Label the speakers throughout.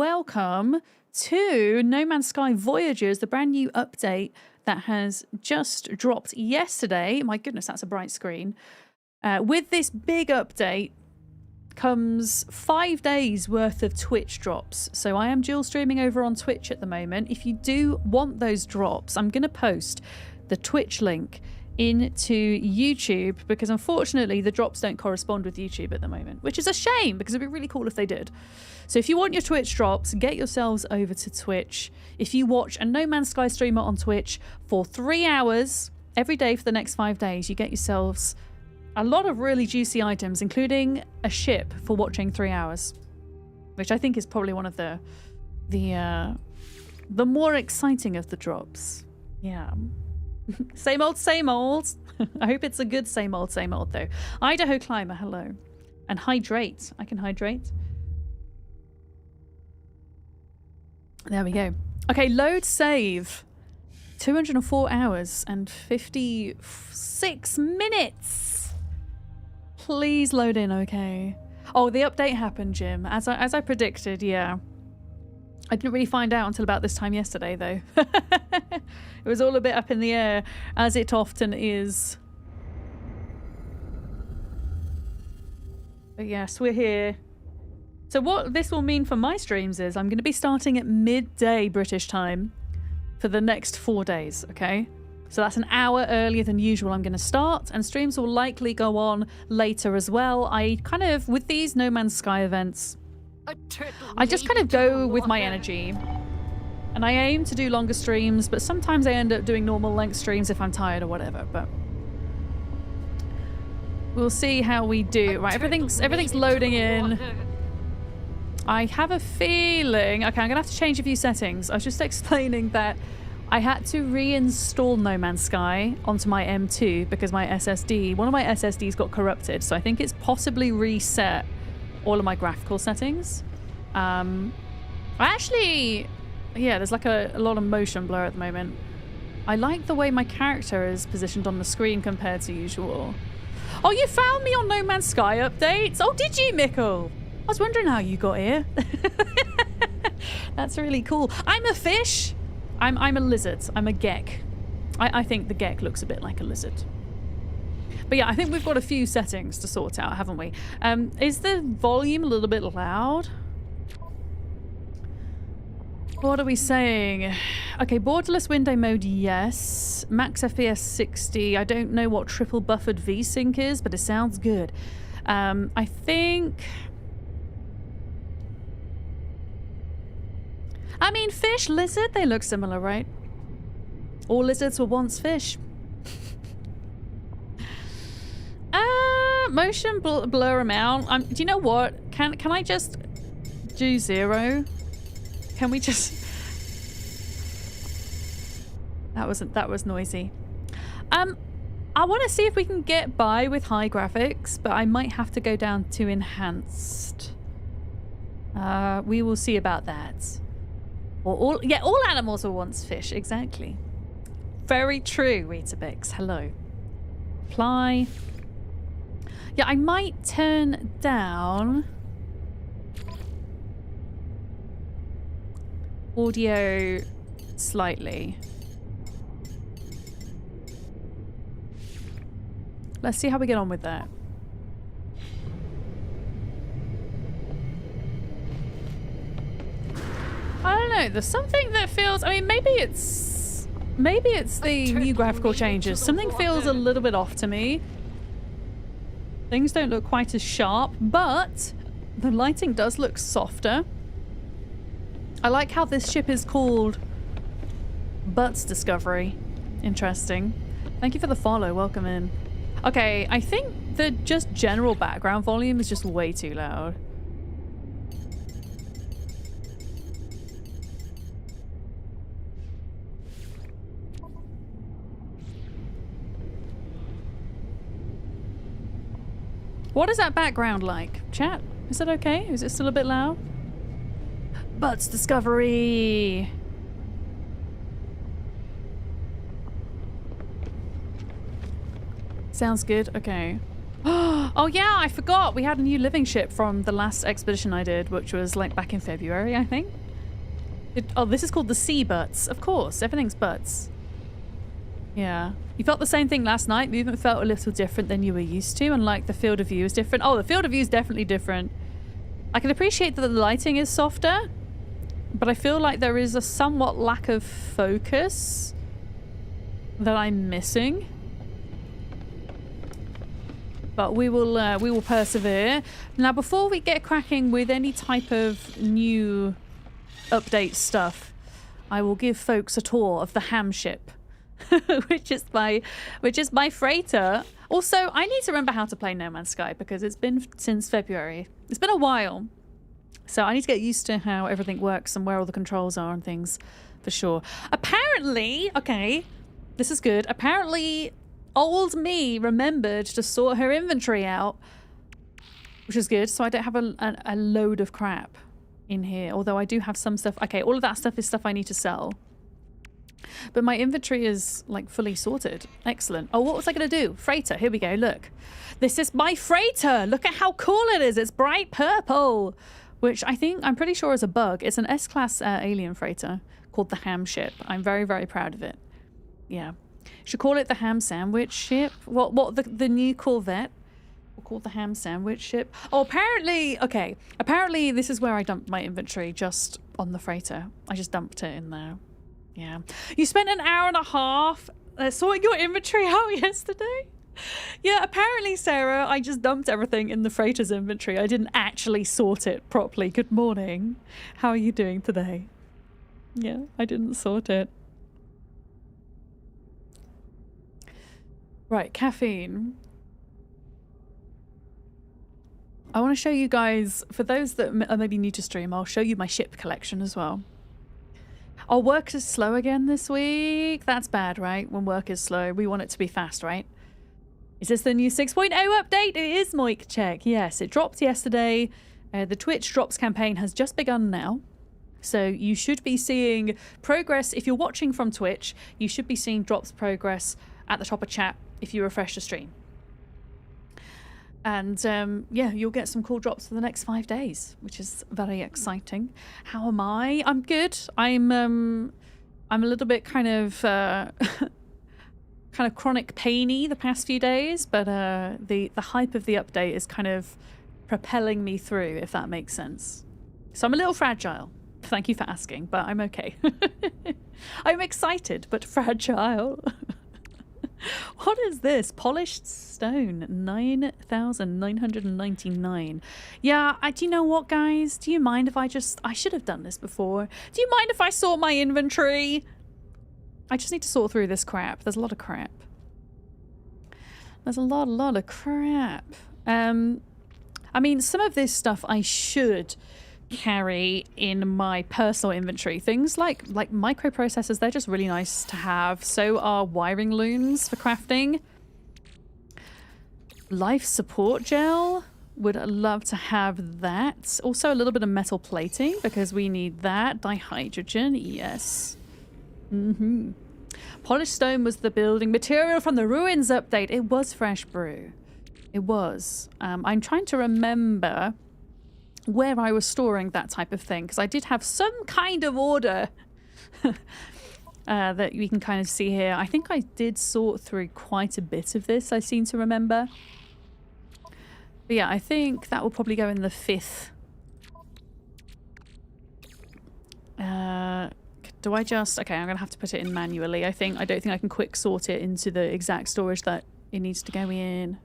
Speaker 1: Welcome to No Man's Sky Voyagers, the brand new update that has just dropped yesterday. My goodness, that's a bright screen. With this big update comes 5 days worth of Twitch drops. So I am dual streaming over on Twitch at the moment. If you do want those drops, I'm going to post the Twitch link into YouTube because unfortunately the drops don't correspond with YouTube at the moment, which is a shame because it'd be really cool if they did. So if you want your Twitch drops, get yourselves over to Twitch. If you watch a No Man's Sky streamer on Twitch for 3 hours every day for the next 5 days, you get yourselves a lot of really juicy items, including a ship for watching 3 hours, which I think is probably one of the more exciting of the drops. Yeah. Same old, same old. I hope it's a good same old, though. Idaho Climber, hello. And hydrate. I can hydrate. There we go. Okay, load save. 204 hours and 56 minutes. Please load in, okay. Oh, the update happened, Jim. As I predicted, yeah. I didn't really find out until about this time yesterday, though. It was all a bit up in the air, as it often is. But yes, we're here. So what this will mean for my streams is I'm going to be starting at midday British time for the next 4 days, okay? So that's an hour earlier than usual I'm going to start, and streams will likely go on later as well. I kind of, with these No Man's Sky events, I just kind of go with my energy. And I aim to do longer streams, but sometimes I end up doing normal length streams if I'm tired or whatever, but we'll see how we do. Right, everything's loading in. I have a feeling... Okay, I'm gonna have to change a few settings. I was just explaining that I had to reinstall No Man's Sky onto my M2 because my SSD, one of my SSDs got corrupted, so I think it's possibly reset all of my graphical settings. Yeah, there's like a lot of motion blur at the moment. I like the way my character is positioned on the screen compared to usual. Oh, you found me on No Man's Sky updates? Oh, did you, Mickle? I was wondering how you got here. That's really cool. I'm a fish. I'm a lizard. I'm a gek. I think the gek looks a bit like a lizard. But yeah, I think we've got a few settings to sort out, haven't we? Is the volume a little bit loud? What are we saying? Okay, borderless window mode, yes. Max FPS 60. I don't know what triple buffered VSync is, but it sounds good. I think... I mean, fish, lizard, they look similar, right? All lizards were once fish. Motion blur amount. Do you know what? Can I just do 0? Can we just... That was noisy. I want to see if we can get by with high graphics, but I might have to go down to enhanced. We will see about that. Or all animals were once fish, exactly. Very true, Weetabix. Hello. Apply. Yeah, I might turn down audio slightly. Let's see how we get on with that. I don't know, there's something that feels... I mean, maybe it's the new graphical changes. Something feels a little bit off to me. Things don't look quite as sharp, but the lighting does look softer. I like how this ship is called Butts Discovery. Interesting. Thank you for the follow. Welcome in. Okay, I think the just general background volume is just way too loud. What is that background like? Chat, is it okay? Is it still a bit loud? Butts Discovery! Sounds good. Okay. Oh yeah, I forgot. We had a new living ship from the last expedition I did, which was like back in February, I think. Oh, this is called the Sea Butts. Of course, everything's butts. Yeah. You felt the same thing last night. Movement felt a little different than you were used to, and like the field of view is different. Oh, the field of view is definitely different. I can appreciate that the lighting is softer, but I feel like there is a somewhat lack of focus that I'm missing. But we will persevere. Now, before we get cracking with any type of new update stuff, I will give folks a tour of the ham ship, which is my freighter. Also, I need to remember how to play No Man's Sky because it's been since February. It's been a while. So I need to get used to how everything works and where all the controls are and things, for sure. Apparently, okay, this is good. Apparently, old me remembered to sort her inventory out, which is good. So I don't have a load of crap in here, although I do have some stuff. Okay, all of that stuff is stuff I need to sell. But my inventory is like fully sorted. Excellent. Oh, what was I going to do? Freighter. Here we go. Look. This is my freighter. Look at how cool it is. It's bright purple, which I'm pretty sure is a bug. It's an S-class alien freighter called the Ham Ship. I'm very, very proud of it. Yeah. Should call it the Ham Sandwich Ship. What the new Corvette? We'll call it the Ham Sandwich Ship. Oh, apparently, okay. Apparently this is where I dumped my inventory, just on the freighter. I just dumped it in there. Yeah. You spent an hour and a half sorting your inventory out yesterday? Yeah, apparently, Sarah, I just dumped everything in the freighter's inventory. I didn't actually sort it properly. Good morning. How are you doing today? Yeah, I didn't sort it. Right, caffeine. I want to show you guys, for those that are maybe new to stream, I'll show you my ship collection as well. Our work is slow again this week. That's bad, right? When work is slow, we want it to be fast, right? Is this the new 6.0 update? It is, Moik Check. Yes, it dropped yesterday. The Twitch drops campaign has just begun now. So you should be seeing progress. If you're watching from Twitch, you should be seeing drops progress at the top of chat if you refresh the stream. And yeah, you'll get some cool drops for the next 5 days, which is very exciting. How am I? I'm good. I'm a little bit kind of chronic painy the past few days, but the hype of the update is kind of propelling me through, if that makes sense. So I'm a little fragile. Thank you for asking, but I'm okay. I'm excited, but fragile. What is this? Polished stone, 9,999. Yeah, do you know what, guys? Do you mind if I should have done this before. Do you mind if I sort my inventory? I just need to sort through this crap. There's a lot of crap. There's a lot of crap. I mean, some of this stuff I should carry in my personal inventory. Things like microprocessors, they're just really nice to have. So are wiring looms for crafting. Life support gel, would love to have that. Also a little bit of metal plating because we need that. Dihydrogen, yes. Polished stone was the building material from the ruins update. It was fresh brew. It was. I'm trying to remember where I was storing that type of thing, because I did have some kind of order that we can kind of see here. I think I did sort through quite a bit of this, I seem to remember. But yeah, I think that will probably go in the 5th. Do I just... Okay, I'm going to have to put it in manually, I think. I don't think I can quick sort it into the exact storage that it needs to go in.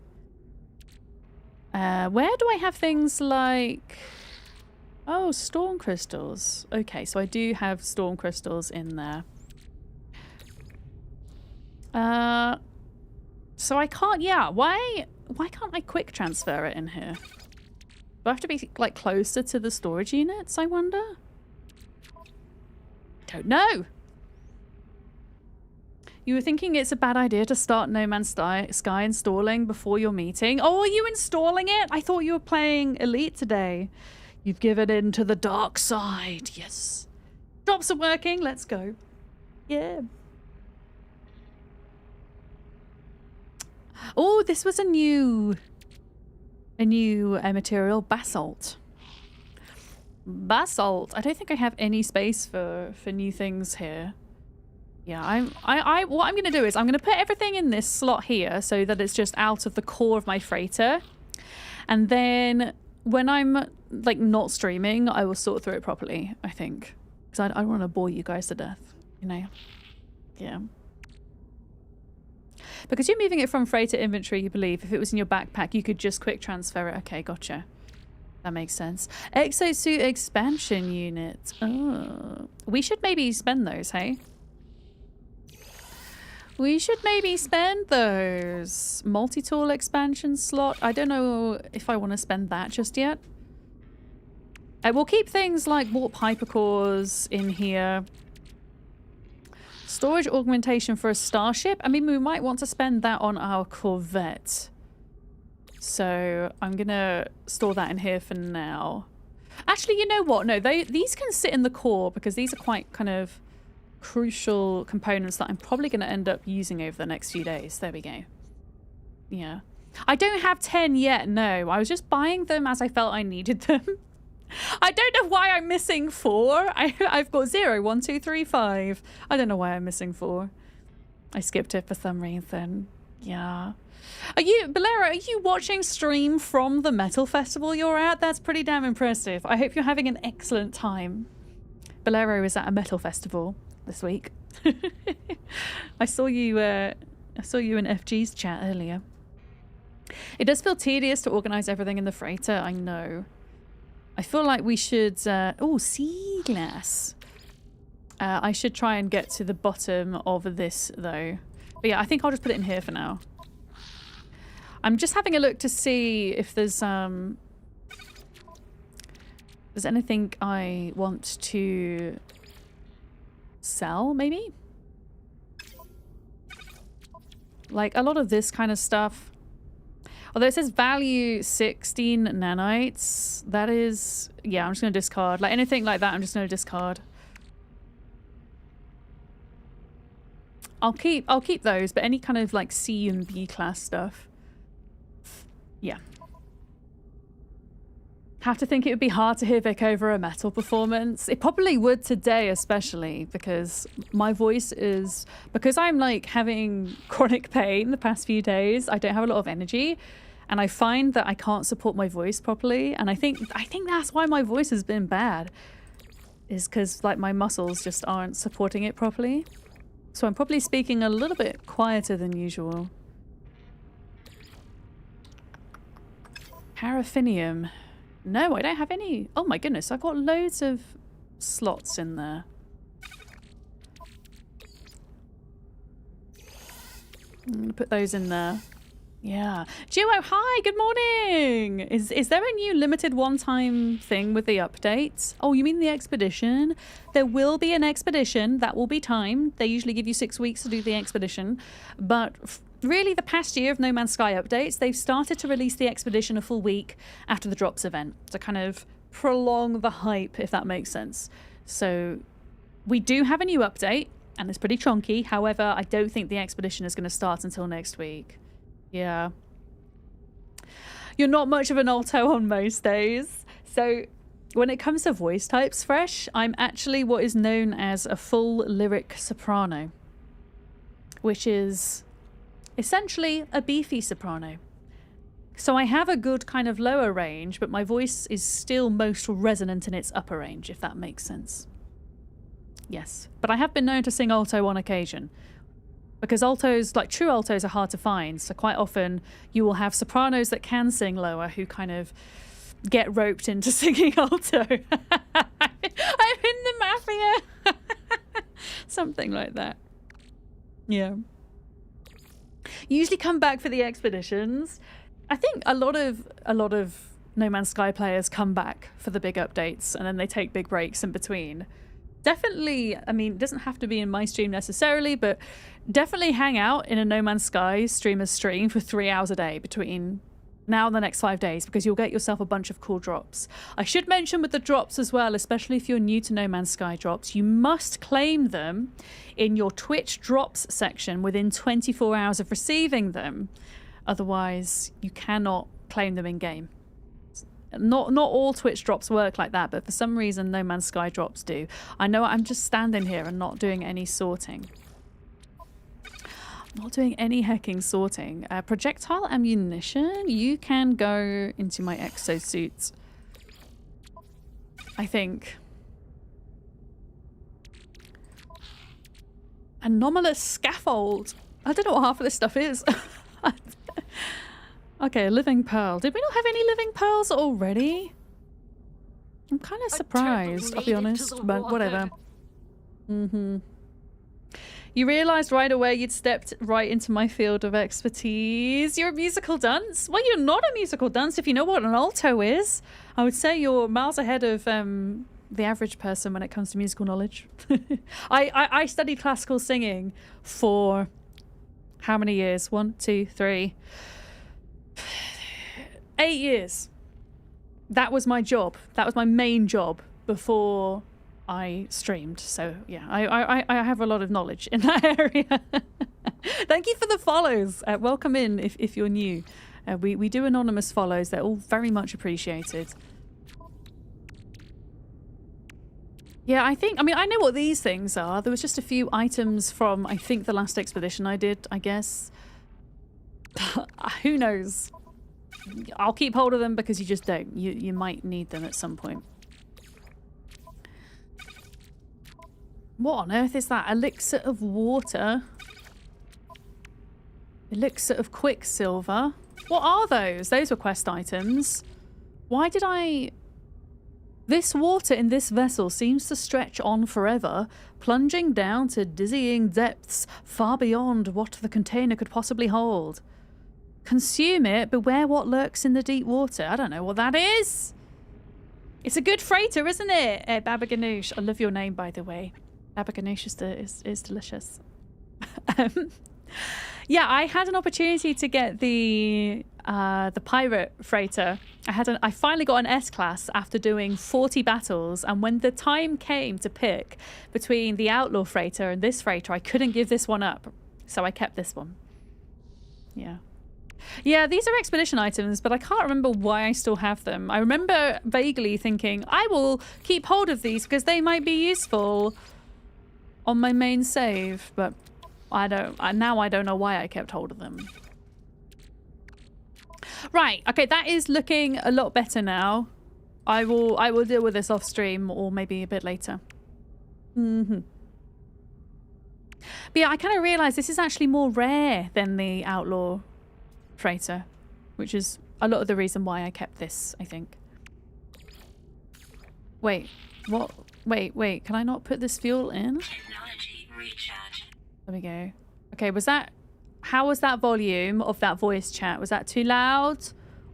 Speaker 1: Where do I have things like... Oh, storm crystals. Okay, so I do have storm crystals in there. So I can't... Yeah, why can't I quick transfer it in here? Do I have to be, like, closer to the storage units, I wonder? Don't know. You were thinking it's a bad idea to start No Man's Sky installing before your meeting. Oh, are you installing it? I thought you were playing Elite today. You've given in to the dark side. Yes. Drops are working. Let's go. Yeah. Oh, this was a new a new material, basalt. Basalt. I don't think I have any space for new things here. Yeah, what I'm gonna do is I'm gonna put everything in this slot here so that it's just out of the core of my freighter. And then when I'm like not streaming, I will sort through it properly, I think. Because I don't want to bore you guys to death, you know? Yeah. Because you're moving it from freighter inventory, you believe. If it was in your backpack, you could just quick transfer it. Okay, gotcha. That makes sense. Exosuit expansion unit. Oh. We should maybe spend those, hey? We should maybe spend those. Multi-tool expansion slot. I don't know if I want to spend that just yet. We'll keep things like warp hypercores in here. Storage augmentation for a starship. I mean, we might want to spend that on our Corvette. So I'm going to store that in here for now. Actually, you know what? No, these can sit in the core because these are quite kind of crucial components that I'm probably going to end up using over the next few days. There we go. Yeah. I don't have 10 yet, no. I was just buying them as I felt I needed them. I don't know why I'm missing 4. I've got 0, 1, 2, 3, 5. I don't know why I'm missing 4. I skipped it for some reason. Yeah. Bolero, are you watching stream from the metal festival you're at? That's pretty damn impressive. I hope you're having an excellent time. Bolero is at a metal festival this week. I saw you in FG's chat earlier. It does feel tedious to organize everything in the freighter, I know. I feel like we should oh, sea glass. I should try and get to the bottom of this though. But yeah, I think I'll just put it in here for now. I'm just having a look to see if there's anything I want to sell, maybe? Like a lot of this kind of stuff. Although it says value 16 nanites, that is, yeah, I'm just going to discard. Like anything like that, I'm just going to discard. I'll keep those, but any kind of like C and B class stuff. Yeah. Have to think it would be hard to hear Vic over a metal performance. It probably would today, especially because my voice is, because I'm like having chronic pain the past few days. I don't have a lot of energy, and I find that I can't support my voice properly. And I think that's why my voice has been bad, is because like my muscles just aren't supporting it properly. So I'm probably speaking a little bit quieter than usual. Paraffinium. No, I don't have any. Oh my goodness, I've got loads of slots in there. I'm going to put those in there. Yeah. Duo, hi, good morning. Is there a new limited one-time thing with the updates? Oh, you mean the expedition? There will be an expedition that will be timed. They usually give you 6 weeks to do the expedition. But really, the past year of No Man's Sky updates, they've started to release the expedition a full week after the drops event to kind of prolong the hype, if that makes sense. So we do have a new update, and it's pretty chunky. However, I don't think the expedition is going to start until next week. Yeah. You're not much of an alto on most days. So when it comes to voice types, Fresh, I'm actually what is known as a full lyric soprano, which is essentially a beefy soprano. So I have a good kind of lower range, but my voice is still most resonant in its upper range, if that makes sense. Yes, but I have been known to sing alto on occasion, because altos, like true altos, are hard to find. So quite often you will have sopranos that can sing lower who kind of get roped into singing alto. I'm in the mafia. Something like that. Yeah. Usually come back for the expeditions. I think a lot of No Man's Sky players come back for the big updates and then they take big breaks in between. Definitely, I mean, it doesn't have to be in my stream necessarily, but definitely hang out in a No Man's Sky streamer's stream for 3 hours a day between now and the next 5 days, because you'll get yourself a bunch of cool drops. I should mention with the drops as well, especially if you're new to No Man's Sky drops, you must claim them in your Twitch drops section within 24 hours of receiving them. Otherwise, you cannot claim them in game. Not all Twitch drops work like that, but for some reason No Man's Sky drops do. I know I'm just standing here and not doing any sorting. Not doing any hecking sorting. Projectile ammunition. You can go into my exosuit. I think. Anomalous scaffold. I don't know what half of this stuff is. Okay, living pearl. Did we not have any living pearls already? I'm kind of surprised, I'll be honest, but whatever. You realised right away you'd stepped right into my field of expertise. You're a musical dunce? Well, you're not a musical dunce if you know what an alto is. I would say you're miles ahead of the average person when it comes to musical knowledge. I studied classical singing for how many years? 1, 2, 3... 8 years. That was my job. That was my main job before I streamed. So yeah, I have a lot of knowledge in that area. Thank you for the follows. Welcome in if you're new. We do anonymous follows. They're all very much appreciated. Yeah, I mean, I know what these things are. There was just a few items from, I think, the last expedition I did, I guess. Who knows? I'll keep hold of them because you just don't. You might need them at some point. What on earth is that? Elixir of water. Elixir of quicksilver. What are those? Those were quest items. Why did I... This water in this vessel seems to stretch on forever, plunging down to dizzying depths far beyond what the container could possibly hold. Consume it, beware what lurks in the deep water. I don't know what that is. It's a good freighter, isn't it? Baba Ganoush. I love your name, by the way. Baba Ganoush is delicious. Yeah, I had an opportunity to get the pirate freighter. I finally got an S-class after doing 40 battles, and when the time came to pick between the outlaw freighter and this freighter, I couldn't give this one up, so I kept this one. Yeah. Yeah, these are expedition items, but I can't remember why I still have them. I remember vaguely thinking, I will keep hold of these because they might be useful on my main save, but now I don't know why I kept hold of them. Right, okay, that is looking a lot better now. I will deal with this off stream or maybe a bit later. But yeah, I kind of realized this is actually more rare than the outlaw freighter, which is a lot of the reason why I kept this, I think. Wait, what? Wait, can I not put this fuel in?
Speaker 2: Technology recharge.
Speaker 1: There we go. Okay, how was that volume of that voice chat? Was that too loud?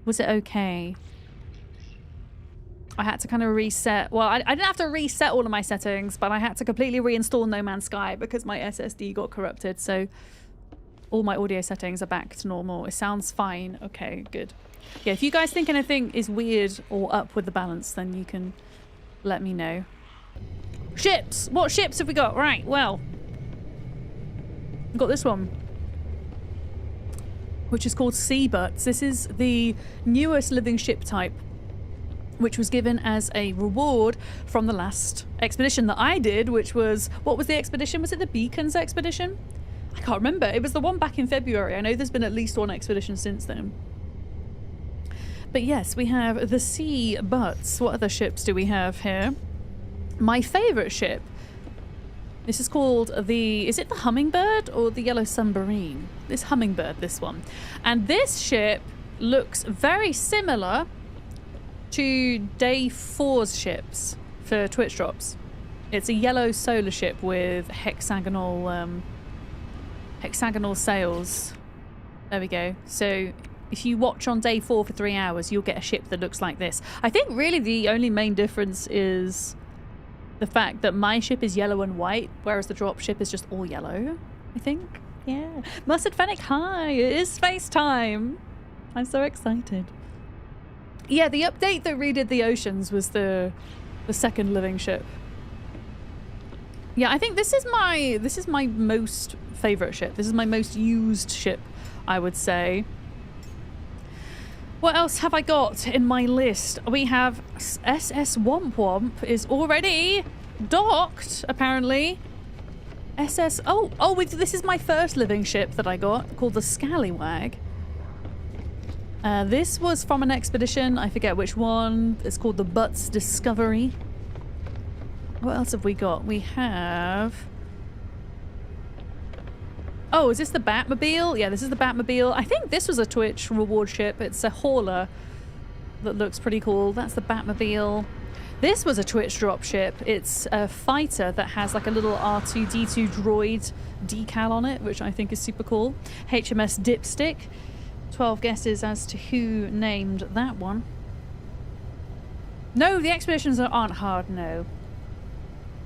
Speaker 1: Was it okay? I had to kind of reset. Well, I didn't have to reset all of my settings, but I had to completely reinstall No Man's Sky because my SSD got corrupted. So all my audio settings are back to normal. It sounds fine. Okay, good. Yeah, if you guys think anything is weird or up with the balance, then you can let me know. Ships! What ships have we got? Right, well. We've got this one, which is called Sea Butts. This is the newest living ship type, which was given as a reward from the last expedition that I did, which was... What was the expedition? Was it the Beacons expedition? I can't remember. It was the one back in February. I know there's been at least one expedition since then. But yes, we have the Sea Butts. What other ships do we have here? My favourite ship. This is called the... Is it the Hummingbird or the Yellow Submarine? This Hummingbird, this one. And this ship looks very similar to Day 4's ships for Twitch drops. It's a yellow solar ship with hexagonal sails. There we go. So if you watch on Day 4 for 3 hours, you'll get a ship that looks like this. I think really the only main difference is the fact that my ship is yellow and white, whereas the drop ship is just all yellow, I think. Yeah. Mustard Fennec, hi! It is space time! I'm so excited. Yeah, the update that redid the oceans was the second living ship. Yeah, I think this is my most favourite ship. This is my most used ship, I would say. What else have I got in my list? We have SS Womp Womp is already docked, apparently. SS... this is my first living ship that I got, called the Scallywag. This was from an expedition, I forget which one. It's called the Butts Discovery. What else have we got? We have... Oh, is this the Batmobile? Yeah, this is the Batmobile. I think this was a Twitch reward ship. It's a hauler that looks pretty cool. That's the Batmobile. This was a Twitch drop ship. It's a fighter that has like a little R2-D2 droid decal on it, which I think is super cool. HMS Dipstick. 12 guesses as to who named that one. No, the expeditions aren't hard, no.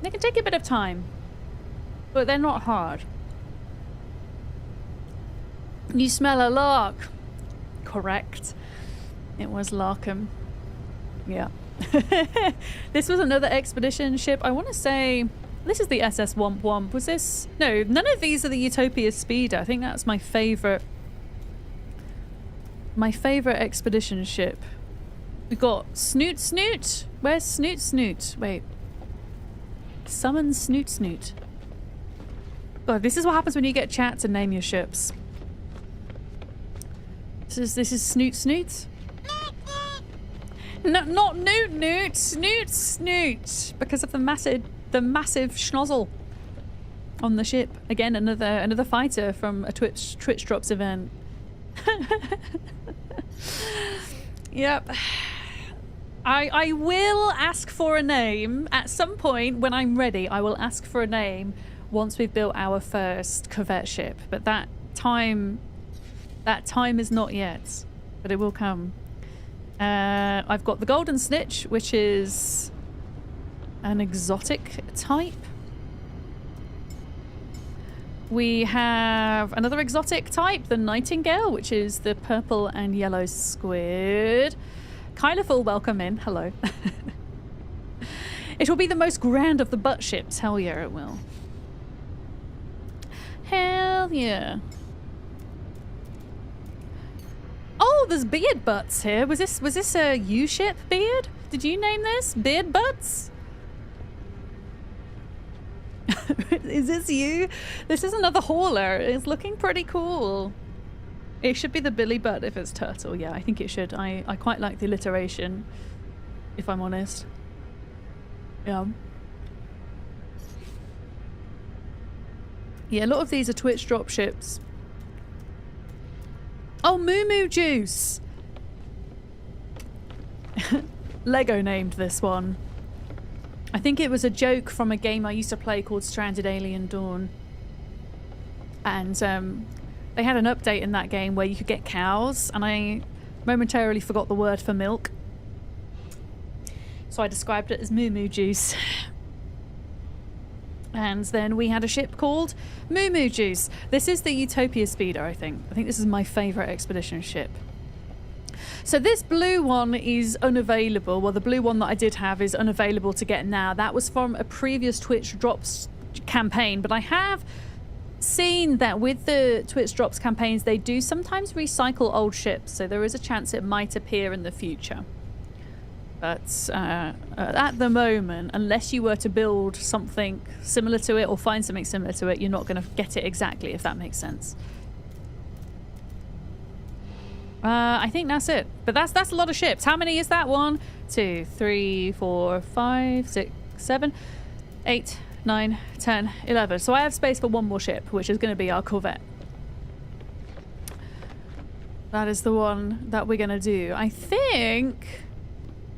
Speaker 1: They can take a bit of time, but they're not hard. You smell a lark. Correct. It was Larkham. Yeah. This was another expedition ship. I want to say... This is the SS Womp Womp. Was this... No, none of these are the Utopia Speeder. I think that's my favourite... My favourite expedition ship. We got Snoot Snoot. Where's Snoot Snoot? Wait. Summon Snoot Snoot. God, this is what happens when you get chat to name your ships. This is Snoot Snoot. No, not Newt Newt. Snoot Snoot. Because of the massive schnozzle on the ship. Again, another fighter from a Twitch Drops event. Yep. I will ask for a name at some point when I'm ready. I will ask for a name once we've built our first corvette ship, but that time is not yet, but it will come. I've got the Golden Snitch, which is an exotic type. We have another exotic type, the Nightingale, which is the purple and yellow squid. Kyla, welcome in. Hello. It will be the most grand of the butt ships. Hell yeah, it will. Hell yeah. Oh, there's beard butts here. Was this a U-ship beard? Did you name this beard butts? Is this you? This is another hauler. It's looking pretty cool. It should be the Billy Butt if it's turtle. Yeah, I think it should. I quite like the alliteration, if I'm honest. Yeah. Yeah, a lot of these are Twitch drop ships. Oh, Moo Moo Juice! Lego named this one. I think it was a joke from a game I used to play called Stranded Alien Dawn. And they had an update in that game where you could get cows, and I momentarily forgot the word for milk. So I described it as Moo Moo Juice. And then we had a ship called Moo Moo Juice. This is the Utopia Speeder, I think. I think this is my favourite expedition ship. So this blue one is unavailable. Well, the blue one that I did have is unavailable to get now. That was from a previous Twitch Drops campaign, but I have seen that with the Twitch Drops campaigns, they do sometimes recycle old ships, so there is a chance it might appear in the future. But at the moment, unless you were to build something similar to it or find something similar to it, you're not going to get it exactly, if that makes sense. I think that's it. But that's a lot of ships. How many is that? 1, 2, 3, 4, 5, 6, 7, 8, 9, 10, 11. So I have space for one more ship, which is going to be our Corvette. That is the one that we're going to do. I think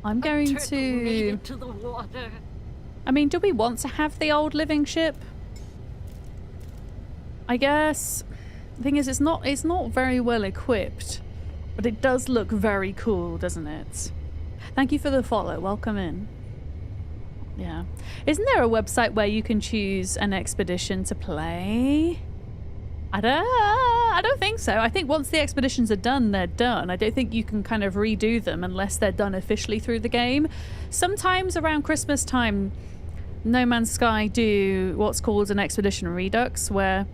Speaker 1: I'm going to
Speaker 2: the water.
Speaker 1: I mean, do we want to have the old living ship? I guess. The thing is, it's not very well equipped, but it does look very cool, doesn't it? Thank you for the follow. Welcome in. Yeah. Isn't there a website where you can choose an expedition to play? I don't think so. I think once the expeditions are done, they're done. I don't think you can kind of redo them unless they're done officially through the game. Sometimes around Christmas time, No Man's Sky do what's called an expedition redux, where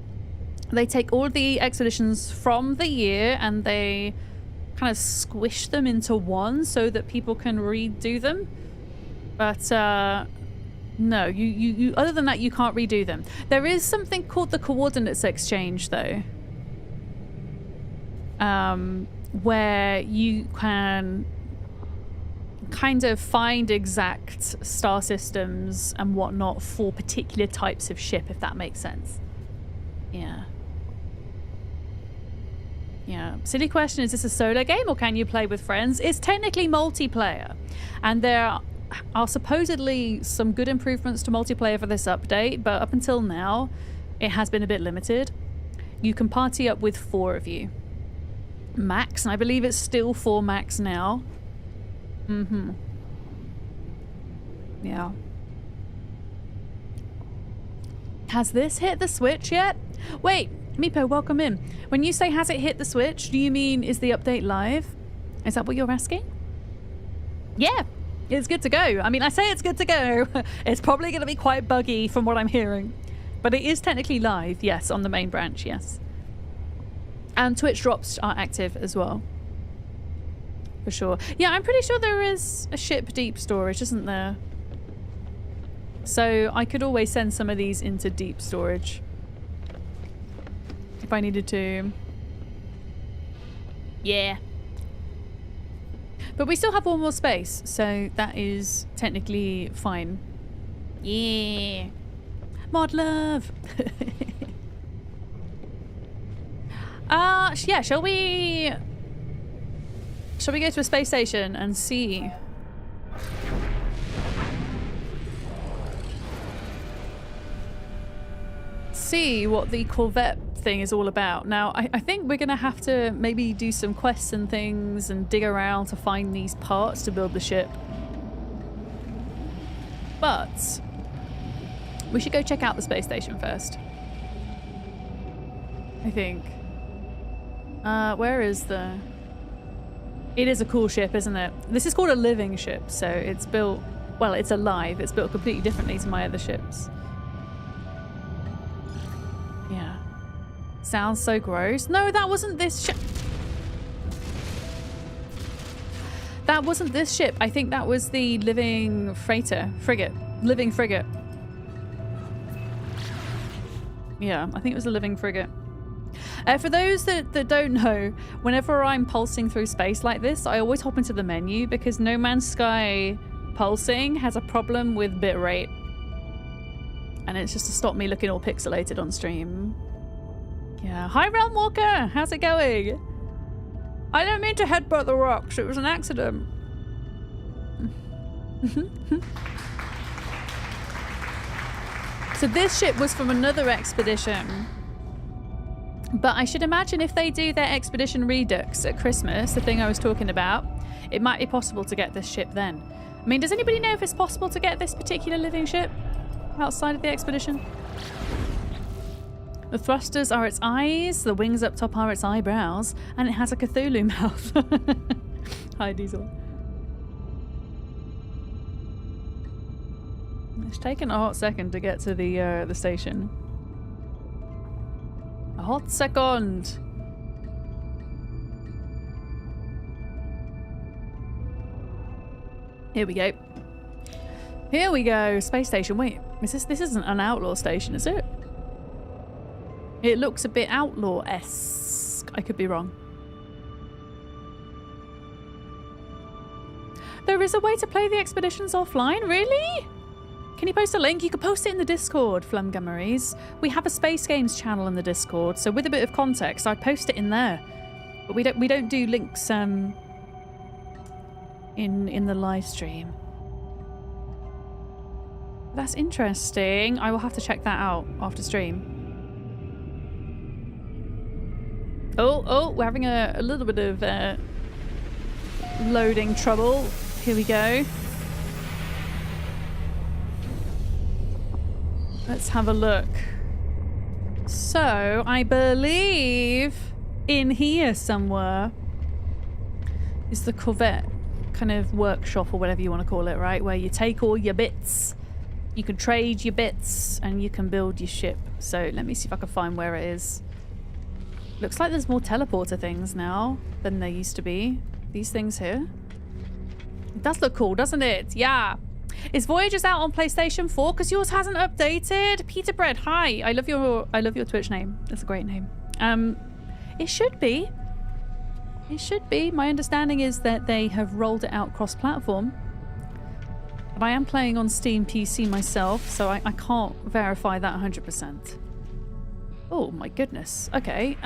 Speaker 1: they take all the expeditions from the year and they kind of squish them into one so that people can redo them. But no, you other than that, you can't redo them. There is something called the coordinates exchange, though, where you can kind of find exact star systems and whatnot for particular types of ship, if that makes sense. Yeah. Yeah. Silly question, is this a solo game or can you play with friends? It's technically multiplayer, and there are supposedly some good improvements to multiplayer for this update, but up until now it has been a bit limited. You can party up with 4 of you max, and I believe it's still 4 max now. Yeah. Has this hit the Switch yet? Wait, Meepo, welcome in. When you say has it hit the Switch, do you mean is the update live? Is that what you're asking? Yeah, it's good to go. I mean, I say it's good to go. It's probably going to be quite buggy from what I'm hearing. But it is technically live, yes, on the main branch, yes. And Twitch drops are active as well. For sure. Yeah, I'm pretty sure there is a ship deep storage, isn't there? So I could always send some of these into deep storage if I needed to. Yeah. But we still have 1 more space, so that is technically fine. Yeah. Mod love. Yeah, shall we go to a space station and see? See what the Corvette thing is all about. Now, I think we're gonna have to maybe do some quests and things and dig around to find these parts to build the ship. But we should go check out the space station first, I think. Where is the... It is a cool ship, isn't it? This is called a living ship, so it's built... Well, it's alive. It's built completely differently to my other ships. Yeah. Sounds so gross. No, that wasn't this ship. That wasn't this ship. I think that was the living frigate. Living frigate. Yeah, I think it was a living frigate. For those that don't know, whenever I'm pulsing through space like this, I always hop into the menu because No Man's Sky pulsing has a problem with bitrate. And it's just to stop me looking all pixelated on stream. Yeah. Hi, Realm Walker! How's it going? I don't mean to headbutt the rocks. It was an accident. So this ship was from another expedition. But I should imagine if they do their Expedition Redux at Christmas, the thing I was talking about, it might be possible to get this ship then. I mean, does anybody know if it's possible to get this particular living ship outside of the expedition? The thrusters are its eyes, the wings up top are its eyebrows, and it has a Cthulhu mouth. Hi, Diesel. It's taken a hot second to get to the station. A hot second. Here we go. Here we go. Space station. Wait, this isn't an outlaw station, is it? It looks a bit outlaw-esque. I could be wrong. There is a way to play the expeditions offline? Really? Can you post a link? You could post it in the Discord, Flumgummeries. We have a Space Games channel in the Discord, so with a bit of context, I'd post it in there. But we don't do links in the live stream. That's interesting. I will have to check that out after stream. Oh, we're having a little bit of loading trouble. Here we go. Let's have a look. So, I believe in here somewhere is the Corvette kind of workshop or whatever you want to call it, right? Where you take all your bits, you can trade your bits, and you can build your ship. So let me see if I can find where it is. Looks like there's more teleporter things now than there used to be. These things here. It does look cool, doesn't it? Yeah. Is Voyagers out on PlayStation 4? Because yours hasn't updated. Peter Bread, hi. I love your Twitch name. That's a great name. It should be. It should be. My understanding is that they have rolled it out cross-platform. But I am playing on Steam PC myself, so I can't verify that 100%. Oh my goodness. Okay.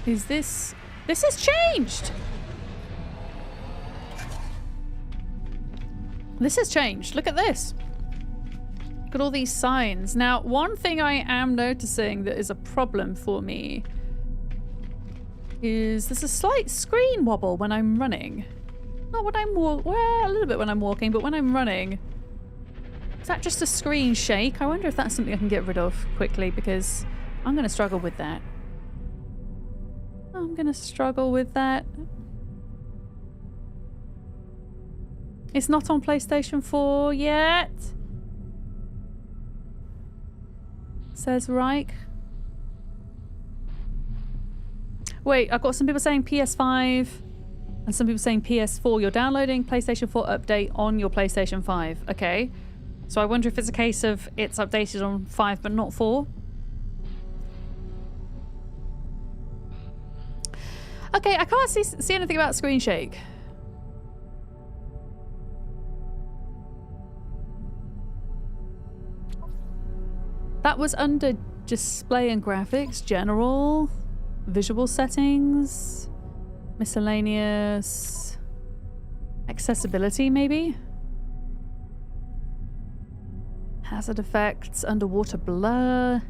Speaker 1: Is this... This has changed! This has changed. Look at this. Look at all these signs. Now, one thing I am noticing that is a problem for me is there's a slight screen wobble when I'm running. Not when I'm well, a little bit when I'm walking, but when I'm running. Is that just a screen shake? I wonder if that's something I can get rid of quickly, because I'm going to struggle with that. I'm going to struggle with that. It's not on PlayStation 4 yet. Says Reich. Wait, I've got some people saying PS5 and some people saying PS4. You're downloading PlayStation 4 update on your PlayStation 5. Okay. So I wonder if it's a case of it's updated on 5 but not 4. Okay, I can't see anything about screen shake. That was under display and graphics, general, visual settings, miscellaneous, accessibility maybe? Hazard effects, underwater blur,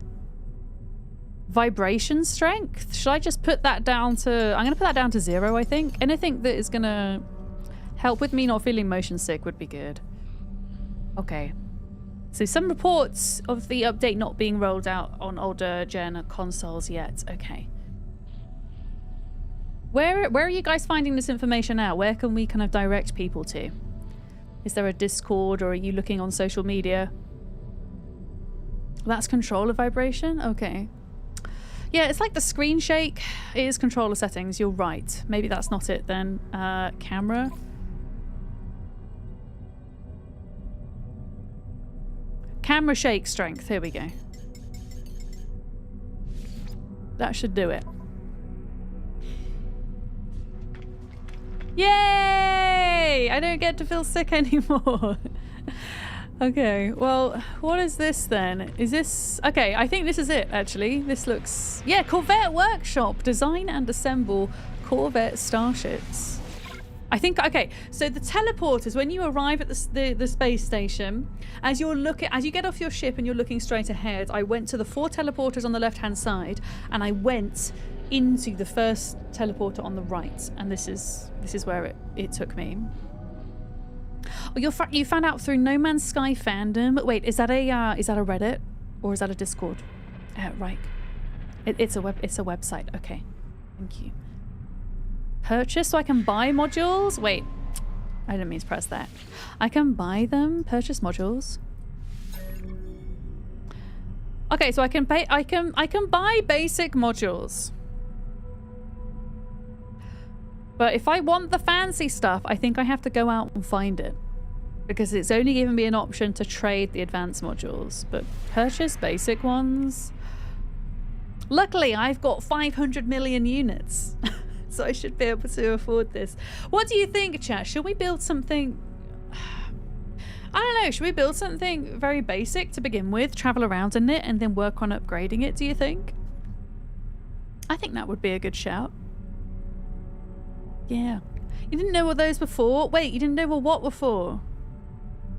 Speaker 1: vibration strength. Should I just put that down to... I'm going to put that down to 0, I think. Anything that is going to help with me not feeling motion sick would be good. Okay. So some reports of the update not being rolled out on older gen consoles yet. Okay. Where are you guys finding this information out? Where can we kind of direct people to? Is there a Discord or are you looking on social media? That's controller vibration? Okay. Yeah, it's like the screen shake. It is controller settings. You're right. Maybe that's not it then. Camera. Camera shake strength. Here we go. That should do it. Yay! I don't get to feel sick anymore. Okay, well, what is this then? Is this... Okay, I think this is it, actually. This looks... Yeah, Corvette Workshop. Design and assemble Corvette starships. I think... Okay, so the teleporters, when you arrive at the space station, as you get off your ship and you're looking straight ahead, I went to the 4 teleporters on the left-hand side, and I went into the first teleporter on the right, and this is where it took me. Oh, you found out through No Man's Sky fandom. Wait, is that a Reddit or is that a Discord? Right. It's a website. Okay. Thank you. Purchase so I can buy modules? Wait. I didn't mean to press that. I can buy them, purchase modules. Okay, so I can buy basic modules. But if I want the fancy stuff, I think I have to go out and find it. Because it's only given me an option to trade the advanced modules. But purchase basic ones... Luckily, I've got 500 million units. So I should be able to afford this. What do you think, chat? Should we build something... I don't know. Should we build something very basic to begin with? Travel around in it and then work on upgrading it, do you think? I think that would be a good shout. Yeah. You didn't know what those were for? Wait, you didn't know what were for?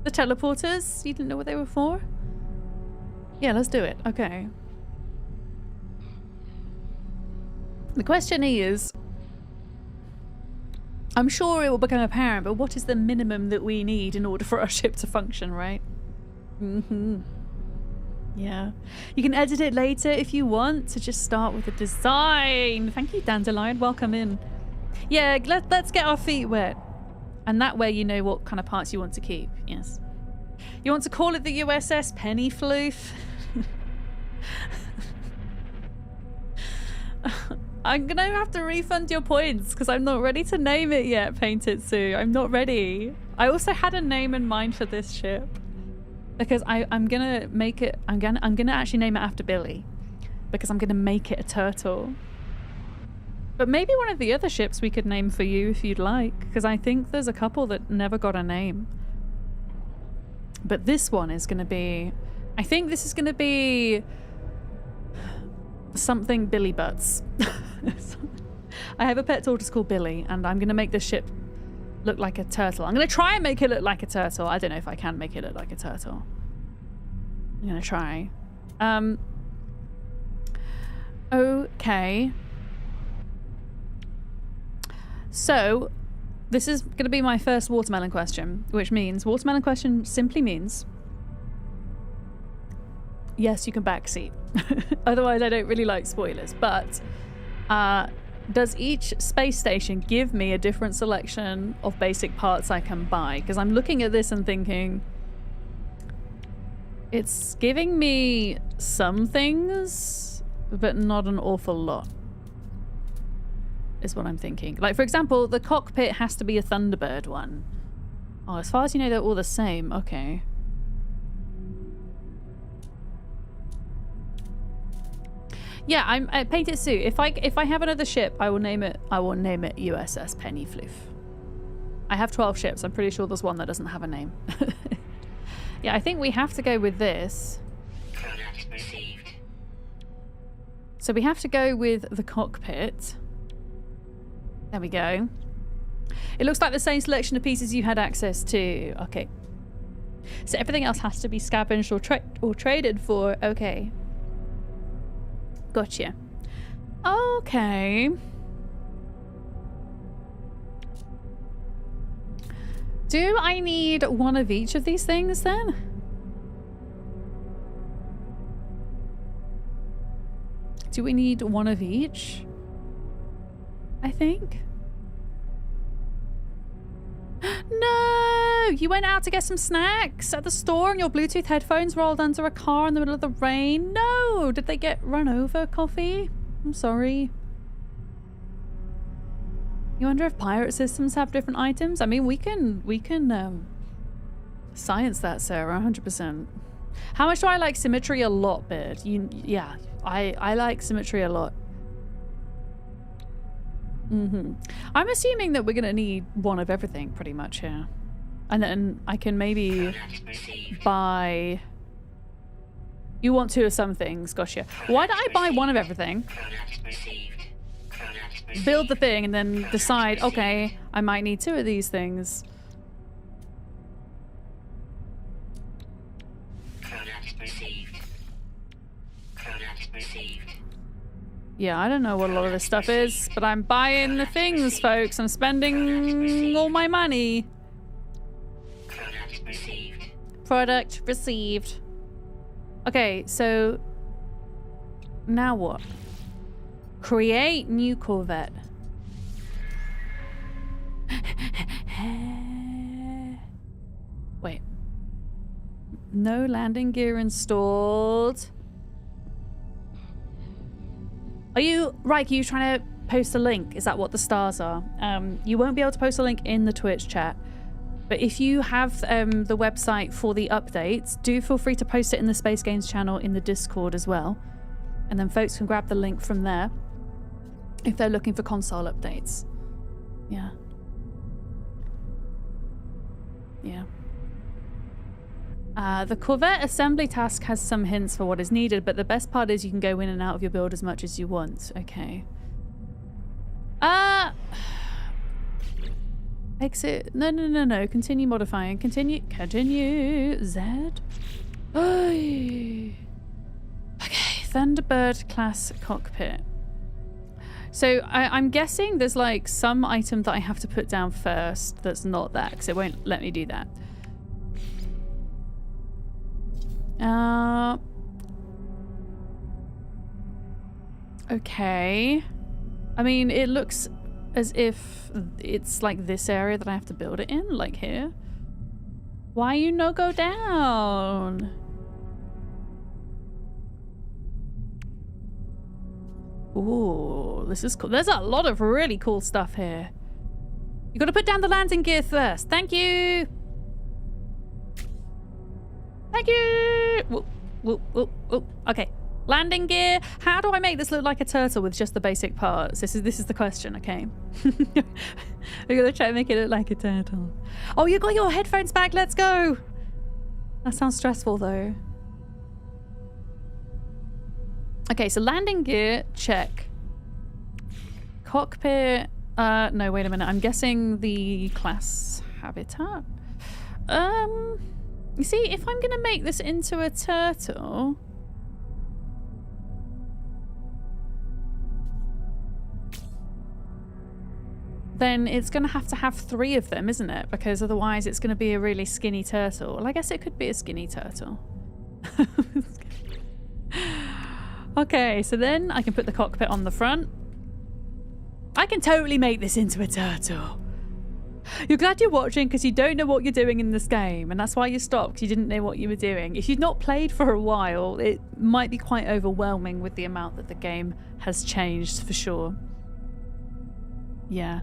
Speaker 1: The teleporters? You didn't know what they were for? Yeah, let's do it. Okay. The question is... I'm sure it will become apparent, but what is the minimum that we need in order for our ship to function, right? Mm-hmm. Yeah. You can edit it later if you want to just start with the design. Thank you, Dandelion. Welcome in. Yeah, let's get our feet wet. And that way you know what kind of parts you want to keep. Yes. You want to call it the USS Penny Floof? I'm gonna have to refund your points because I'm not ready to name it yet, Painted Sue. I'm not ready. I also had a name in mind for this ship because I'm gonna make it. I'm gonna actually name it after Billy because I'm gonna make it a turtle. But maybe one of the other ships we could name for you if you'd like, because I think there's a couple that never got a name. But this one is gonna be. I think this is gonna be something Billy Butts. I have a pet tortoise called Billy, and I'm gonna make this ship look like a turtle. I'm gonna try and make it look like a turtle. I don't know if I can make it look like a turtle. I'm gonna try. Okay. So, this is gonna be my first watermelon question, which means watermelon question simply means yes, you can backseat. Otherwise, I don't really like spoilers. But does each space station give me a different selection of basic parts I can buy? Because I'm looking at this and thinking, it's giving me some things, but not an awful lot, is what I'm thinking. Like, for example, the cockpit has to be a Thunderbird one. Oh, as far as you know, they're all the same. Okay. Yeah, I'm Painted Sue. If I have another ship, I will name it USS Penny Floof. I have 12 ships. I'm pretty sure there's one that doesn't have a name. Yeah, I think we have to go with this.
Speaker 2: Product received.
Speaker 1: So we have to go with the cockpit. There we go. It looks like the same selection of pieces you had access to. Okay. So everything else has to be scavenged or traded for. Okay. Gotcha. Okay. Do I need one of each of these things then? Do we need one of each? I think. No! You went out to get some snacks at the store and your Bluetooth headphones rolled under a car in the middle of the rain. No! Did they get run over, Coffee? I'm sorry. You wonder if pirate systems have different items? I mean, we can science that, Sarah, 100%. How much do I like symmetry? A lot, Bird. Yeah, I like symmetry a lot. I'm assuming that we're gonna need one of everything pretty much here. And then I can maybe buy... You want two of some things, gotcha. Why don't I buy one of everything? Build the thing and then decide, okay, I might need two of these things. Yeah, I don't know what a lot of this stuff is, but I'm buying the things, folks. I'm spending all my money. Product received. Okay, so now what? Create new Corvette. Wait. No landing gear installed. Are you, Reich, are you trying to post a link? Is that what the stars are? You won't be able to post a link in the Twitch chat. But if you have the website for the updates, do feel free to post it in the Space Games channel in the Discord as well. And then folks can grab the link from there if they're looking for console updates. Yeah. Yeah. The Corvette assembly task has some hints for what is needed, but the best part is you can go in and out of your build as much as you want. Okay. Exit. No. Continue modifying. Continue. Z. Okay. Thunderbird class cockpit. So I'm guessing there's like some item that I have to put down first that's not that, because it won't let me do that. Okay. I mean, it looks as if it's like this area that I have to build it in, like here. Why you no go down? Ooh, this is cool. There's a lot of really cool stuff here. You got to put down the landing gear first. Thank you. Thank you. Whoa, whoa, whoa, whoa. Okay. Landing gear. How do I make this look like a turtle with just the basic parts? This is the question, okay? We're gonna try and make it look like a turtle. Oh, you got your headphones back. Let's go. That sounds stressful though. Okay, so landing gear, check. Cockpit. No, wait a minute. I'm guessing the class habitat. You see, if I'm gonna make this into a turtle. Then it's going to have 3 of them, isn't it? Because otherwise it's going to be a really skinny turtle. Well, I guess it could be a skinny turtle. Okay, so then I can put the cockpit on the front. I can totally make this into a turtle. You're glad you're watching because you don't know what you're doing in this game. And that's why you stopped, because you didn't know what you were doing. If you've not played for a while, it might be quite overwhelming with the amount that the game has changed, for sure. Yeah.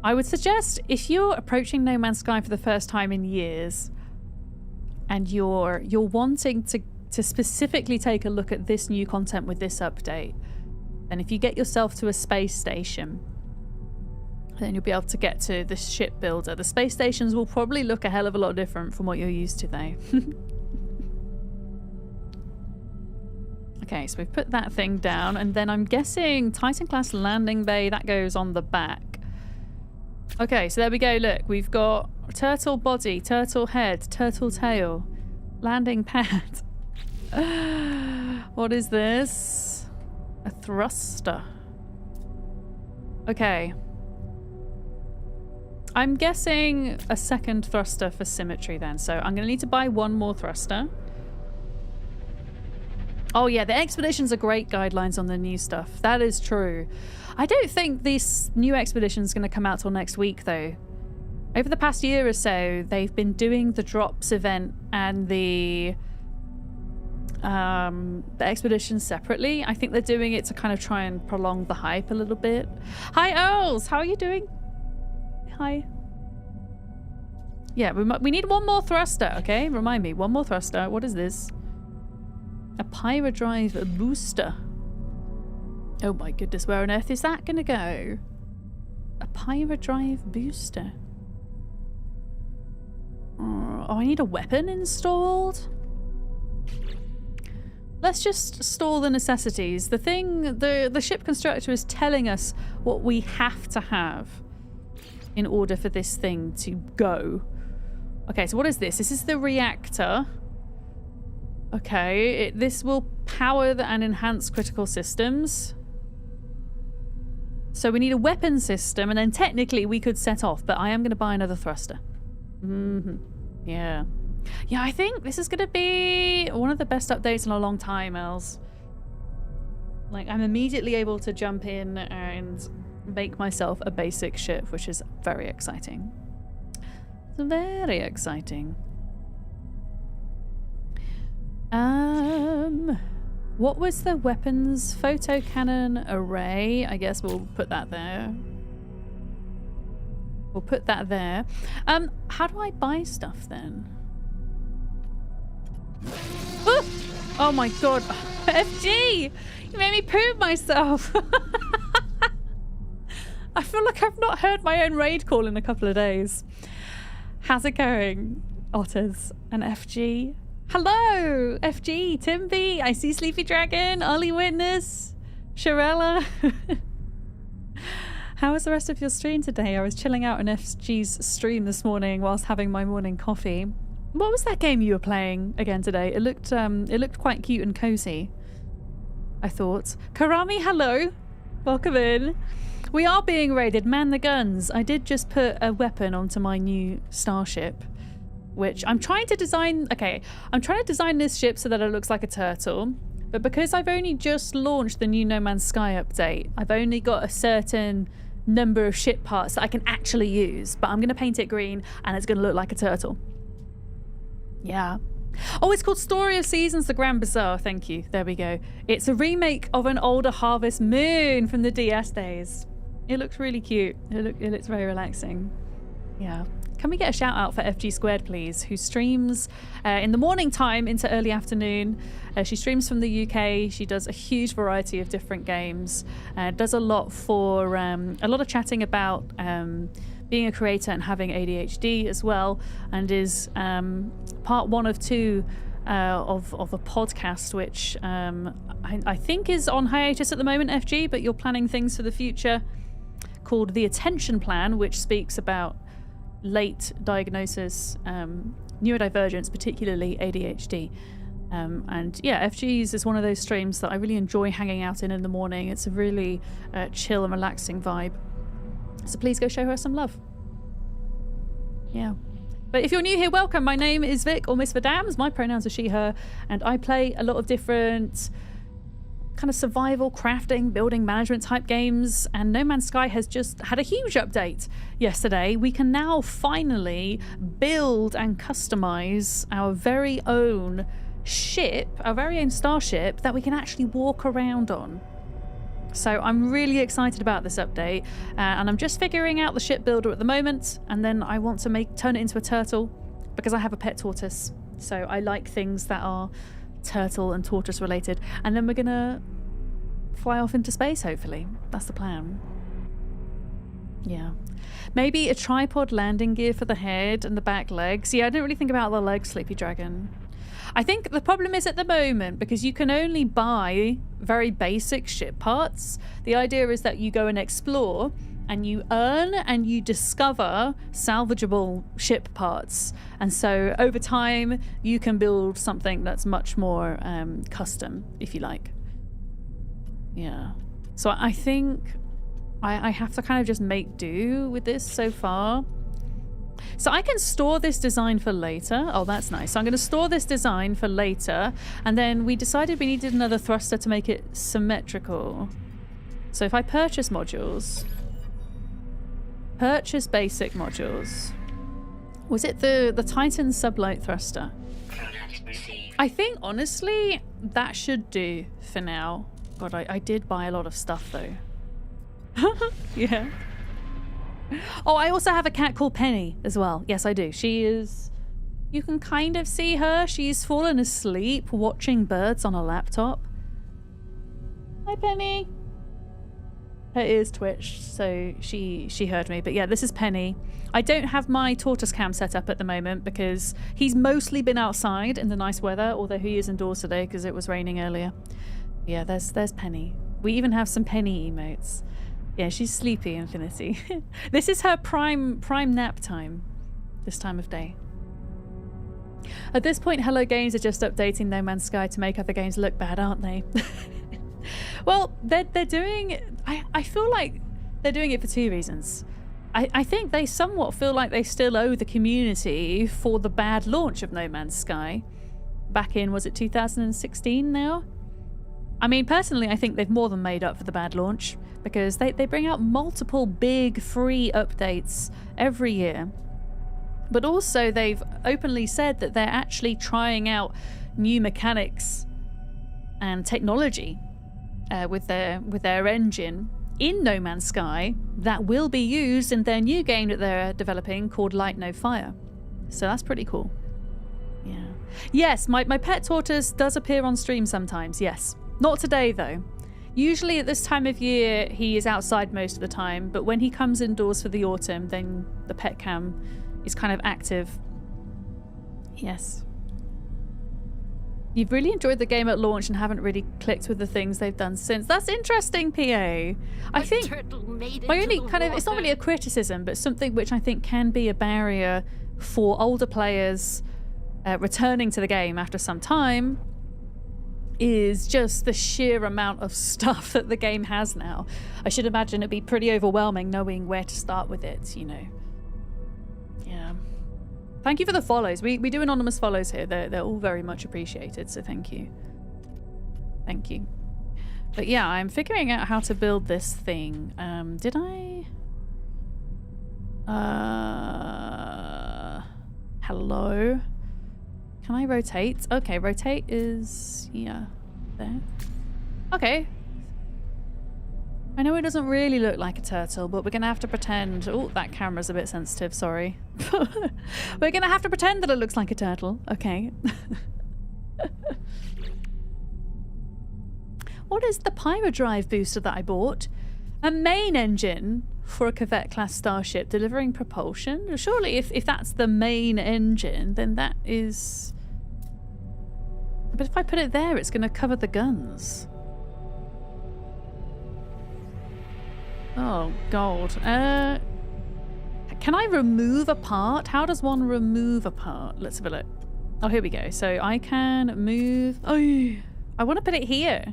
Speaker 1: I would suggest if you're approaching No Man's Sky for the first time in years and you're wanting to specifically take a look at this new content with this update, then if you get yourself to a space station, then you'll be able to get to the ship builder. The space stations will probably look a hell of a lot different from what you're used to though. Okay, so we've put that thing down, and then I'm guessing Titan class landing bay, that goes on the back. Okay, so there we go. Look, we've got turtle body, turtle head, turtle tail, landing pad. What is this? A thruster. Okay. I'm guessing a second thruster for symmetry then. So I'm going to need to buy 1 more thruster. Oh yeah, the expeditions are great guidelines on the new stuff. That is true. I don't think this new expedition is going to come out till next week though. Over the past year or so, they've been doing the drops event and the expeditions separately. I think they're doing it to kind of try and prolong the hype a little bit. Hi Earls, how are you doing? Hi. Yeah, we need 1 more thruster, okay? Remind me, 1 more thruster. What is this? A pyrodrive booster. Oh my goodness, where on earth is that going to go? A pyrodrive booster. Oh, I need a weapon installed? Let's just store the necessities. The thing, the ship constructor is telling us what we have to have in order for this thing to go. Okay, so what is this? This is the reactor. Okay, this will power and enhance critical systems. So we need a weapon system, and then technically we could set off, but I am going to buy another thruster. Yeah. Yeah, I think this is going to be one of the best updates in a long time, Els. Like, I'm immediately able to jump in and make myself a basic ship, which is very exciting. It's very exciting. What was the weapons? Photo cannon array. I guess we'll put that there. We'll put that there. How do I buy stuff then? Ooh! Oh my god. FG! You made me poop myself. I feel like I've not heard my own raid call in a couple of days. How's it going, Otters and FG? Hello, FG, Tim B, I see Sleepy Dragon, Ollie Witness, Sharella. How was the rest of your stream today? I was chilling out on FG's stream this morning whilst having my morning coffee. What was that game you were playing again today? It looked quite cute and cozy, I thought. Karami, hello. Welcome in. We are being raided. Man the guns. I did just put a weapon onto my new starship, which I'm trying to design. Okay, I'm trying to design this ship so that it looks like a turtle. But because I've only just launched the new No Man's Sky update, I've only got a certain number of ship parts that I can actually use. But I'm going to paint it green and it's going to look like a turtle. Yeah. Oh, it's called Story of Seasons, The Grand Bazaar. Thank you. There we go. It's a remake of an older Harvest Moon from the DS days. It looks really cute. It looks very relaxing. Yeah. Can we get a shout out for FG Squared, please, who streams in the morning time into early afternoon. She streams from the UK. She does a huge variety of different games. Does a lot for a lot of chatting about being a creator and having ADHD as well, and is part one of two of a podcast which I think is on hiatus at the moment, FG, but you're planning things for the future, called The Attention Plan, which speaks about late diagnosis, neurodivergence, particularly ADHD. And yeah, FG's is one of those streams that I really enjoy hanging out in the morning. It's a really chill and relaxing vibe. So please go show her some love. Yeah. But if you're new here, welcome. My name is Vic, or Miss Vadams. My pronouns are she, her, and I play a lot of different kind of survival, crafting, building management type games, and No Man's Sky has just had a huge update yesterday. We can now finally build and customize our very own ship, our very own starship that we can actually walk around on. So I'm really excited about this update, and I'm just figuring out the ship builder at the moment, and then I want to turn it into a turtle because I have a pet tortoise. So I like things that are turtle and tortoise related, and then we're gonna fly off into space, hopefully. That's the plan. Yeah, maybe a tripod landing gear for the head and the back legs. Yeah, I didn't really think about the legs, Sleepy Dragon. I think the problem is at the moment, because you can only buy very basic ship parts, the idea is that you go and explore and you earn and you discover salvageable ship parts, and so over time you can build something that's much more custom, if you like. Yeah, so I think I have to kind of just make do with this so far. So I can store this design for later. Oh, that's nice. So I'm going to store this design for later, and then we decided we needed another thruster to make it symmetrical. So if I purchase modules, purchase basic modules. Was it the Titan sublight thruster? I think honestly that should do for now. God, I did buy a lot of stuff though. Yeah. Oh, I also have a cat called Penny as well. Yes, I do. She is, you can kind of see her. She's fallen asleep watching birds on a laptop. Hi, Penny. Her ears twitched, so she heard me. But yeah, this is Penny. I don't have my tortoise cam set up at the moment because he's mostly been outside in the nice weather, although he is indoors today because it was raining earlier. Yeah, there's Penny. We even have some Penny emotes. Yeah, she's sleepy, Infinity. This is her prime nap time, this time of day. At this point, Hello Games are just updating No Man's Sky to make other games look bad, aren't they? Well, they're doing... I feel like they're doing it for two reasons. I think they somewhat feel like they still owe the community for the bad launch of No Man's Sky. Back in, was it 2016 now? I mean, personally, I think they've more than made up for the bad launch, because they bring out multiple big free updates every year. But also they've openly said that they're actually trying out new mechanics and technology with their engine in No Man's Sky that will be used in their new game that they're developing called Light No Fire. So that's pretty cool. Yeah. Yes, my pet tortoise does appear on stream sometimes, yes. Not today though. Usually at this time of year he is outside most of the time, but when he comes indoors for the autumn, then the pet cam is kind of active. Yes. You've really enjoyed the game at launch and haven't really clicked with the things they've done since. That's interesting, PA. I think my only kind of, it's not really a criticism, but something which I think can be a barrier for older players returning to the game after some time is just the sheer amount of stuff that the game has now. I should imagine it'd be pretty overwhelming knowing where to start with it, you know. Yeah. Thank you for the follows. We do anonymous follows here. They're all very much appreciated, so thank you. Thank you. But yeah, I'm figuring out how to build this thing. Did I? Hello? Can I rotate? Okay, rotate is... yeah, there. Okay. I know it doesn't really look like a turtle, but we're going to have to pretend... oh, that camera's a bit sensitive, sorry. We're going to have to pretend that it looks like a turtle. Okay. What is the pyrodrive booster that I bought? A main engine for a Corvette-class starship delivering propulsion? Surely if that's the main engine, then that is... But if I put it there, it's going to cover the guns. Oh, God. Can I remove a part? How does one remove a part? Let's have a look. Oh, here we go. So I can move... oh, I want to put it here.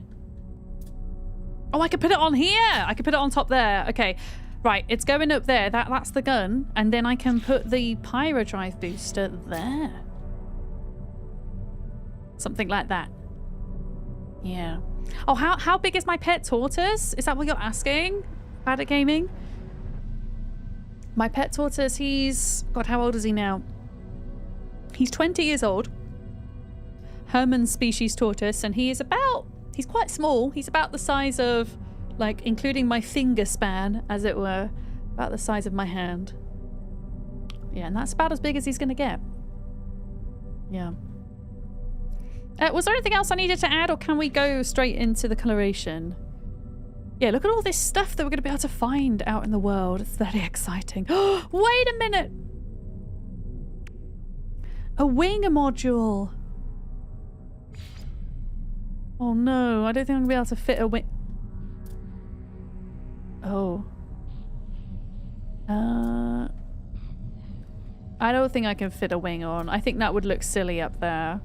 Speaker 1: Oh, I can put it on here. I can put it on top there. Okay. Right, it's going up there. That's the gun. And then I can put the pyrodrive booster there. Something like that. Yeah. Oh, how big is my pet tortoise? Is that what you're asking? Bad at gaming? My pet tortoise, he's... God, how old is he now? He's 20 years old. Hermann species tortoise, and he is about... he's quite small. He's about the size of, like, including my finger span, as it were, about the size of my hand. Yeah, and that's about as big as he's going to get. Yeah. Was there anything else I needed to add, or can we go straight into the coloration? Yeah, look at all this stuff that we're going to be able to find out in the world. It's very exciting. Oh, wait a minute! A wing module. Oh no, I don't think I'm going to be able to fit a wing. Oh. I don't think I can fit a wing on. I think that would look silly up there.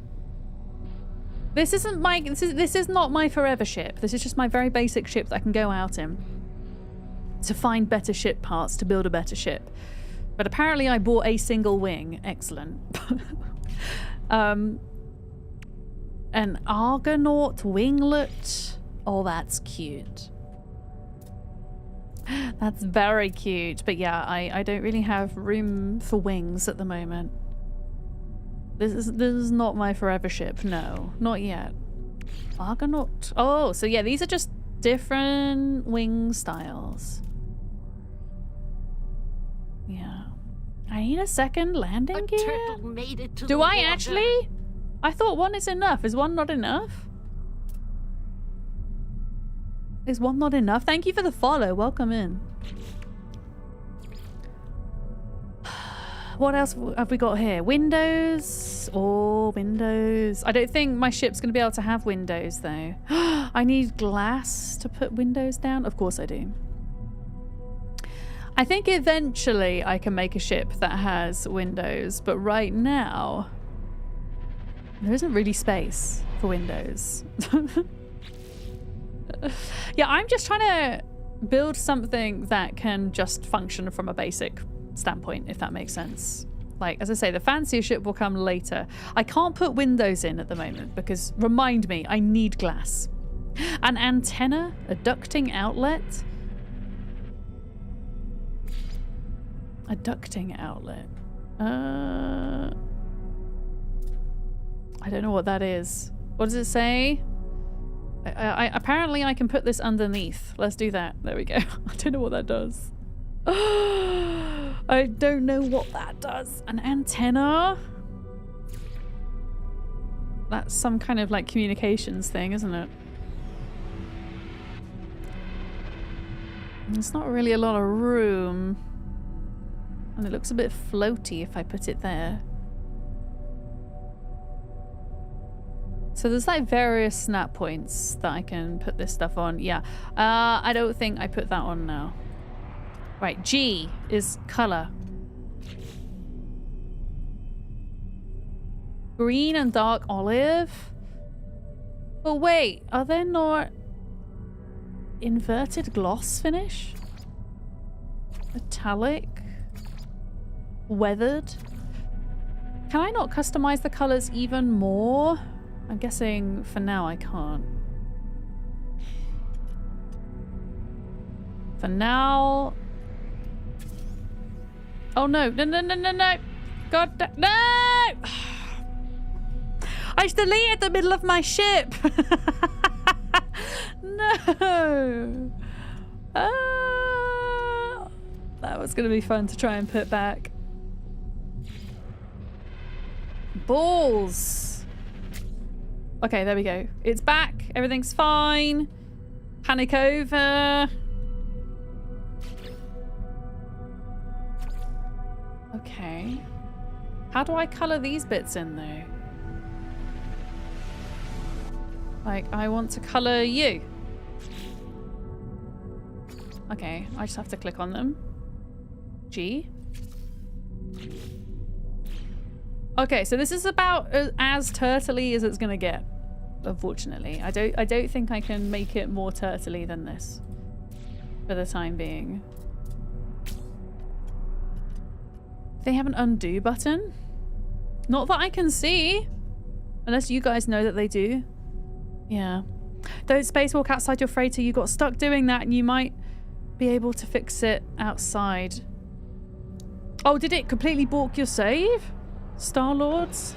Speaker 1: This isn't my... This is not my forever ship. This is just my very basic ship that I can go out in to find better ship parts to build a better ship. But apparently I bought a single wing. Excellent. An Argonaut winglet. Oh, that's cute. That's very cute. But yeah, I don't really have room for wings at the moment. This is not my forever ship. No, not yet. Argonaut. Oh, so yeah, these are just different wing styles. Yeah. I need a second landing gear?
Speaker 2: Turtle made it to
Speaker 1: Do
Speaker 2: the
Speaker 1: I
Speaker 2: water.
Speaker 1: actually? I thought one is enough. Is one not enough? Is one not enough? Thank you for the follow. Welcome in. What else have we got here? Windows? Oh, windows. I don't think my ship's going to be able to have windows, though. I need glass to put windows down? Of course I do. I think eventually I can make a ship that has windows, but right now there isn't really space for windows. Yeah, I'm just trying to build something that can just function from a basic standpoint, if that makes sense. Like, as I say, the fancier ship will come later. I can't put windows in at the moment because, remind me, I need glass. An antenna? A ducting outlet? A ducting outlet. I don't know what that is. What does it say? Apparently I can put this underneath. Let's do that. There we go. I don't know what that does. I don't know what that does. An antenna? That's some kind of like communications thing, isn't it? There's not really a lot of room. And it looks a bit floaty if I put it there. So there's like various snap points that I can put this stuff on. Yeah. I don't think I put that on now. Right, G is color. Green and dark olive? But wait, are there not inverted gloss finish? Metallic? Weathered? Can I not customize the colors even more? I'm guessing for now I can't. For now... Oh no, no, no, no, no, no! God, no! I deleted the middle of my ship. No. That was going to be fun to try and put back. Balls. Okay, there we go. It's back. Everything's fine. Panic over. Okay. How do I colour these bits in though? Like, I want to colour you. Okay, I just have to click on them. G. Okay, so this is about as turtley as it's gonna get. Unfortunately, I don't think I can make it more turtley than this for the time being. They have an undo button? Not that I can see, unless you guys know that they do. Yeah. Don't spacewalk outside your freighter. You got stuck doing that, and you might be able to fix it outside. Oh, did it completely balk your save? Star-Lords?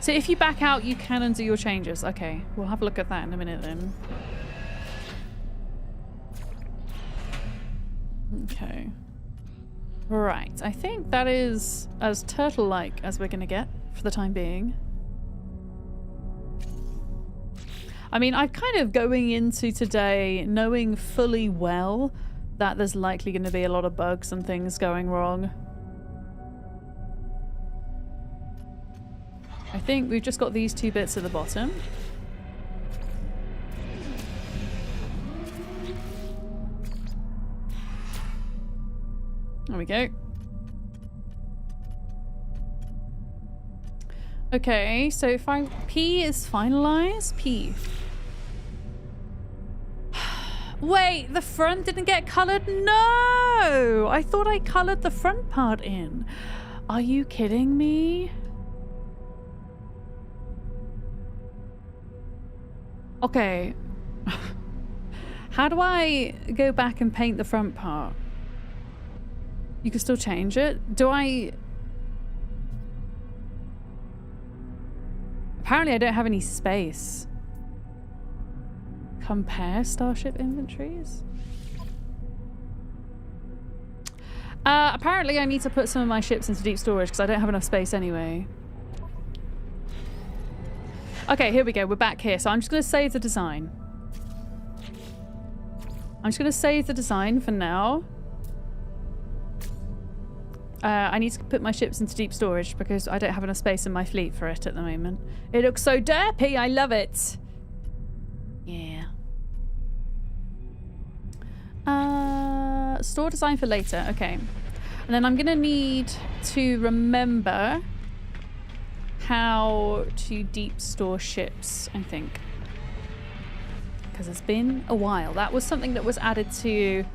Speaker 1: So if you back out, you can undo your changes. Okay, we'll have a look at that in a minute then. Okay. Right, I think that is as turtle-like as we're gonna get for the time being. I mean, I'm kind of going into today knowing fully well that there's likely going to be a lot of bugs and things going wrong. I think we've just got these two bits at the bottom. There we go. Okay, so if P is finalized. P. Wait, the front didn't get colored? No! I thought I colored the front part in. Are you kidding me? Okay. How do I go back and paint the front part? You can still change it. Do I... Apparently I don't have any space. Compare starship inventories? Apparently I need to put some of my ships into deep storage because I don't have enough space anyway. Okay, here we go. We're back here. So I'm just going to save the design. I'm just going to save the design for now. I need to put my ships into deep storage because I don't have enough space in my fleet for it at the moment. It looks so derpy. I love it. Yeah. Store design for later. Okay. And then I'm going to need to remember how to deep store ships, I think. Because it's been a while. That was something that was added to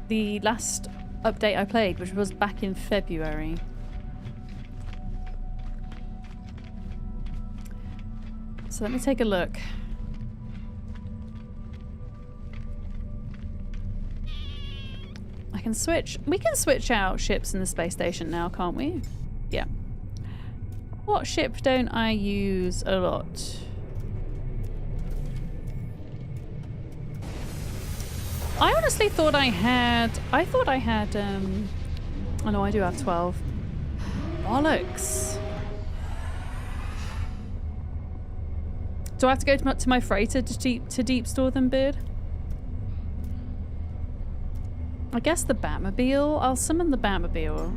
Speaker 1: the last update I played, which was back in February. So let me take a look. I can switch. We can switch out ships in the space station now, can't we? Yeah. What ship don't I use a lot? I honestly thought I had... oh no, I do have 12. Bollocks. Do I have to go to my freighter to deep store them, Beard? I guess the Batmobile. I'll summon the Batmobile.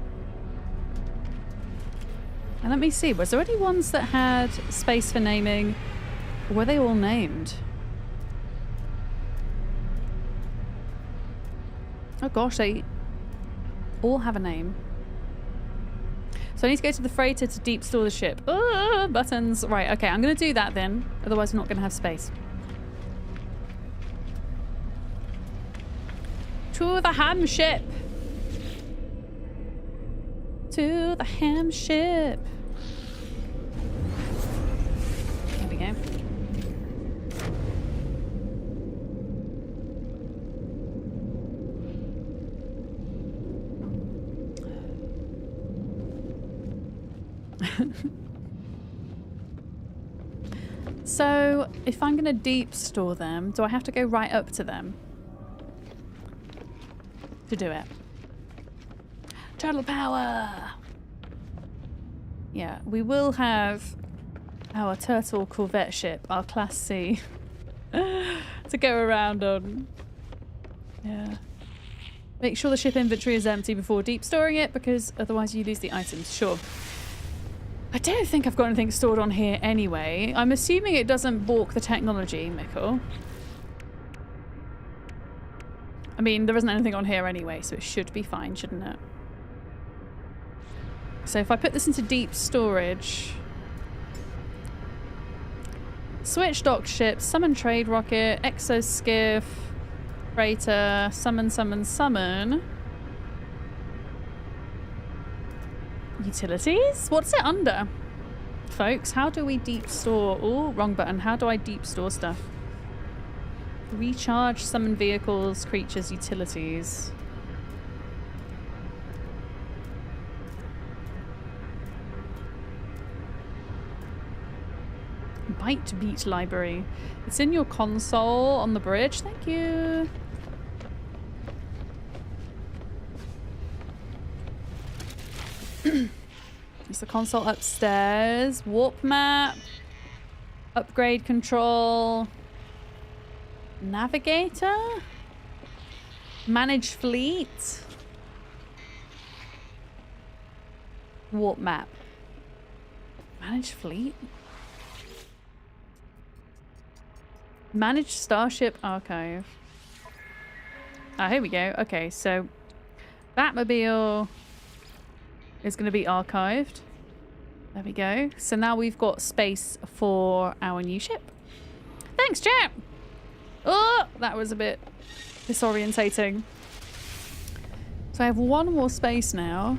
Speaker 1: And let me see, was there any ones that had space for naming? Or were they all named? Oh gosh, they all have a name. So I need to go to the freighter to deep store the ship. Buttons. Right, okay, I'm going to do that then. Otherwise I'm not going to have space. To the ham ship. To the ham ship. Here we go. So if I'm going to deep store them, do I have to go right up to them to do it? Turtle power! Yeah, we will have our turtle corvette ship, our Class C, to go around on. Yeah. Make sure the ship inventory is empty before deep storing it, because otherwise you lose the items. Sure. I don't think I've got anything stored on here anyway. I'm assuming it doesn't balk the technology, Mikkel. I mean, there isn't anything on here anyway, so it should be fine, shouldn't it? So if I put this into deep storage... Switch docked ship, summon trade rocket, exo skiff, freighter, summon, summon, summon. Utilities? What's it under? Folks, how do we deep store? Oh, wrong button. How do I deep store stuff? Recharge, summon vehicles, creatures, utilities. Byte Beat library. It's in your console on the bridge. Thank you. It's the console upstairs. Warp map. Upgrade control. Navigator. Manage fleet. Warp map. Manage fleet. Manage Starship Archive. Ah, here we go. Okay, so Batmobile is going to be archived. There we go. So now we've got space for our new ship. Thanks, chap! Oh, that was a bit disorientating. So I have one more space now.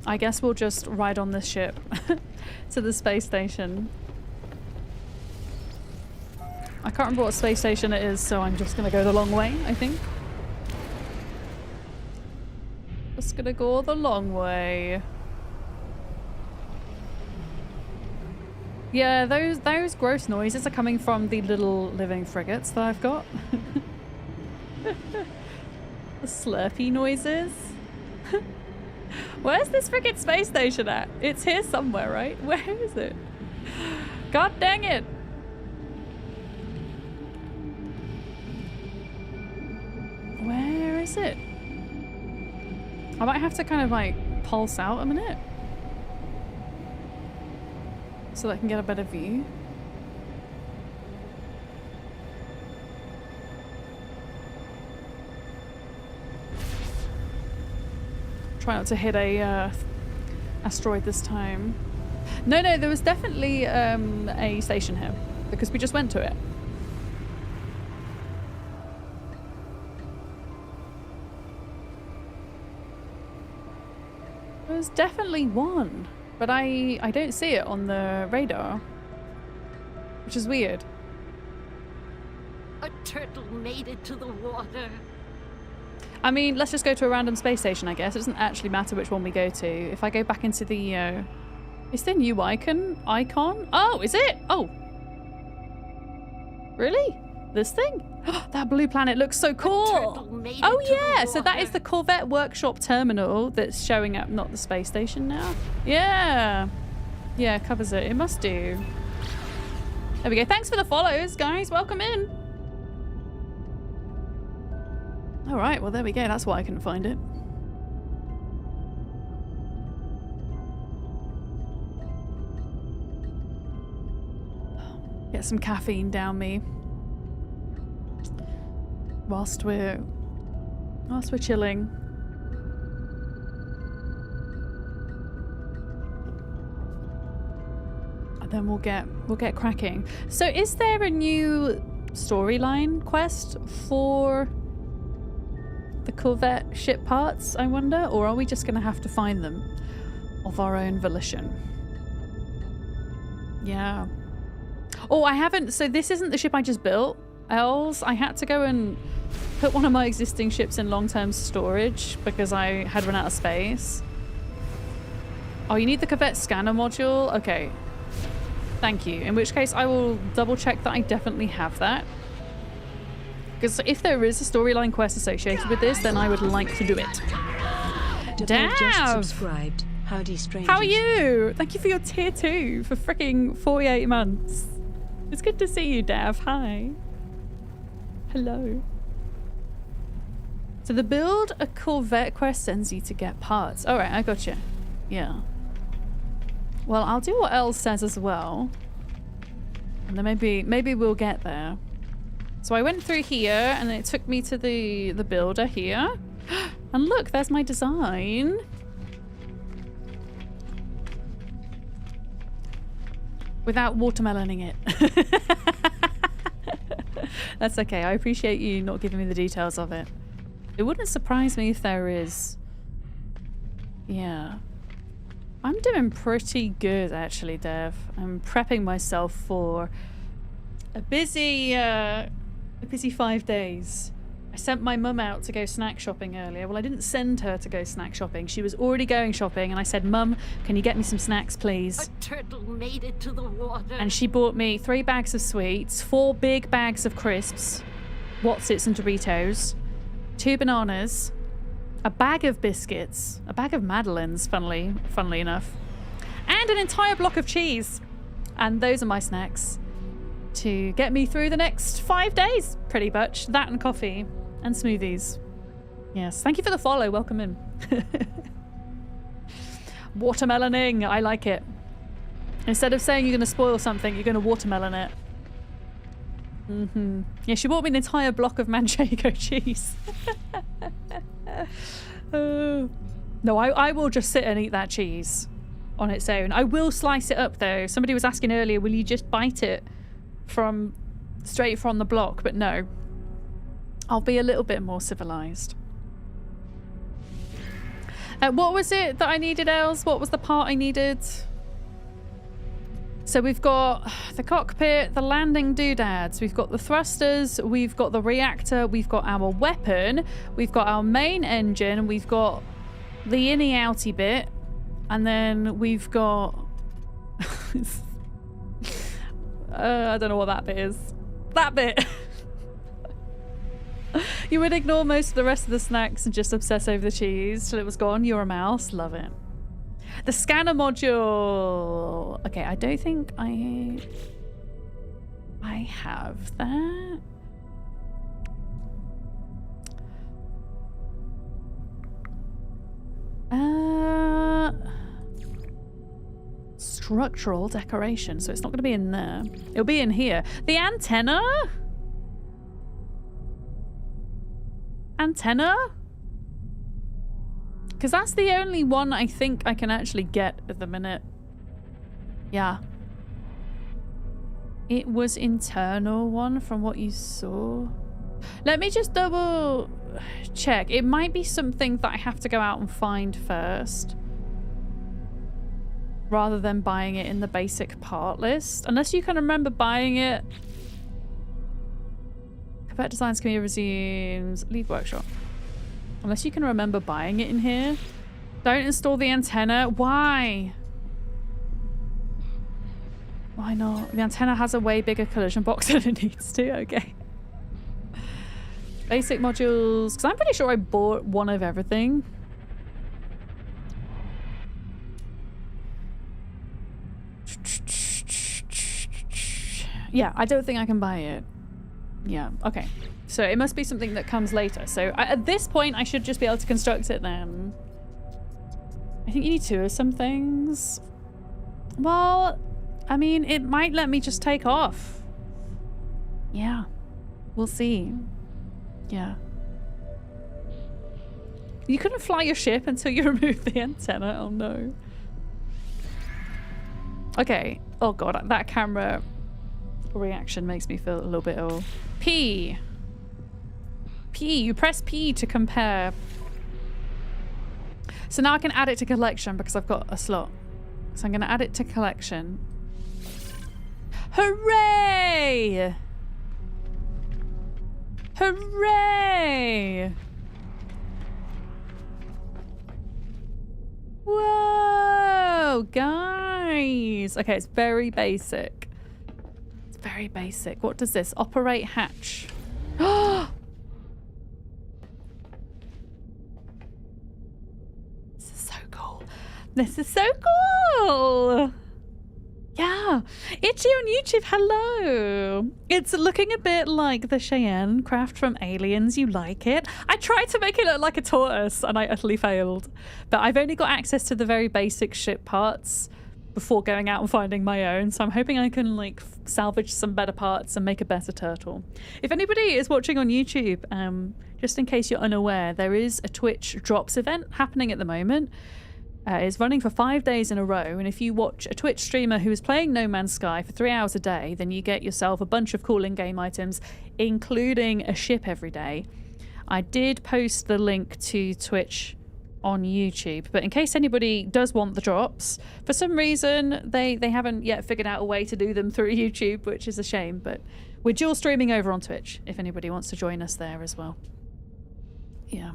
Speaker 1: I guess we'll just ride on this ship to the space station. I can't remember what space station it is, so I'm just going to go the long way, I think. Just going to go the long way. Yeah, those gross noises are coming from the little living frigates that I've got. The slurpy noises. Where's this frigate space station at? It's here somewhere, right? Where is it? God dang it! Where is it? I might have to kind of like pulse out a minute so that I can get a better view. Try not to hit a asteroid this time. No, there was definitely a station here because we just went to it. There's definitely one, but I don't see it on the radar, which is weird.
Speaker 3: A turtle made it to the water.
Speaker 1: I mean, let's just go to a random space station, I guess. It doesn't actually matter which one we go to. If I go back into the... is there a new icon? Oh, is it? Oh. Really? This thing? That blue planet looks so cool. Oh, yeah. So that is the Corvette Workshop Terminal that's showing up, not the space station now. Yeah. Yeah, it covers it. It must do. There we go. Thanks for the follows, guys. Welcome in. All right, well, there we go. That's why I couldn't find it. Get some caffeine down me. Whilst we're chilling. And then we'll get cracking. So is there a new storyline quest for the Corvette ship parts, I wonder? Or are we just going to have to find them of our own volition? Yeah. Oh, I haven't... So this isn't the ship I just built. Els, I had to go and put one of my existing ships in long-term storage because I had run out of space. Oh, you need the Corvette scanner module? Okay. Thank you. In which case, I will double check that I definitely have that. Because if there is a storyline quest associated with this, then I would like to do it.
Speaker 4: Just
Speaker 1: Dav!
Speaker 4: subscribed. Howdy, strangers.
Speaker 1: How are you? Thank you for your tier 2 for freaking 48 months. It's good to see you, Dav. Hi. Hello. So the build a Corvette quest sends you to get parts. All right, I got you. Yeah. Well, I'll do what Elle says as well. And then maybe we'll get there. So I went through here and then it took me to the builder here. And look, there's my design. Without watermeloning it. That's okay. I appreciate you not giving me the details of it. It wouldn't surprise me if there is. Yeah. I'm doing pretty good actually, Dev. I'm prepping myself for a busy 5 days. I sent my mum out to go snack shopping earlier. Well, I didn't send her to go snack shopping. She was already going shopping and I said, Mum, can you get me some snacks, please?
Speaker 3: A turtle made it to the water.
Speaker 1: And she bought me 3 bags of sweets, 4 big bags of crisps, Wotsits and Doritos, 2 bananas, a bag of biscuits, a bag of Madeleines, funnily enough, and an entire block of cheese. And those are my snacks to get me through the next 5 days, pretty much. That and coffee and smoothies. Yes, thank you for the follow. Welcome in. Watermeloning, I like it. Instead of saying you're going to spoil something, you're going to watermelon it. Yeah, she bought me an entire block of Manchego cheese. No, I will just sit and eat that cheese on its own. I will slice it up though. Somebody was asking earlier, will you just bite it from straight from the block? But no, I'll be a little bit more civilized. What was it that I needed, Els? What was the part I needed? So we've got the cockpit, the landing doodads, we've got the thrusters, we've got the reactor, we've got our weapon, we've got our main engine, we've got the inny-outy bit, and then we've got... I don't know what that bit is. That bit! You would ignore most of the rest of the snacks and just obsess over the cheese till it was gone. You're a mouse. Love it. The scanner module. Okay, I don't think I have that. Structural decoration. So it's not going to be in there. It'll be in here. The antenna? Antenna? Because that's the only one I think I can actually get at the minute. Yeah. It was internal one from what you saw. Let me just double check. It might be something that I have to go out and find first, rather than buying it in the basic part list. Unless you can remember buying it. Corvette Designs Committee resumes. Leave workshop. Unless you can remember buying it in here. Don't install the antenna. Why? Why not? The antenna has a way bigger collision box than it needs to. Okay. Basic modules. Because I'm pretty sure I bought one of everything. Yeah, I don't think I can buy it. Yeah, okay. So it must be something that comes later. So at this point, I should just be able to construct it then. I think you need 2 of some things. Well, I mean, it might let me just take off. Yeah, we'll see. Yeah. You couldn't fly your ship until you removed the antenna. Oh no. Okay. Oh god, that camera reaction makes me feel a little bit ill. P. You press P to compare. So now I can add it to collection because I've got a slot. So I'm going to add it to collection. Hooray! Hooray! Whoa! go, guys. Okay, it's very basic. It's very basic. What does this? Operate hatch. Oh! This is so cool. This is so cool. Yeah. Itchy on YouTube, hello. It's looking a bit like the Cheyenne craft from Aliens. You like it? I tried to make it look like a tortoise and I utterly failed. But I've only got access to the very basic ship parts before going out and finding my own. So I'm hoping I can like salvage some better parts and make a better turtle. If anybody is watching on YouTube, just in case you're unaware, there is a Twitch Drops event happening at the moment. It's running for 5 days in a row, and if you watch a Twitch streamer who is playing No Man's Sky for 3 hours a day, then you get yourself a bunch of cool in-game items, including a ship every day. I did post the link to Twitch on YouTube, but in case anybody does want the drops, for some reason they haven't yet figured out a way to do them through YouTube, which is a shame, but we're dual streaming over on Twitch if anybody wants to join us there as well. Yeah.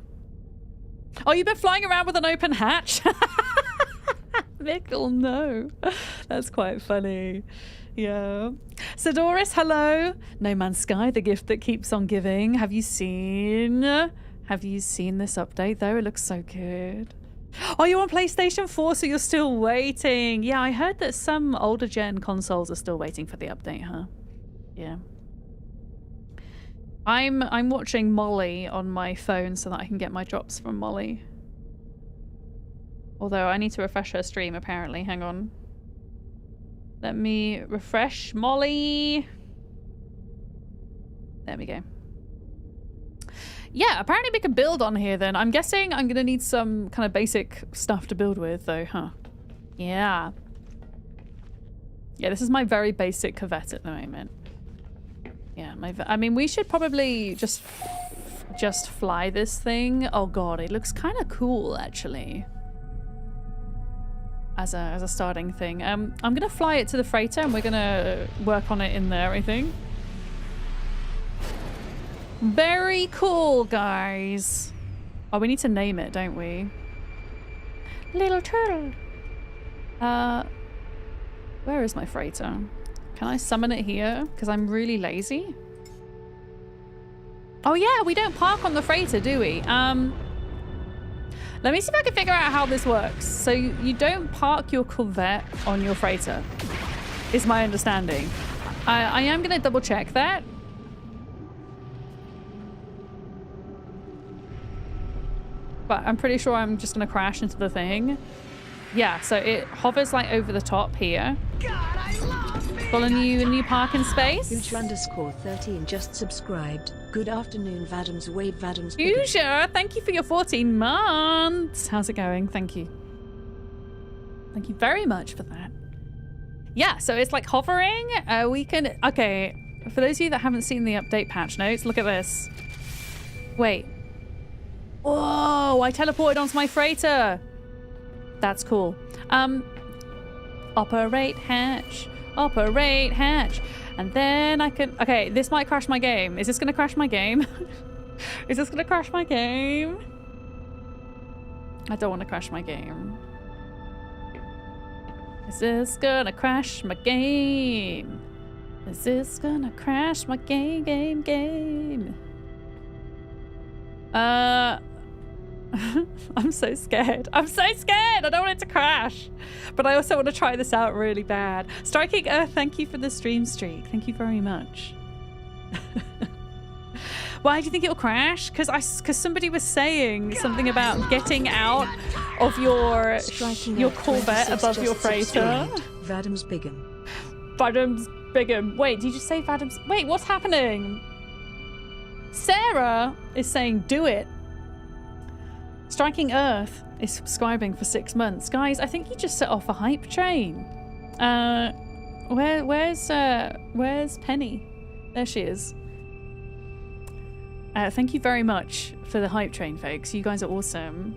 Speaker 1: Oh, you've been flying around with an open hatch? Mickle, no. That's quite funny. Yeah. Sidoris, hello. No Man's Sky, the gift that keeps on giving. Have you seen this update, though? It looks so good. Oh, you're on PlayStation 4, so you're still waiting. Yeah, I heard that some older gen consoles are still waiting for the update, huh? Yeah. I'm watching Molly on my phone so that I can get my drops from Molly. Although I need to refresh her stream apparently. Hang on. Let me refresh Molly. There we go. Yeah, apparently we can build on here then. I'm guessing I'm gonna need some kind of basic stuff to build with though, huh? Yeah. Yeah, this is my very basic Corvette at the moment. Yeah, I mean, we should probably just fly this thing. Oh god, it looks kind of cool actually. As a starting thing. I'm gonna fly it to the freighter and we're gonna work on it in there, I think. Very cool, guys. Oh, we need to name it, don't we? Little turtle. Where is my freighter? Can I summon it here? Because I'm really lazy. Oh yeah, we don't park on the freighter, do we? Let me see if I can figure out how this works. So you don't park your Corvette on your freighter, is my understanding. I am going to double check that. But I'm pretty sure I'm just going to crash into the thing. Yeah, so it hovers like over the top here. God, I love me. Pulling you a new parking space.
Speaker 4: Huge_13 just subscribed. Good afternoon, Vadams. Wave Vadams.
Speaker 1: Fuchsia, thank you for your 14 months. How's it going? Thank you. Thank you very much for that. Yeah, so it's like hovering. We can... Okay, for those of you that haven't seen the update patch notes, look at this. Wait. Whoa, I teleported onto my freighter. That's cool. Operate hatch. Operate hatch. And then I can... Okay, this might crash my game. Is this going to crash my game? Is this going to crash my game? I don't want to crash my game. Is this going to crash my game? Is this going to crash my game? I'm so scared. I'm so scared. I don't want it to crash. But I also want to try this out really bad. Striking Earth, thank you for the stream streak. Thank you very much. Why do you think it'll crash? Because somebody was saying something about getting out of your Corvette above your freighter.
Speaker 4: Vadams Bigham.
Speaker 1: Vadams Bigham. Wait, did you just say Vadams? Wait, what's happening? Sarah is saying do it. Striking Earth is subscribing for 6 months. Guys, I think you just set off a hype train. Where's Penny? There she is. Thank you very much for the hype train, folks. You guys are awesome.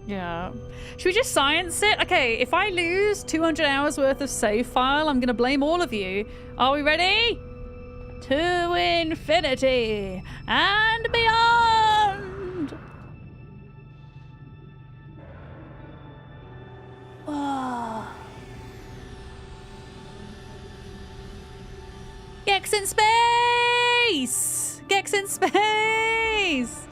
Speaker 1: Yeah. Should we just science it? Okay, if I lose 200 hours worth of save file, I'm going to blame all of you. Are we ready? To infinity and beyond. Gex in space! Gex in space!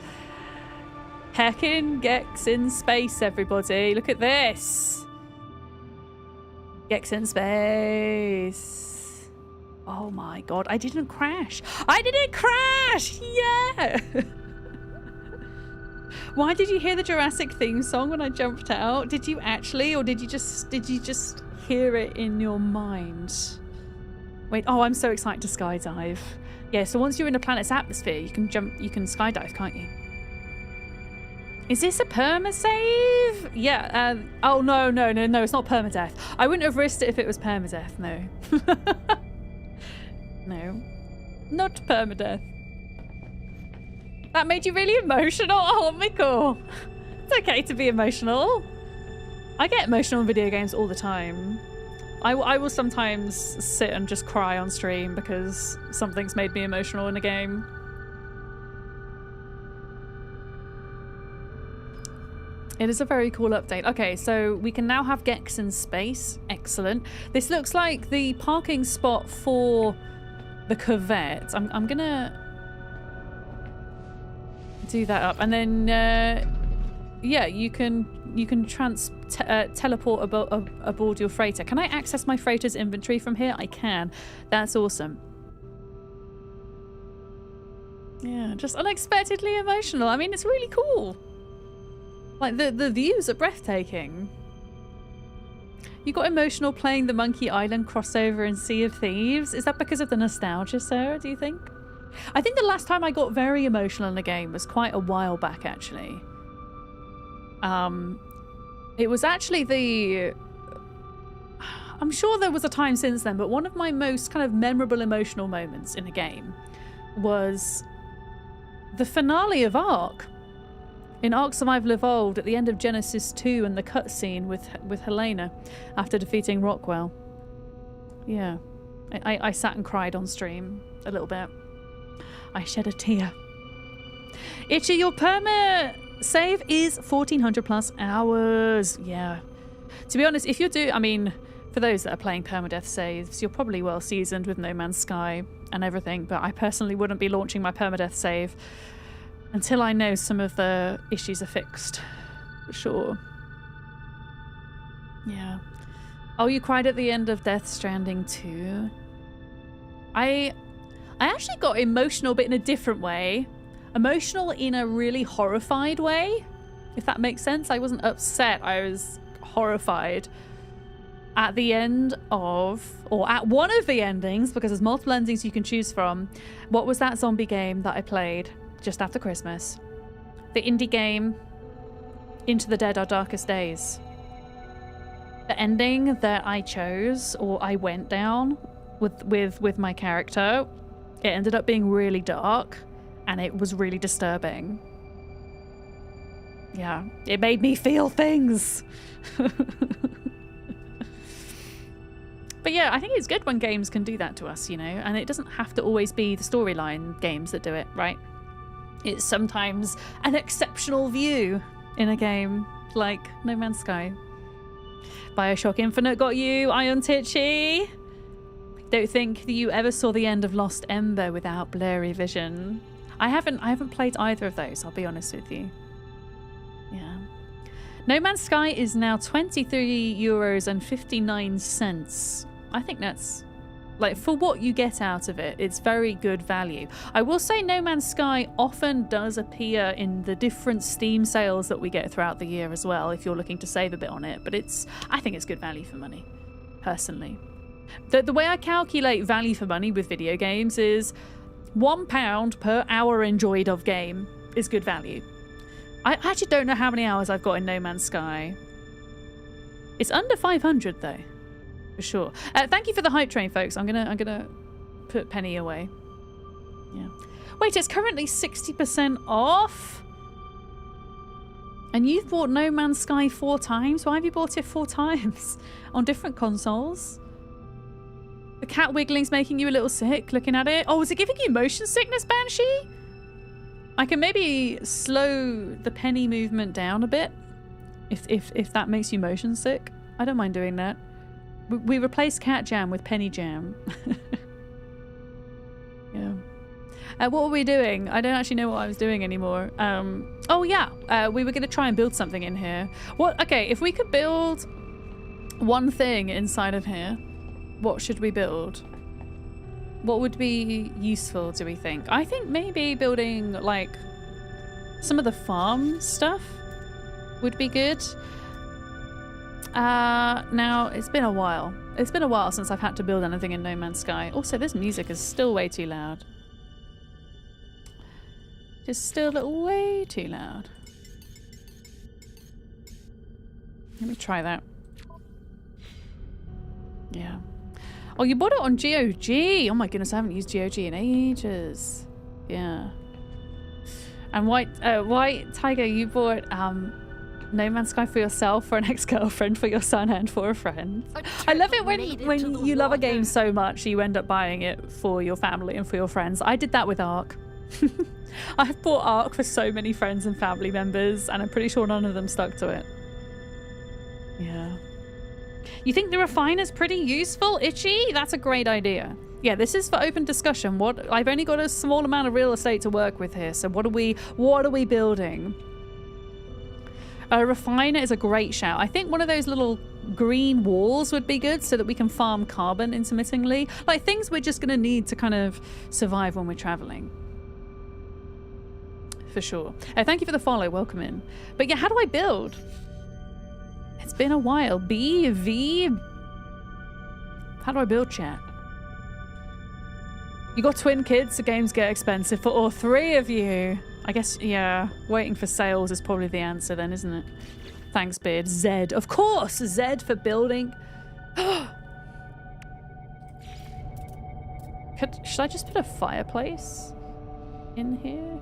Speaker 1: Heckin' Gex in space, everybody. Look at this. Gex in space. Oh my god, I didn't crash. I didn't crash! Yeah! Why did you hear the Jurassic theme song when I jumped out? Did you actually, or did you just hear it in your mind? Wait, oh, I'm so excited to skydive. Yeah, so once you're in a planet's atmosphere, you can skydive, can't you? Is this a perma-save? Yeah, oh, no, it's not permadeath. I wouldn't have risked it if it was permadeath, no. No, not permadeath. That made you really emotional? Oh, Mickle. It's okay to be emotional. I get emotional in video games all the time. I will sometimes sit and just cry on stream because something's made me emotional in a game. It is a very cool update. Okay, so we can now have Gex in space. Excellent. This looks like the parking spot for the Corvette. I'm gonna do that up, and then yeah, you can teleport aboard your freighter. Can I access my freighter's inventory from here? I can. That's awesome. Yeah, just unexpectedly emotional. I mean, it's really cool. Like, the views are breathtaking. You got emotional playing the Monkey Island crossover in Sea of Thieves. Is that because of the nostalgia, Sarah, do you think? I think the last time I got very emotional in a game was quite a while back, actually. It was actually I'm sure there was a time since then, but one of my most kind of memorable emotional moments in a game was the finale of Ark. In Ark Survival Evolved, at the end of Genesis 2 and the cutscene with Helena after defeating Rockwell. Yeah. I sat and cried on stream a little bit. I shed a tear. Itchy, your perma save is 1400 plus hours. Yeah. To be honest, if you do, I mean, for those that are playing permadeath saves, you're probably well seasoned with No Man's Sky and everything, but I personally wouldn't be launching my permadeath save until I know some of the issues are fixed. For sure. Yeah. Oh, you cried at the end of Death Stranding too? I actually got emotional, but in a different way. Emotional in a really horrified way, if that makes sense. I wasn't upset, I was horrified at the end of, or at one of the endings, because there's multiple endings you can choose from. What was that zombie game that I played just after Christmas? The indie game Into the Dead Our Darkest Days. The ending that I chose, or I went down with my character, it ended up being really dark and it was really disturbing. Yeah, it made me feel things. But yeah, I think it's good when games can do that to us, you know, and it doesn't have to always be the storyline games that do it, right? It's sometimes an exceptional view in a game like No Man's Sky. Bioshock Infinite got you, Ion Titchy. Don't think that you ever saw the end of Lost Ember without blurry vision. I haven't played either of those, I'll be honest with you. Yeah. No Man's Sky is now €23.59. I think that's, like, for what you get out of it, it's very good value. I will say No Man's Sky often does appear in the different Steam sales that we get throughout the year as well, if you're looking to save a bit on it, but I think it's good value for money, personally. The way I calculate value for money with video games is £1 per hour enjoyed of game is good value. I actually don't know how many hours I've got in No Man's Sky. It's under 500 though, for sure. Thank you for the hype train, folks. I'm gonna put Penny away. Yeah. Wait, it's currently 60% off? And you've bought No Man's Sky 4 times? Why have you bought it 4 times? On different consoles? The cat wiggling's making you a little sick looking at it. Oh, is it giving you motion sickness, Banshee? I can maybe slow the Penny movement down a bit if that makes you motion sick. I don't mind doing that. We replaced Cat Jam with Penny Jam. What were we doing? I don't actually know what I was doing anymore. Oh yeah, we were going to try and build something in here. What? Okay, if we could build one thing inside of here, what should we build? What would be useful, do we think? I think maybe building like some of the farm stuff would be good. Now it's been a while. It's been a while since I've had to build anything in No Man's Sky. Also, this music is still way too loud. Just still way too loud. Let me try that. Yeah. Oh, you bought it on GOG. Oh my goodness, I haven't used GOG in ages. Yeah. And White Tiger, you bought No Man's Sky for yourself, for an ex-girlfriend, for your son, and for a friend. I love it when you love a game so much you end up buying it for your family and for your friends. I did that with Ark. I've bought Ark for so many friends and family members, and I'm pretty sure none of them stuck to it. Yeah. You think the refiner's pretty useful, Itchy? That's a great idea. Yeah, this is for open discussion. I've only got a small amount of real estate to work with here, so what are we building? A refiner is a great shout. I think one of those little green walls would be good so that we can farm carbon intermittently. Like things we're just going to need to kind of survive when we're traveling. For sure. Thank you for the follow. Welcome in. But yeah, how do I build? It's been a while. B, V. How do I build, chat? You got twin kids, the games get expensive for all three of you. I guess, yeah, waiting for sales is probably the answer then, isn't it? Thanks, Beard. Z. Of course! Z for building. Should I just put a fireplace in here?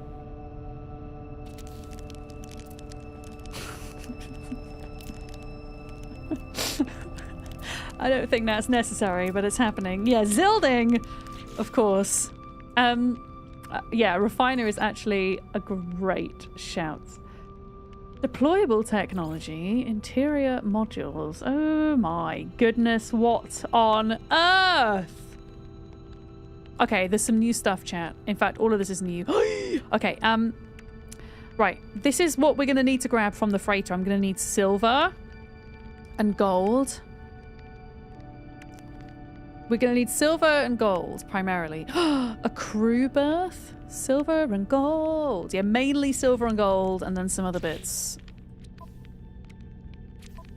Speaker 1: I don't think that's necessary, but it's happening. Yeah, Zilding! Of course. Yeah, refiner is actually a great shout. Deployable technology, interior modules. Oh my goodness, what on earth? Okay, there's some new stuff, chat. In fact, all of this is new. Okay, right. This is what we're going to need to grab from the freighter. I'm going to need silver and gold. We're going to need silver and gold, primarily. A crew berth? Silver and gold. Yeah, mainly silver and gold, and then some other bits.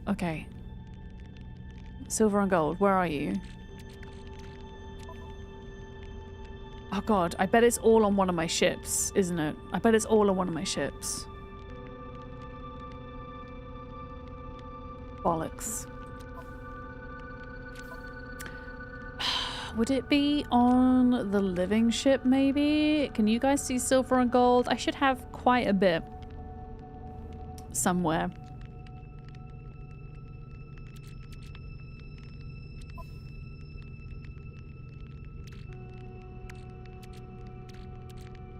Speaker 1: Okay. Silver and gold, where are you? Oh god, I bet it's all on one of my ships, isn't it? I bet it's all on one of my ships. Bollocks. Would it be on the living ship, maybe? Can you guys see silver and gold? I should have quite a bit somewhere.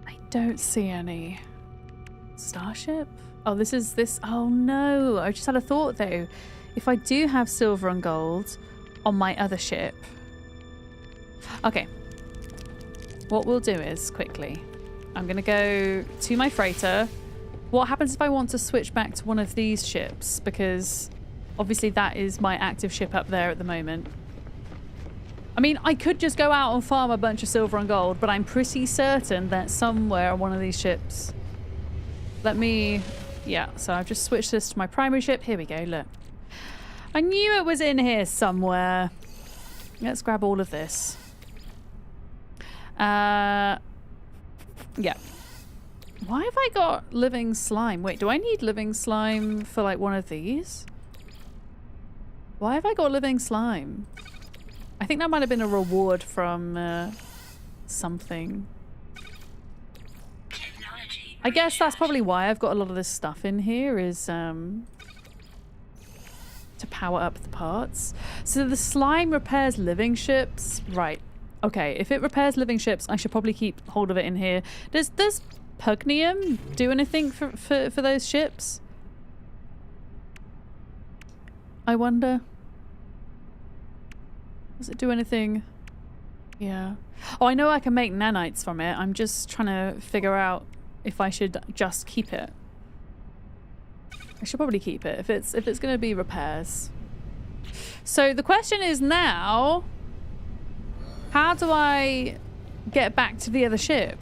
Speaker 1: I don't see any. Starship? Oh, this is this. Oh no, I just had a thought though. If I do have silver and gold on my other ship. Okay, what we'll do is, quickly, I'm going to go to my freighter. What happens if I want to switch back to one of these ships? Because, obviously, that is my active ship up there at the moment. I mean, I could just go out and farm a bunch of silver and gold, but I'm pretty certain that somewhere on one of these ships... Let me... Yeah, so I've just switched this to my primary ship. Here we go, look. I knew it was in here somewhere. Let's grab all of this. Yeah. Why have I got living slime? Wait, do I need living slime for like one of these? Why have I got living slime? I think that might have been a reward from something. I guess that's probably why I've got a lot of this stuff in here is to power up the parts. So the slime repairs living ships. Right. Okay, if it repairs living ships, I should probably keep hold of it in here. Does Pugnium do anything for those ships? I wonder. Does it do anything Yeah. Oh, I know I can make nanites from it. I'm just trying to figure out if I should just keep it. I should probably keep it if it's going to be repairs. So the question is now, how do I get back to the other ship?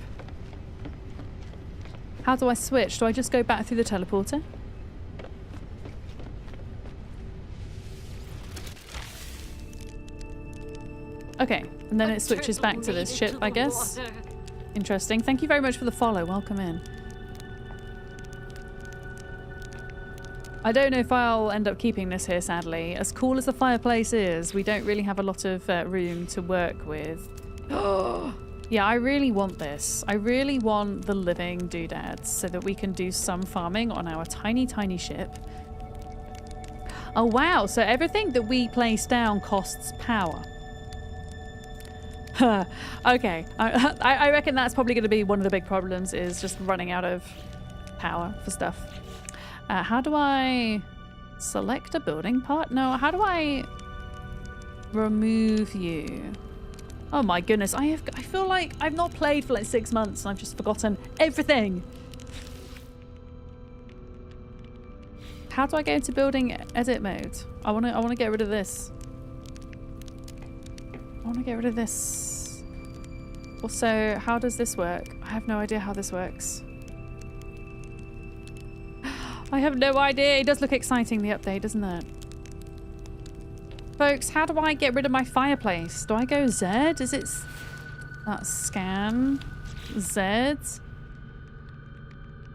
Speaker 1: How do I switch? Do I just go back through the teleporter? Okay, and then it switches back to this ship, I guess. Interesting. Thank you very much for the follow. Welcome in. I don't know if I'll end up keeping this here, sadly. As cool as the fireplace is, we don't really have a lot of room to work with. Yeah, I really want this. I really want the living doodads so that we can do some farming on our tiny, tiny ship. Oh, wow. So everything that we place down costs power. Okay. I reckon that's probably going to be one of the big problems, is just running out of power for stuff. How do I select a building part? No, how do I remove you? Oh my goodness, I feel like I've not played for like 6 months and I've just forgotten everything. How do I go into building edit mode? I want to get rid of this. I want to get rid of this. Also, how does this work? I have no idea how this works. I have no idea. It does look exciting, the update, doesn't it? Folks, how do I get rid of my fireplace? Do I go Z? Is it... That's scan. Z.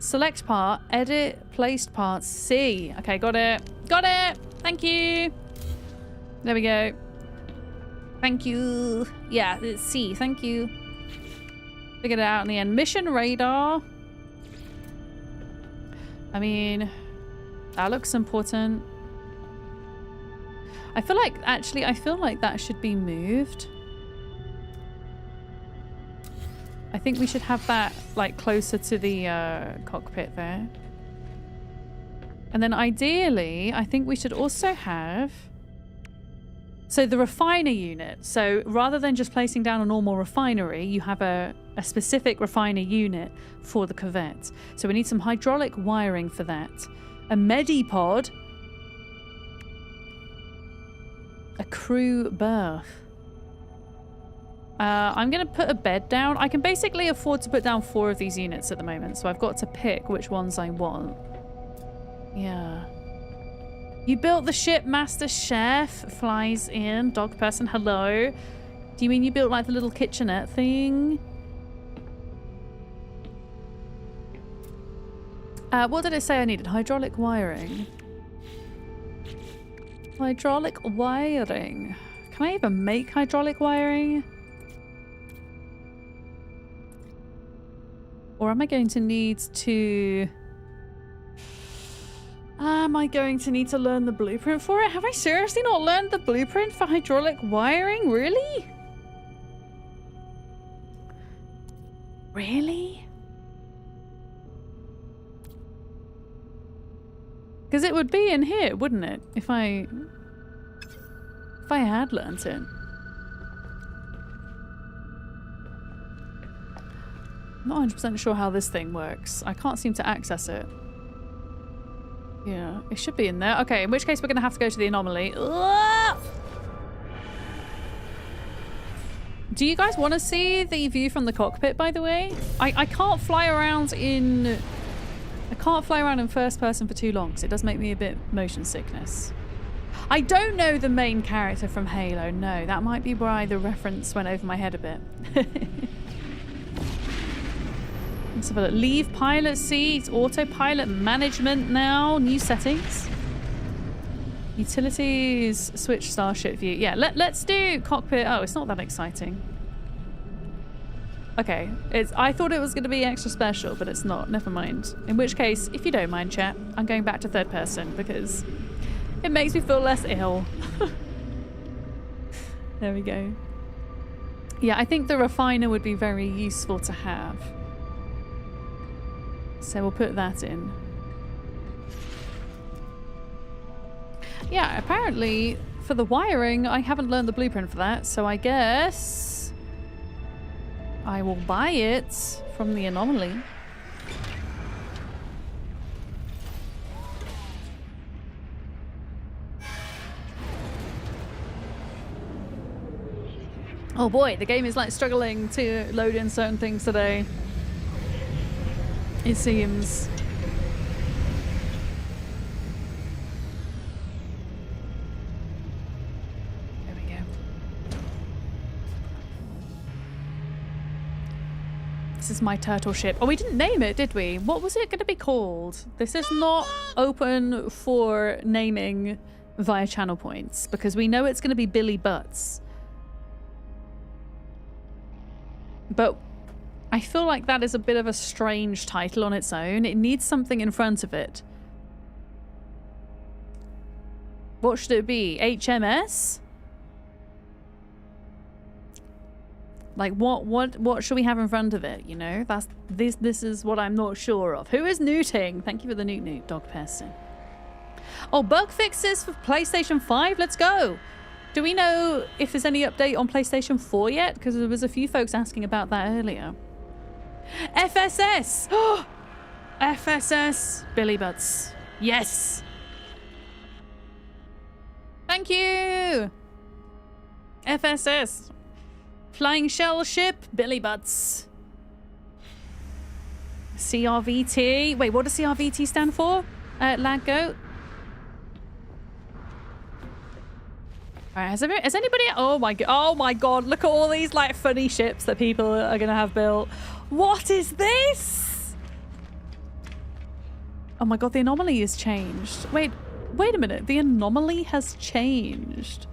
Speaker 1: Select part. Edit. Placed parts. C. Okay, got it. Got it! Thank you! There we go. Thank you. Yeah, it's C. Thank you. Figured it out in the end. Mission radar. I mean, that looks important. I feel like, actually, I feel like that should be moved. I think we should have that, like, closer to the cockpit there. And then ideally, I think we should also have... So the refiner unit. So rather than just placing down a normal refinery, you have a specific refiner unit for the corvette. So we need some hydraulic wiring for that. A medipod. A crew berth. I'm going to put a bed down. I can basically afford to put down 4 of these units at the moment. So I've got to pick which ones I want. Yeah. You built the ship, Master Chef. Flies in. Dog person, hello. Do you mean you built like the little kitchenette thing? What did it say I needed? Hydraulic wiring. Hydraulic wiring. Can I even make hydraulic wiring? Or am I going to need to... Am I going to need to learn the blueprint for it? Have I seriously not learned the blueprint for hydraulic wiring? Really? Really? Because it would be in here, wouldn't it? If I had learnt it. I'm not 100% sure how this thing works. I can't seem to access it. Yeah, it should be in there. Okay, in which case we're going to have to go to the anomaly. Ugh! Do you guys want to see the view from the cockpit, by the way? I can't fly around in... I can't fly around in first person for too long because it does make me a bit motion sickness. I don't know the main character from Halo, no. That might be why the reference went over my head a bit. Let's have a look. Leave pilot seat, autopilot management now, new settings. Utilities, switch starship view. Yeah, let's do cockpit. Oh, it's not that exciting. Okay, I thought it was going to be extra special, but it's not. Never mind. In which case, if you don't mind, chat, I'm going back to third person because it makes me feel less ill. There we go. Yeah, I think the refiner would be very useful to have. So we'll put that in. Yeah, apparently for the wiring, I haven't learned the blueprint for that. So I guess I will buy it from the anomaly. Oh boy, the game is like struggling to load in certain things today. It seems. There we go. This is my turtle ship. Oh, we didn't name it, did we? What was it going to be called? This is not open for naming via channel points because we know it's going to be Billy Butts. But I feel like that is a bit of a strange title on its own. It needs something in front of it. What should it be? HMS? Like what should we have in front of it, you know? This is what I'm not sure of. Who is newting? Thank you for the newt, Dog Person. Oh, bug fixes for PlayStation 5. Let's go. Do we know if there's any update on PlayStation 4 yet? Because there was a few folks asking about that earlier. FSS! Oh, FSS! Billy Butts. Yes! Thank you! FSS. Flying Shell Ship, Billy Butts. CRVT. Wait, what does CRVT stand for? Lag Goat? Alright, has anybody... Oh my god, look at all these like funny ships that people are gonna have built. What is this? Oh my god, the anomaly has changed. Wait a minute, the anomaly has changed.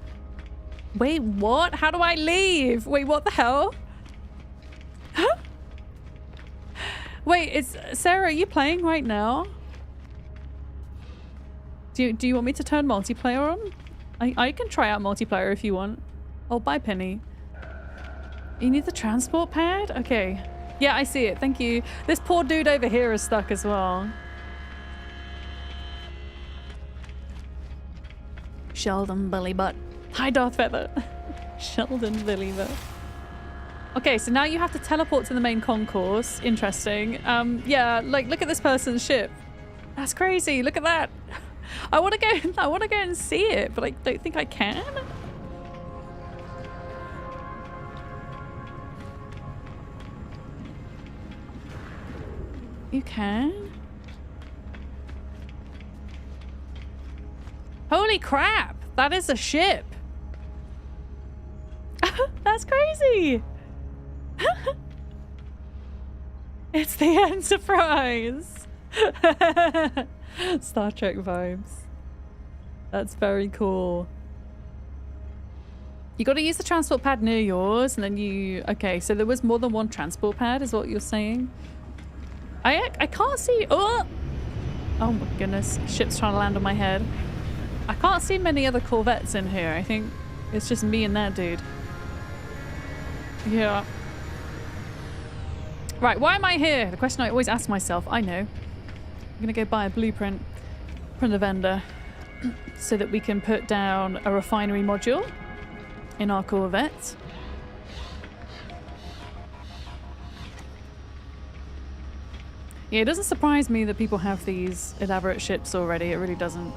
Speaker 1: Wait, what? How do I leave? Wait, what the hell? Huh? Wait, Sarah, are you playing right now? Do you want me to turn multiplayer on? I can try out multiplayer if you want. Oh, bye, Penny. You need the transport pad? Okay. Yeah, I see it. Thank you. This poor dude over here is stuck as well. Sheldon Billy Butt. Hi, Darth Feather. Sheldon Billy Butt. Okay, so now you have to teleport to the main concourse. Interesting. Yeah, like, look at this person's ship. That's crazy. Look at that. I want to go and see it, but I don't think I can. You can? Holy crap! That is a ship. That's crazy. It's the Enterprise. Star Trek vibes. That's very cool. You got to use the transport pad near yours, and then you... Okay, so there was more than one transport pad, is what you're saying? I can't see... Oh! Oh my goodness. Ship's trying to land on my head. I can't see many other Corvettes in here. I think it's just me and that dude. Yeah. Right, why am I here? The question I always ask myself. I know. I'm gonna go buy a blueprint from the vendor so that we can put down a refinery module in our Corvette. Yeah, it doesn't surprise me that people have these elaborate ships already. It really doesn't.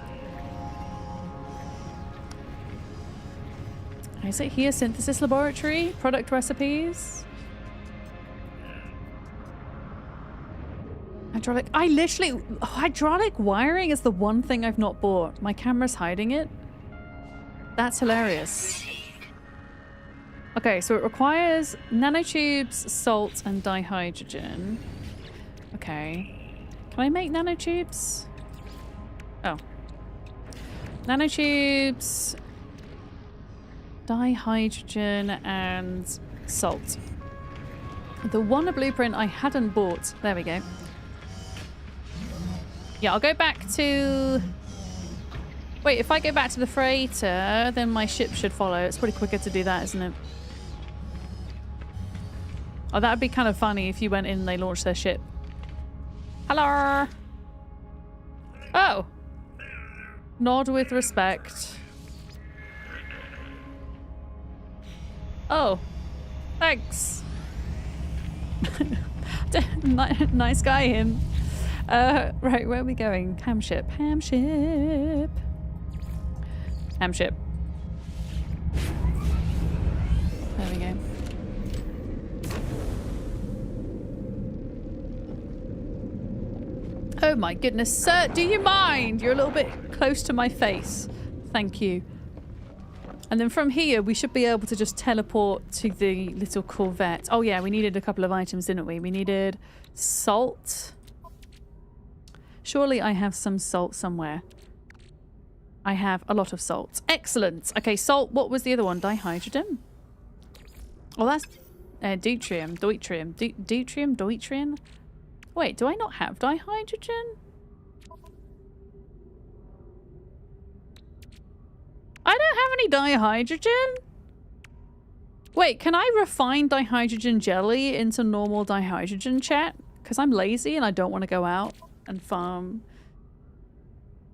Speaker 1: Is it here? Synthesis laboratory? Product recipes? Hydraulic... I literally... Hydraulic wiring is the one thing I've not bought. My camera's hiding it. That's hilarious. Okay, so it requires nanotubes, salt, and dihydrogen. Okay. Can I make nanotubes? Oh. Nanotubes, dihydrogen, and salt. The one blueprint I hadn't bought. There we go. Yeah, I'll go back to... Wait, if I go back to the freighter, then my ship should follow. It's pretty quicker to do that, isn't it? Oh, that would be kind of funny if you went in and they launched their ship. Hello! Oh! Nod with respect. Oh. Thanks. Nice guy, him. Right, where are we going? Hamship. Hamship. Hamship. There we go. Oh my goodness, sir, do you mind? You're a little bit close to my face. Thank you. And then from here, we should be able to just teleport to the little Corvette. Oh yeah, we needed a couple of items, didn't we? We needed salt. Surely I have some salt somewhere. I have a lot of salt. Excellent. Okay, salt. What was the other one? Dihydrogen? Oh, that's deuterium. Deuterium. Deuterium? Deuterium? Wait, do I not have dihydrogen? I don't have any dihydrogen. Wait, can I refine dihydrogen jelly into normal dihydrogen, chat? Because I'm lazy and I don't want to go out and farm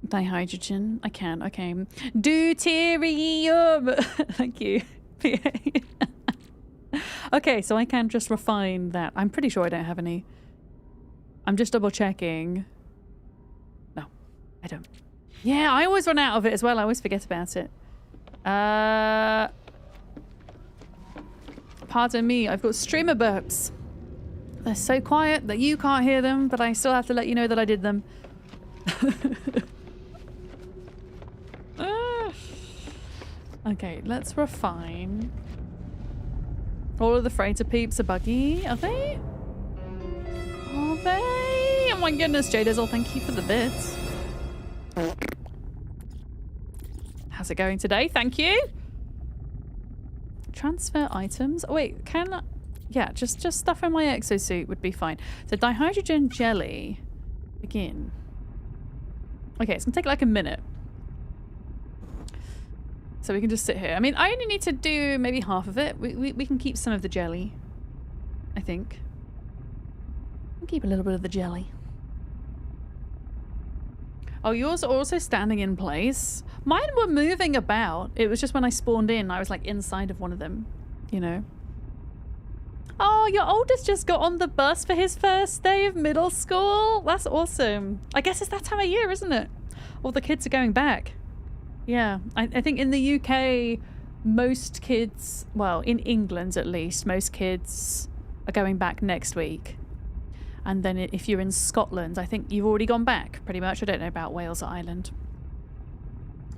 Speaker 1: dihydrogen. I can, okay. Deuterium! Thank you. Okay, so I can just refine that. I'm pretty sure I don't have any. I'm just double checking. No, I don't. Yeah, I always run out of it as well. I always forget about it. Pardon me, I've got streamer burps. They're so quiet that you can't hear them, but I still have to let you know that I did them. Okay, let's refine. All of the freighter peeps are buggy, are they? Are they? Oh my goodness, Jadizzle, thank you for the bits. How's it going today? Thank you. Transfer items. Oh, wait, can I... Yeah, just stuff in my exosuit would be fine. So dihydrogen jelly. Begin. Okay, it's gonna take like a minute. So we can just sit here. I mean, I only need to do maybe half of it. We can keep some of the jelly, I think. We'll keep a little bit of the jelly. Oh, yours are also standing in place. Mine were moving about. It was just when I spawned in, I was like inside of one of them, you know. Oh, your oldest just got on the bus for his first day of middle school. That's awesome. I guess it's that time of year, isn't it? All the kids are going back. Yeah, I think in the UK, most kids, well, in England at least, most kids are going back next week. And then if you're in Scotland, I think you've already gone back, pretty much. I don't know about Wales or Ireland.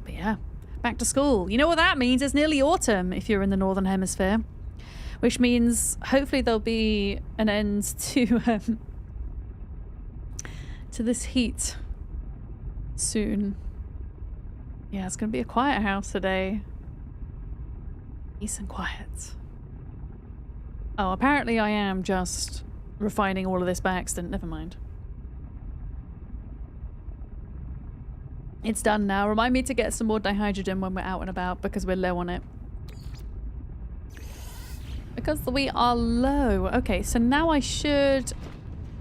Speaker 1: But yeah, back to school. You know what that means? It's nearly autumn if you're in the Northern Hemisphere. Which means hopefully there'll be an end to this heat soon. Yeah, it's going to be a quiet house today. Peace and quiet. Oh, apparently I am just refining all of this by accident. Never mind. It's done now. Remind me to get some more dihydrogen when we're out and about because we're low on it. Because we are low. Okay, so now I should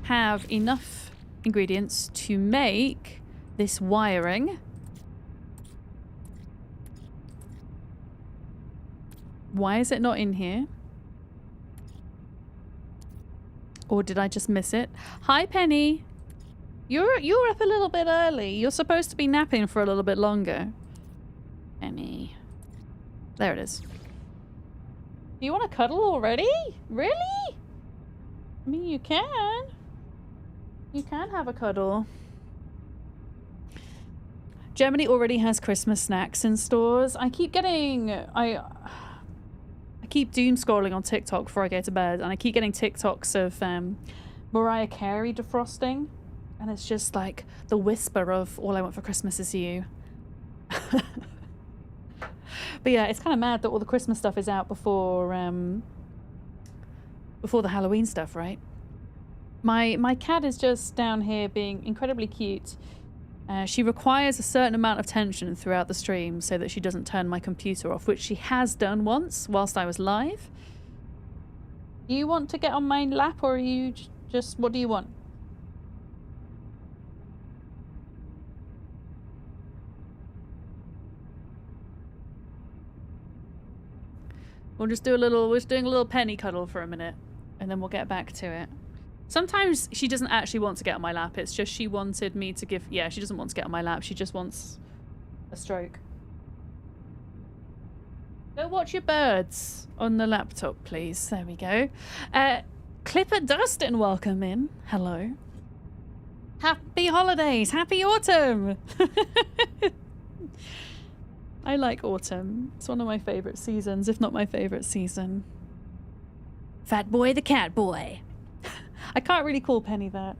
Speaker 1: have enough ingredients to make this wiring. Why is it not in here? Or did I just miss it? Hi, Penny. You're up a little bit early. You're supposed to be napping for a little bit longer. Penny. There it is. You want to cuddle already? Really? I mean, you can. You can have a cuddle. Germany already has Christmas snacks in stores. I keep getting... I keep doom scrolling on TikTok before I go to bed, and I keep getting TikToks of Mariah Carey defrosting, and it's just like the whisper of "All I Want for Christmas Is You." But yeah, it's kind of mad that all the Christmas stuff is out before the Halloween stuff, right? My cat is just down here being incredibly cute. She requires a certain amount of tension throughout the stream so that she doesn't turn my computer off, which she has done once whilst I was live. You want to get on my lap, or are you just... What do you want? We're just doing a little penny cuddle for a minute and then we'll get back to it. Sometimes she doesn't actually want to get on my lap. It's just she wanted me to give... Yeah, she doesn't want to get on my lap. She just wants a stroke. Go watch your birds on the laptop, please. There we go. Clipper Dustin, welcome in. Hello. Happy holidays. Happy autumn. I like autumn. It's one of my favourite seasons, if not my favourite season. Fat boy the cat boy. I can't really call Penny that.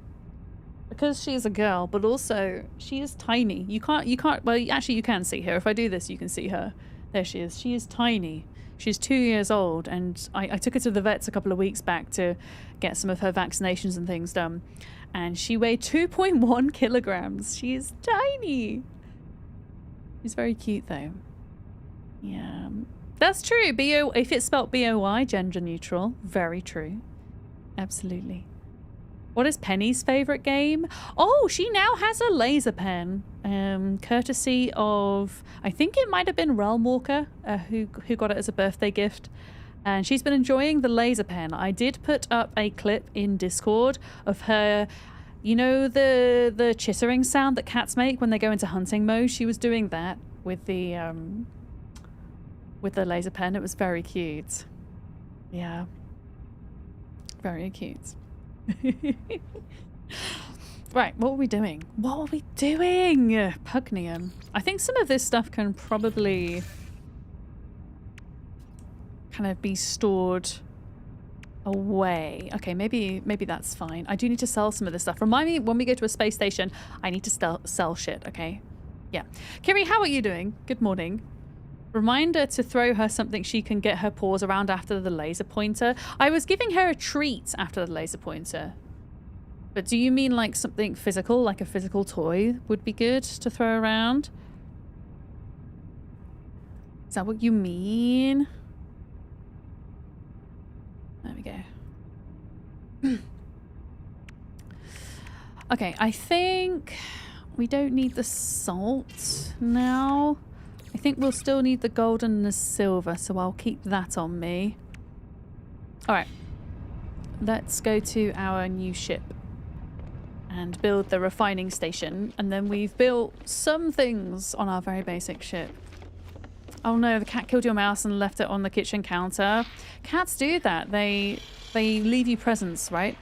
Speaker 1: Because she is a girl, but also she is tiny. You can't, well, actually you can see her. If I do this, you can see her. There she is. She is tiny. She's 2 years old, and I took her to the vets a couple of weeks back to get some of her vaccinations and things done. And she weighed 2.1 kilograms. She is tiny. She's very cute, though. Yeah. That's true. If it's spelt B-O-Y, gender neutral. Very true. Absolutely. What is Penny's favourite game? Oh, she now has a laser pen. Courtesy of, I think it might have been Realmwalker, who got it as a birthday gift. And she's been enjoying the laser pen. I did put up a clip in Discord of her, you know, the chittering sound that cats make when they go into hunting mode. She was doing that with the laser pen. It was very cute. Yeah. Very cute. Right, what are we doing? What are we doing? Pugnium. I think some of this stuff can probably kind of be stored away. Okay, maybe that's fine. I do need to sell some of this stuff. Remind me when we go to a space station, I need to sell shit, okay? Yeah. Kiri, how are you doing? Good morning. Reminder to throw her something she can get her paws around after the laser pointer. I was giving her a treat after the laser pointer. But do you mean like something physical, like a physical toy would be good to throw around? Is that what you mean? There we go. Okay, I think we don't need the salt now. I think we'll still need the gold and the silver, so I'll keep that on me. Alright. Let's go to our new ship and build the refining station. And then we've built some things on our very basic ship. Oh no, the cat killed your mouse and left it on the kitchen counter. Cats do that. They leave you presents, right?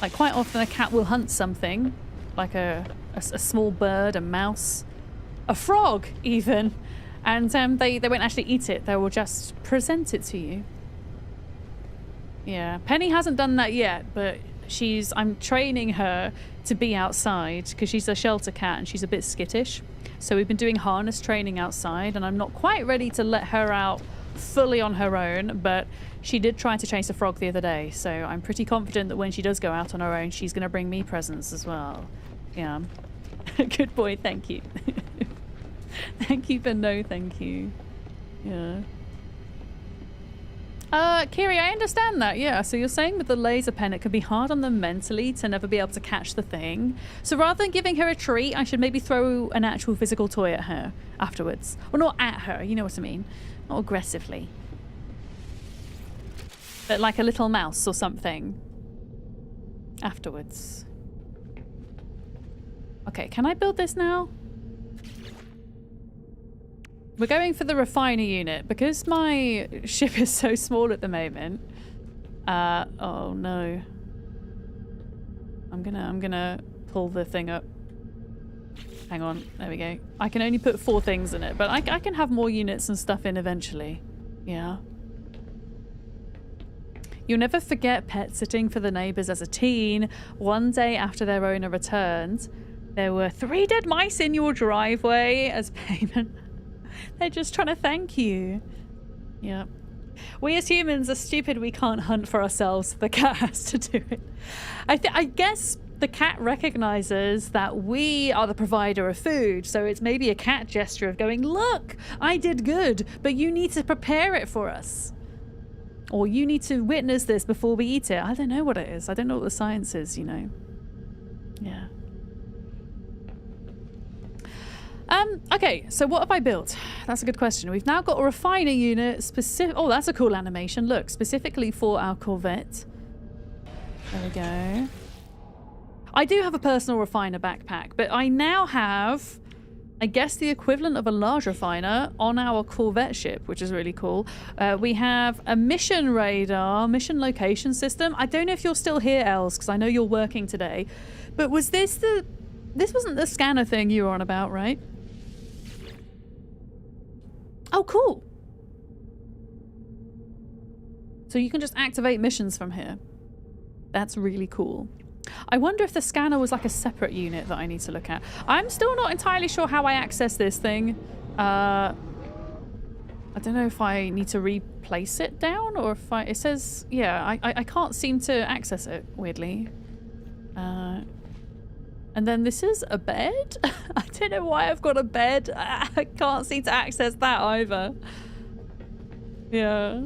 Speaker 1: Like quite often a cat will hunt something, like a small bird, a mouse, a frog even, and they won't actually eat it. They will just present it to you. Yeah, Penny hasn't done that yet, but I'm training her to be outside because she's a shelter cat and she's a bit skittish. So we've been doing harness training outside, and I'm not quite ready to let her out fully on her own, but she did try to chase a frog the other day, so I'm pretty confident that when she does go out on her own, she's going to bring me presents as well. Yeah. Good boy, thank you. Thank you, but no thank you. Yeah. Kiri, I understand that, yeah. So you're saying with the laser pen, it could be hard on them mentally to never be able to catch the thing. So rather than giving her a treat, I should maybe throw an actual physical toy at her afterwards. Well, not at her, you know what I mean. Not aggressively. But like a little mouse or something. Afterwards. Okay, can I build this now? We're going for the refiner unit because my ship is so small at the moment. Oh no. I'm gonna pull the thing up. Hang on, there we go. I can only put 4 things in it, but I can have more units and stuff in eventually. Yeah. You'll never forget pet sitting for the neighbours as a teen. One day after their owner returned, there were 3 dead mice in your driveway as payment. They're just trying to thank you. Yeah. We as humans are stupid. We can't hunt for ourselves. The cat has to do it. I guess the cat recognizes that we are the provider of food. So it's maybe a cat gesture of going, look, I did good, but you need to prepare it for us. Or you need to witness this before we eat it. I don't know what it is. I don't know what the science is, you know. Yeah. Okay, so what have I built? That's a good question. We've now got a refiner unit specific. Oh, that's a cool animation. Look, specifically for our Corvette. There we go. I do have a personal refiner backpack, but I now have, I guess, the equivalent of a large refiner on our Corvette ship, which is really cool. We have a mission radar, mission location system. I don't know if you're still here, Els, because I know you're working today. But was this the... This wasn't the scanner thing you were on about, right? Oh, cool. So you can just activate missions from here. That's really cool. I wonder if the scanner was like a separate unit that I need to look at. I'm still not entirely sure how I access this thing. I don't know if I need to replace it down or if it says, yeah, I can't seem to access it, weirdly. And then this is a bed? I don't know why I've got a bed. I can't seem to access that either. Yeah.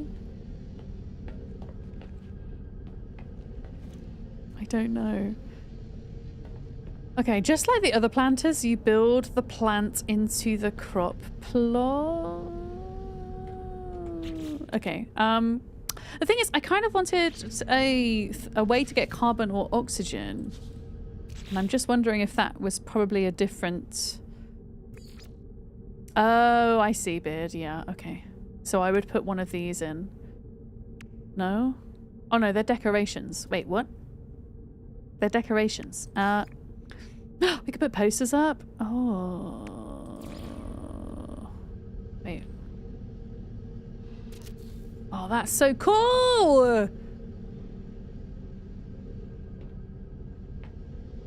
Speaker 1: I don't know. Okay, just like the other planters, you build the plant into the crop plot. Okay. The thing is, I kind of wanted a way to get carbon or oxygen. And I'm just wondering if that was probably a different... Oh, I see, Beard. Yeah, okay. So I would put one of these in. No? Oh no, they're decorations. Wait, what? They're decorations. We could put posters up. Oh. Wait. Oh, that's so cool!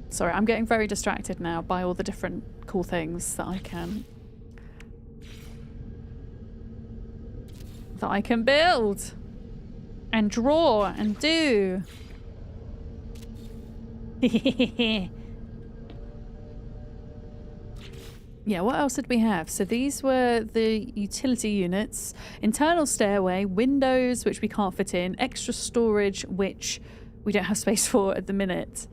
Speaker 1: Sorry, I'm getting very distracted now by all the different cool things that I can build and draw and do. Yeah, what else did we have? So these were the utility units, internal stairway, windows, which we can't fit in, extra storage, which we don't have space for at the minute.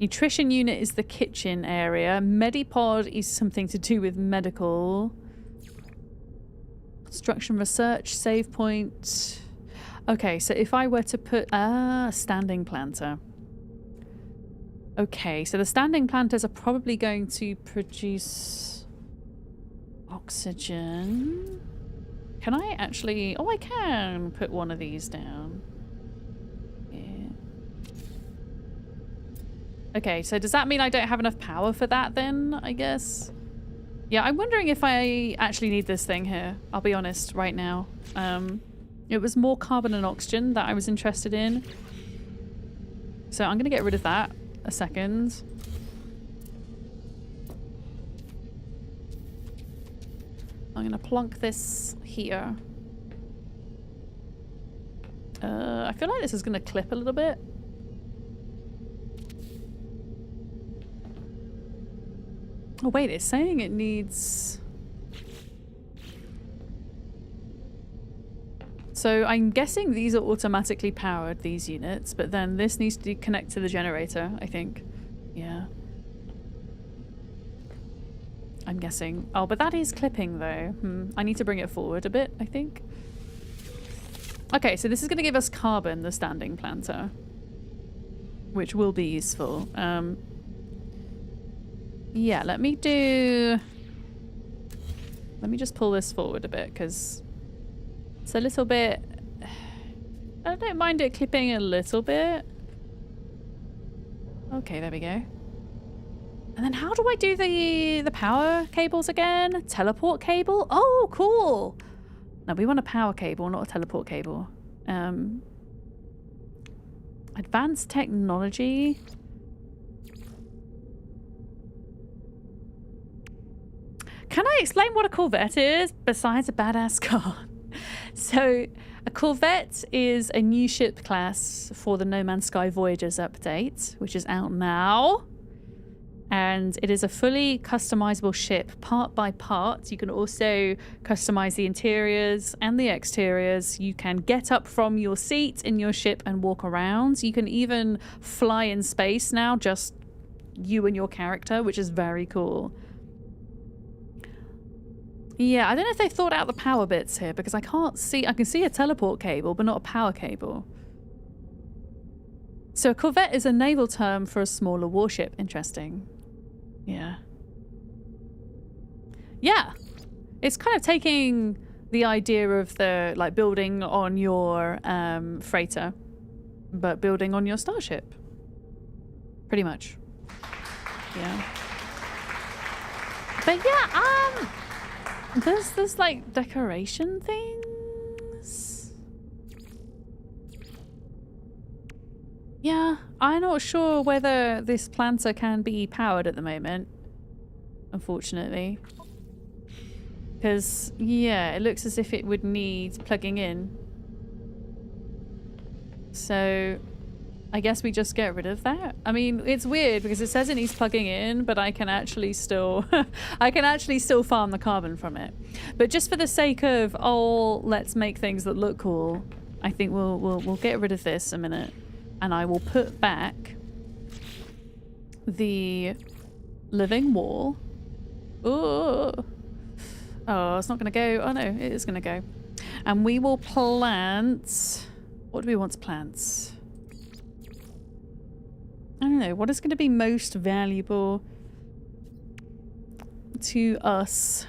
Speaker 1: Nutrition unit is the kitchen area. Medipod is something to do with medical. Construction research, save point. Okay, so if I were to put a standing planter. Okay, so the standing planters are probably going to produce oxygen. Can I actually... Oh, I can put one of these down. Okay, so does that mean I don't have enough power for that then, I guess? Yeah, I'm wondering if I actually need this thing here. I'll be honest right now. It was more carbon and oxygen that I was interested in. So I'm going to get rid of that a second. I'm going to plonk this here. I feel like this is going to clip a little bit. Oh wait, it's saying it needs... So I'm guessing these are automatically powered, these units, but then this needs to connect to the generator, I think. Yeah. I'm guessing. Oh, but that is clipping though. I need to bring it forward a bit, I think. Okay, so this is going to give us carbon, the standing planter, which will be useful. Yeah, let me just pull this forward a bit because it's a little bit... I don't mind it clipping a little bit. Okay, there we go. And then how do I do the power cables again? Teleport cable? Oh, cool! No, we want a power cable, not a teleport cable. Advanced technology... Can I explain what a Corvette is besides a badass car? So, a Corvette is a new ship class for the No Man's Sky Voyagers update, which is out now. And it is a fully customizable ship, part by part. You can also customize the interiors and the exteriors. You can get up from your seat in your ship and walk around. You can even fly in space now, just you and your character, which is very cool. Yeah, I don't know if they thought out the power bits here because I can't see. I can see a teleport cable, but not a power cable. So a corvette is a naval term for a smaller warship. Interesting. Yeah. Yeah. It's kind of taking the idea of the, like, building on your freighter, but building on your starship. Pretty much. Yeah. But yeah, there's like decoration things. Yeah, I'm not sure whether this planter can be powered at the moment, unfortunately. Because, yeah, it looks as if it would need plugging in. So, I guess we just get rid of that. I mean, it's weird because it says it needs plugging in, but I can actually still farm the carbon from it. But just for the sake of, oh, let's make things that look cool, I think we'll get rid of this a minute, and I will put back the living wall. Ooh. Oh, it's not going to go. Oh no, it is going to go. And we will plant. What do we want to plant? I don't know. What is going to be most valuable to us?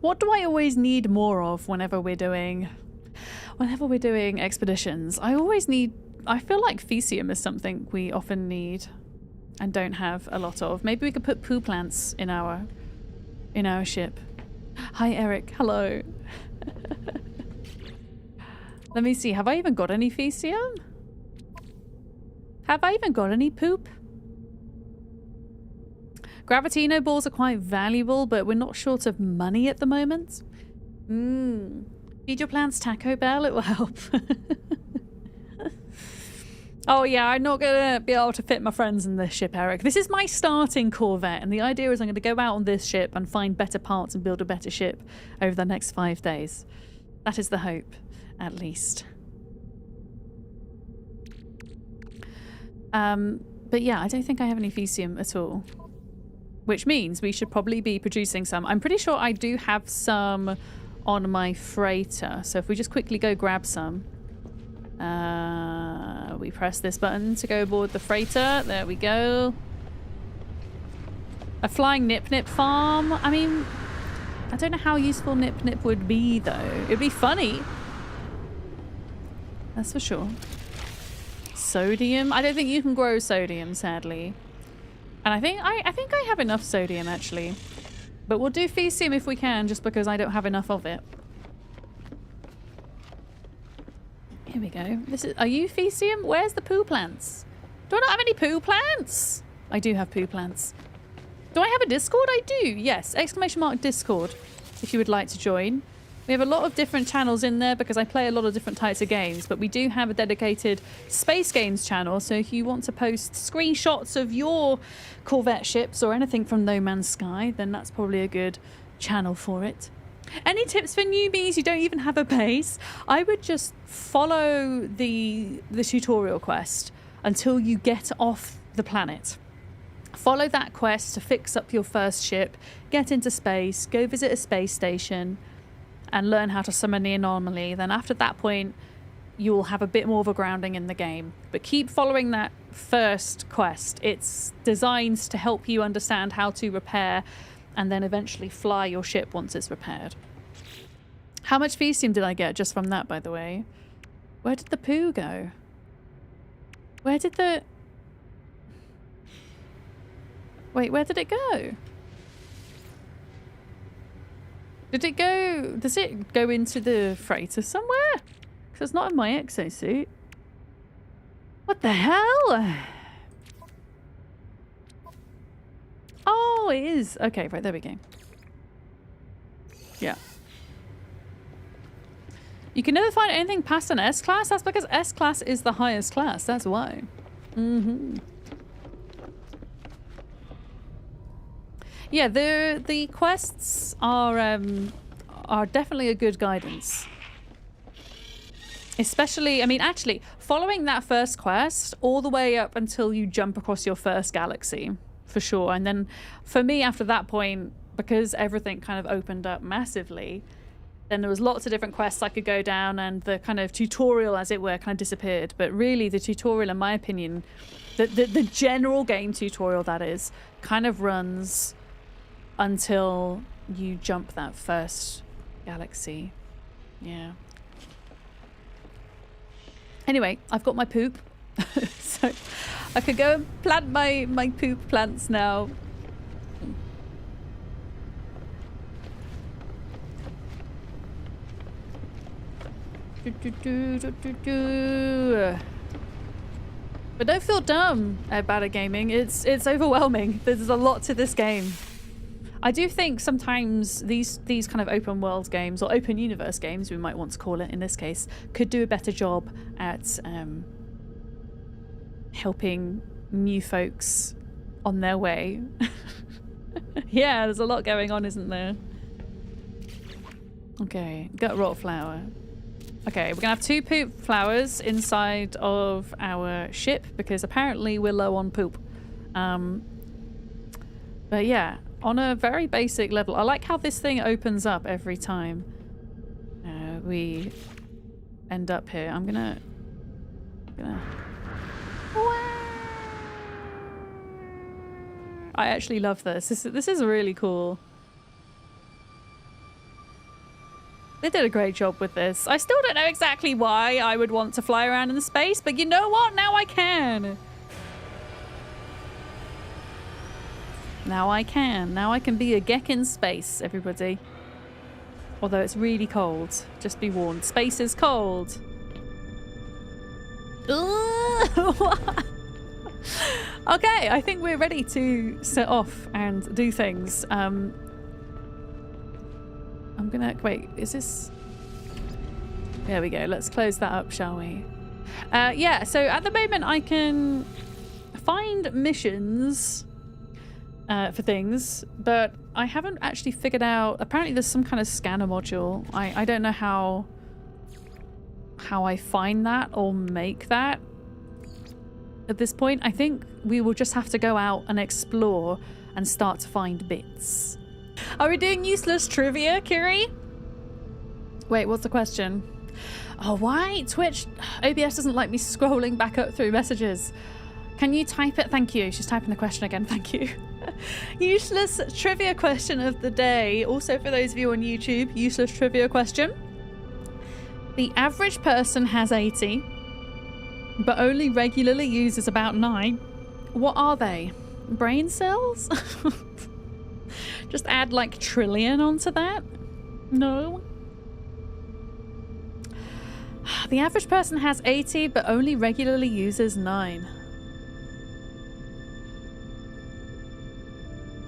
Speaker 1: What do I always need more of whenever we're doing expeditions? I feel like Fecium is something we often need and don't have a lot of. Maybe we could put poo plants in our ship. Hi, Eric. Hello. Let me see. Have I even got any Fecium? Have I even got any poop? Gravitino balls are quite valuable, but we're not short of money at the moment. Feed your plants Taco Bell, it will help. Oh yeah, I'm not going to be able to fit my friends in this ship, Eric. This is my starting Corvette, and the idea is I'm going to go out on this ship and find better parts and build a better ship over the next 5 days. That is the hope, at least. But yeah, I don't think I have any Fecium at all. Which means we should probably be producing some. I'm pretty sure I do have some on my freighter. So if we just quickly go grab some. We press this button to go aboard the freighter. There we go. A flying nip-nip farm. I mean, I don't know how useful nip-nip would be, though. It'd be funny. That's for sure. Sodium. I don't think you can grow sodium, sadly. And I think I have enough sodium, actually. But we'll do Fecium if we can, just because I don't have enough of it. Here we go. Are you Fecium? Where's the poo plants? Do I not have any poo plants? I do have poo plants. Do I have a Discord? I do. Yes. ! Discord. If you would like to join. We have a lot of different channels in there because I play a lot of different types of games, but we do have a dedicated space games channel. So if you want to post screenshots of your Corvette ships or anything from No Man's Sky, then that's probably a good channel for it. Any tips for newbies who don't even have a base? I would just follow the tutorial quest until you get off the planet. Follow that quest to fix up your first ship, get into space, go visit a space station, and learn how to summon the anomaly. Then after that point, you'll have a bit more of a grounding in the game. But keep following that first quest. It's designed to help you understand how to repair and then eventually fly your ship once it's repaired. How much Fecium did I get just from that, by the way? Where did the poo go? Where did the... Wait, where did it go? Does it go into the freighter somewhere? Because it's not in my exosuit. What the hell? Oh, it is. Okay, right, there we go. Yeah. You can never find anything past an S-class? That's because S-class is the highest class. That's why. Yeah, the quests are definitely a good guidance. Especially, I mean, actually, following that first quest all the way up until you jump across your first galaxy, for sure. And then, for me, after that point, because everything kind of opened up massively, then there was lots of different quests I could go down, and the kind of tutorial, as it were, kind of disappeared. But really, the tutorial, in my opinion, the general game tutorial, that is, kind of runs until you jump that first galaxy. Yeah. Anyway, I've got my poop. So I could go and plant my poop plants now. But don't feel dumb about it, gaming. It's overwhelming. There's a lot to this game. I do think sometimes these kind of open world games, or open universe games, we might want to call it in this case, could do a better job at helping new folks on their way. Yeah, there's a lot going on, isn't there? Okay, gut rot flower. Okay, we're gonna have 2 poop flowers inside of our ship because apparently we're low on poop. But yeah, on a very basic level, I like how this thing opens up every time we end up here. I'm gonna. I actually love this. This is really cool. They did a great job with this. I still don't know exactly why I would want to fly around in space, but you know what? Now I can. Now I can. Now I can be a geck in space, everybody. Although it's really cold. Just be warned. Space is cold. Okay, I think we're ready to set off and do things. I'm gonna... Wait, is this... There we go. Let's close that up, shall we? Yeah, so at the moment I can find missions for things, but I haven't actually figured out... Apparently there's some kind of scanner module. I don't know how I find that or make that at this point. I think we will just have to go out and explore and start to find bits. Are we doing useless trivia, Kiri? Wait, what's the question? Oh, why? Twitch, OBS doesn't like me scrolling back up through messages. Can you type it? Thank you. She's typing the question again. Thank you. Useless trivia question of the day. Also for those of you on YouTube, useless trivia question. The average person has 80, but only regularly uses about 9. What are they? Brain cells? Just add like trillion onto that? No. The average person has 80, but only regularly uses 9.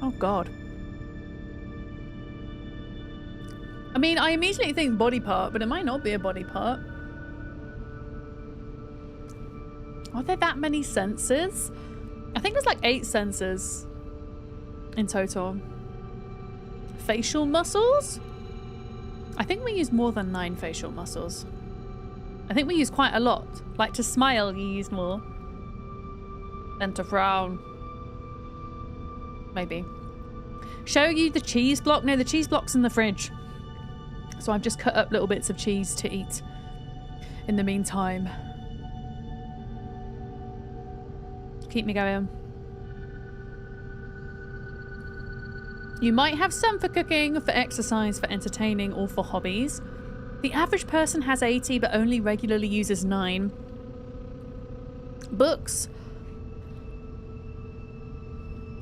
Speaker 1: Oh God. I mean, I immediately think body part, but it might not be a body part. Are there that many senses? I think there's like 8 senses in total. Facial muscles? I think we use more than 9 facial muscles. I think we use quite a lot. Like to smile, you use more than to frown. Maybe. Show you the cheese block? No, the cheese block's in the fridge. So I've just cut up little bits of cheese to eat in the meantime. Keep me going. You might have some for cooking, for exercise, for entertaining, or for hobbies. The average person has 80, but only regularly uses 9. Books.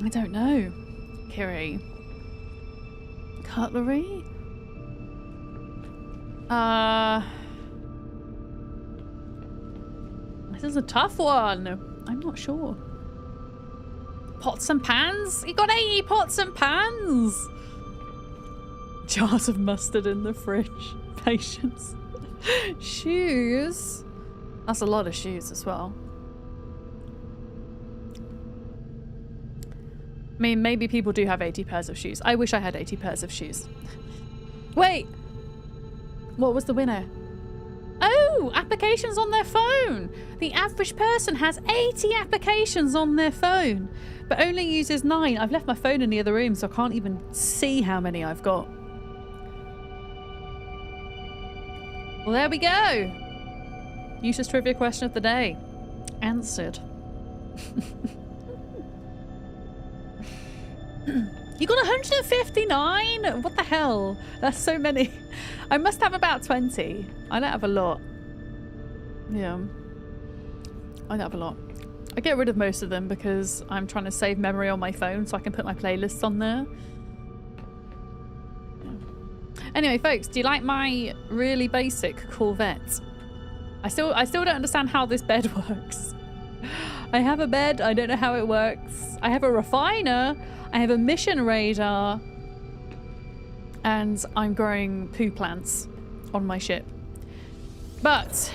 Speaker 1: I don't know. Kiri. Cutlery? This is a tough one. I'm not sure. Pots and pans? You got 80 pots and pans! Jars of mustard in the fridge. Patience. Shoes? That's a lot of shoes as well. I mean, maybe people do have 80 pairs of shoes. I wish I had 80 pairs of shoes. Wait! What was the winner? Oh, applications on their phone. The average person has 80 applications on their phone, but only uses 9. I've left my phone in the other room, so I can't even see how many I've got. Well, there we go. Useless trivia question of the day. Answered. You got 159? What the hell? That's so many. I must have about 20. I don't have a lot. Yeah. I don't have a lot. I get rid of most of them because I'm trying to save memory on my phone so I can put my playlists on there. Yeah. Anyway, folks, do you like my really basic Corvette? I still don't understand how this bed works. I have a bed, I don't know how it works. I have a refiner, I have a mission radar, and I'm growing poo plants on my ship. But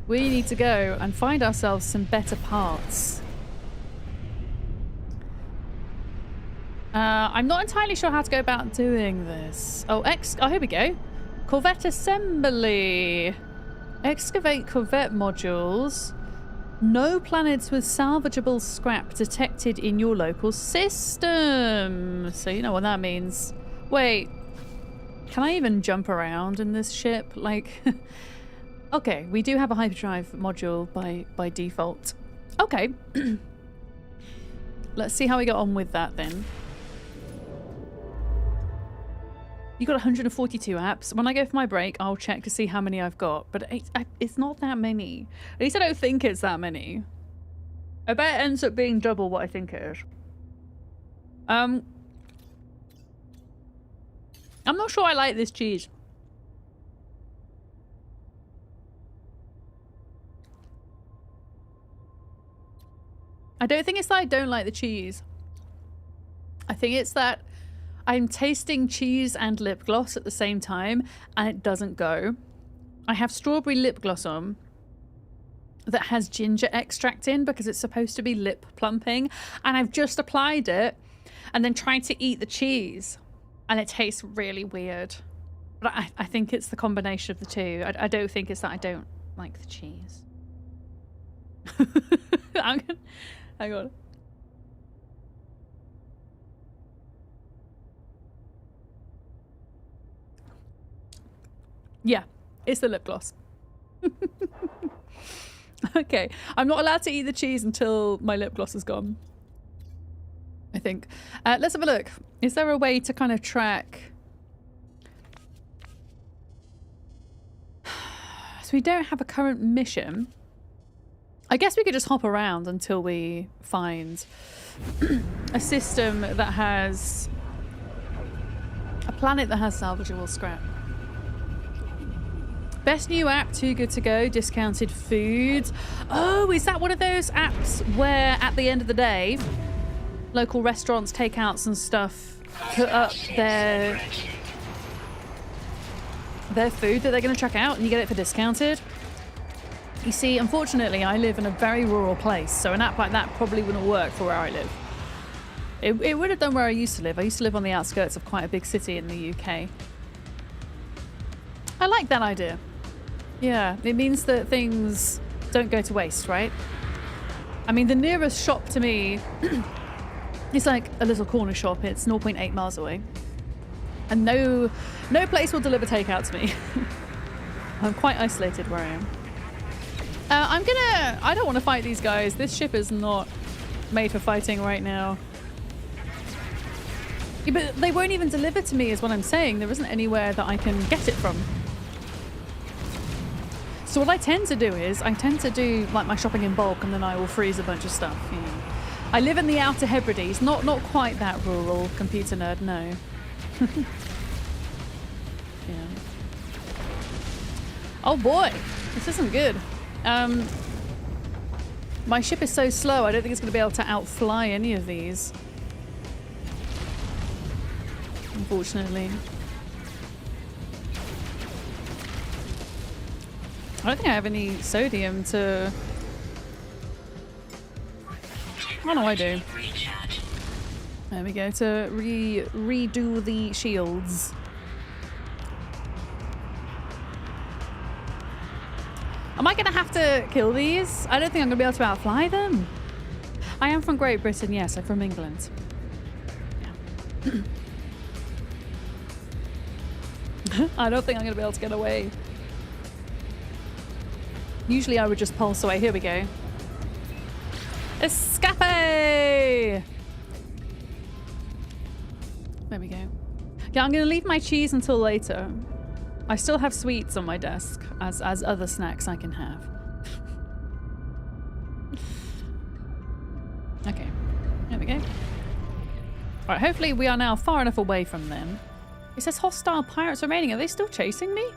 Speaker 1: we need to go and find ourselves some better parts. I'm not entirely sure how to go about doing this. Oh, here we go. Corvette assembly. Excavate Corvette modules. No planets with salvageable scrap detected in your local system. So you know what that means. Wait, can I even jump around in this ship? Like, okay, we do have a hyperdrive module by default. Okay. Let's see how we get on with that then. You got 142 apps. When I go for my break, I'll check to see how many I've got. But it's not that many. At least I don't think it's that many. I bet it ends up being double what I think it is. I'm not sure I like this cheese. I don't think it's that I don't like the cheese. I think it's that I'm tasting cheese and lip gloss at the same time, and it doesn't go. I have strawberry lip gloss on that has ginger extract in because it's supposed to be lip plumping, and I've just applied it and then tried to eat the cheese, and it tastes really weird. But I think it's the combination of the two. I don't think it's that I don't like the cheese. Hang on. Yeah, it's the lip gloss. Okay, I'm not allowed to eat the cheese until my lip gloss is gone, I think. Let's have a look. Is there a way to kind of track... So we don't have a current mission. I guess we could just hop around until we find a system that has... a planet that has salvageable scrap. Best new app, too good to go, discounted food. Oh, is that one of those apps where at the end of the day, local restaurants, takeouts and stuff put up their food that they're going to chuck out and you get it for discounted? You see, unfortunately, I live in a very rural place, so an app like that probably wouldn't work for where I live. It would have done where I used to live. I used to live on the outskirts of quite a big city in the UK. I like that idea. Yeah, it means that things don't go to waste, right? I mean, the nearest shop to me is like a little corner shop. It's 0.8 miles away. And no place will deliver takeout to me. I'm quite isolated where I am. I don't want to fight these guys. This ship is not made for fighting right now. Yeah, but they won't even deliver to me is what I'm saying. There isn't anywhere that I can get it from. So what I tend to do is, I tend to do like my shopping in bulk and then I will freeze a bunch of stuff, you know. I live in the Outer Hebrides, not quite that rural, computer nerd, no. Yeah. Oh boy, this isn't good. My ship is so slow, I don't think it's going to be able to outfly any of these. Unfortunately. I don't think I have any sodium to... Oh no, I do. There we go, to redo the shields. Am I going to have to kill these? I don't think I'm going to be able to outfly them. I am from Great Britain. Yes, I'm from England. Yeah. I don't think I'm going to be able to get away. Usually I would just pulse away. Here we go. Escape! There we go. Yeah, I'm going to leave my cheese until later. I still have sweets on my desk as other snacks I can have. Okay, there we go. All right, hopefully we are now far enough away from them. It says hostile pirates remaining. Are they still chasing me?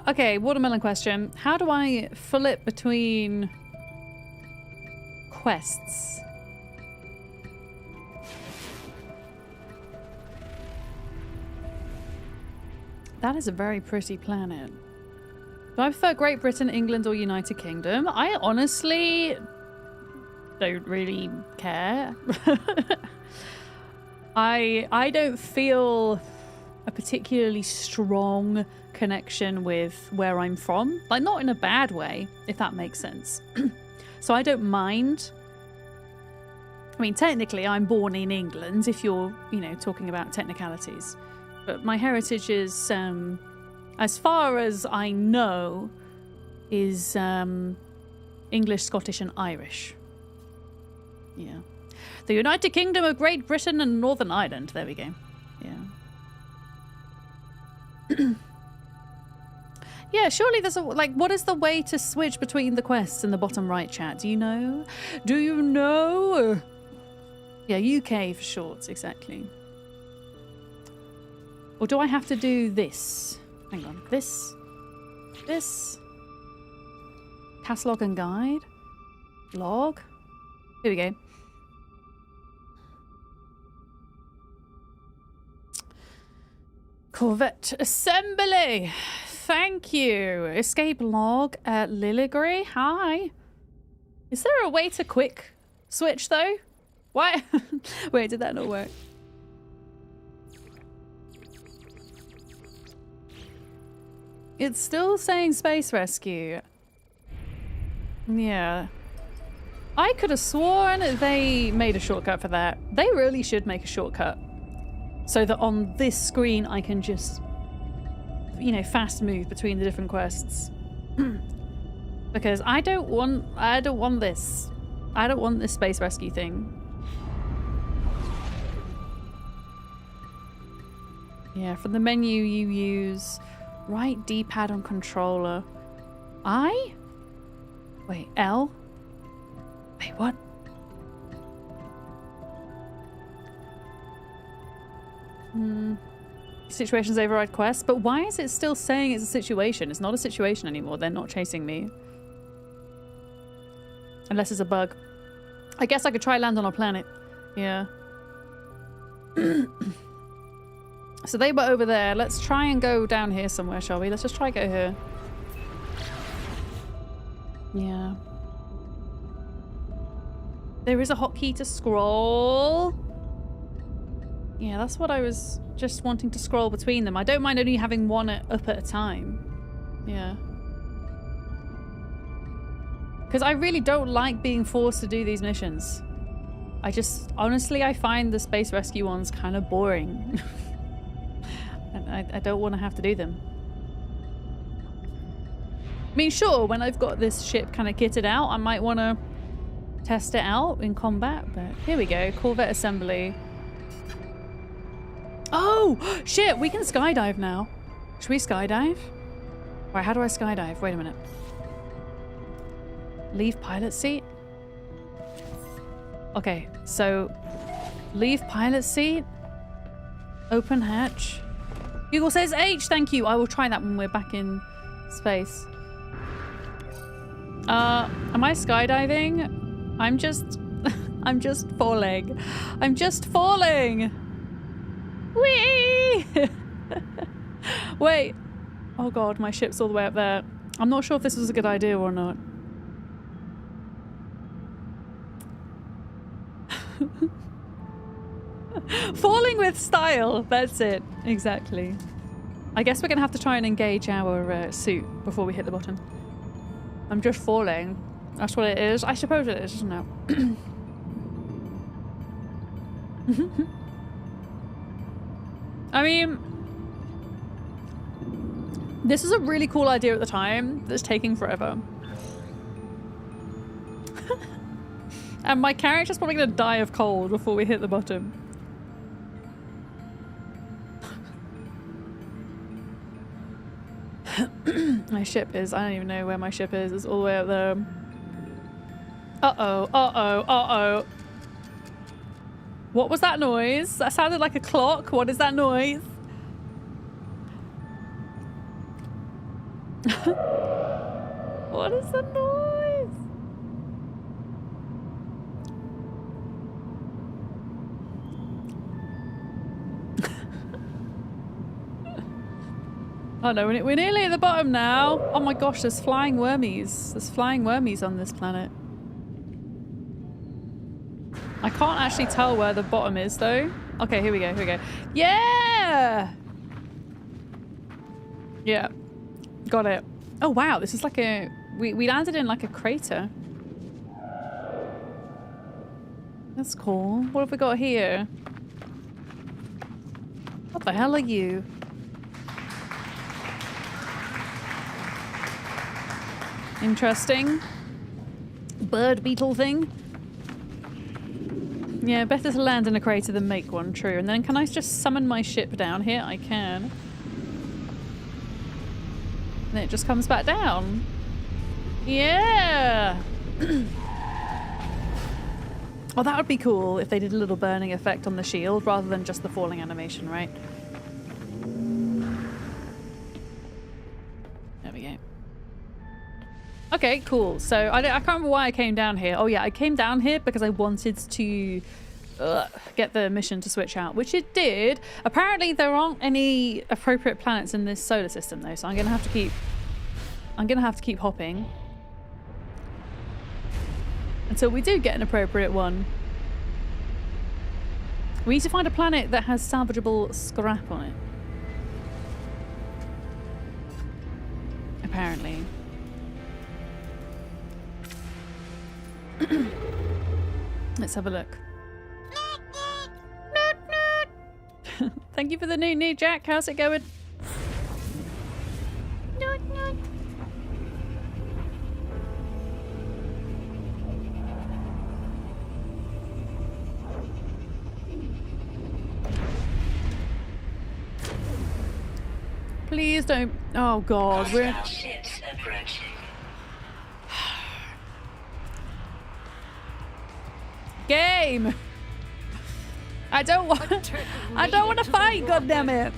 Speaker 1: Okay, watermelon question. How do I flip between quests? That is a very pretty planet. Do I prefer Great Britain, England, or United Kingdom? I honestly don't really care. I don't feel a particularly strong connection with where I'm from. Like, not in a bad way, if that makes sense. So I don't mind. I mean, technically, I'm born in England, if you're, you know, talking about technicalities. But my heritage is, as far as I know, is English, Scottish, and Irish. Yeah. The United Kingdom of Great Britain and Northern Ireland. There we go. Yeah. Yeah, surely there's a... Like, what is the way to switch between the quests in the bottom right chat? Do you know? Do you know? Yeah, UK for short, exactly. Or do I have to do this? Hang on. This. Catalog and guide. Log. Here we go. Corvette assembly. Thank you. Escape log at Liligary. Hi. Is there a way to quick switch though? Why? Wait, did that not work? It's still saying space rescue. Yeah. I could have sworn they made a shortcut for that. They really should make a shortcut. So that on this screen I can just, you know, fast move between the different quests. Because I don't want this. I don't want this space rescue thing. Yeah, from the menu you use right D-pad on controller. Wait, L? Wait, what? Situations override quests, but why is it still saying it's a situation? It's not a situation anymore. They're not chasing me. Unless it's a bug. I guess I could try land on a planet. Yeah. So they were over there. Let's try and go down here somewhere, shall we? Let's just try go here. Yeah. There is a hotkey to scroll. Yeah, that's what I was just wanting to scroll between them. I don't mind only having one up at a time. Yeah. Because I really don't like being forced to do these missions. Honestly, I find the space rescue ones kind of boring. And I don't want to have to do them. I mean, sure, when I've got this ship kind of kitted out, I might want to test it out in combat, but here we go. Corvette assembly. Oh, shit, we can skydive now. Should we skydive? Right, how do I skydive? Wait a minute. Leave pilot seat? Okay, so leave pilot seat. Open hatch. Google says H, thank you. I will try that when we're back in space. Am I skydiving? I'm just falling. I'm just falling. Whee! Wait. Oh god, my ship's all the way up there. I'm not sure if this was a good idea or not. Falling with style. That's it. Exactly. I guess we're going to have to try and engage our suit before we hit the bottom. I'm just falling. That's what it is. I suppose it is, isn't it? I mean, this is a really cool idea at the time that's taking forever. And my character's probably going to die of cold before we hit the bottom. My ship is... I don't even know where my ship is. It's all the way up there. Uh-oh, uh-oh, uh-oh. What was that noise? That sounded like a clock. What is that noise? What is the noise? Oh no, we're nearly at the bottom now. Oh my gosh, there's flying wormies. There's flying wormies on this planet. I can't actually tell where the bottom is though. Okay, here we go, here we go. Yeah! Yeah. Got it. Oh wow, this is like a... We landed in like a crater. That's cool. What have we got here? What the hell are you? Interesting. Bird beetle thing. Yeah, better to land in a crater than make one, true. And then can I just summon my ship down here? I can. And it just comes back down. Yeah! Oh, that would be cool if they did a little burning effect on the shield rather than just the falling animation, right? There we go. Okay, cool. So I can't remember why I came down here. Oh yeah, I came down here because I wanted to get the mission to switch out, which it did. Apparently there aren't any appropriate planets in this solar system though, so I'm gonna have to keep hopping until we do get an appropriate one. We need to find a planet that has salvageable scrap on it. Apparently. Let's have a look. Thank you for the new Jack. How's it going? Please don't. Oh God, we're.
Speaker 2: Ships approaching.
Speaker 1: Game. I don't want to fight. God damn it!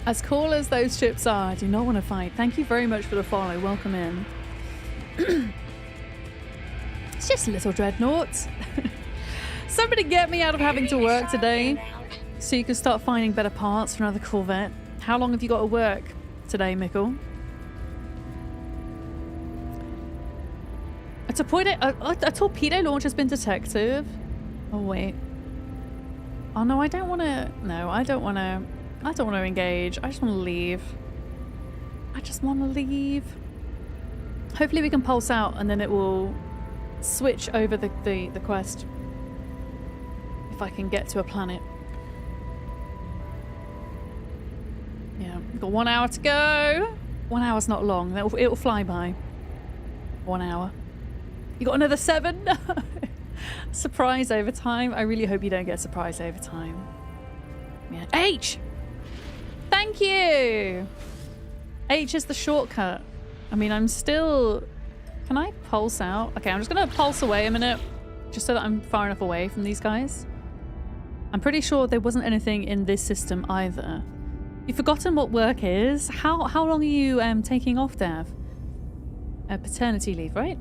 Speaker 1: As cool as those ships are, I do not want to fight. Thank you very much for the follow. Welcome in. It's just little dreadnoughts. Somebody get me out of having to work today, so you can start finding better parts for another Corvette. How long have you got to work today, Mickle? A torpedo launch has been detected. Oh wait. Oh no, I don't want to. No, I don't want to. I don't want to engage. I just want to leave. I just want to leave. Hopefully we can pulse out and then it will switch over the quest. If I can get to a planet. Yeah, we've got 1 hour to go. 1 hour's not long. It'll fly by. 1 hour. You got another 7? Surprise over time. I really hope you don't get surprise over time. Yeah. H! Thank you! H is the shortcut. I mean, I'm still... Can I pulse out? Okay, I'm just going to pulse away a minute. Just so that I'm far enough away from these guys. I'm pretty sure there wasn't anything in this system either. You've forgotten what work is? How long are you taking off, Dav? Paternity leave, right?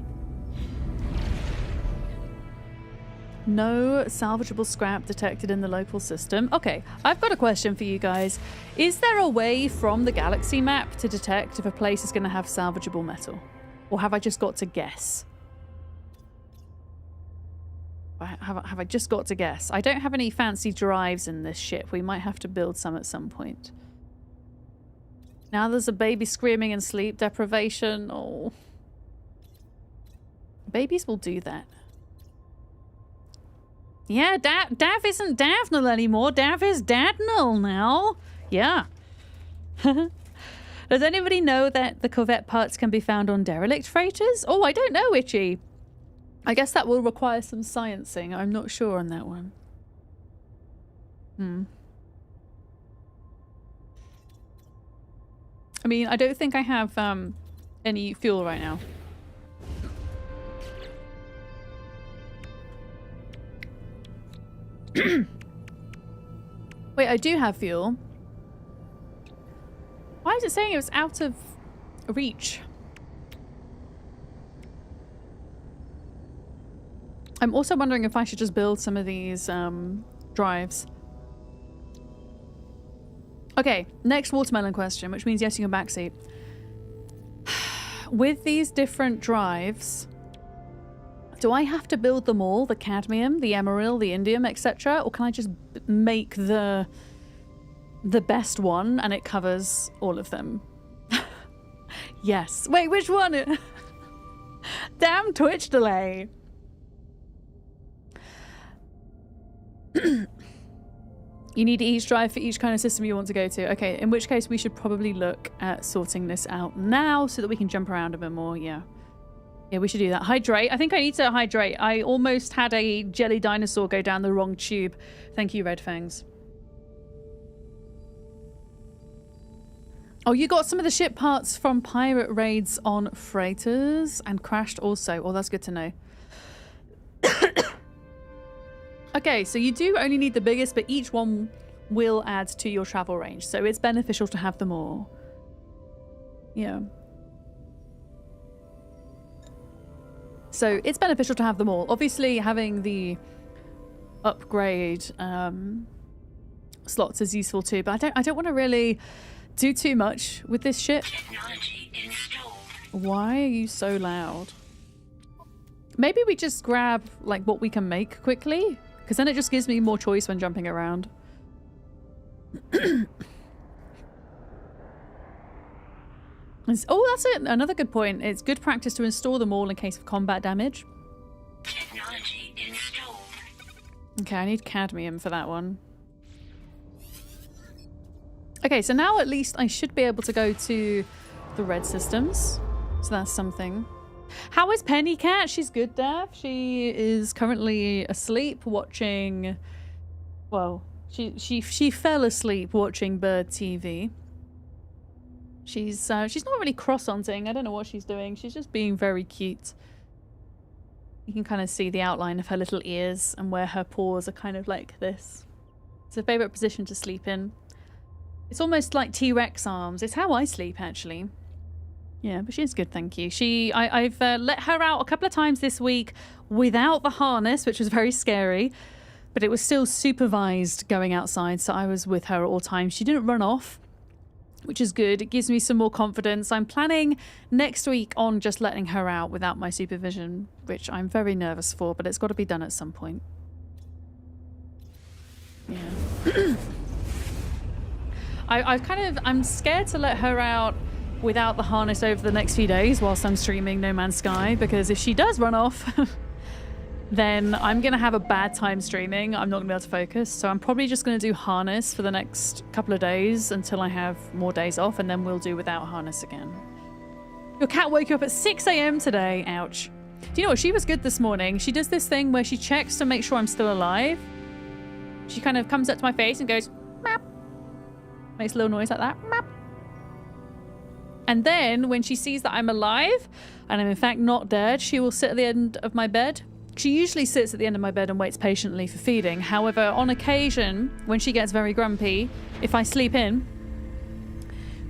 Speaker 1: No salvageable scrap detected in the local system. Okay, I've got a question for you guys. Is there a way from the galaxy map to detect if a place is going to have salvageable metal? Or have I just got to guess? Have I just got to guess? I don't have any fancy drives in this ship. We might have to build some at some point. Now there's a baby screaming in sleep deprivation. Oh. Babies will do that. Yeah, Dav isn't Davnal anymore. Dav is Dadnal now. Yeah. Does anybody know that the Corvette parts can be found on derelict freighters? Oh, I don't know, Itchy. I guess that will require some sciencing. I'm not sure on that one. I mean, I don't think I have any fuel right now. Wait, I do have fuel. Why is it saying it was out of reach? I'm also wondering if I should just build some of these drives. Okay, next watermelon question, which means yes, you can backseat. With these different drives, do I have to build them all? The cadmium, the emerald, the indium, etc., or can I just make the best one and it covers all of them? Yes. Wait, which one? Damn Twitch delay. You need each drive for each kind of system you want to go to. Okay, in which case we should probably look at sorting this out now so that we can jump around a bit more. Yeah, we should do that. Hydrate. I think I need to hydrate. I almost had a jelly dinosaur go down the wrong tube. Thank you, Red Fangs. Oh, you got some of the ship parts from pirate raids on freighters and crashed also. Oh, that's good to know. Okay, so you do only need the biggest, but each one will add to your travel range, so it's beneficial to have them all. Yeah. So it's beneficial to have them all. Obviously, having the upgrade slots is useful too, but I don't want to really do too much with this ship.
Speaker 2: Technology installed.
Speaker 1: Why are you so loud? Maybe we just grab like what we can make quickly. Because then it just gives me more choice when jumping around. Oh, that's it. Another good point. It's good practice to install them all in case of combat damage.
Speaker 2: Technology installed.
Speaker 1: Okay, I need cadmium for that one. Okay, so now at least I should be able to go to the red systems. So that's something. How is Penny Cat? She's good, Dav. She is currently asleep watching... Well, she fell asleep watching Bird TV. She's not really cross-hunting. I don't know what she's doing. She's just being very cute. You can kind of see the outline of her little ears and where her paws are kind of like this. It's her favourite position to sleep in. It's almost like T-Rex arms. It's how I sleep, actually. Yeah, but she's good, thank you. I've let her out a couple of times this week without the harness, which was very scary, but it was still supervised going outside, so I was with her at all times. She didn't run off, which is good. It gives me some more confidence. I'm planning next week on just letting her out without my supervision, which I'm very nervous for, but it's got to be done at some point. Yeah. I'm scared to let her out without the harness over the next few days whilst I'm streaming No Man's Sky, because if she does run off, then I'm going to have a bad time streaming. I'm not going to be able to focus. So I'm probably just going to do harness for the next couple of days until I have more days off, and then we'll do without harness again. Your cat woke you up at 6 a.m. today. Ouch. Do you know what? She was good this morning. She does this thing where she checks to make sure I'm still alive. She kind of comes up to my face and goes, map. Makes a little noise like that. Map. And then when she sees that I'm alive and I'm in fact not dead, she will sit at the end of my bed. She usually sits at the end of my bed and waits patiently for feeding. However, on occasion, when she gets very grumpy, if I sleep in,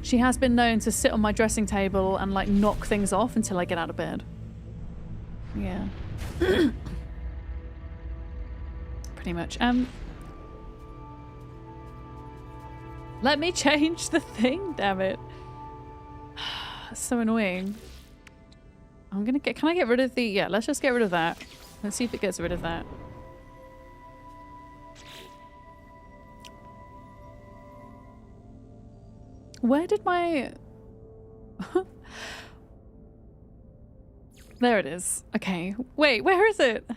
Speaker 1: she has been known to sit on my dressing table and like knock things off until I get out of bed. Yeah. Pretty much. Let me change the thing, damn it. That's so annoying. Can I get rid of the... Yeah, let's just get rid of that. Let's see if it gets rid of that. Where did my... There it is. Okay. Wait, where is it?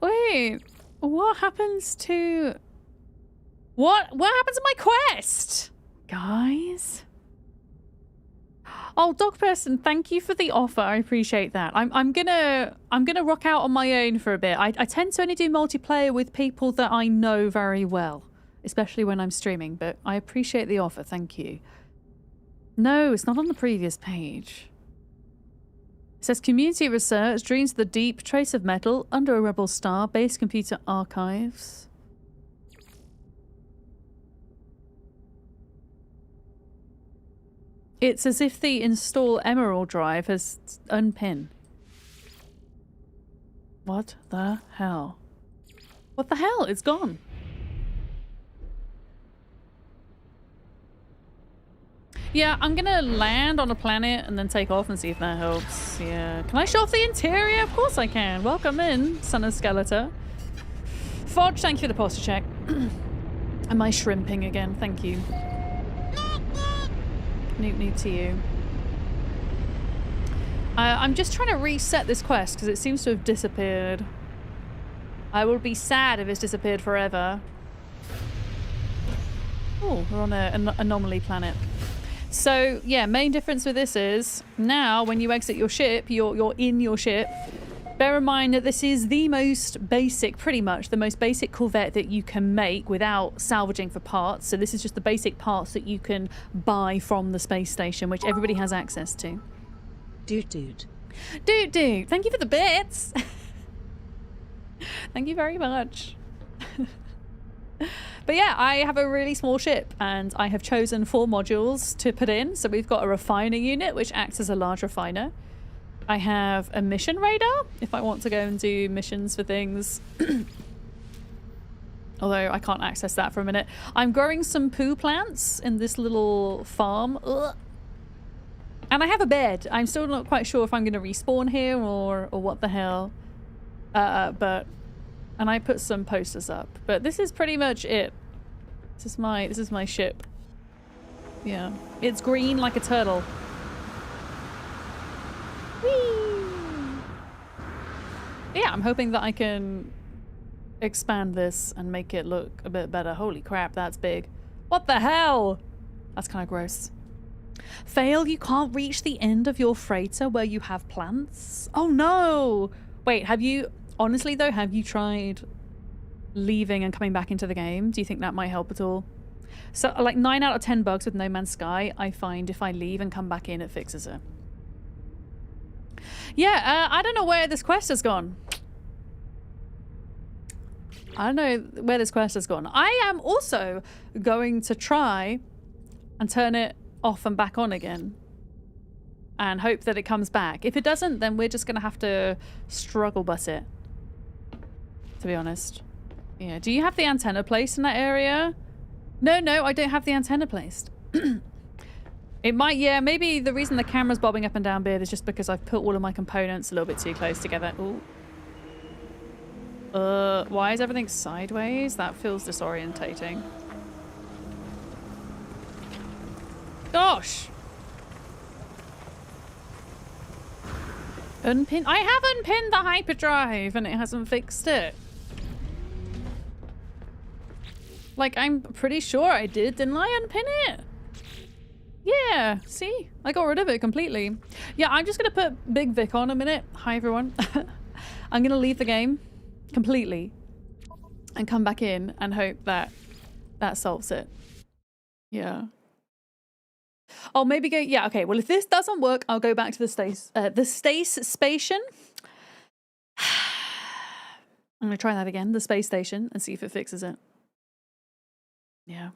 Speaker 1: Wait. What happens to... What happens to my quest? Guys? Oh, Dog Person, thank you for the offer. I appreciate that. I'm gonna rock out on my own for a bit. I tend to only do multiplayer with people that I know very well, especially when I'm streaming, but I appreciate the offer. Thank you. No, it's not on the previous page. It says community research, dreams of the deep, trace of metal, under a rebel star, base computer archives. It's as if the install emerald drive has unpinned. What the hell? What the hell? It's gone. Yeah, I'm gonna land on a planet and then take off and see if that helps. Yeah. Can I show off the interior? Of course I can. Welcome in, Son of Skeletor. Fodge, thank you for the posture check. Am I shrimping again? Thank you. Noot to you. I'm just trying to reset this quest because it seems to have disappeared. I will be sad if it's disappeared forever. Oh, we're on an anomaly planet. So, yeah, main difference with this is now when you exit your ship, you're in your ship. Bear in mind that this is the most basic, pretty much the most basic Corvette that you can make without salvaging for parts. So this is just the basic parts that you can buy from the space station, which everybody has access to.
Speaker 4: Doot.
Speaker 1: Thank you for the bits. Thank you very much. But yeah, I have a really small ship and I have chosen 4 modules to put in. So we've got a refiner unit, which acts as a large refiner. I have a mission radar, if I want to go and do missions for things. Although I can't access that for a minute. I'm growing some poo plants in this little farm. Ugh. And I have a bed. I'm still not quite sure if I'm going to respawn here or what the hell. And I put some posters up. But this is pretty much it. This is my ship. Yeah. It's green like a turtle. Whee! Yeah, I'm hoping that I can expand this and make it look a bit better. Holy crap, that's big. What the hell? That's kind of gross. Fail, you can't reach the end of your freighter where you have plants? Oh no! Wait, honestly though, have you tried leaving and coming back into the game? Do you think that might help at all? So like 9 out of 10 bugs with No Man's Sky, I find if I leave and come back in, it fixes it. Yeah, I don't know where this quest has gone. I don't know where this quest has gone. I am also going to try and turn it off and back on again and hope that it comes back. If it doesn't, then we're just going to have to struggle bus it, to be honest. Yeah, do you have the antenna placed in that area? No, I don't have the antenna placed. It might, yeah, maybe the reason the camera's bobbing up and down beard is just because I've put all of my components a little bit too close together. Ooh. Why is everything sideways? That feels disorientating. Gosh! Unpin. I have unpinned the hyperdrive and it hasn't fixed it. Like, I'm pretty sure I did. Didn't I unpin it? Yeah, see? I got rid of it completely. Yeah, I'm just going to put Big Vic on a minute. Hi, everyone. I'm going to leave the game completely and come back in and hope that that solves it. Yeah. Oh, maybe go... Yeah, okay. Well, if this doesn't work, I'll go back to the space station. I'm going to try that again, the space station, and see if it fixes it. Yeah.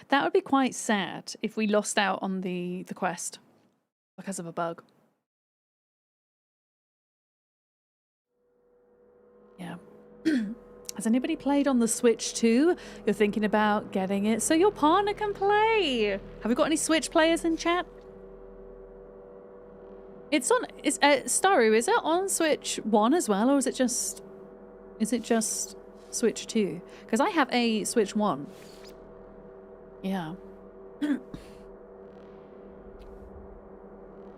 Speaker 1: That would be quite sad if we lost out on the quest because of a bug. Yeah. Has anybody played on the Switch too? You're thinking about getting it so your partner can play. Have we got any Switch players in chat? It's on... Staru, is it on Switch 1 as well, or is it just Switch 2? Because I have a Switch 1. Yeah.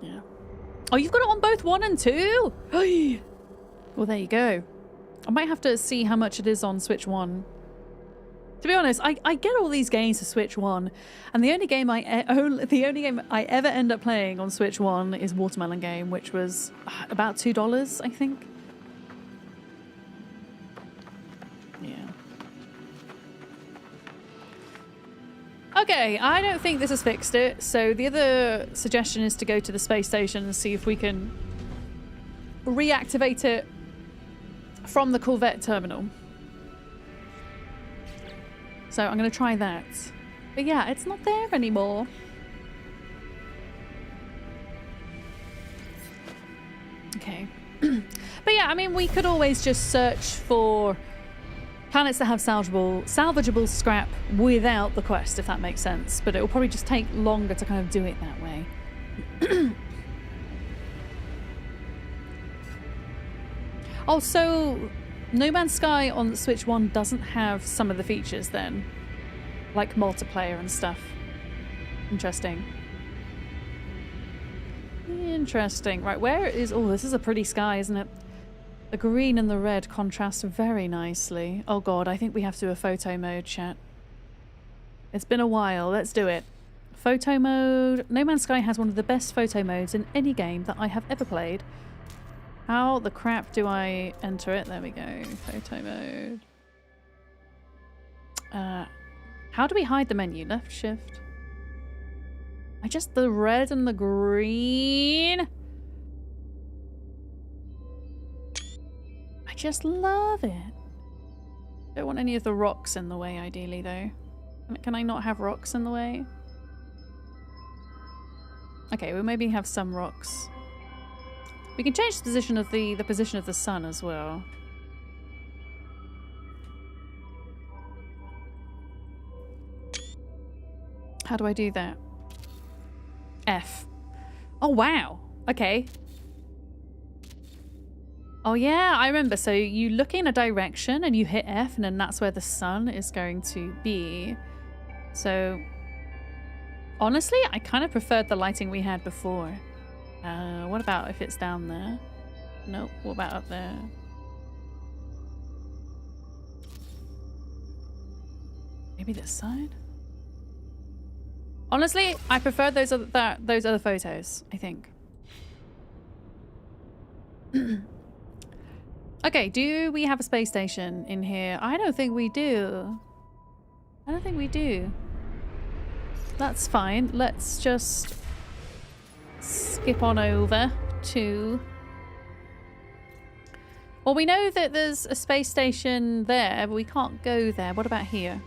Speaker 1: Yeah. Oh, you've got it on both 1 and 2? Well, there you go. I might have to see how much it is on Switch 1. To be honest, I get all these games for Switch 1, and the only game I ever end up playing on Switch 1 is Watermelon Game, which was about $2, I think. Yeah. Okay, I don't think this has fixed it, so the other suggestion is to go to the space station and see if we can reactivate it from the Corvette terminal. So I'm going to try that. But yeah, it's not there anymore. Okay. But yeah, I mean, we could always just search for planets that have salvageable scrap without the quest, if that makes sense. But it will probably just take longer to kind of do it that way. Oh, so No Man's Sky on Switch 1 doesn't have some of the features then? Like multiplayer and stuff. Interesting. Interesting. Right, where is... Oh, this is a pretty sky, isn't it? The green and the red contrast very nicely. Oh god, I think we have to do a photo mode, chat. It's been a while. Let's do it. Photo mode. No Man's Sky has one of the best photo modes in any game that I have ever played. How the crap do I enter it? There we go. Photo mode. How do we hide the menu? Left shift. The red and the green. I just love it. Don't want any of the rocks in the way, ideally, though. Can I not have rocks in the way? Okay, we'll maybe have some rocks. We can change the position of the position of the sun as well. How do I do that? F. Oh wow. Okay. Oh yeah, I remember. So you look in a direction and you hit F, and then that's where the sun is going to be. So honestly, I kind of preferred the lighting we had before. What about if it's down there? Nope. What about up there? Maybe this side? Honestly, I prefer those other photos, I think. Okay, do we have a space station in here? I don't think we do. I don't think we do. That's fine. Let's just skip on over to... Well, we know that there's a space station there, but we can't go there. What about here?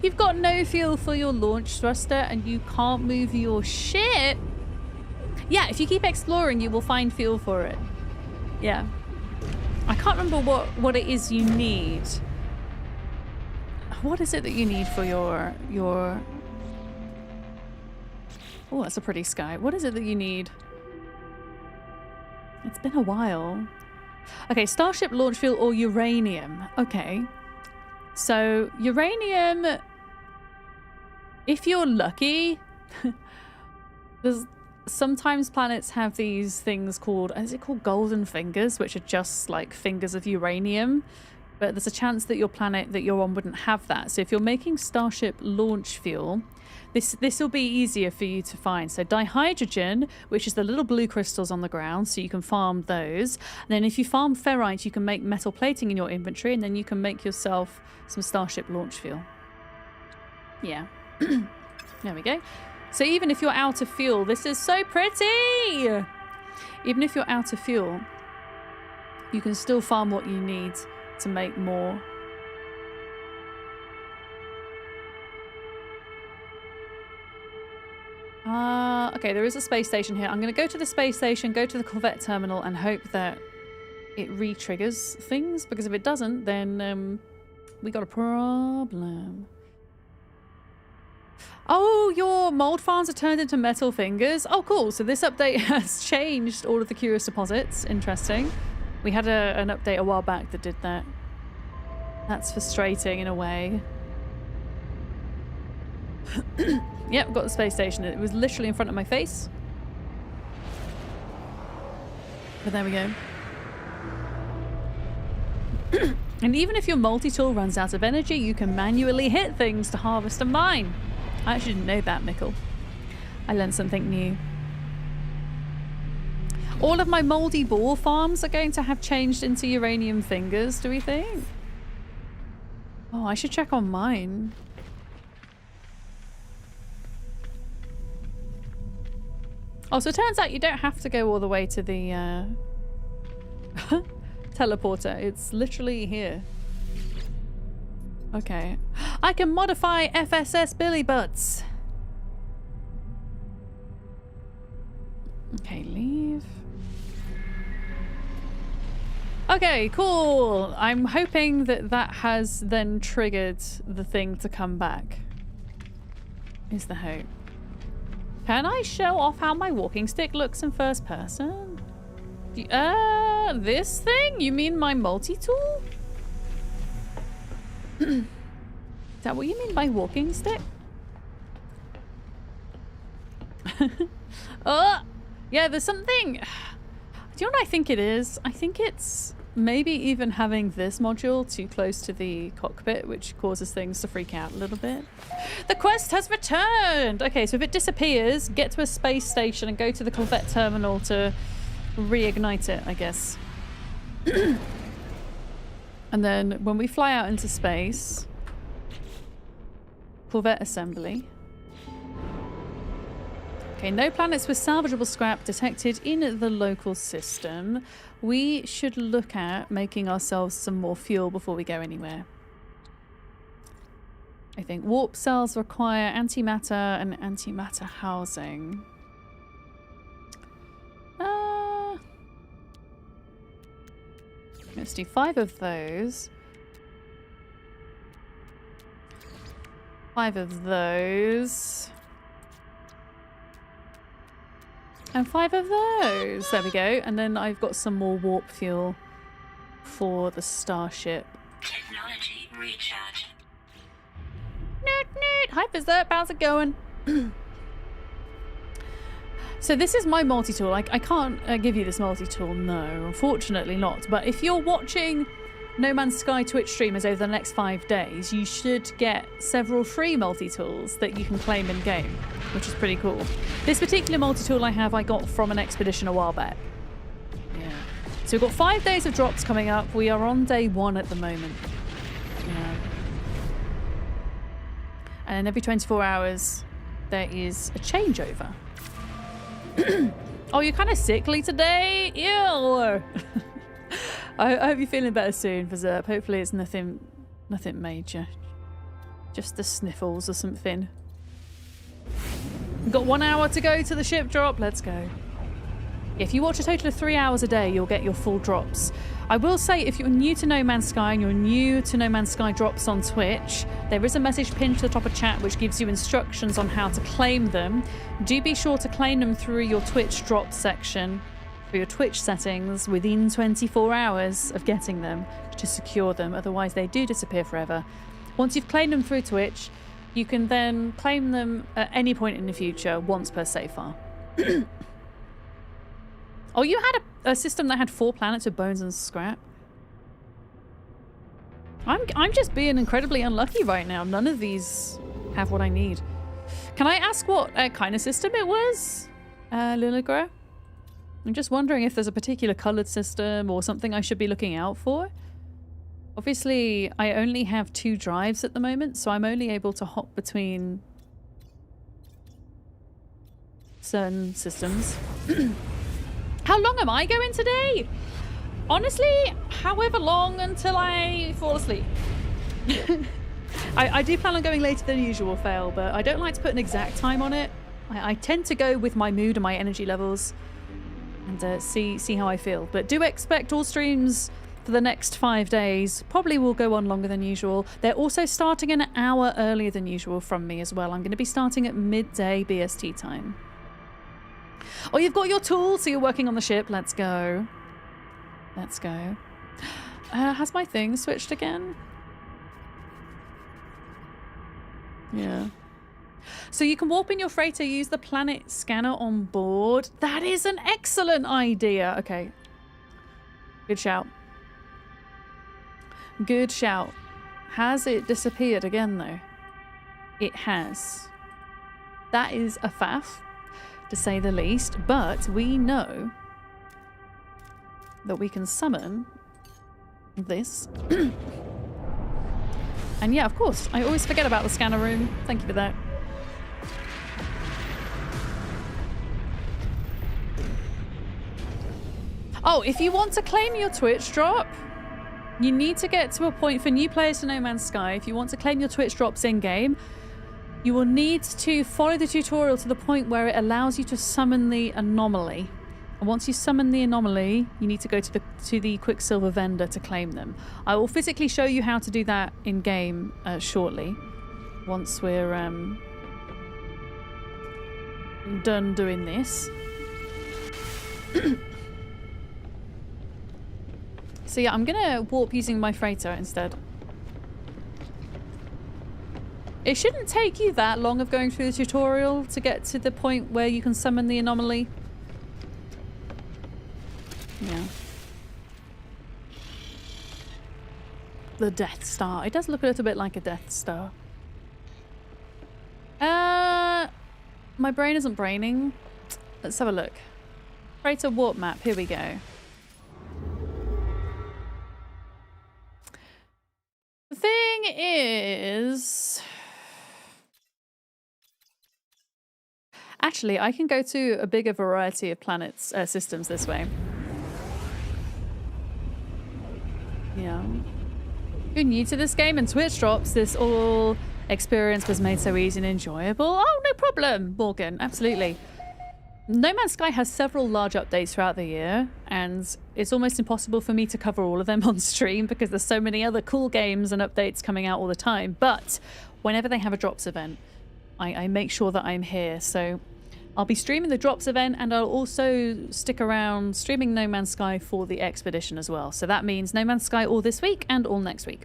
Speaker 1: You've got no fuel for your launch thruster and you can't move your ship. Yeah, if you keep exploring, you will find fuel for it. Yeah. I can't remember what it is you need. What is it that you need for your... Oh, that's a pretty sky. What is it that you need? It's been a while. Okay, Starship launch fuel or uranium. Okay. So, uranium, if you're lucky, there's sometimes planets have these things called, is it called golden fingers, which are just like fingers of uranium. But there's a chance that your planet that you're on wouldn't have that. So if you're making Starship launch fuel, this will be easier for you to find. So dihydrogen, which is the little blue crystals on the ground, so you can farm those. And then if you farm ferrite, you can make metal plating in your inventory, and then you can make yourself some Starship launch fuel. Yeah. There we go. So even if you're out of fuel, this is so pretty! Even if you're out of fuel, you can still farm what you need to make more. Okay, there is a space station here. I'm going to go to the space station, go to the Corvette terminal, and hope that it re-triggers things, because if it doesn't, then we got a problem. Oh, your mold farms are turned into metal fingers. Oh, cool. So this update has changed all of the curious deposits. Interesting. We had an update a while back that did that. That's frustrating in a way. Yep, got the space station. It was literally in front of my face. But there we go. And even if your multi-tool runs out of energy, you can manually hit things to harvest a mine. I actually didn't know that, Mickle. I learned something new. All of my moldy ball farms are going to have changed into uranium fingers, do we think? Oh, I should check on mine. Oh, so it turns out you don't have to go all the way to the teleporter. It's literally here. Okay. I can modify FSS Billy Butts. Okay, leave. Okay, cool. I'm hoping that that has then triggered the thing to come back. Is the hope. Can I show off how my walking stick looks in first person? This thing? You mean my multi-tool? Is that what you mean by walking stick? Oh, yeah, there's something. Do you know what I think it is? I think it's maybe even having this module too close to the cockpit, which causes things to freak out a little bit. The quest has returned! Okay, so if it disappears, get to a space station and go to the Corvette terminal to reignite it, I guess. And then when we fly out into space, Corvette assembly. Okay, no planets with salvageable scrap detected in the local system. We should look at making ourselves some more fuel before we go anywhere. I think warp cells require antimatter and antimatter housing. Let's do 5 of those. 5 of those. And 5 of those. There we go. And then I've got some more warp fuel for the starship.
Speaker 2: Technology recharge.
Speaker 1: Noot, noot. Hi, Berserk. How's it going? So this is my multi-tool. I can't give you this multi-tool, no, unfortunately not. But if you're watching No Man's Sky Twitch streamers over the next 5 days, you should get several free multi-tools that you can claim in game, which is pretty cool. This particular multi-tool I got from an expedition a while back. Yeah. So we've got 5 days of drops coming up. We are on day 1 at the moment. Yeah. And every 24 hours, there is a changeover. Oh, you're kind of sickly today? Ew! I hope you're feeling better soon, Berserk. Hopefully it's nothing major. Just the sniffles or something. We've got 1 hour to go to the ship drop. Let's go. If you watch a total of 3 hours a day, you'll get your full drops. I will say, if you're new to No Man's Sky and you're new to No Man's Sky drops on Twitch, there is a message pinned to the top of chat which gives you instructions on how to claim them. Do be sure to claim them through your Twitch drop section for your Twitch settings within 24 hours of getting them to secure them. Otherwise, they do disappear forever. Once you've claimed them through Twitch, you can then claim them at any point in the future, once per save file. Oh, you had a system that had 4 planets with bones and scrap? I'm just being incredibly unlucky right now. None of these have what I need. Can I ask what kind of system it was, Liligra? I'm just wondering if there's a particular coloured system or something I should be looking out for. Obviously, I only have 2 drives at the moment, so I'm only able to hop between certain systems. How long am I going today? Honestly, however long until I fall asleep. I do plan on going later than usual, Fail, but I don't like to put an exact time on it. I tend to go with my mood and my energy levels and see how I feel. But do expect all streams for the next 5 days. Probably will go on longer than usual. They're also starting an hour earlier than usual from me as well. I'm going to be starting at midday BST time. Oh, you've got your tool, so you're working on the ship. Let's go. Let's go. Has my thing switched again? Yeah. So you can warp in your freighter, use the planet scanner on board. That is an excellent idea. Okay. Good shout. Good shout. Has it disappeared again, though? It has. That is a faff, to say the least. But we know that we can summon this. And yeah, of course, I always forget about the scanner room. Thank you for that. Oh, if you want to claim your Twitch drop, you need to get to a point for new players to No Man's Sky. If you want to claim your Twitch drops in-game, you will need to follow the tutorial to the point where it allows you to summon the anomaly. And once you summon the anomaly, you need to go to the Quicksilver vendor to claim them. I will physically show you how to do that in-game shortly, once we're done doing this. So yeah, I'm gonna warp using my freighter instead. It shouldn't take you that long of going through the tutorial to get to the point where you can summon the anomaly. Yeah. The Death Star. It does look a little bit like a Death Star. My brain isn't braining. Let's have a look. Freighter warp map. Here we go. The thing is... Actually, I can go to a bigger variety of planets, systems this way. Yeah. You're new to this game and Twitch drops. This all experience was made so easy and enjoyable. Oh, no problem, Morgan. Absolutely. No Man's Sky has several large updates throughout the year, and it's almost impossible for me to cover all of them on stream because there's so many other cool games and updates coming out all the time. But whenever they have a drops event, I make sure that I'm here. So I'll be streaming the drops event, and I'll also stick around streaming No Man's Sky for the expedition as well. So that means No Man's Sky all this week and all next week.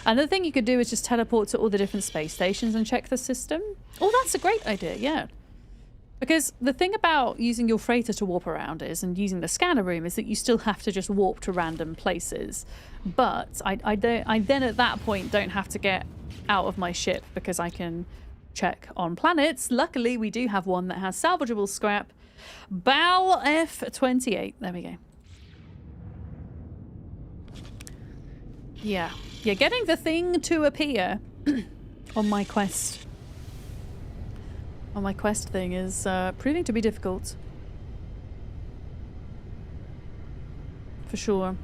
Speaker 1: Another thing you could do is just teleport to all the different space stations and check the system. Oh, that's a great idea, yeah. Because the thing about using your freighter to warp around is, and using the scanner room, is that you still have to just warp to random places. But I then at that point don't have to get out of my ship because I can check on planets. Luckily, we do have one that has salvageable scrap. BAL F28. There we go. Yeah. Yeah, getting the thing to appear on my quest. On my quest thing is proving to be difficult. For sure.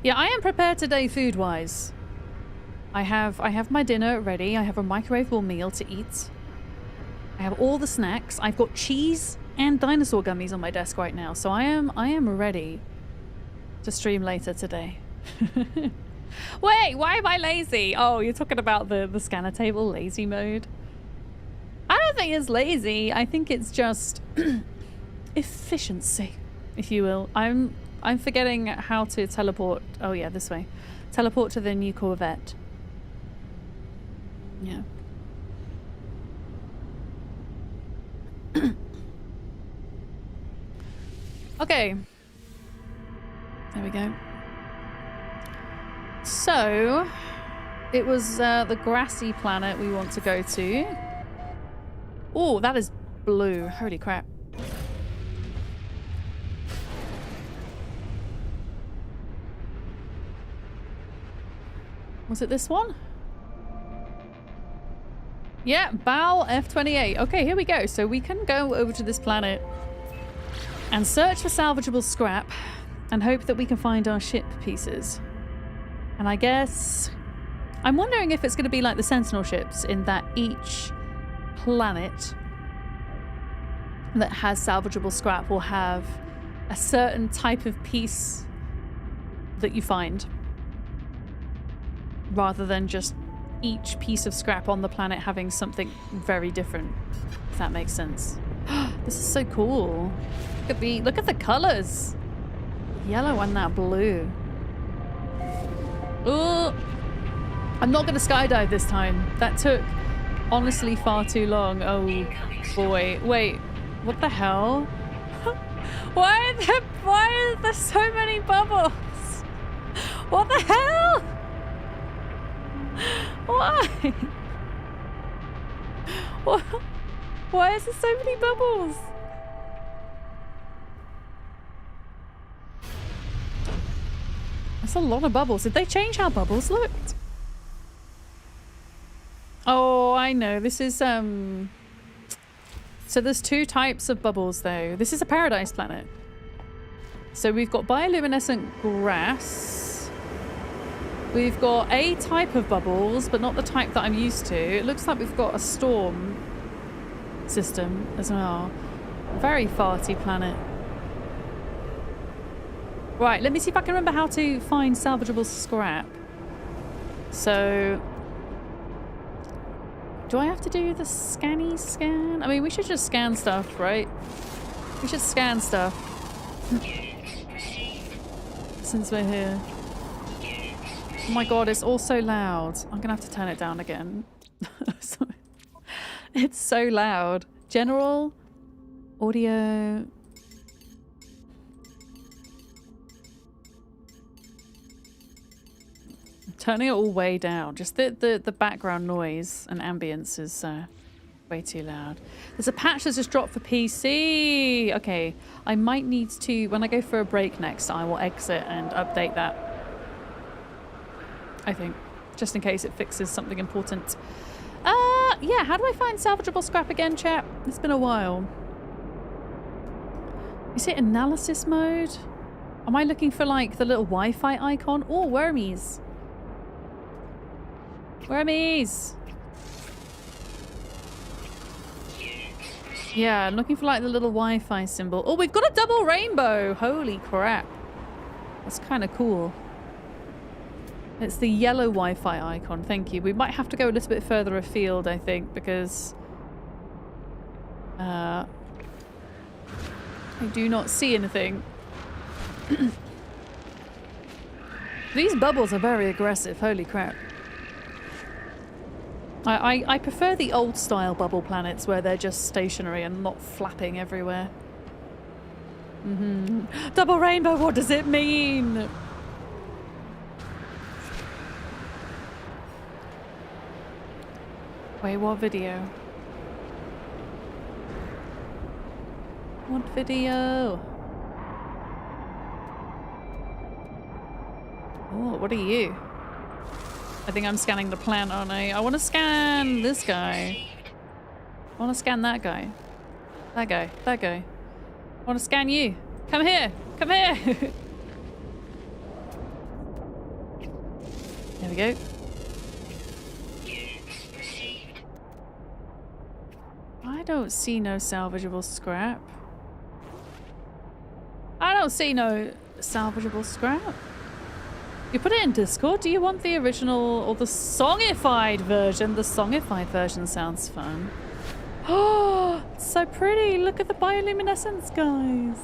Speaker 1: Yeah, I am prepared today food-wise. I have my dinner ready. I have a microwavable meal to eat. I have all the snacks. I've got cheese and dinosaur gummies on my desk right now, so I am ready to stream later today. Wait, why am I lazy? Oh, you're talking about the scanner table lazy mode? I don't think it's lazy. I think it's just efficiency, if you will. I'm forgetting how to teleport. Oh yeah, this way. Teleport to the new Corvette. Yeah. Okay. There we go. So, it was the grassy planet we want to go to. Oh, that is blue. Holy crap. Was it this one? Yeah, BAL F28. Okay, here we go. So we can go over to this planet and search for salvageable scrap and hope that we can find our ship pieces. And I guess... I'm wondering if it's going to be like the Sentinel ships in that each planet that has salvageable scrap will have a certain type of piece that you find, rather than just each piece of scrap on the planet having something very different, if that makes sense. This is so cool. Look at the colors. Yellow and that blue. Ooh. I'm not going to skydive this time. That took honestly far too long. Oh boy. Wait, what the hell? Why are there so many bubbles? What the hell? Why? What? Why is there so many bubbles? That's a lot of bubbles. Did they change how bubbles looked? Oh, I know. This is so there's two types of bubbles though. This is a paradise planet. So we've got bioluminescent grass. We've got a type of bubbles, but not the type that I'm used to. It looks like we've got a storm system as well. Very farty planet. Right, let me see if I can remember how to find salvageable scrap. So, do I have to do the scanny scan? I mean, we should just scan stuff, right? We should scan stuff. Since we're here. Oh my god, it's all so loud. I'm gonna have to turn it down again. It's so loud. General, audio. Turning it all way down. Just the background noise and ambience is way too loud. There's a patch that's just dropped for PC. Okay, I might need to, when I go for a break next, I will exit and update that. I think, just in case it fixes something important. Yeah, how do I find salvageable scrap again, chat? It's been a while. Is it analysis mode? Am I looking for like the little Wi-Fi icon? Oh, wormies. Wormies! Yeah, I'm looking for like the little Wi-Fi symbol. Oh, we've got a double rainbow! Holy crap. That's kind of cool. It's the yellow Wi-Fi icon, thank you. We might have to go a little bit further afield, I think, because... I do not see anything. These bubbles are very aggressive, holy crap. I prefer the old style bubble planets where they're just stationary and not flapping everywhere. Double rainbow, what does it mean? Wait, what video? What video? Oh, what are you? I think I'm scanning the plant, aren't I? I want to scan this guy. I want to scan that guy. That guy. That guy. I want to scan you. Come here. Come here. There we go. I don't see no salvageable scrap. I don't see no salvageable scrap. You put it in Discord. Do you want the original or the songified version? The songified version sounds fun. Oh, it's so pretty. Look at the bioluminescence, guys.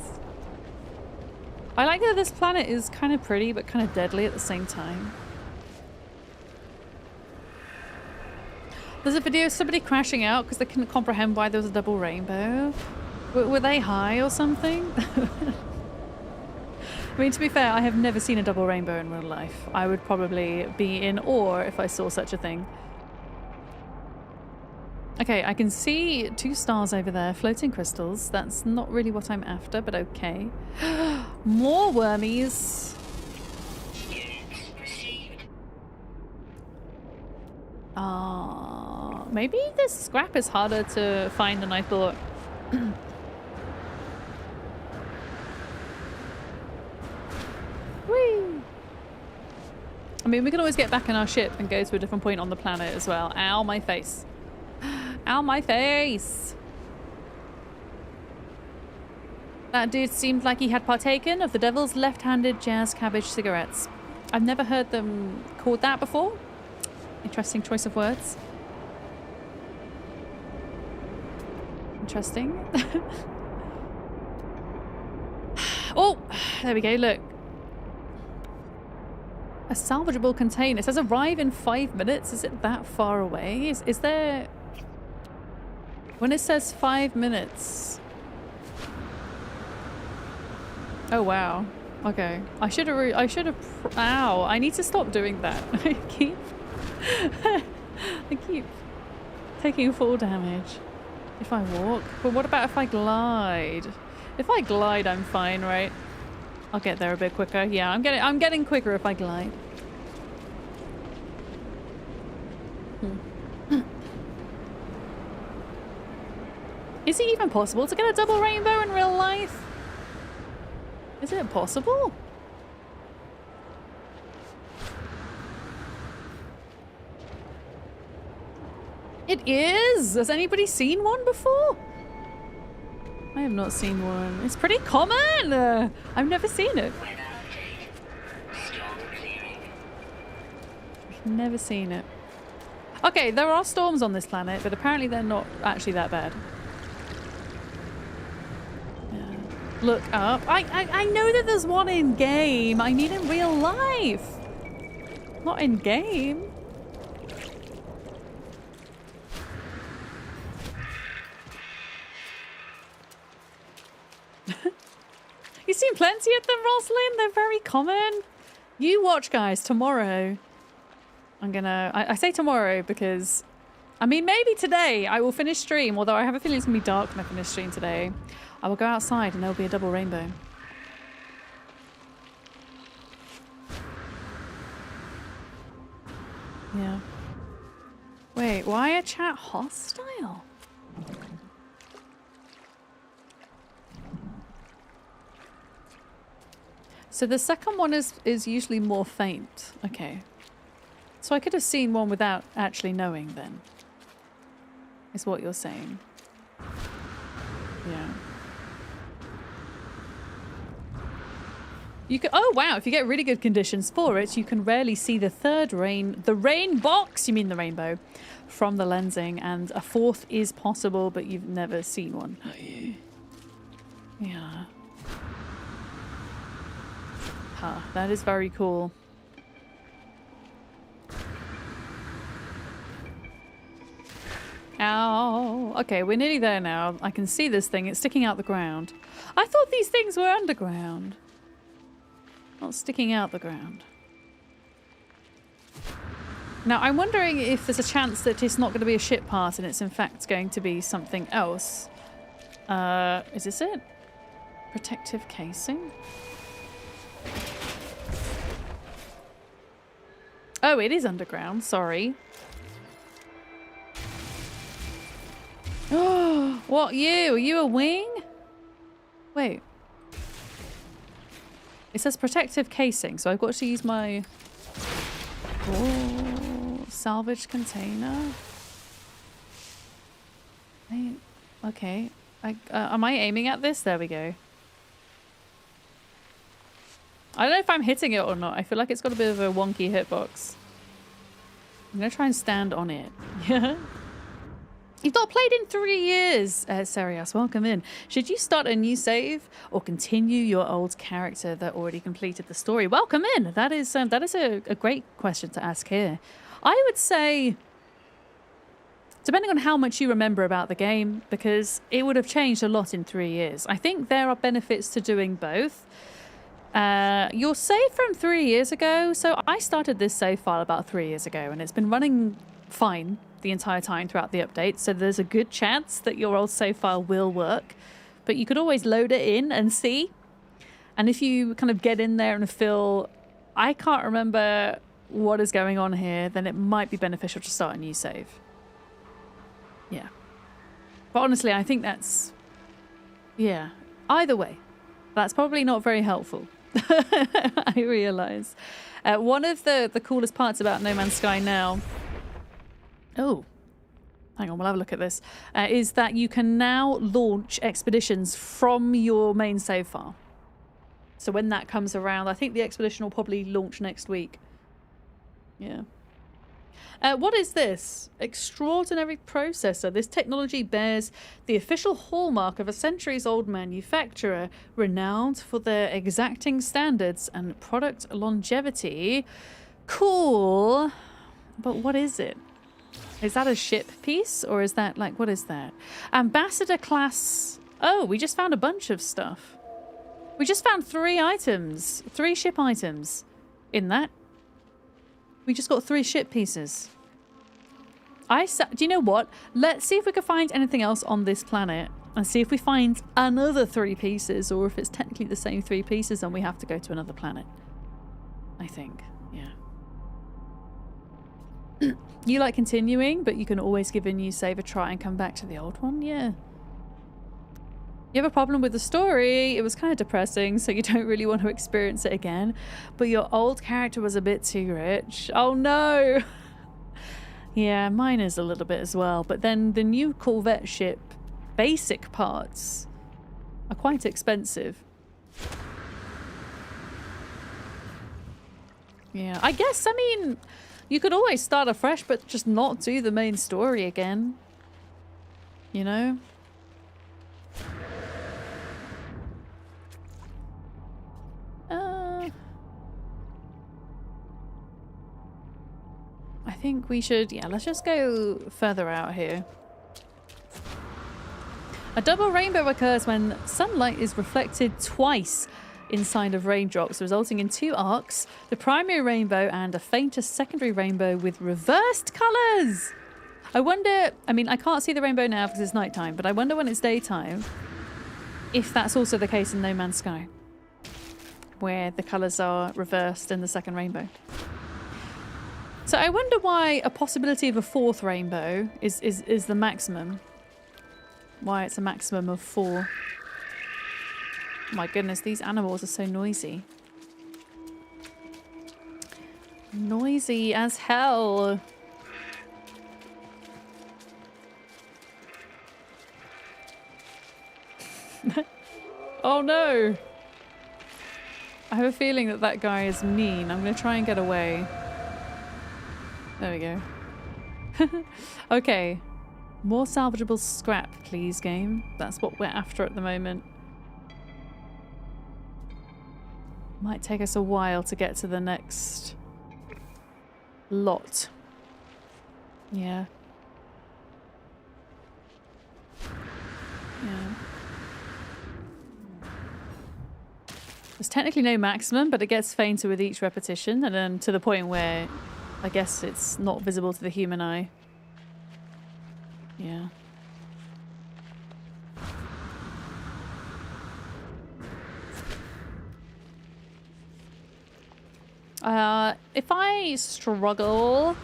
Speaker 1: I like that this planet is kind of pretty but kind of deadly at the same time. There's a video of somebody crashing out because they couldn't comprehend why there was a double rainbow. Were they high or something? I mean, to be fair, I have never seen a double rainbow in real life. I would probably be in awe if I saw such a thing. Okay, I can see 2 stars over there, floating crystals. That's not really what I'm after, but okay. More wormies. Maybe this scrap is harder to find than I thought. Whee! I mean, we can always get back in our ship and go to a different point on the planet as well. Ow, my face. Ow, my face! That dude seemed like he had partaken of the devil's left-handed jazz cabbage cigarettes. I've never heard them called that before. Interesting choice of words. Interesting. Oh, there we go, look. A salvageable container. It says arrive in 5 minutes. Is it that far away? Is there... When it says 5 minutes... Oh, wow. Okay. I should have... Ow. I need to stop doing that. I keep taking fall damage if I walk. But what about if I glide? If I glide, I'm fine, right? I'll get there a bit quicker. Yeah, I'm getting quicker if I glide. Is it even possible to get a double rainbow in real life? Is it possible? It is! Has anybody seen one before? I have not seen one. It's pretty common! I've never seen it.
Speaker 2: Weather update. Storm clearing.
Speaker 1: I've never seen it. Okay, there are storms on this planet, but apparently they're not actually that bad. Yeah. Look up. I know that there's one in game. I mean in real life. Not in game. You've seen plenty of them, Rosalind. They're very common. You watch, guys, tomorrow. I say tomorrow because, I mean, maybe today I will finish stream, although I have a feeling it's going to be dark when I finish stream today. I will go outside and there'll be a double rainbow. Yeah. Wait, why are chat hostile? So the second one is usually more faint. Okay. So I could have seen one without actually knowing then. Is what you're saying. Yeah. You can, oh wow, if you get really good conditions for it, you can rarely see the rain box, you mean the rainbow, from the lensing, and a fourth is possible, but you've never seen one. Yeah. Huh, that is very cool. Ow. Okay, we're nearly there now. I can see this thing. It's sticking out the ground. I thought these things were underground. Not sticking out the ground. Now, I'm wondering if there's a chance that it's not going to be a ship part and it's in fact going to be something else. Is this it? Protective casing? Oh, it is underground. Sorry. Oh, what, you? Are you a wing? Wait. It says protective casing, so I've got to use my... Oh, salvage container. Okay. Am I aiming at this? There we go. I don't know if I'm hitting it or not. I feel like it's got a bit of a wonky hitbox. I'm going to try and stand on it. Yeah. You've not played in 3 years, Serias. Welcome in. Should you start a new save or continue your old character that already completed the story? Welcome in. That is a great question to ask here. I would say, depending on how much you remember about the game, because it would have changed a lot in 3 years. I think there are benefits to doing both. Your save from 3 years ago. So I started this save file about 3 years ago, and it's been running fine the entire time throughout the update, so there's a good chance that your old save file will work, but you could always load it in and see. And if you kind of get in there and feel, I can't remember what is going on here, then it might be beneficial to start a new save. Yeah. But honestly, I think that's... Yeah. Either way, that's probably not very helpful. I realise. One of the coolest parts about No Man's Sky now... Oh, hang on, we'll have a look at this. Is that you can now launch expeditions from your main save file. So when that comes around, I think the expedition will probably launch next week. Yeah. What is this? Extraordinary processor. This technology bears the official hallmark of a centuries-old manufacturer, renowned for their exacting standards and product longevity. Cool. But what is it? Is that a ship piece? Or is that, like, what is that? Ambassador class... Oh, we just found a bunch of stuff. We just found 3 items. 3 ship items in that. We just got 3 ship pieces. Do you know what? Let's see if we can find anything else on this planet and see if we find another 3 pieces, or if it's technically the same 3 pieces and we have to go to another planet. I think, yeah. You like continuing, but you can always give a new save a try and come back to the old one? Yeah. You have a problem with the story. It was kind of depressing, so you don't really want to experience it again. But your old character was a bit too rich. Oh no! Yeah, mine is a little bit as well. But then the new Corvette ship basic parts are quite expensive. Yeah, I guess, I mean, you could always start afresh, but just not do the main story again. You know? I think we should, yeah, let's just go further out here. A double rainbow occurs when sunlight is reflected twice inside of raindrops, resulting in 2 arcs, the primary rainbow and a fainter secondary rainbow with reversed colours. I wonder, I mean, I can't see the rainbow now because it's nighttime, but I wonder when it's daytime if that's also the case in No Man's Sky, where the colours are reversed in the second rainbow. So I wonder why a possibility of a 4th rainbow is the maximum. Why it's a maximum of 4. My goodness, these animals are so noisy. Noisy as hell. Oh no! I have a feeling that that guy is mean. I'm going to try and get away. There we go. Okay. More salvageable scrap, please, game. That's what we're after at the moment. Might take us a while to get to the next lot. Yeah. Yeah. There's technically no maximum, but it gets fainter with each repetition, and then to the point where I guess it's not visible to the human eye. Yeah. If I struggle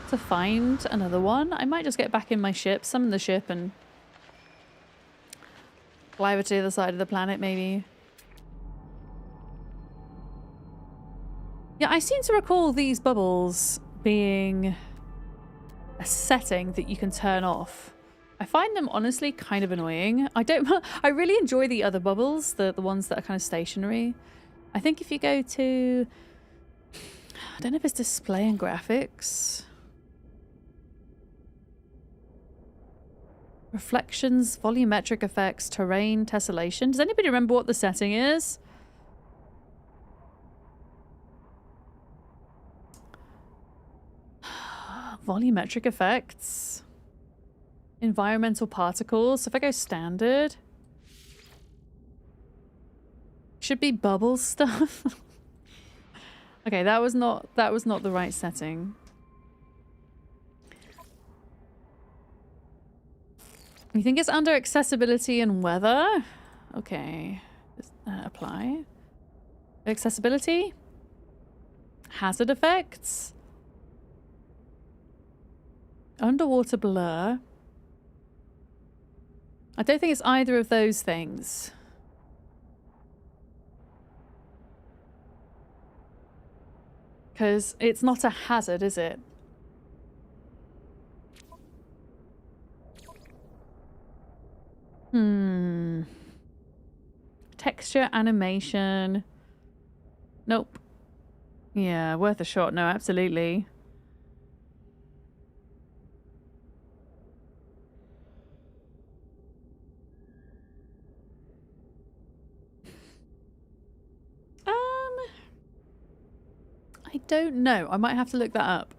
Speaker 1: to find another one, I might just get back in my ship, summon the ship, and fly over to the other side of the planet, maybe. Yeah, I seem to recall these bubbles being a setting that you can turn off. I find them honestly kind of annoying. I really enjoy the other bubbles, the ones that are kind of stationary. I think if you go to, I don't know if it's display and graphics. Reflections, volumetric effects, terrain, tessellation. Does anybody remember what the setting is? Volumetric effects. Environmental particles. So if I go standard. Should be bubble stuff. Okay, that was not the right setting. You think it's under accessibility and weather? Okay. Apply. Accessibility? Hazard effects? Underwater blur. I don't think it's either of those things. Because it's not a hazard, is it? Texture, animation. Nope. Yeah, worth a shot. No, absolutely. don't know. I might have to look that up.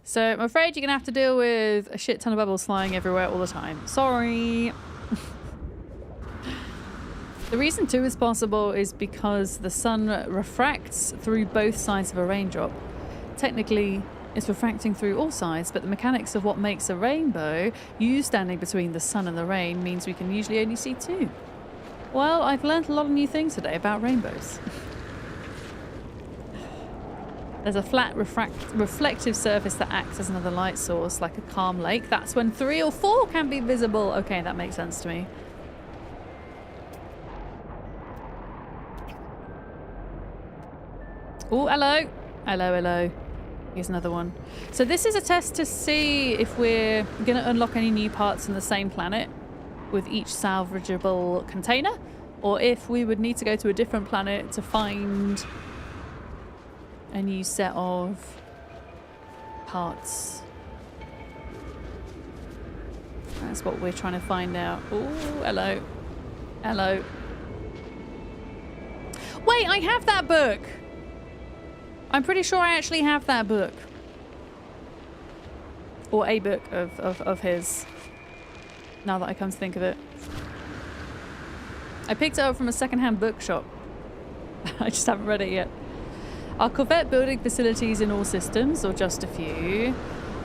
Speaker 1: So I'm afraid you're going to have to deal with a shit ton of bubbles flying everywhere all the time. Sorry. The reason 2 is possible is because the sun refracts through both sides of a raindrop. Technically, it's refracting through all sides, but the mechanics of what makes a rainbow, you standing between the sun and the rain, means we can usually only see 2. Well, I've learnt a lot of new things today about rainbows. There's a flat reflective surface that acts as another light source, like a calm lake. That's when 3 or 4 can be visible. Okay, that makes sense to me. Oh, hello. Hello, hello. Here's another one. So this is a test to see if we're going to unlock any new parts in the same planet with each salvageable container, or if we would need to go to a different planet to find a new set of parts. That's what we're trying to find out. Oh, hello. Hello. Wait, I have that book! I'm pretty sure I actually have that book. Or a book of his. Now that I come to think of it. I picked it up from a secondhand bookshop. I just haven't read it yet. Are Corvette building facilities in all systems or just a few?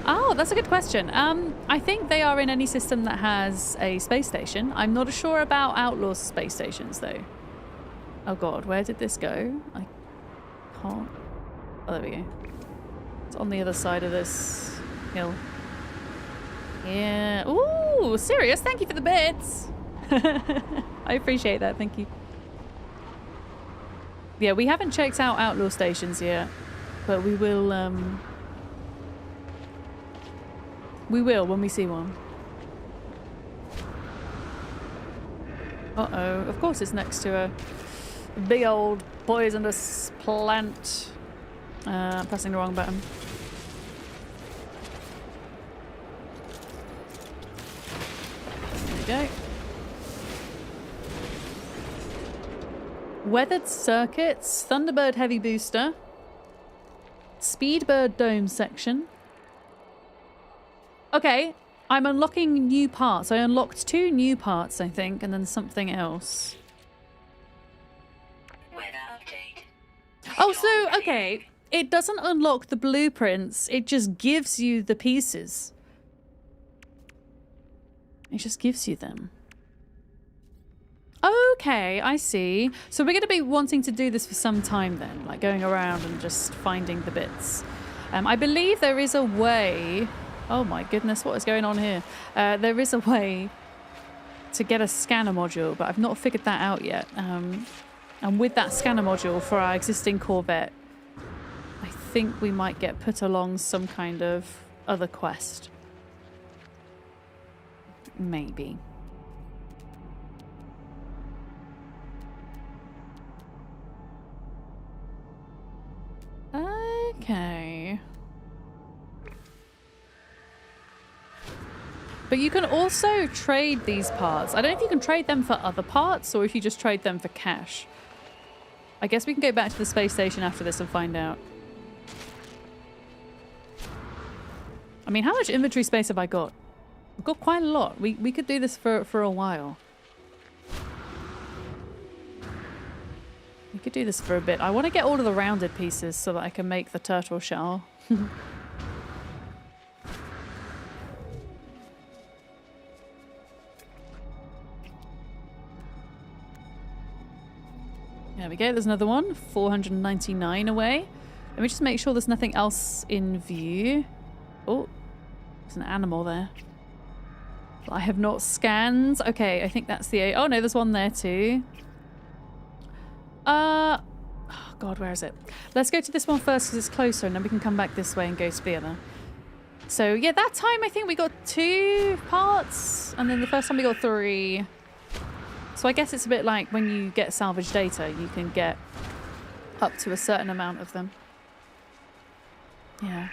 Speaker 1: Oh, that's a good question. I think they are in any system that has a space station. I'm not sure about Outlaw space stations though. Oh god, where did this go? I can't... Oh, there we go. It's on the other side of this hill. Yeah. Ooh, serious. Thank you for the bits. I appreciate that. Thank you. Yeah, we haven't checked out Outlaw stations yet, but we will when we see one. Uh-oh. Of course it's next to a big old poisonous plant. Pressing the wrong button. There we go. Weathered circuits, Thunderbird heavy booster, Speedbird dome section. Okay, I'm unlocking new parts. I unlocked 2 new parts, I think, and then something else.
Speaker 2: Weather update.
Speaker 1: Oh, so, okay. It doesn't unlock the blueprints. It just gives you the pieces. It just gives you them. Okay, I see. So we're going to be wanting to do this for some time then, like going around and just finding the bits. I believe there is a way... Oh my goodness, what is going on here? There is a way to get a scanner module, but I've not figured that out yet. And with that scanner module for our existing Corvette, I think we might get put along some kind of other quest. Maybe. Okay. But you can also trade these parts. I don't know if you can trade them for other parts or if you just trade them for cash. I guess we can go back to the space station after this and find out. I mean, how much inventory space have I got? I've got quite a lot. We could do this for a while. We could do this for a bit. I want to get all of the rounded pieces so that I can make the turtle shell. There we go, there's another one. 499 away. Let me just make sure there's nothing else in view. Oh, there's an animal there. I have not scanned. Okay, I think that's the... Oh no, there's one there too. Oh God, where is it? Let's go to this one first because it's closer and then we can come back this way and go to the other. So yeah, that time I think we got 2 parts and then the first time we got 3. So I guess it's a bit like when you get salvage data, you can get up to a certain amount of them. Yeah.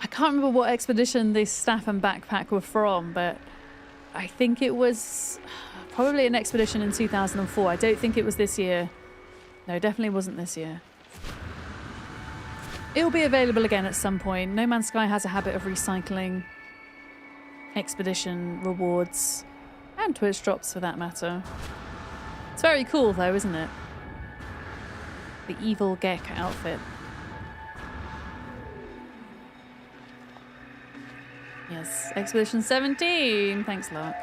Speaker 1: I can't remember what expedition this staff and backpack were from, but I think it was probably an expedition in 2004. I don't think it was this year. No, definitely wasn't this year. It'll be available again at some point. No Man's Sky has a habit of recycling expedition rewards and Twitch drops for that matter. It's very cool though, isn't it? The evil Gek outfit. Yes, Expedition 17. Thanks, Lark.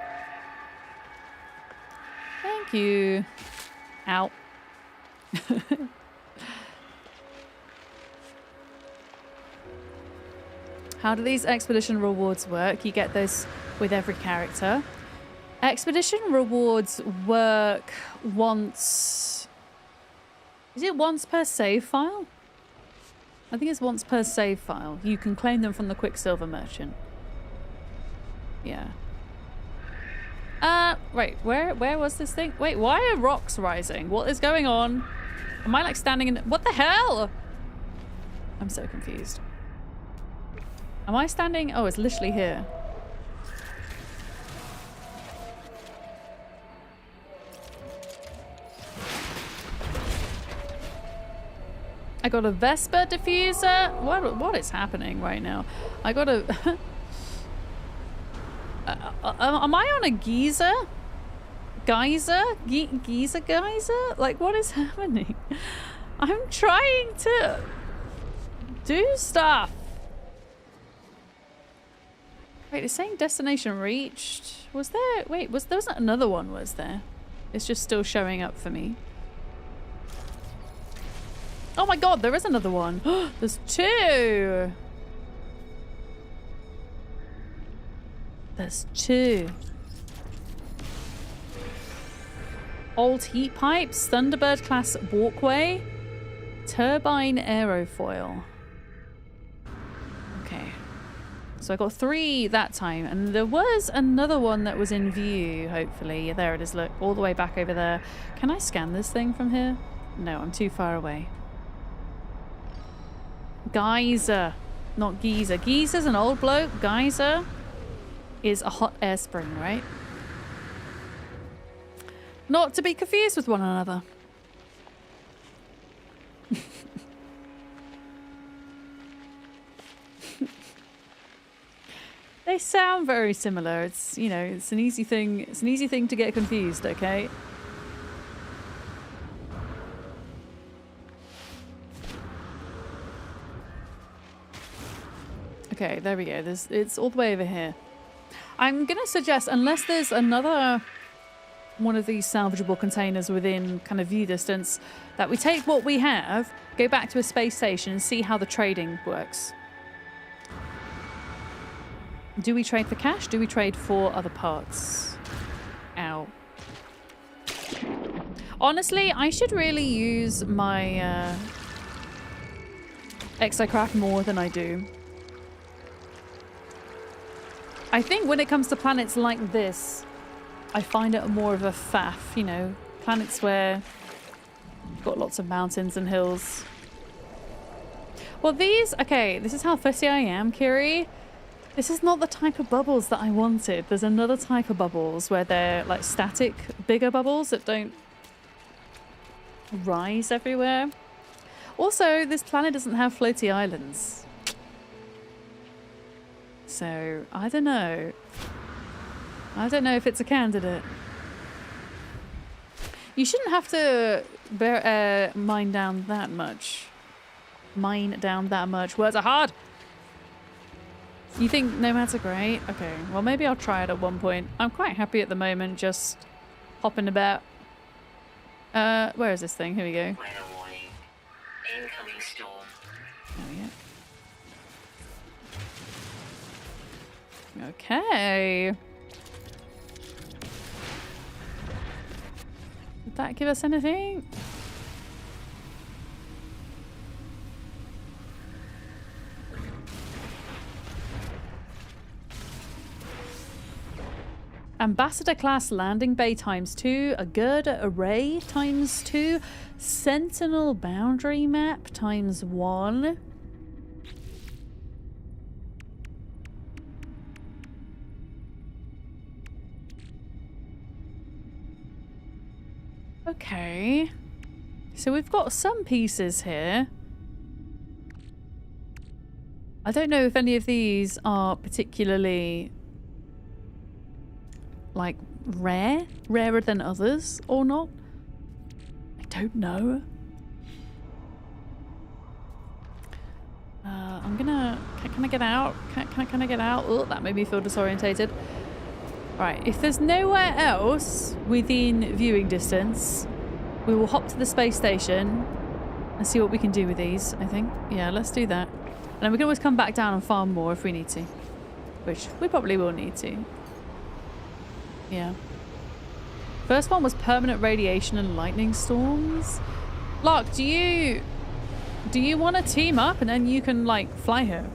Speaker 1: Thank you. Ow. How do these expedition rewards work? You get those with every character. Expedition rewards work once... Is it once per save file? I think it's once per save file. You can claim them from the Quicksilver Merchant. Yeah. Wait, where was this thing? Wait, why are rocks rising? What is going on? Am I like standing in... What the hell? I'm so confused. Am I standing... Oh, it's literally here. I got a Vesper diffuser. What is happening right now? I got a... am I on a geyser? Geyser? Geyser? Like, what is happening? I'm trying to do stuff. Wait, it's saying destination reached. Was there... Wait, there wasn't another one, was there? It's just still showing up for me. Oh my god, there is another one. There's two. There's two. Old heat pipes, Thunderbird class walkway, turbine aerofoil. Okay. So I got 3 that time, and there was another one that was in view, hopefully. Yeah, there it is, look, all the way back over there. Can I scan this thing from here? No, I'm too far away. Geyser, not geezer. Geezer's an old bloke. Geyser is a hot air spring, right? Not to be confused with one another. They sound very similar. It's, you know, it's an easy thing. It's an easy thing to get confused, okay? Okay, there we go. It's all the way over here. I'm going to suggest, unless there's another one of these salvageable containers within kind of view distance, that we take what we have, go back to a space station and see how the trading works. Do we trade for cash? Do we trade for other parts? Ow. Honestly, I should really use my exocraft more than I do. I think when it comes to planets like this, I find it more of a faff, you know, planets where you've got lots of mountains and hills. Well, these, okay, this is how fussy I am, Kiri. This is not the type of bubbles that I wanted. There's another type of bubbles where they're like static, bigger bubbles that don't rise everywhere. Also, this planet doesn't have floaty islands. So, I don't know. I don't know if it's a candidate. You shouldn't have to mine down that much. Mine down that much. Words are hard! You think nomads are great? Okay, well maybe I'll try it at one point. I'm quite happy at the moment, just hopping about. Where is this thing? Here we go.
Speaker 2: Weather warning. Incoming storm.
Speaker 1: Oh yeah. Okay. Did that give us anything? Ambassador class landing bay ×2, a girder array ×2, sentinel boundary map ×1. Okay. So we've got some pieces here. I don't know if any of these are particularly like rarer than others or not. I don't know. I'm gonna... Can I get out? Can I get out? Oh, that made me feel disorientated. Right, if there's nowhere else within viewing distance, we will hop to the space station and see what we can do with these, I think. Yeah, let's do that. And then we can always come back down and farm more if we need to. Which we probably will need to. Yeah. First one was permanent radiation and lightning storms. Lark, do you want to team up and then you can, like, fly her?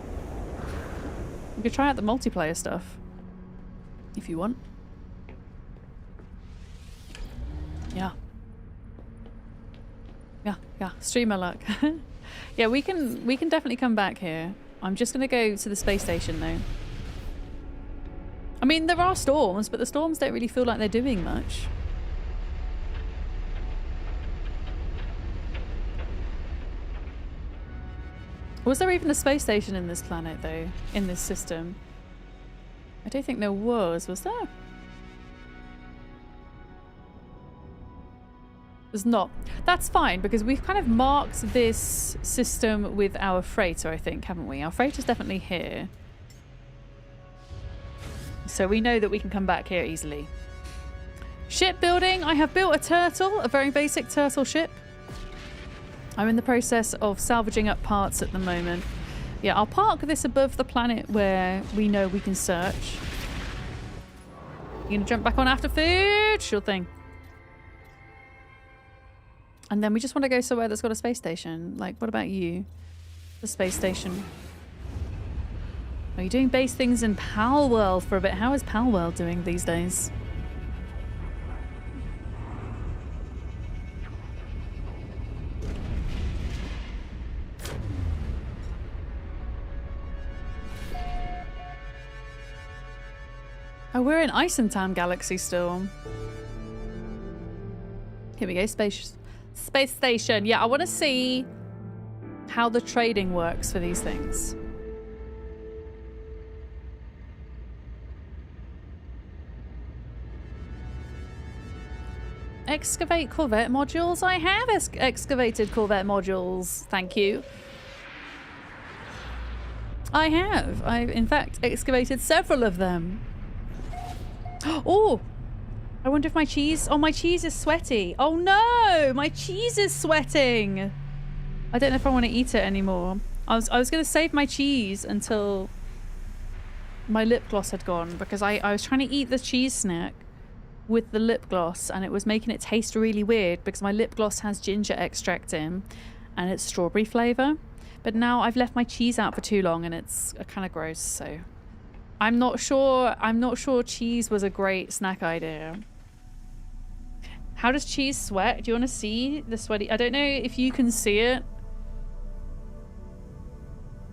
Speaker 1: We could try out the multiplayer stuff. If you want. Yeah. Yeah. Streamer luck. Yeah, we can definitely come back here. I'm just gonna go to the space station though. I mean, there are storms, but the storms don't really feel like they're doing much. Was there even a space station in this planet, though? In this system? I don't think there was there? There's not. That's fine, because we've kind of marked this system with our freighter, I think, haven't we? Our freighter's definitely here. So we know that we can come back here easily. Shipbuilding. I have built a turtle, a very basic turtle ship. I'm in the process of salvaging up parts at the moment. Yeah, I'll park this above the planet where we know we can search. You gonna jump back on after food? Sure thing. And then we just want to go somewhere that's got a space station. Like, what about you? The space station. Are you doing base things in Pal World for a bit? How is Pal World doing these days? Oh, we're in Isentown Galaxy still. Here we go, space station. Yeah, I want to see how the trading works for these things. Excavate Corvette modules? I have excavated Corvette modules, thank you. I have. I've, in fact, excavated several of them. Oh! I wonder if my cheese... Oh, my cheese is sweaty. Oh no! My cheese is sweating! I don't know if I want to eat it anymore. I was going to save my cheese until my lip gloss had gone, because I was trying to eat the cheese snack with the lip gloss and it was making it taste really weird because my lip gloss has ginger extract in and it's strawberry flavour. But now I've left my cheese out for too long and it's kind of gross, so... I'm not sure cheese was a great snack idea. How does cheese sweat? Do you want to see the sweaty? I don't know if you can see it.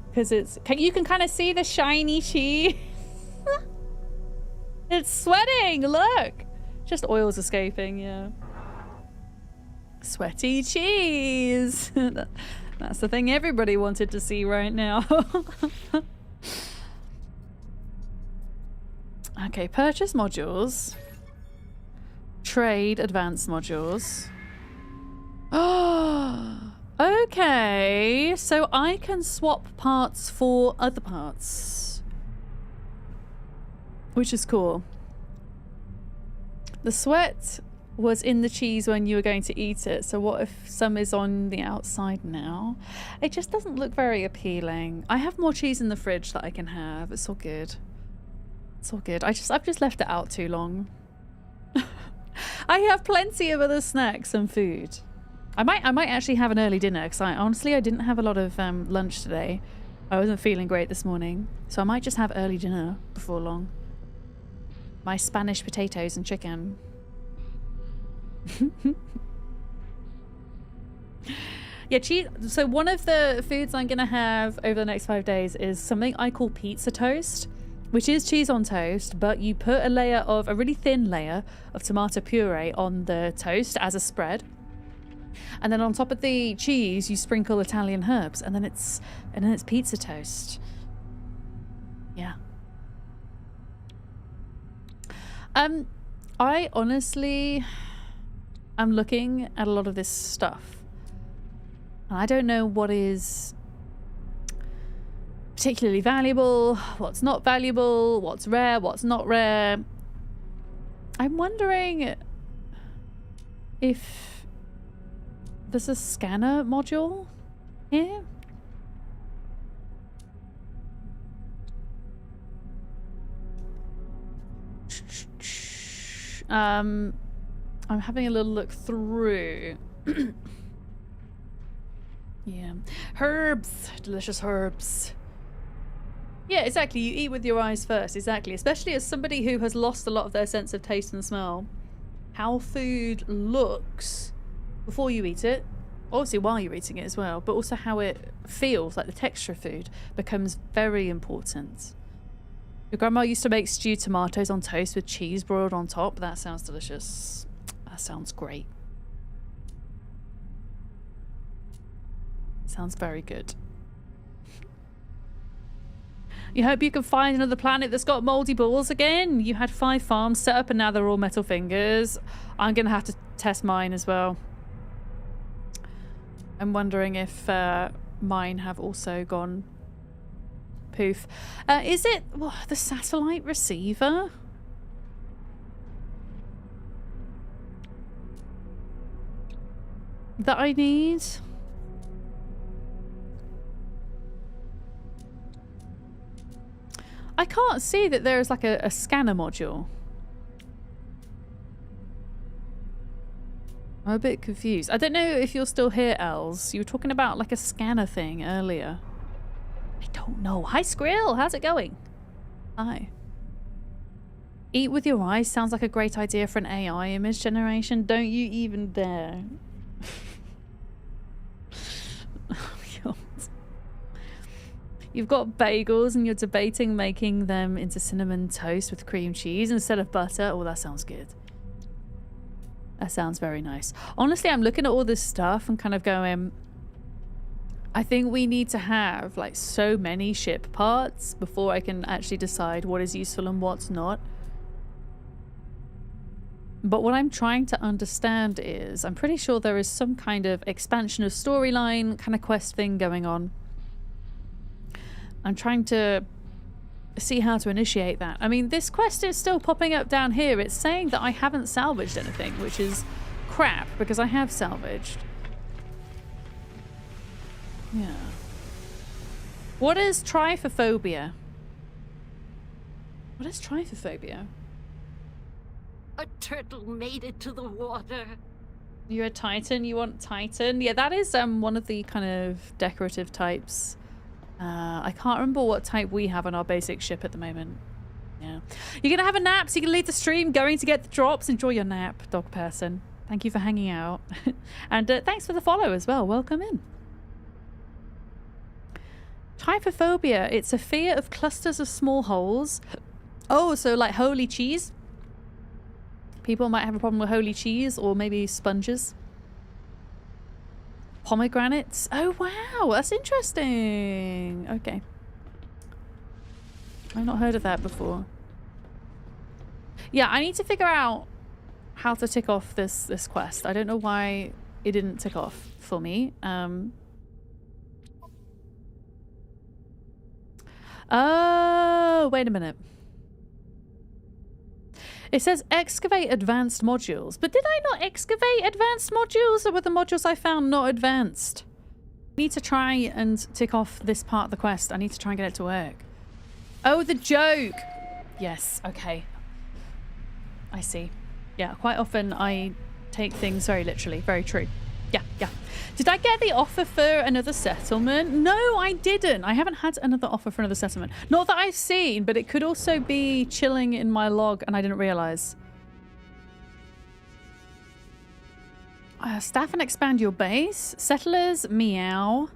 Speaker 1: Because you can kind of see the shiny cheese. It's sweating, look. Just oil's escaping, yeah. Sweaty cheese. That's the thing everybody wanted to see right now. Okay, purchase modules. Trade advanced modules. Oh, okay. So I can swap parts for other parts, which is cool. The sweat was in the cheese when you were going to eat it. So what if some is on the outside now? It just doesn't look very appealing. I have more cheese in the fridge that I can have. It's all good. It's all good. I've just left it out too long. I have plenty of other snacks and food. I might actually have an early dinner because honestly I didn't have a lot of lunch today. I wasn't feeling great this morning, so I might just have early dinner before long. My Spanish potatoes and chicken. Yeah, cheese. So one of the foods I'm gonna have over the next 5 days is something I call pizza toast. which is cheese on toast, but you put a really thin layer of tomato puree on the toast as a spread. And then on top of the cheese, you sprinkle Italian herbs, and then it's pizza toast. Yeah. I honestly am looking at a lot of this stuff, and I don't know what is particularly valuable, what's not valuable, what's rare, what's not rare. I'm wondering if there's a scanner module here. I'm having a little look through. Yeah. Herbs. Delicious herbs. Yeah, exactly. You eat with your eyes first. Exactly. Especially as somebody who has lost a lot of their sense of taste and smell. How food looks before you eat it. Obviously while you're eating it as well. But also how it feels, like the texture of food, becomes very important. Your grandma used to make stewed tomatoes on toast with cheese broiled on top. That sounds delicious. That sounds great. Sounds very good. You hope you can find another planet that's got moldy balls again. You had 5 farms set up and now they're all metal fingers. I'm going to have to test mine as well. I'm wondering if mine have also gone poof. Is it the satellite receiver? That I need? I can't see that there is like a scanner module. I'm a bit confused. I don't know if you're still here, Els. You were talking about like a scanner thing earlier. I don't know. Hi, Skrill. How's it going? Hi. Eat with your eyes sounds like a great idea for an AI image generation. Don't you even dare. Oh, God. You've got bagels and you're debating making them into cinnamon toast with cream cheese instead of butter. Oh, that sounds good. That sounds very nice. Honestly, I'm looking at all this stuff and kind of going, I think we need to have like so many ship parts before I can actually decide what is useful and what's not. But what I'm trying to understand is, I'm pretty sure there is some kind of expansion of storyline kind of quest thing going on. I'm trying to see how to initiate that. I mean, this quest is still popping up down here. It's saying that I haven't salvaged anything, which is crap because I have salvaged. Yeah. What is trypophobia? What is trypophobia?
Speaker 3: A turtle made it to the water.
Speaker 1: You're a Titan. You want Titan? Yeah, that is one of the kind of decorative types. I can't remember what type we have on our basic ship at the moment. Yeah. You're gonna have a nap so you can leave the stream, going to get the drops. Enjoy your nap, dog person. Thank you for hanging out. And thanks for the follow as well. Welcome in. Trypophobia. It's a fear of clusters of small holes. Oh, so like holy cheese? People might have a problem with holy cheese or maybe sponges. Pomegranates. Oh, wow. That's interesting. Okay. I've not heard of that before. Yeah, I need to figure out how to tick off this quest. I don't know why it didn't tick off for me. Oh, wait a minute. It says excavate advanced modules. But did I not excavate advanced modules, or were the modules I found not advanced? I need to try and tick off this part of the quest. I need to try and get it to work. Oh, the joke. Yes, okay. I see. Yeah, quite often I take things very literally. Very true. Yeah, yeah. Did I get the offer for another settlement? No, I didn't. I haven't had another offer for another settlement. Not that I've seen, but it could also be chilling in my log and I didn't realize. Staff and expand your base. Settlers, meow.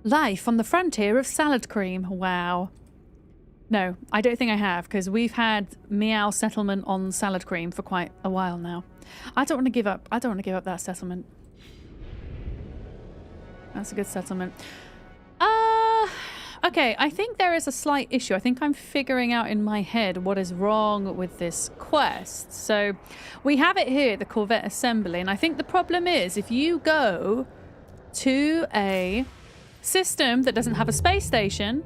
Speaker 1: Life on the frontier of salad cream. Wow. No, I don't think I have, because we've had Meow settlement on salad cream for quite a while now. I don't want to give up. I don't want to give up that settlement. That's a good settlement. Okay, I think there is a slight issue. I think I'm figuring out in my head what is wrong with this quest. So we have it here, the Corvette assembly, and I think the problem is if you go to a system that doesn't have a space station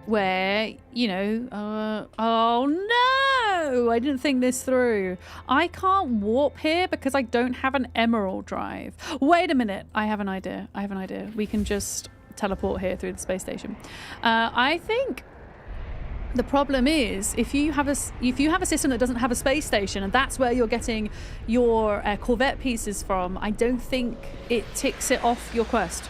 Speaker 1: where, you know, oh no, I didn't think this through. I can't warp here because I don't have an emerald drive. Wait a minute, I have an idea. We can just teleport here through the space station. I think the problem is if you have a system that doesn't have a space station and that's where you're getting your Corvette pieces from, I don't think it ticks it off your quest.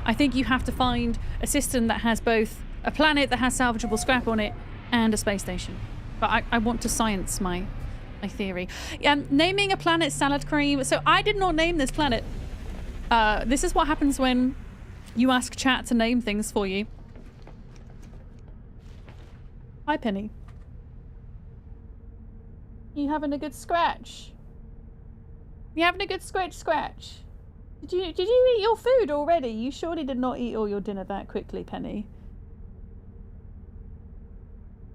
Speaker 1: I think you have to find a system that has both a planet that has salvageable scrap on it and a space station. But I want to science my theory. Naming a planet salad cream. So I did not name this planet. This is what happens when you ask chat to name things for you. Hi, Penny. You having a good scratch? You having a good scratch? Did you eat your food already? You surely did not eat all your dinner that quickly, Penny.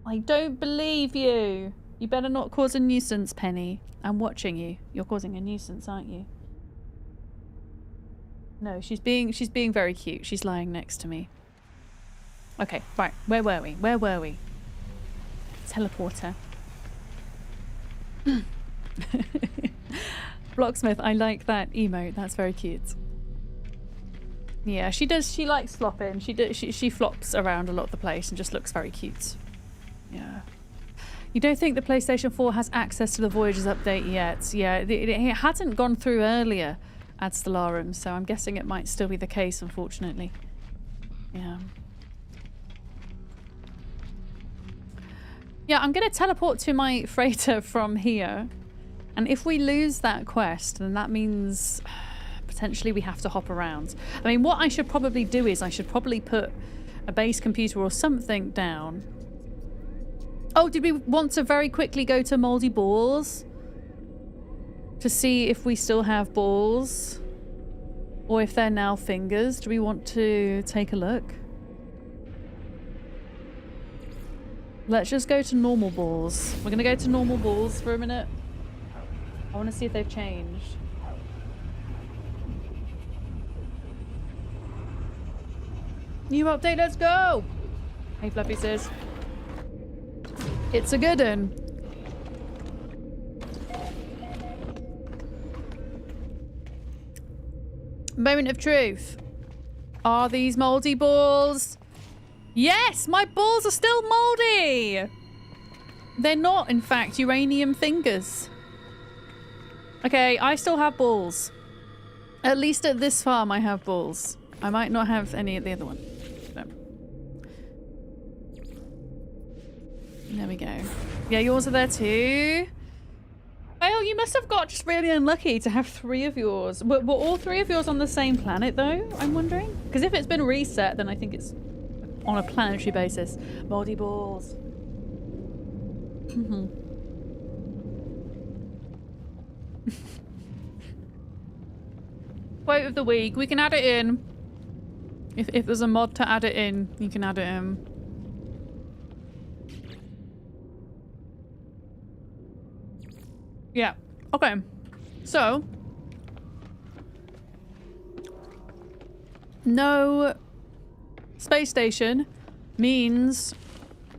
Speaker 1: I don't believe you. You better not cause a nuisance, Penny. I'm watching you. You're causing a nuisance, aren't you? No, she's being very cute. She's lying next to me. Okay, right. Where were we? Teleporter. Blocksmith, I like that emote. That's very cute. Yeah, she does. She likes flopping. She flops around a lot of the place and just looks very cute. Yeah. You don't think the PlayStation 4 has access to the Voyagers update yet? Yeah, it hadn't gone through earlier at Stellarum, so I'm guessing it might still be the case, unfortunately. Yeah. Yeah, I'm going to teleport to my freighter from here. And if we lose that quest, then that means potentially we have to hop around. I mean, what I should probably do is I should probably put a base computer or something down. Oh, did we want to very quickly go to Moldy Balls? To see if we still have balls? Or if they're now fingers? Do we want to take a look? Let's just go to normal balls. We're going to go to normal balls for a minute. I want to see if they've changed. New update, let's go! Hey, Fluffy says. It's a good one. Moment of truth. Are these moldy balls? Yes, my balls are still moldy! They're not, in fact, uranium fingers. Okay, I still have balls. At least at this farm I have balls. I might not have any at the other one. No. There we go. Yeah, yours are there too. Oh, you must have got just really unlucky to have 3 of yours. Were all 3 of yours on the same planet though, I'm wondering? Because if it's been reset, then I think it's on a planetary basis. Moldy balls. Quote of the week. We can add it in. If there's a mod to add it in, you can add it in. Yeah. Okay. So. No space station means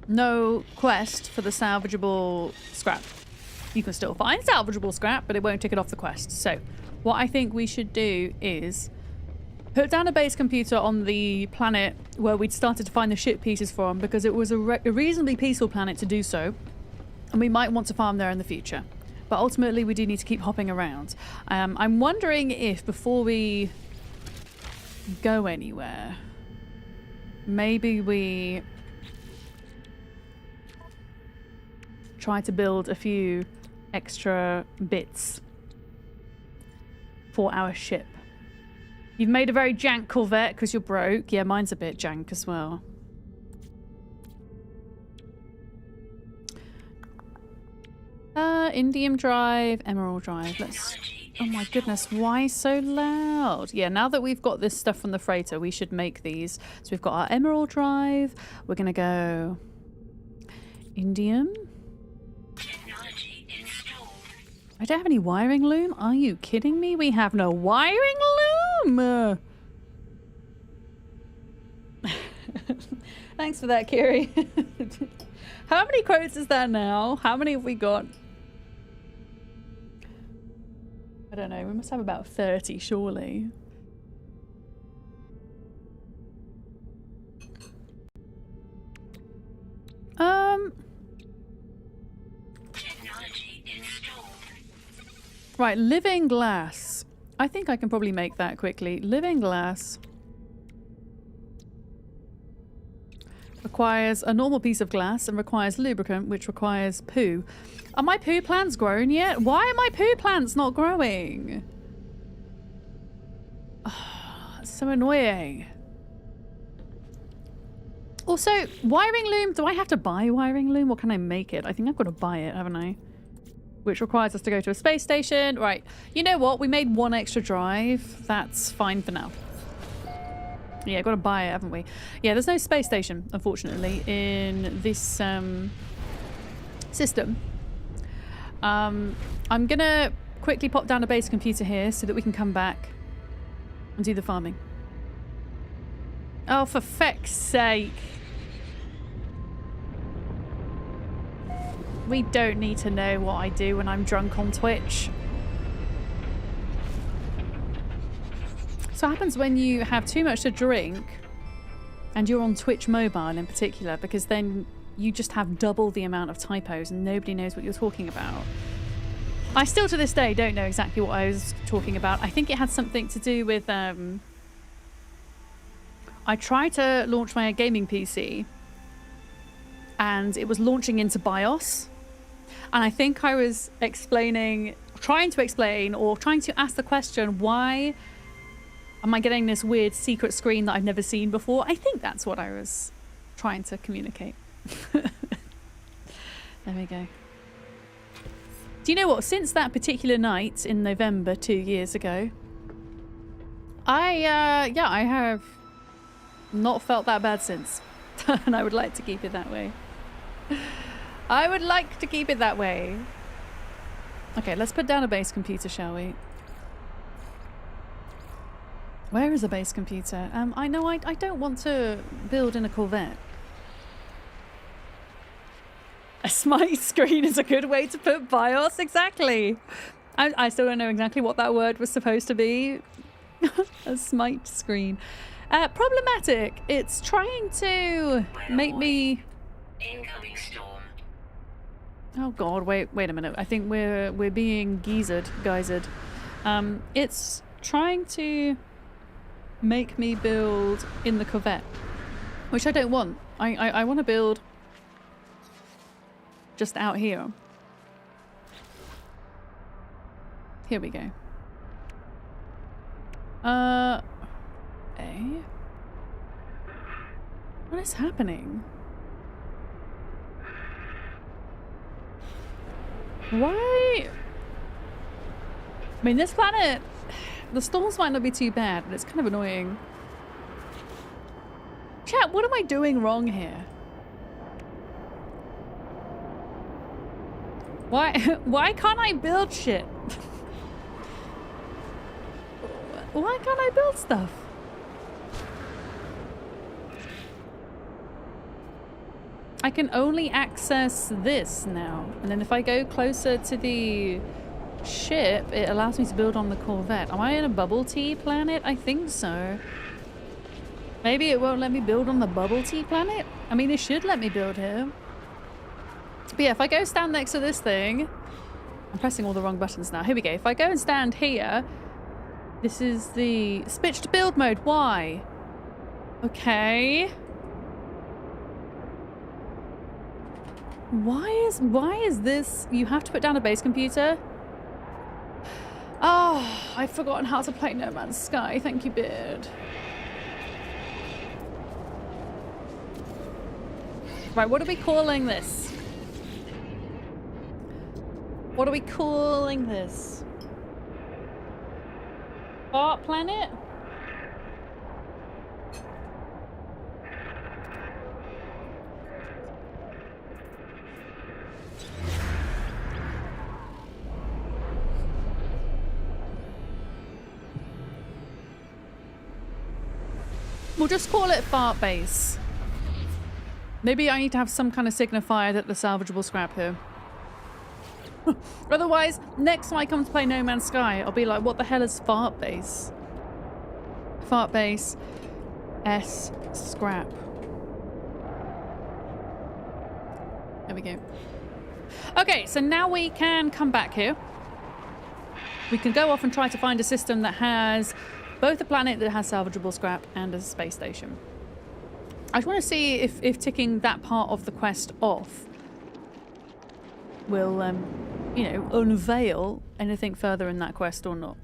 Speaker 1: no quest for the salvageable scrap. You can still find salvageable scrap, but it won't tick it off the quest. So what I think we should do is put down a base computer on the planet where we'd started to find the ship pieces from, because it was a reasonably peaceful planet to do so, and we might want to farm there in the future. But ultimately we do need to keep hopping around. I'm wondering if before we go anywhere, maybe we try to build a few extra bits for our ship. You've made a very jank Corvette because you're broke. Yeah, mine's a bit jank as well. Indium drive, Emerald drive. Let's... Oh my goodness, why so loud? Yeah, now that we've got this stuff from the freighter, we should make these. So we've got our Emerald drive. We're going to go... Indium.
Speaker 2: Technology installed.
Speaker 1: I don't have any wiring loom. Are you kidding me? We have no wiring loom! Thanks for that, Kiri. How many quotes is that now? How many have we got? I don't know. We must have about 30, surely.
Speaker 2: Technology installed.
Speaker 1: Right, living glass. I think I can probably make that quickly. Living glass requires a normal piece of glass and requires lubricant, which requires poo. Are my poo plants grown yet? Why are my poo plants not growing? Oh, that's so annoying. Also, wiring loom. Do I have to buy wiring loom or can I make it? I think I've got to buy it, haven't I? Which requires us to go to a space station. Right. You know what? We made one extra drive. That's fine for now. Yeah, got to buy it, haven't we? Yeah, there's no space station, unfortunately, in this system. I'm going to quickly pop down a base computer here so that we can come back and do the farming. Oh, for feck's sake. We don't need to know what I do when I'm drunk on Twitch. So what happens when you have too much to drink and you're on Twitch mobile in particular, because then you just have double the amount of typos and nobody knows what you're talking about. I still to this day don't know exactly what I was talking about. I think it had something to do with I tried to launch my gaming PC and it was launching into BIOS. And I think I was trying to ask the question, why am I getting this weird secret screen that I've never seen before? I think that's what I was trying to communicate. There we go. Do you know what? Since that particular night in November 2 years ago, I have not felt that bad since. And I would like to keep it that way. I would like to keep it that way. Okay, let's put down a base computer, shall we? Where is a base computer? I know I don't want to build in a Corvette. A smite screen is a good way to put BIOS, exactly. I still don't know exactly what that word was supposed to be. A smite screen. Problematic. It's trying to make me...
Speaker 2: Incoming storm.
Speaker 1: Oh god, wait a minute. I think we're being geysered. It's trying to make me build in the Corvette, which I don't want. I want to build just out here. Here we go. What is happening? Why? I mean, this planet, the storms might not be too bad, but it's kind of annoying. Chat, what am I doing wrong here? Why can't I build shit? Why can't I build stuff? I can only access this now. And then if I go closer to the ship, it allows me to build on the Corvette. Am I in a bubble tea planet? I think so. Maybe it won't let me build on the bubble tea planet? I mean, it should let me build here. But yeah, if I go stand next to this thing... I'm pressing all the wrong buttons now. Here we go. If I go and stand here... This is the switched build mode. Why? Okay. Why is this? You have to put down a base computer. Oh, I've forgotten how to play No Man's Sky. Thank you, Beard. Right, what are we calling this? What are we calling this? Fart planet? We'll just call it fart base. Maybe I need to have some kind of signifier that the salvageable scrap here. Otherwise, next time I come to play No Man's Sky, I'll be like, what the hell is fart base? Fart base S scrap. There we go. Okay, so now we can come back here. We can go off and try to find a system that has both a planet that has salvageable scrap and a space station. I just want to see if ticking that part of the quest off will, you know, unveil anything further in that quest or not.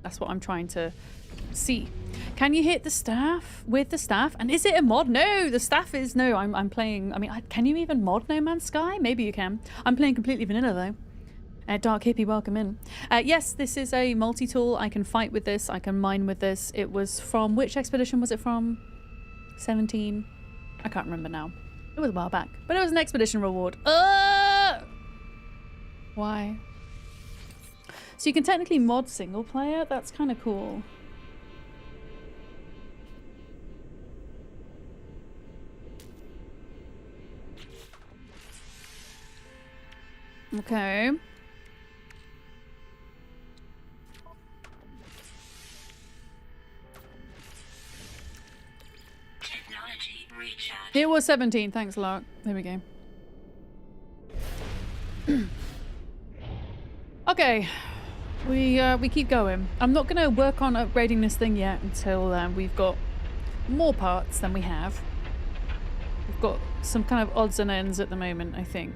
Speaker 1: That's what I'm trying to see. Can you hit the staff with the staff? And is it a mod? No, the staff is... No, I'm playing... I mean, can you even mod No Man's Sky? Maybe you can. I'm playing completely vanilla, though. Dark Hippie, welcome in. Yes, this is a multi-tool. I can fight with this. I can mine with this. It was from... Which expedition was it from? 17? I can't remember now. It was a while back. But it was an expedition reward. Why? So you can technically mod single player? That's kind of cool. Okay.
Speaker 2: Technology recharge.
Speaker 1: It was 17. Thanks a lot. There we go. Okay. We keep going. I'm not going to work on upgrading this thing yet until we've got more parts than we have. We've got some kind of odds and ends at the moment, I think.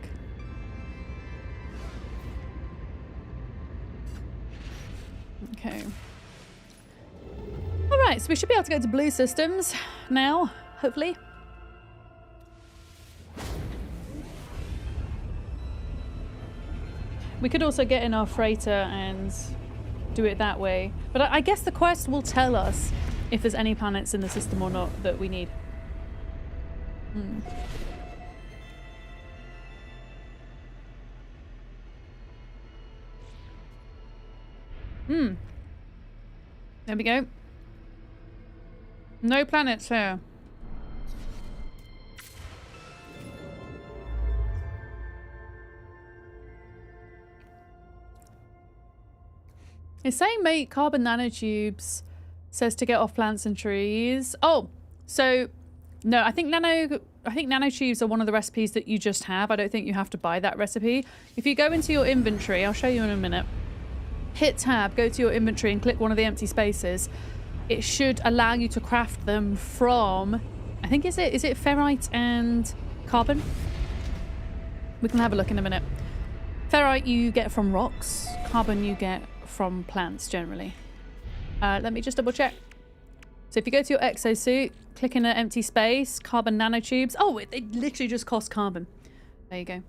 Speaker 1: Okay. Alright, so we should be able to go to blue systems now, hopefully. We could also get in our freighter and do it that way. But I guess the quest will tell us if there's any planets in the system or not that we need. There we go. No planets here. It's saying make carbon nanotubes. Says to get off plants and trees. Oh, so no, I think nanotubes are one of the recipes that you just have. I don't think you have to buy that recipe. If you go into your inventory, I'll show you in a minute. Hit tab, go to your inventory and click one of the empty spaces. It should allow you to craft them from, I think is it ferrite and carbon? We can have a look in a minute. Ferrite you get from rocks, carbon you get from plants generally. Let me just double check. So if you go to your exosuit, click in an empty space, carbon nanotubes. Oh, it literally just costs carbon. There you go.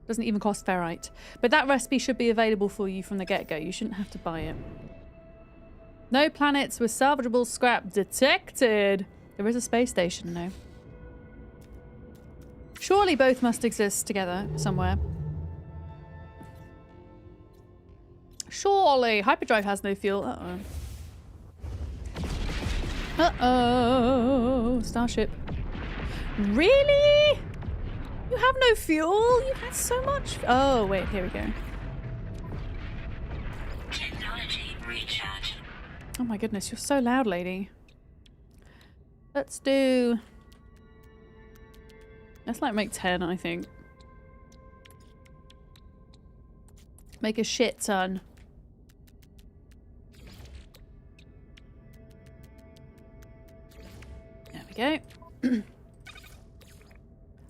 Speaker 1: Doesn't even cost ferrite. But that recipe should be available for you from the get-go. You shouldn't have to buy it. No planets with salvageable scrap detected. There is a space station, though. Surely both must exist together somewhere. Surely. Hyperdrive has no fuel. Uh-oh. Uh-oh. Starship. Really? You have no fuel? You've had so much. Oh, wait. Here we go.
Speaker 2: Technology recharge.
Speaker 1: Oh my goodness. You're so loud, lady. Let's do... Let's like make 10, I think. Make a shit ton. There we go.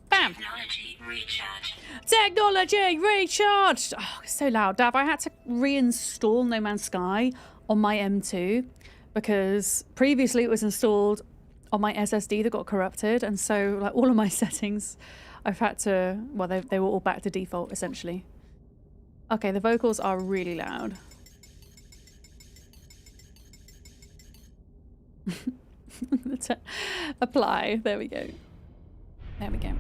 Speaker 1: Bam!
Speaker 2: Technology recharge.
Speaker 1: Technology recharged! Oh, it's so loud. Dav, I had to reinstall No Man's Sky on my M2 because previously it was installed on my SSD that got corrupted, and so like all of my settings I've had to, well, they were all back to default essentially. Okay, the vocals are really loud. Apply. There we go. There we go.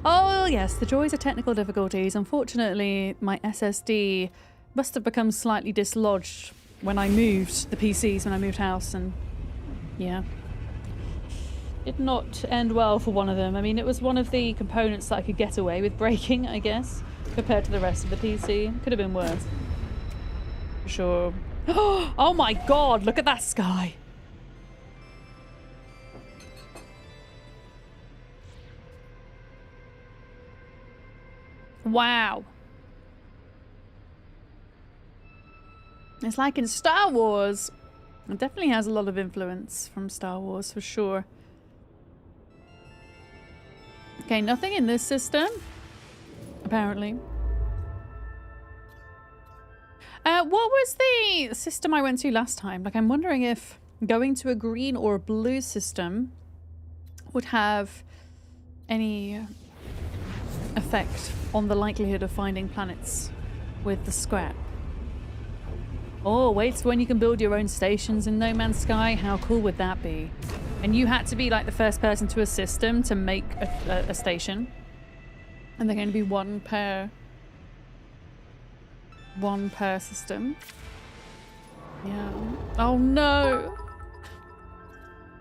Speaker 1: Oh yes, the joys of technical difficulties. Unfortunately, my SSD must have become slightly dislodged when I moved the PCs, when I moved house, and yeah. Did not end well for one of them. I mean, it was one of the components that I could get away with breaking, I guess, compared to the rest of the PC. Could have been worse. For sure. Oh my god, look at that sky. Wow. It's like in Star Wars. It definitely has a lot of influence from Star Wars, for sure. Okay, nothing in this system, apparently. What was the system I went to last time? Like, I'm wondering if going to a green or a blue system would have any effect on the likelihood of finding planets with the scrap. Oh, wait when you can build your own stations in No Man's Sky. How cool would that be? And you had to be like the first person to a system to make a station. And they're going to be one per system. Yeah. Oh no!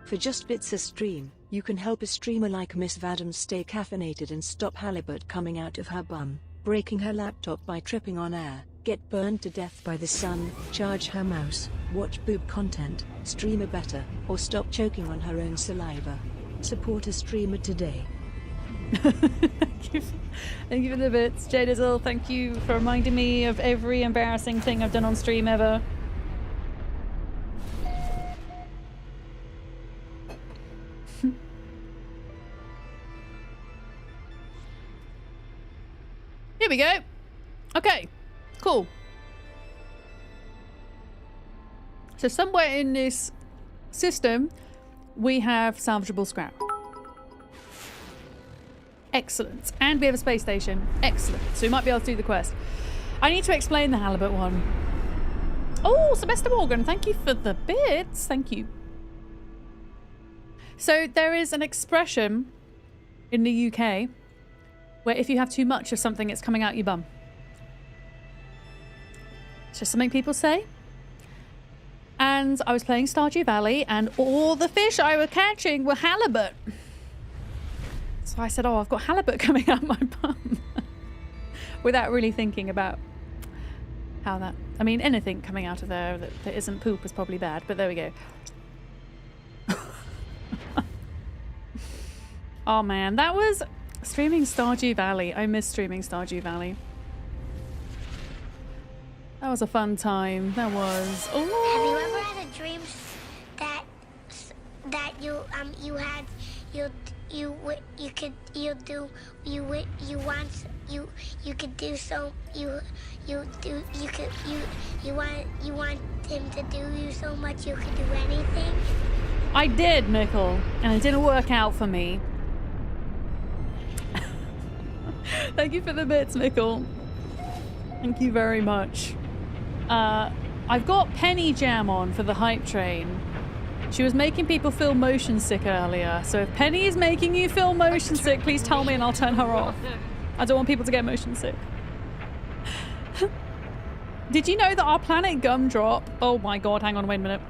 Speaker 4: For just bits a stream, you can help a streamer like Miss Vadams stay caffeinated and stop halibut coming out of her bum, breaking her laptop by tripping on air, get burned to death by the sun, charge her mouse, watch boob content, stream a better, or stop choking on her own saliva. Support a streamer today.
Speaker 1: Thank you for the bits, Jadizzle. Thank you for reminding me of every embarrassing thing I've done on stream ever. Here we go. Okay, cool. So somewhere in this system, we have salvageable scrap. Excellent. And we have a space station. Excellent. So we might be able to do the quest. I need to explain the halibut one. Oh, Sylvester Morgan, thank you for the bits. Thank you. So there is an expression in the UK where if you have too much of something, it's coming out your bum. It's just something people say. And I was playing Stardew Valley and all the fish I was catching were halibut. So I said, oh, I've got halibut coming out my bum. Without really thinking about how that... I mean, anything coming out of there that isn't poop is probably bad, but there we go. Oh man, that was streaming Stardew Valley. I miss streaming Stardew Valley. That was a fun time. That was. Oh.
Speaker 5: Have you ever had a dream that you want him to do you so much you could do anything?
Speaker 1: I did, Mickle, and it didn't work out for me. Thank you for the bits, Mickle. Thank you very much. I've got Penny Jam on for the hype train. She was making people feel motion sick earlier. So if Penny is making you feel motion sick, please tell me and I'll turn her off. I don't want people to get motion sick. Did you know that our planet Gumdrop... Oh my god, hang on, wait a minute.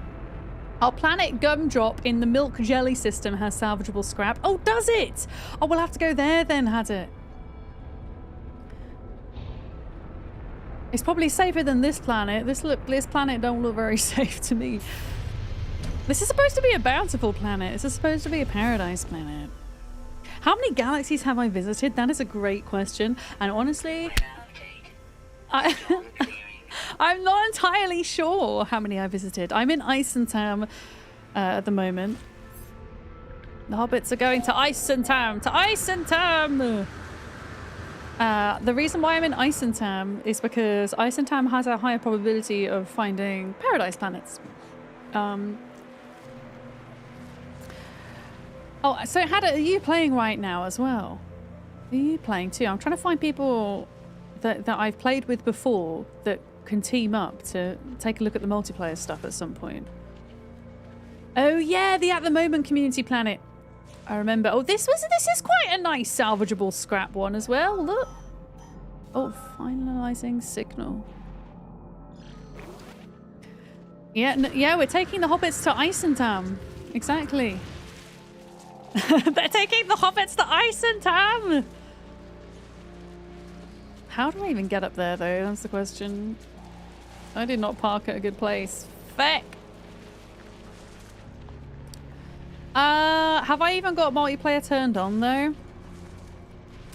Speaker 1: Our planet Gumdrop in the milk jelly system has salvageable scrap. Oh, does it? Oh, we'll have to go there then, had it. It's probably safer than this planet. This planet don't look very safe to me. This is supposed to be a bountiful planet. This is supposed to be a paradise planet. How many galaxies have I visited? That is a great question. And honestly, I'm not entirely sure how many I visited. I'm in Isentam at the moment. The hobbits are going to Isentam. To Isentam! The reason why I'm in Isentam is because Isentam has a higher probability of finding paradise planets. Oh, so are you playing right now as well? Who are you playing too? I'm trying to find people that I've played with before that can team up to take a look at the multiplayer stuff at some point. Oh yeah, the At the Moment community planet. I remember. Oh, this is quite a nice salvageable scrap one as well. Look. Oh, finalizing signal. Yeah, yeah, we're taking the hobbits to Eisentam. Exactly. They're taking the hobbits to Eisentam. How do I even get up there, though? That's the question. I did not park at a good place. Feck. Have I even got multiplayer turned on, though?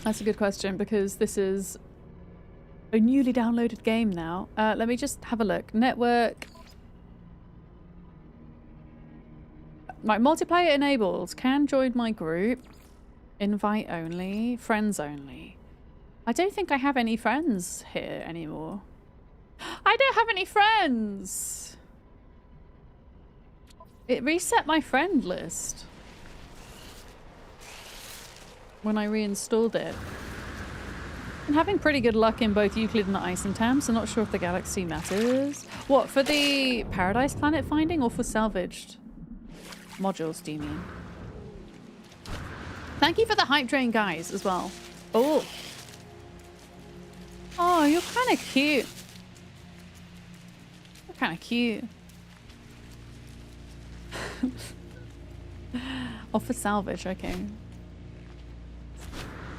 Speaker 1: That's a good question, because this is a newly downloaded game now. Let me just have a look. Network. Right, multiplayer enabled. Can join my group. Invite only. Friends only. I don't think I have any friends here anymore. I don't have any friends! It reset my friend list when I reinstalled it. I'm having pretty good luck in both Euclid and the Eisentam, so not sure if the galaxy matters. What, for the Paradise Planet finding or for salvaged modules, do you mean? Thank you for the hype train, guys, as well. Oh. Oh, you're kind of cute. You're kind of cute. Offer salvage, okay.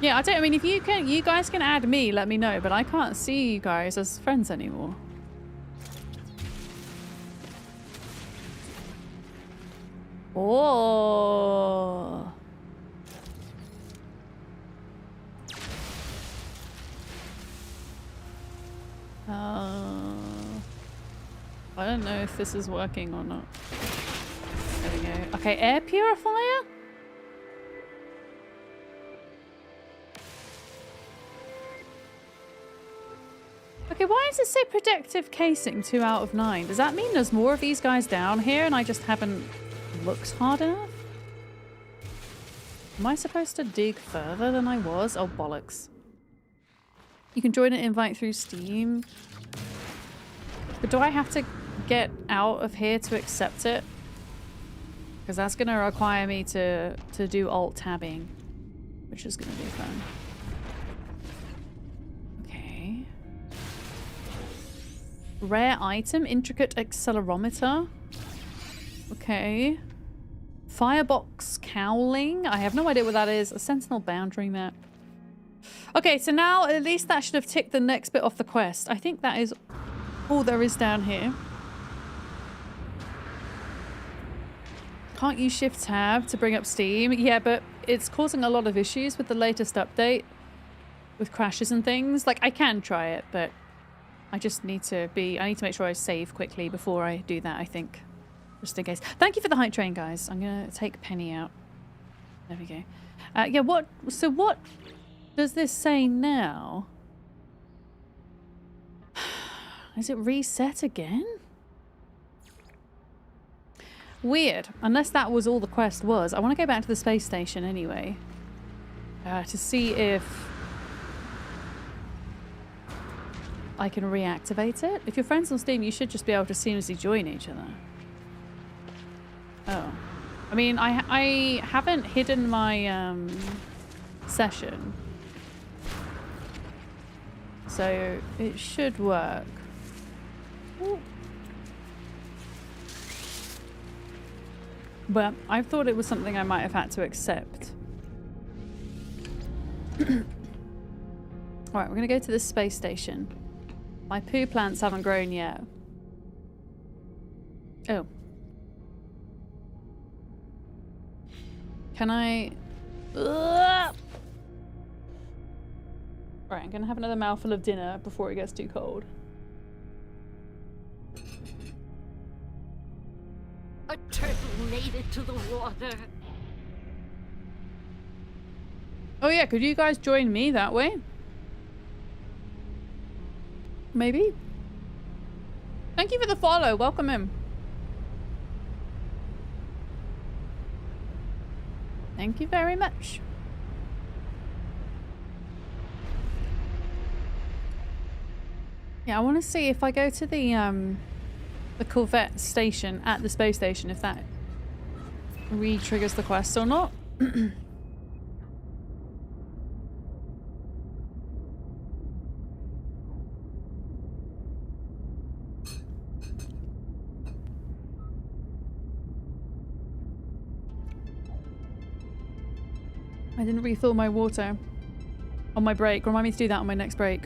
Speaker 1: Yeah, I mean, if you guys can add me, let me know, but I can't see you guys as friends anymore. Oh. I don't know if this is working or not. There we go. Okay, air purifier? Okay, why does it say protective casing 2 out of 9? Does that mean there's more of these guys down here and I just haven't looked hard enough? Am I supposed to dig further than I was? Oh, bollocks. You can join an invite through Steam. But do I have to get out of here to accept it? Because that's going to require me to do alt-tabbing, which is going to be fun. Okay. Rare item, intricate accelerometer. Okay. Firebox cowling. I have no idea what that is. A sentinel boundary map. Okay, so now at least that should have ticked the next bit off the quest. I think that is all there is down here. Can't use shift tab to bring up Steam. Yeah, but it's causing a lot of issues with the latest update. With crashes and things. Like, I can try it, but I just need to make sure I save quickly before I do that, I think. Just in case. Thank you for the hype train, guys. I'm going to take Penny out. There we go. Yeah, what does this say now? Is it reset again? Weird. Unless that was all the quest was. I want to go back to the space station anyway. To see if I can reactivate it. If you're friends on Steam, you should just be able to seamlessly join each other. Oh. I mean, I haven't hidden my session. So it should work. Ooh. But I thought it was something I might have had to accept. Alright, we're going to go to this space station. My poo plants haven't grown yet. Oh. Can I... Ugh! Right, I'm going to have another mouthful of dinner before it gets too cold.
Speaker 3: A turtle made it to the water.
Speaker 1: Oh yeah, could you guys join me that way? Maybe? Thank you for the follow. Welcome in. Thank you very much. Yeah, I want to see if I go to the Corvette station at the space station, if that re-triggers the quest or not. I didn't refill my water on my break. Remind me to do that on my next break.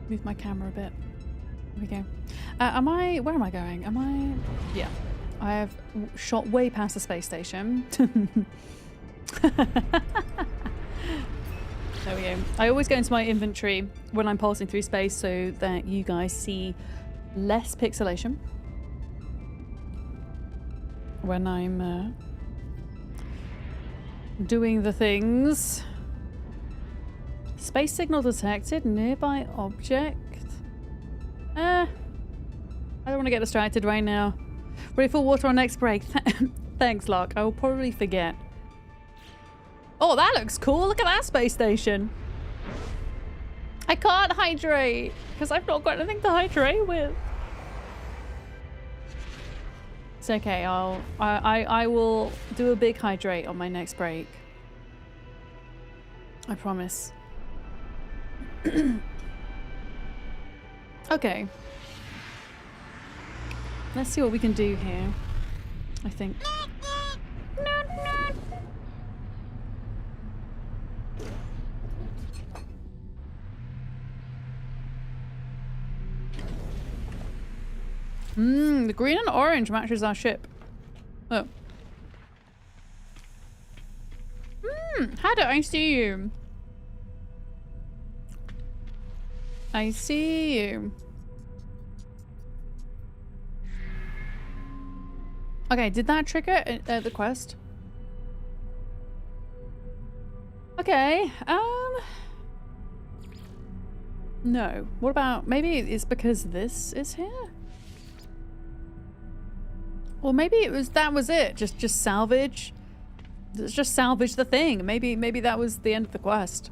Speaker 1: Move my camera a bit. There we go. Where am I going? Yeah. I have shot way past the space station. There we go. I always go into my inventory when I'm passing through space so that you guys see less pixelation when I'm doing the things. Space signal detected. Nearby object. I don't want to get distracted right now. Ready for water on next break. Thanks, Lark. I will probably forget. Oh, that looks cool. Look at that space station. I can't hydrate because I've not got anything to hydrate with. It's okay. I will do a big hydrate on my next break. I promise. Okay. Let's see what we can do here. I think. The green and orange matches our ship. Oh. How do I see you? I see you. Okay, did that trigger the quest? Okay, no. What about, maybe it's because this is here? Or maybe that was it. Just salvage. Just salvage the thing. Maybe that was the end of the quest.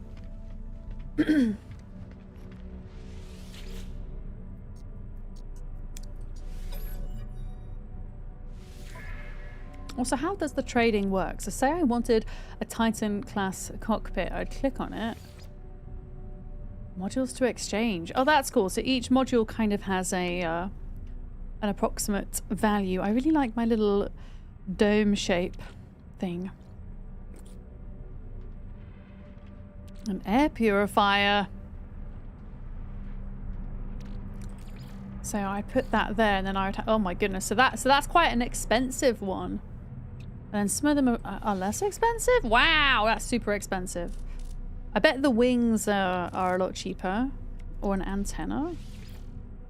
Speaker 1: Also, how does the trading work? So say I wanted a Titan class cockpit. I'd click on it. Modules to exchange. Oh, that's cool. So each module kind of has a an approximate value. I really like my little dome shape thing. An air purifier. So I put that there, and then I would. Oh my goodness! So that's quite an expensive one. And then some of them are less expensive. Wow, that's super expensive. I bet the wings are a lot cheaper, or an antenna.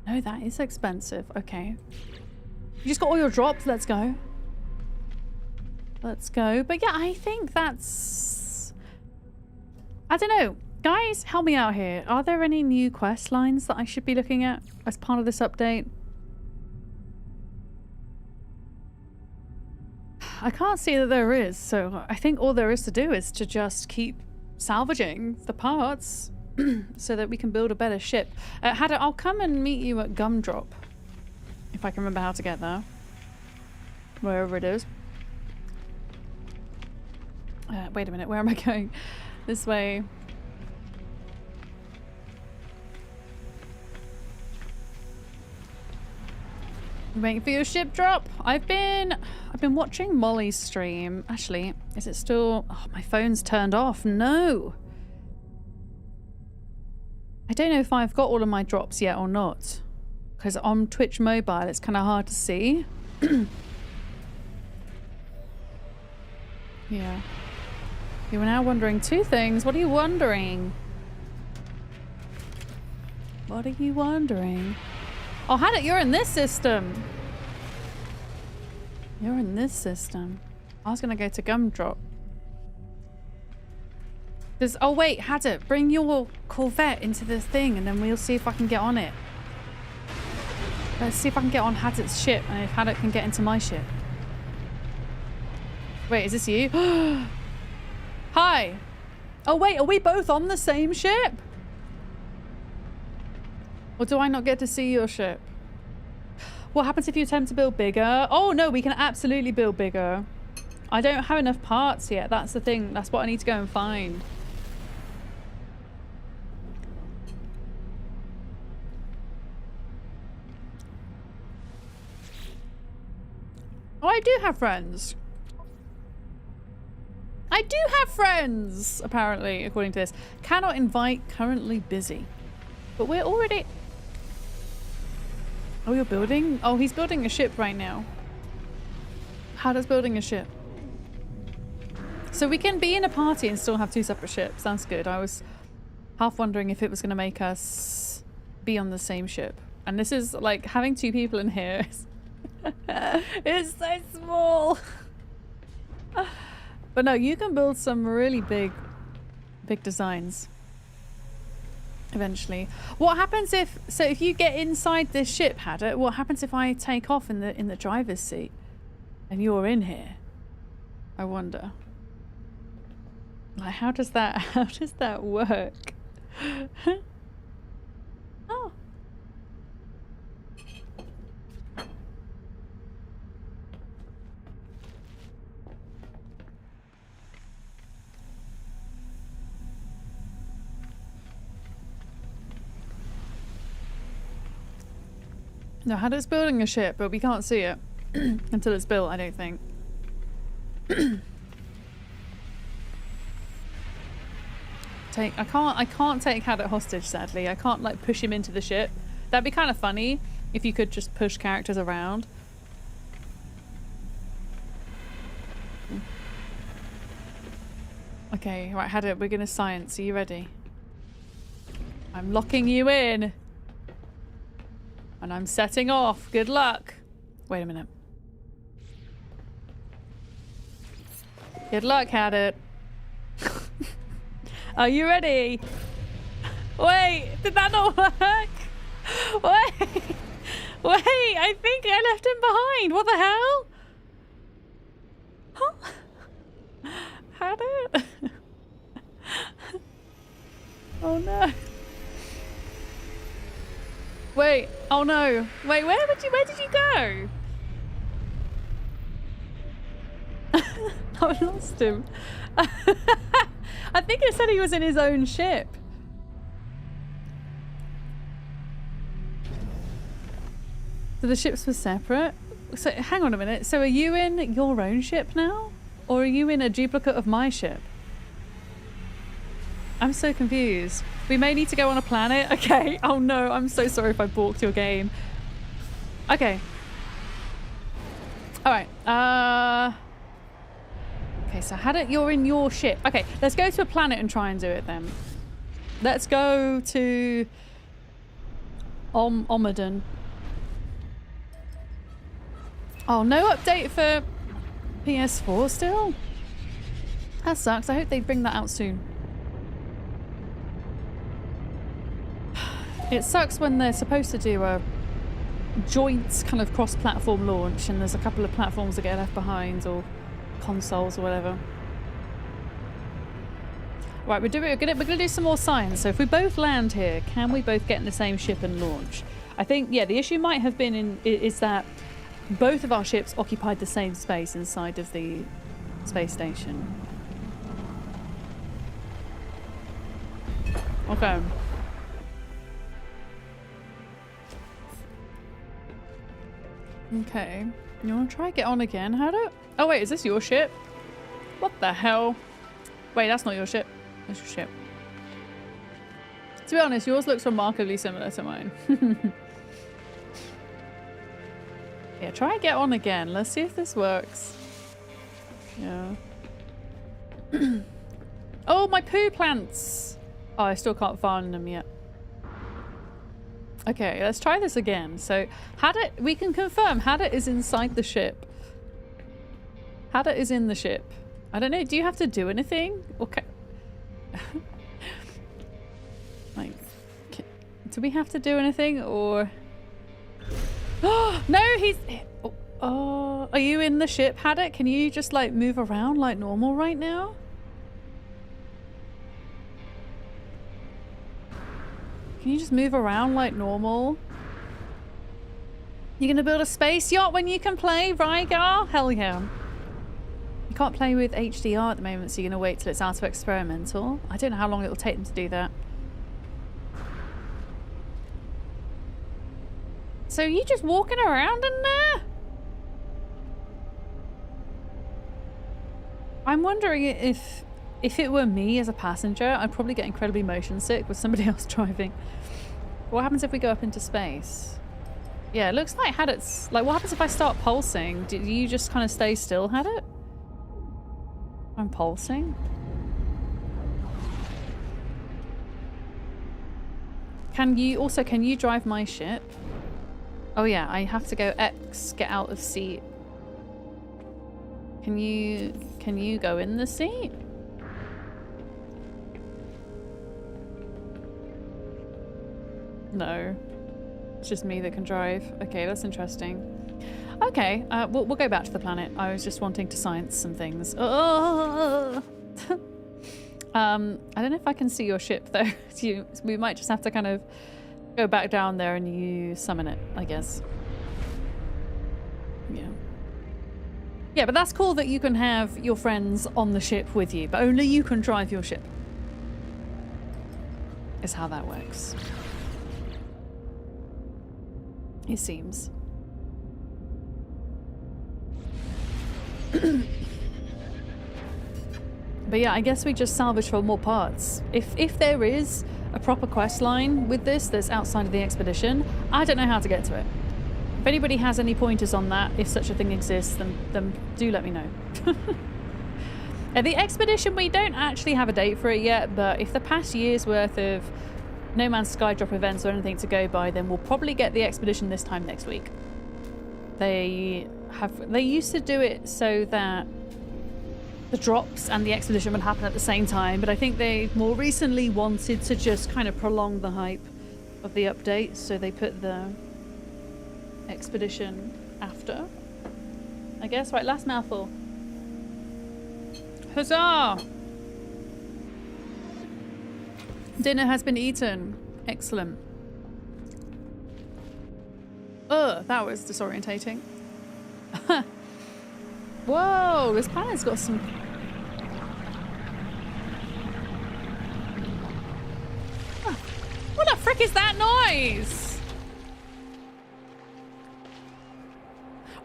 Speaker 1: No, that is expensive. Okay, you just got all your drops. Let's go. Let's go. But yeah, I think that's. I don't know. Guys, help me out here. Are there any new quest lines that I should be looking at as part of this update? I can't see that there is, so I think all there is to do is to just keep salvaging the parts so that we can build a better ship. Hadda, I'll come and meet you at Gumdrop if I can remember how to get there. Wherever it is. Wait a minute, where am I going? This way. Waiting for your ship drop. I've been watching Molly's stream. Actually, is it still? Oh, my phone's turned off. No. I don't know if I've got all of my drops yet or not, because on Twitch mobile it's kind of hard to see. Yeah. You were now wondering two things. What are you wondering? What are you wondering? Oh, Haddock, you're in this system. You're in this system. I was gonna go to Gumdrop. There's. Oh wait, Haddock, bring your Corvette into this thing, and then we'll see if I can get on it. Let's see if I can get on Haddock's ship, and if Haddock can get into my ship. Wait, is this you? Hi. Oh wait, are we both on the same ship? Or do I not get to see your ship? What happens if you attempt to build bigger? Oh no, we can absolutely build bigger. I don't have enough parts yet. That's the thing. That's what I need to go and find. Oh, I do have friends. I do have friends, apparently, according to this. Cannot invite, currently busy. But we're already... Oh, you're building? Oh, he's building a ship right now. How does building a ship? So we can be in a party and still have two separate ships. That's good. I was half wondering if it was going to make us be on the same ship. And this is like having two people in here. It's so small. But no, you can build some really big designs eventually. What happens if, so if you get inside this ship, Haddock, what happens if I take off in the driver's seat and you're in here? I wonder. Like, how does that work? Oh. No, Haddock's building a ship, but we can't see it until it's built, I don't think. I can't take Haddock hostage, sadly. I can't like push him into the ship. That'd be kind of funny if you could just push characters around. Okay, right, Haddock, we're gonna science. Are you ready? I'm locking you in. And I'm setting off. Good luck. Wait a minute. Good luck, Haddock. Are you ready? Wait, did that not work? Wait, wait, I think I left him behind. What the hell? Huh? Haddock? Oh no. Wait, oh no. Wait, where did you go? I lost him. I think it said he was in his own ship. So the ships were separate? So hang on a minute. So are you in your own ship now? Or are you in a duplicate of my ship? I'm so confused. We may need to go on a planet. Okay. Oh no, I'm so sorry if I balked your game. Okay. Alright. Okay, so Haddock, you're in your ship. Okay, let's go to a planet and try and do it then. Let's go to Omadon. Oh, no update for PS4 still? That sucks. I hope they bring that out soon. It sucks when they're supposed to do a joint kind of cross-platform launch and there's a couple of platforms that get left behind or consoles or whatever. Right, we're gonna do some more science. So if we both land here, can we both get in the same ship and launch? I think, yeah, the issue might have been is that both of our ships occupied the same space inside of the space station. Okay. Okay. You want to try get on again? How do... Oh wait, is this your ship? What the hell? Wait, that's not your ship. That's your ship. To be honest, yours looks remarkably similar to mine. Yeah, try get on again. Let's see if this works. Yeah. Oh, my poo plants! Oh, I still can't find them yet. Okay, let's try this again. So, Haddock, we can confirm Haddock is inside the ship. Haddock is in the ship. I don't know, do you have to do anything? Okay. Like, do we have to do anything or... Oh, no, he's... Oh, are you in the ship, Haddock? Can you just like move around like normal right now? Can you just move around like normal? You're gonna build a space yacht when you can play, Rygar? Hell yeah. You can't play with HDR at the moment, so you're gonna wait till it's out of experimental. I don't know how long it'll take them to do that. So you just walking around in there? I'm wondering if it were me as a passenger, I'd probably get incredibly motion sick with somebody else driving. What happens if we go up into space? Yeah, it looks like Hadit's... Like, what happens if I start pulsing? Do you just kind of stay still, Hadit? I'm pulsing? Can you drive my ship? Oh yeah, I have to go X, get out of seat. Can you go in the seat? No. It's just me that can drive. Okay, that's interesting. Okay, we'll go back to the planet. I was just wanting to science some things. Oh! I don't know if I can see your ship though. We might just have to kind of go back down there and you summon it, I guess. Yeah. Yeah, but that's cool that you can have your friends on the ship with you, but only you can drive your ship. Is how that works. It seems. But yeah, I guess we just salvage for more parts. If there is a proper quest line with this that's outside of the expedition, I don't know how to get to it. If anybody has any pointers on that, if such a thing exists, then do let me know. At the expedition, we don't actually have a date for it yet, but if the past year's worth of No Man's Sky drop events or anything to go by, then we'll probably get the expedition this time next week. They used to do it so that the drops and the expedition would happen at the same time, but I think they more recently wanted to just kind of prolong the hype of the update, so they put the expedition after, I guess. Right, last mouthful. Huzzah! Dinner has been eaten. Excellent. Ugh, that was disorientating. Whoa, this planet's got some... Huh. What the frick is that noise?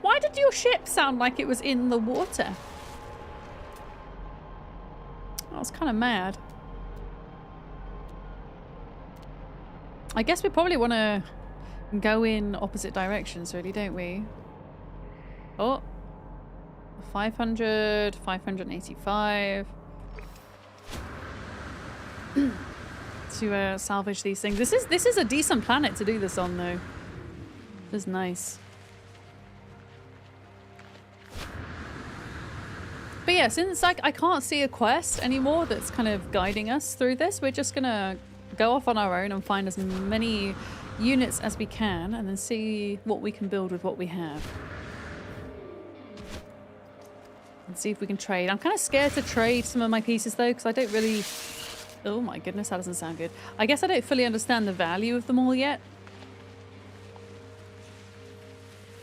Speaker 1: Why did your ship sound like it was in the water? I was kind of mad. I guess we probably want to go in opposite directions, really, don't we? Oh. 500, 585. To salvage these things. This is a decent planet to do this on, though. This is nice. But yeah, since like I can't see a quest anymore that's kind of guiding us through this, we're just gonna go off on our own and find as many units as we can and then see what we can build with what we have. And see if we can trade. I'm kind of scared to trade some of my pieces though, because I don't really... Oh my goodness, that doesn't sound good. I guess I don't fully understand the value of them all yet.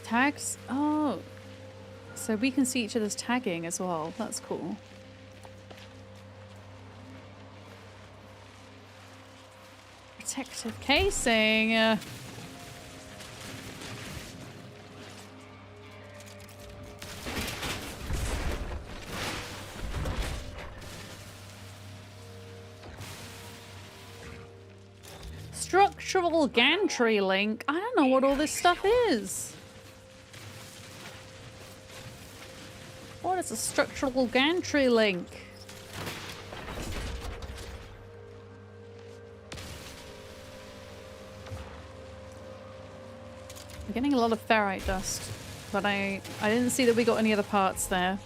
Speaker 1: Tags? Oh. So we can see each other's tagging as well. That's cool. Protective casing. Structural gantry link. I don't know what all this stuff is. What is a structural gantry link? I'm getting a lot of ferrite dust, but I didn't see that we got any other parts there.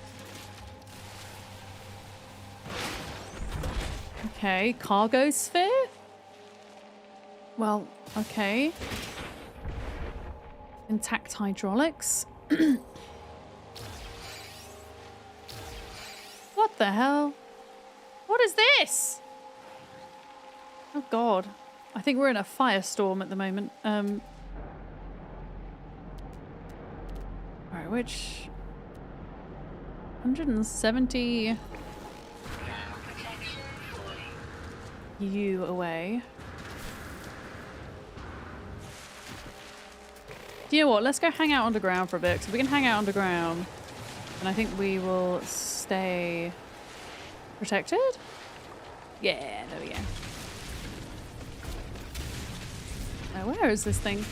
Speaker 1: Okay, cargo sphere? Well, okay. Intact hydraulics. What the hell? What is this? Oh god. I think we're in a firestorm at the moment. Alright, which 170 you away. Do you know what? Let's go hang out underground for a bit, because we can hang out underground, and I think we will stay protected. Yeah, there we go. Where is this thing?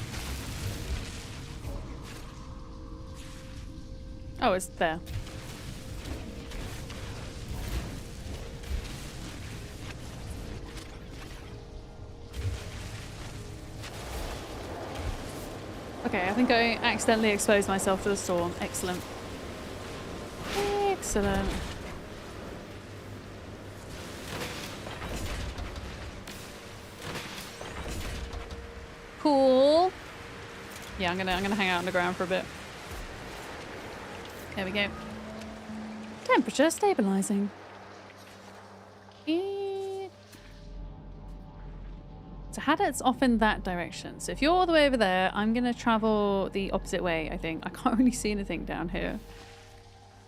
Speaker 1: Oh, it's there. Okay, I think I accidentally exposed myself to the storm. Excellent. Excellent. Cool. Yeah, I'm gonna hang out underground for a bit. There we go. Temperature stabilizing. So Hadit's off in that direction. So if you're all the way over there, I'm gonna travel the opposite way, I think. I can't really see anything down here.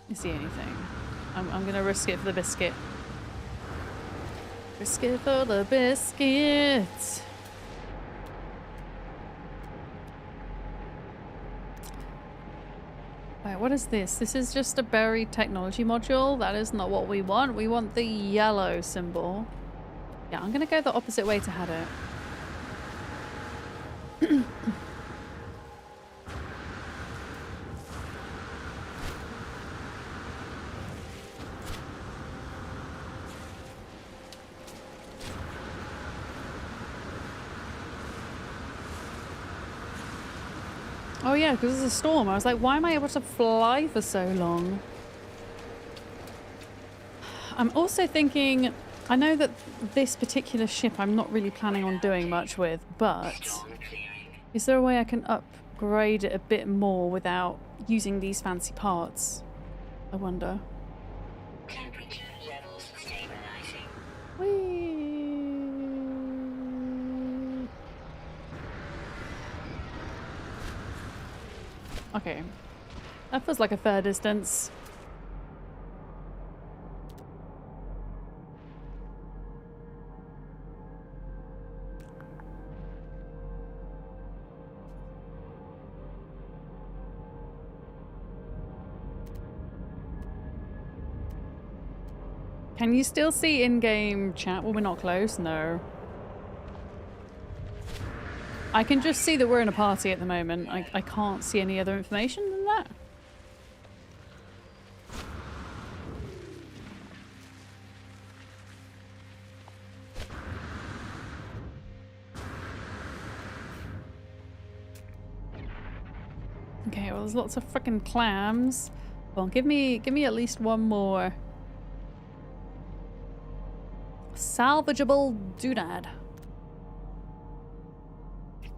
Speaker 1: I see anything. I'm gonna risk it for the biscuit. Risk it for the biscuit. Right, what is this? This is just a buried technology module. That is not what we want. We want the yellow symbol. Yeah, I'm gonna go the opposite way to Hadit. Oh yeah, because it's a storm. I was like, why am I able to fly for so long? I'm also thinking, I know that this particular ship I'm not really planning on doing much with, but is there a way I can upgrade it a bit more without using these fancy parts? I wonder.
Speaker 2: Temperature levels stabilizing.
Speaker 1: Whee! Okay. That feels like a fair distance. Can you still see in-game chat? Well, we're not close, no. I can just see that we're in a party at the moment. I can't see any other information than that. Okay, well, there's lots of freaking clams. Well, give me at least one more salvageable doodad.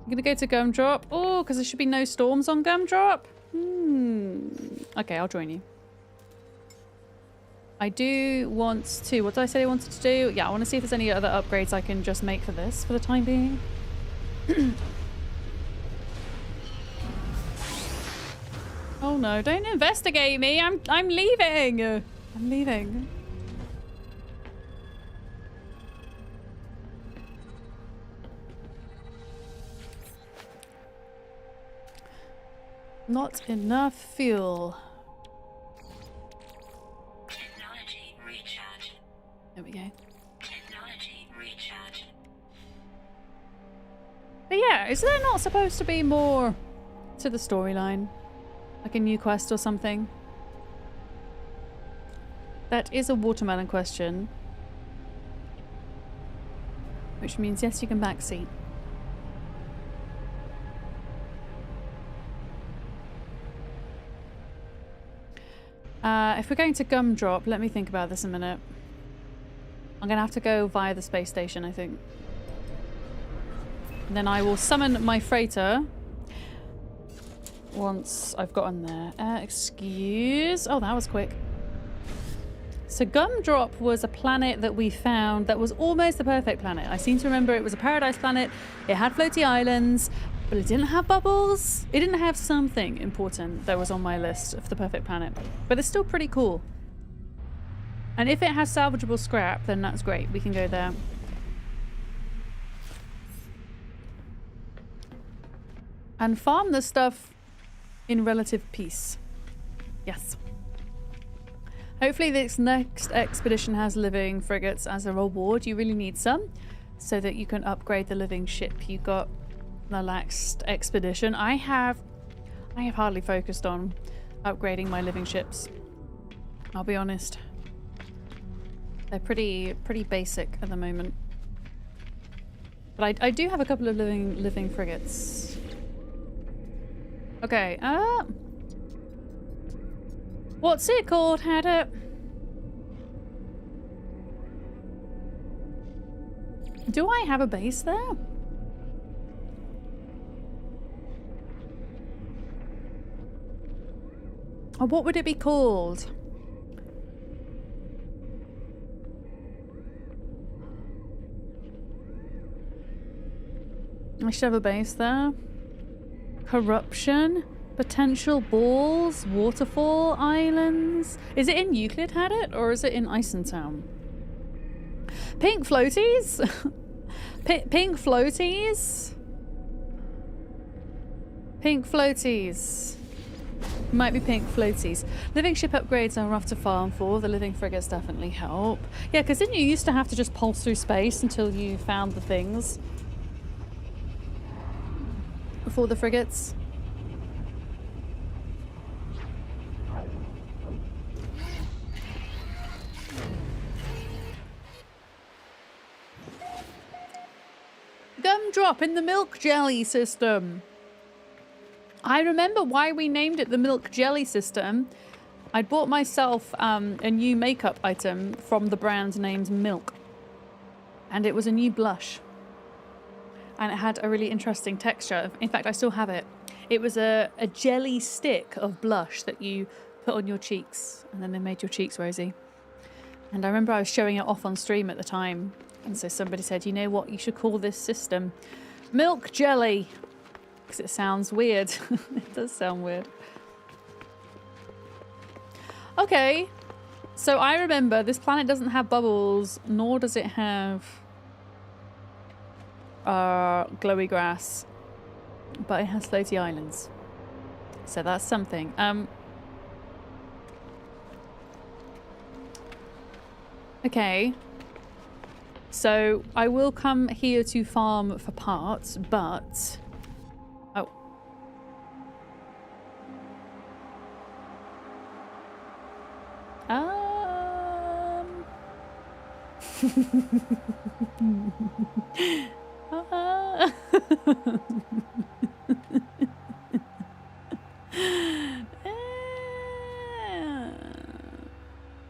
Speaker 1: I'm gonna go to Gumdrop. Oh, because there should be no storms on Gumdrop. Okay, I'll join you. I do want to... What did I say I wanted to do? Yeah, I want to see if there's any other upgrades I can just make for this for the time being. Oh no, don't investigate me. I'm leaving. I'm leaving. Not enough fuel.
Speaker 2: Technology recharge.
Speaker 1: There we go.
Speaker 2: Technology recharge.
Speaker 1: But yeah, is there not supposed to be more to the storyline? Like a new quest or something? That is a watermelon question. Which means yes, you can backseat. If we're going to Gumdrop, let me think about this a minute. I'm going to have to go via the space station, I think. And then I will summon my freighter once I've gotten there. Excuse... Oh, that was quick. So Gumdrop was a planet that we found that was almost the perfect planet. I seem to remember it was a paradise planet. It had floaty islands, but it didn't have bubbles. It didn't have something important that was on my list of the perfect planet. But it's still pretty cool. And if it has salvageable scrap, then that's great. We can go there. And farm the stuff in relative peace. Yes. Hopefully this next expedition has living frigates as a reward. You really need some so that you can upgrade the living ship you got the last expedition. I have hardly focused on upgrading my living ships. I'll be honest. They're pretty basic at the moment. But I do have a couple of living frigates. Okay, what's it called, Haddock? Do I have a base there? Or what would it be called? I should have a base there. Corruption? Potential balls? Waterfall islands? Is it in Euclid had it? Or is it in Isentown? Pink floaties? Pink floaties? Pink floaties. Might be pink floaties. Living ship upgrades are rough to farm for. The living frigates definitely help. Yeah, because didn't you used to have to just pulse through space until you found the things? For the frigates? Gumdrop in the milk jelly system. I remember why we named it the milk jelly system. I'd bought myself a new makeup item from the brand named Milk. And it was a new blush. And it had a really interesting texture. In fact, I still have it. It was a jelly stick of blush that you put on your cheeks. And then they made your cheeks rosy. And I remember I was showing it off on stream at the time. And so somebody said, you know what, you should call this system milk jelly. Because it sounds weird. It does sound weird. Okay. So I remember this planet doesn't have bubbles, nor does it have glowy grass. But it has floaty islands. So that's something. Okay. So I will come here to farm for parts, but... Oh.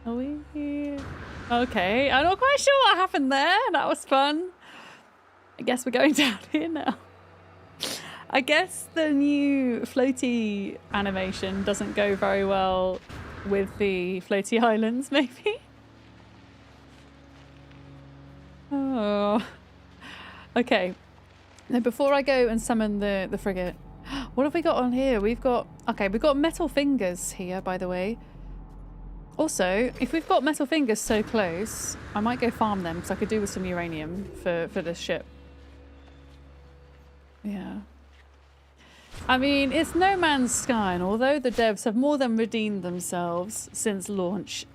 Speaker 1: Are we here? Okay, I'm not quite sure what happened there. That was fun. I guess we're going down here now. I guess the new floaty animation doesn't go very well with the floaty islands, maybe? Oh. Okay. Now, before I go and summon the frigate, what have we got on here? We've got metal fingers here, by the way. Also, if we've got metal fingers so close, I might go farm them because I could do with some uranium for this ship. Yeah. I mean, it's No Man's Sky, and although the devs have more than redeemed themselves since launch,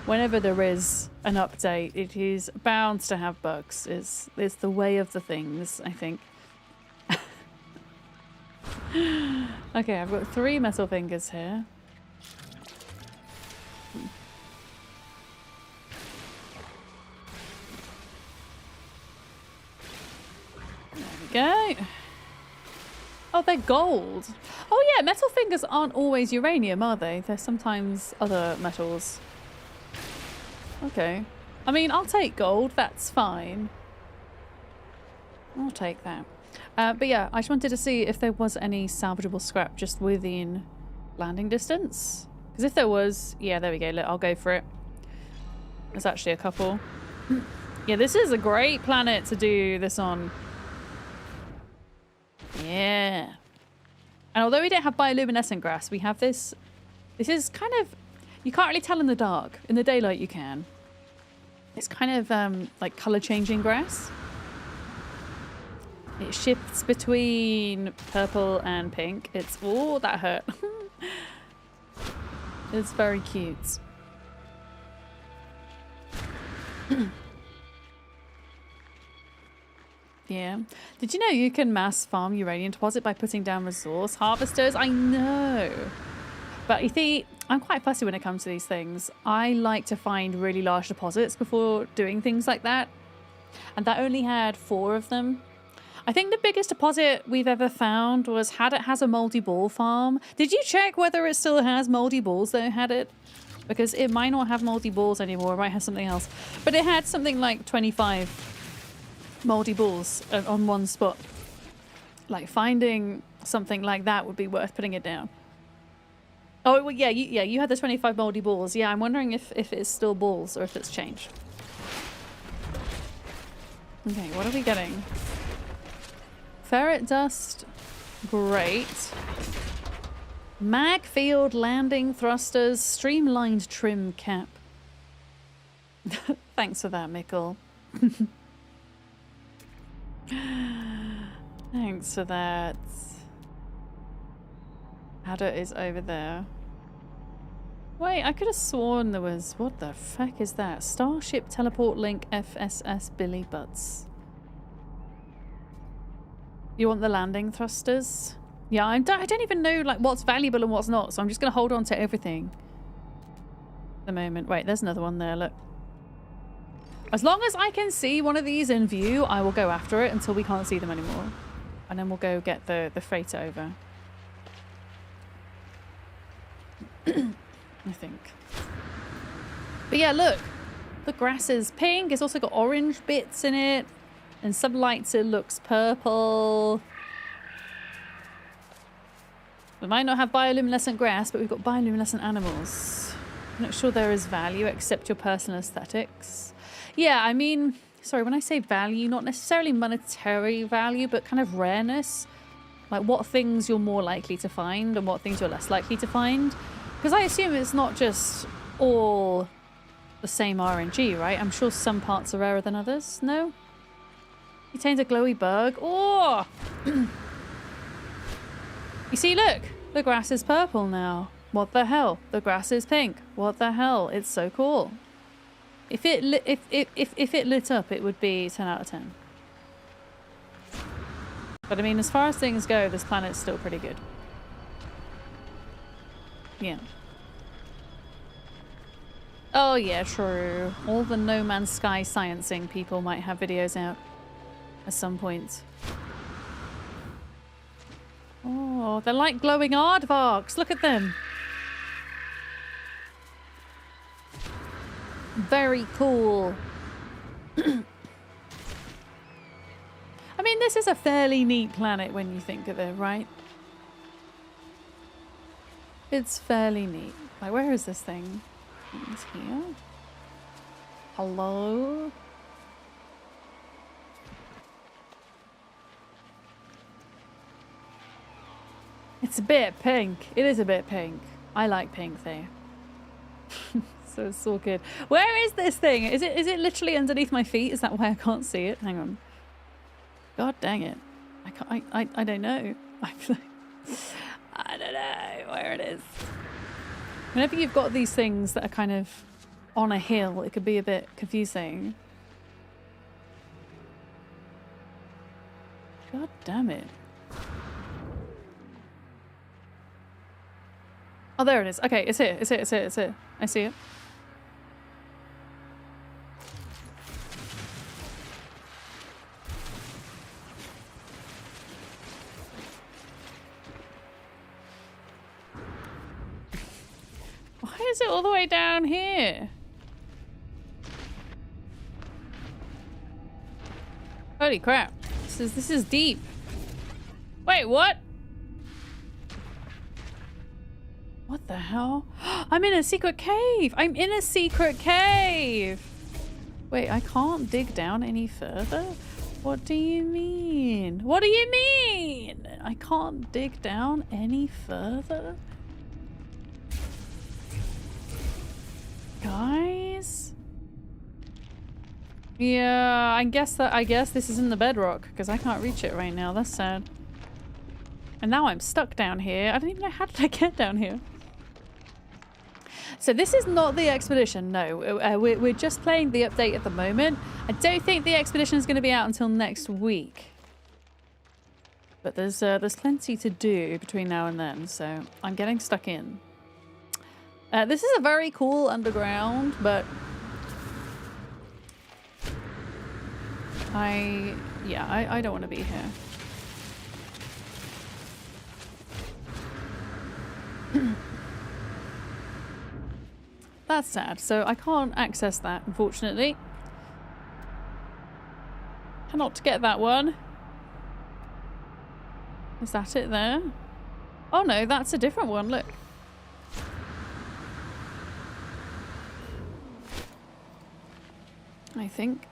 Speaker 1: whenever there is an update, it is bound to have bugs. It's the way of the things, I think. Okay, I've got 3 metal fingers here. There we go. Oh, they're gold. Oh yeah, metal fingers aren't always uranium, are they? They're sometimes other metals. Okay. I mean, I'll take gold. That's fine. I'll take that. But yeah, I just wanted to see if there was any salvageable scrap just within landing distance. Because if there was, yeah, there we go. Look, I'll go for it. There's actually a couple. Yeah, this is a great planet to do this on. Yeah. And although we don't have bioluminescent grass, we have this. This is kind of, you can't really tell in the dark. In the daylight you can. It's kind of like color changing grass. It shifts between purple and pink. It's, oh, that hurt. It's very cute. Yeah. Did you know you can mass farm uranium deposit by putting down resource harvesters? I know. But you see, I'm quite fussy when it comes to these things. I like to find really large deposits before doing things like that. And that only had 4 of them. I think the biggest deposit we've ever found was had it has a moldy ball farm. Did you check whether it still has moldy balls though, had it? Because it might not have moldy balls anymore. It might have something else. But it had something like 25 moldy balls on one spot. Like finding something like that would be worth putting it down. Oh, well, yeah, you had the 25 moldy balls. Yeah, I'm wondering if it's still balls or if it's changed. Okay, what are we getting? Ferret dust. Great. Mag field landing thrusters. Streamlined trim cap. Thanks for that, Mikkel. Thanks for that. Adder is over there. Wait, I could have sworn there was... What the fuck is that? Starship Teleport Link FSS Billy Butts. You want the landing thrusters? Yeah, I don't even know like what's valuable and what's not, so I'm just going to hold on to everything at the moment. Wait, there's another one there, look. As long as I can see one of these in view, I will go after it until we can't see them anymore. And then we'll go get the freighter over. I think. But yeah, look. The grass is pink. It's also got orange bits in it. And some lights it looks purple. We might not have bioluminescent grass, but we've got bioluminescent animals. I'm not sure there is value except your personal aesthetics. Yeah, I mean, sorry, when I say value, not necessarily monetary value, but kind of rareness. Like what things you're more likely to find and what things you're less likely to find. Because I assume it's not just all the same RNG, right? I'm sure some parts are rarer than others. No? Contains a glowy bug. Oh! You see, look. The grass is purple now. What the hell? The grass is pink. What the hell? It's so cool. If it lit up, it would be 10 out of 10. But I mean, as far as things go, this planet's still pretty good. Yeah. Oh yeah, true. All the No Man's Sky sciencing people might have videos out at some point. Oh, they're like glowing aardvarks. Look at them. Very cool. I mean, this is a fairly neat planet when you think of it, right? It's fairly neat. Like, where is this thing? It's here. Hello? It's a bit pink. It is a bit pink. I like pink though. So it's all good. Where is this thing? Is it literally underneath my feet? Is that why I can't see it? Hang on. God dang it. I don't know. I don't know where it is. Whenever you've got these things that are kind of on a hill, it could be a bit confusing. God damn it. Oh, there it is. Okay, it's here. It's here. It's here. It's here. I see it. Why is it all the way down here? Holy crap. This is deep. Wait, what? What the hell? I'm in a secret cave! I'm in a secret cave! Wait, I can't dig down any further? What do you mean? What do you mean? I can't dig down any further? Guys? Yeah, I guess this is in the bedrock because I can't reach it right now. That's sad. And now I'm stuck down here. I don't even know how did I get down here. So this is not the expedition, no. We're just playing the update at the moment. I don't think the expedition is going to be out until next week. But there's plenty to do between now and then, so I'm getting stuck in. This is a very cool underground, but I don't want to be here. That's sad. So I can't access that, unfortunately. Cannot get that one. Is that it there? Oh no, that's a different one. Look. I think.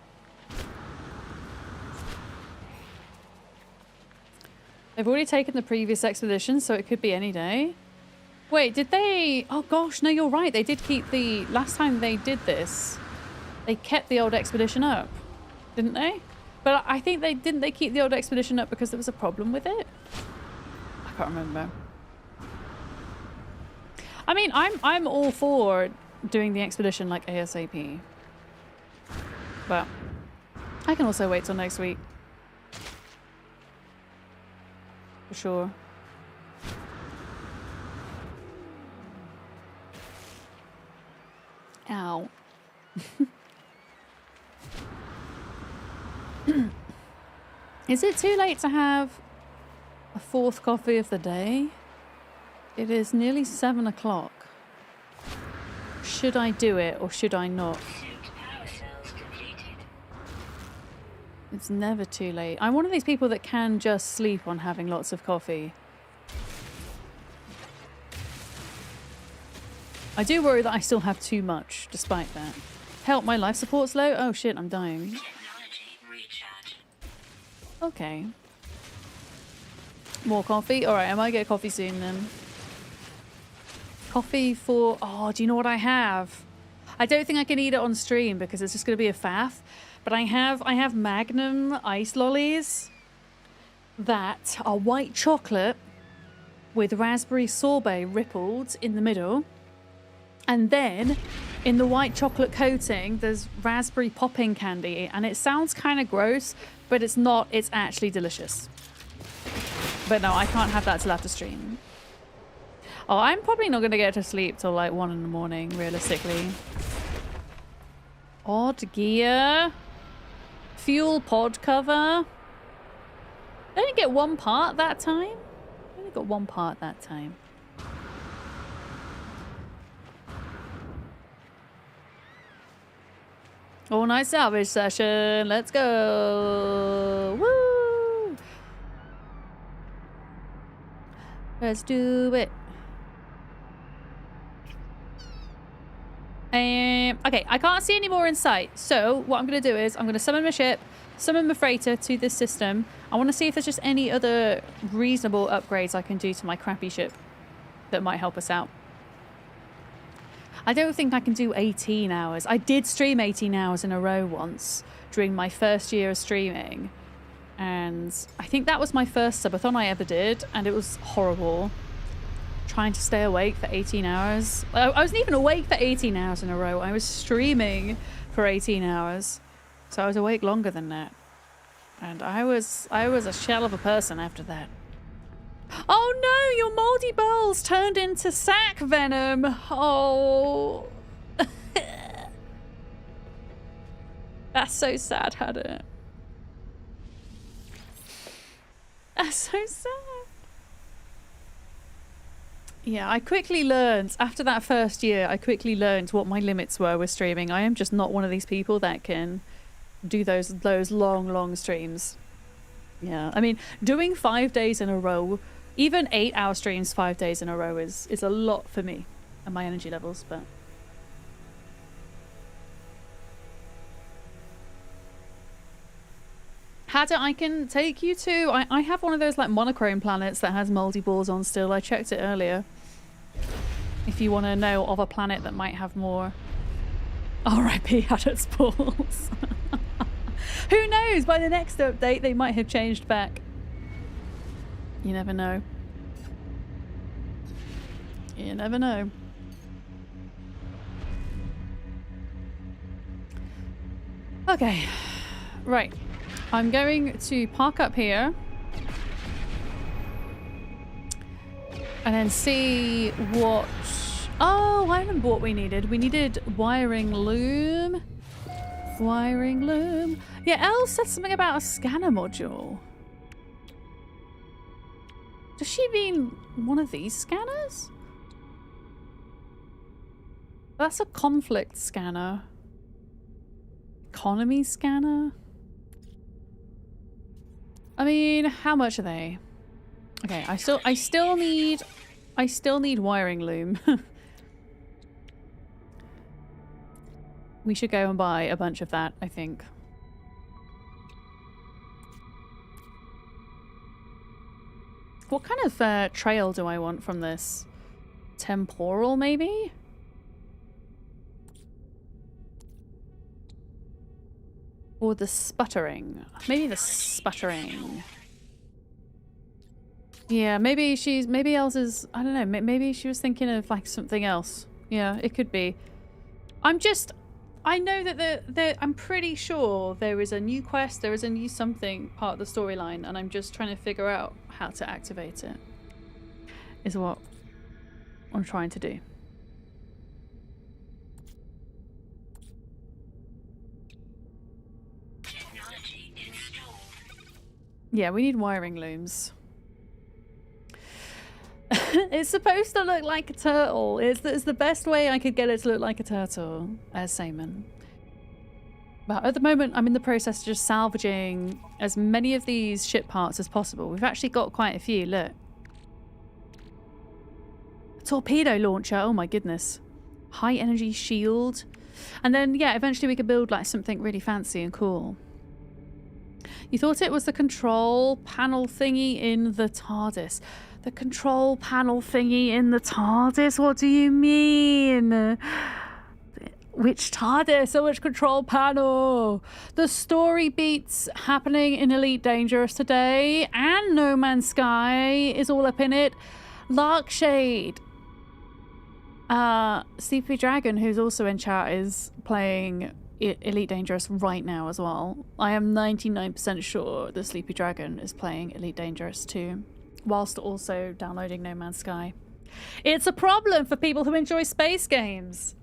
Speaker 1: They've already taken the previous expedition, so it could be any day. Wait, did they... Oh gosh, no, you're right. They did keep the... Last time they did this, they kept the old expedition up, didn't they? But I think they... Didn't they keep the old expedition up because there was a problem with it? I can't remember. I mean, I'm all for doing the expedition like ASAP. But I can also wait till next week. For sure. Ow. Is it too late to have a fourth coffee of the day? It is nearly 7 o'clock. Should I do it or should I not?
Speaker 2: Suit power cells completed.
Speaker 1: It's never too late. I'm one of these people that can just sleep on having lots of coffee. I do worry that I still have too much, despite that. Help, my life support's low? Oh shit, I'm dying.
Speaker 2: Technology recharge.
Speaker 1: Okay. More coffee? Alright, I might get coffee soon then. Coffee for... Oh, do you know what I have? I don't think I can eat it on stream because it's just going to be a faff. But I have Magnum ice lollies that are white chocolate with raspberry sorbet rippled in the middle. And then in the white chocolate coating, there's raspberry popping candy. And it sounds kind of gross, but it's not. It's actually delicious. But no, I can't have that till after stream. Oh, I'm probably not going to get to sleep till like 1 in the morning, realistically. Odd gear. Fuel pod cover. I only get one part that time. I only got one part that time. All night salvage session. Let's go. Woo! Let's do it. Okay, I can't see any more in sight. So what I'm going to do is I'm going to summon my ship, summon my freighter to this system. I want to see if there's just any other reasonable upgrades I can do to my crappy ship that might help us out. I don't think I can do 18 hours. I did stream 18 hours in a row once during my first year of streaming. And I think that was my first subathon I ever did. And it was horrible. Trying to stay awake for 18 hours. I wasn't even awake for 18 hours in a row. I was streaming for 18 hours. So I was awake longer than that. And I was a shell of a person after that. Oh no, your moldy bowls turned into sack venom. Oh. That's so sad, Hannah. That's so sad. Yeah, I quickly learned, after that first year, I quickly learned what my limits were with streaming. I am just not one of these people that can do those long streams. Yeah, I mean, doing 5 days in a row Even 8-hour streams 5 days in a row is a lot for me and my energy levels, but... Hadda, I can take you to... I have one of those like monochrome planets that has moldy balls on still. I checked it earlier. If you want to know of a planet that might have more. R.I.P. Hadda's balls. Who knows? By the next update, they might have changed back. You never know. You never know. Okay. Right. I'm going to park up here. And then see what... Oh, I remember what we needed. We needed wiring loom. Wiring loom. Yeah, Elle said something about a scanner module. Does she mean one of these scanners? That's a conflict scanner. Economy scanner? I mean, how much are they? Okay, I still need wiring loom. We should go and buy a bunch of that, I think. What kind of trail do I want from this? Temporal, maybe? Or the sputtering. Maybe the sputtering. Yeah, maybe else is, I don't know, maybe she was thinking of like something else. Yeah, it could be. I know that I'm pretty sure there is a new quest, there is a new something part of the storyline, and I'm just trying to figure out how to activate it. Is what I'm trying to do.
Speaker 2: Technology installed.
Speaker 1: Yeah, we need wiring looms. It's supposed to look like a turtle. It's the best way I could get it to look like a turtle as Seaman. But at the moment, I'm in the process of just salvaging as many of these ship parts as possible. We've actually got quite a few. Look. A torpedo launcher. Oh my goodness. High energy shield. And then, yeah, eventually we could build like something really fancy and cool. You thought it was the control panel thingy in the TARDIS. The control panel thingy in the TARDIS? What do you mean? Which TARDIS or which control panel? The story beats happening in Elite Dangerous today, and No Man's Sky is all up in it. Larkshade. Sleepy Dragon, who's also in chat, is playing Elite Dangerous right now as well. I am 99% sure the Sleepy Dragon is playing Elite Dangerous too, whilst also downloading No Man's Sky. It's a problem for people who enjoy space games.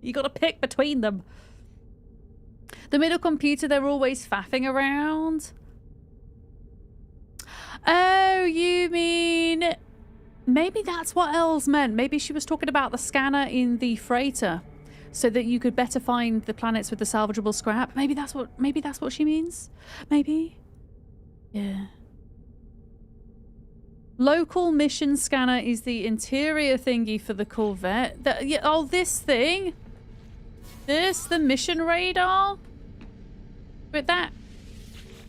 Speaker 1: You gotta pick between them. The middle computer, they're always faffing around. Oh, you mean... Maybe that's what Els meant. Maybe she was talking about the scanner in the freighter, so that you could better find the planets with the salvageable scrap. Maybe that's what she means. Maybe. Yeah. Local mission scanner is the interior thingy for the Corvette. Yeah, oh, this thing? The mission radar? But that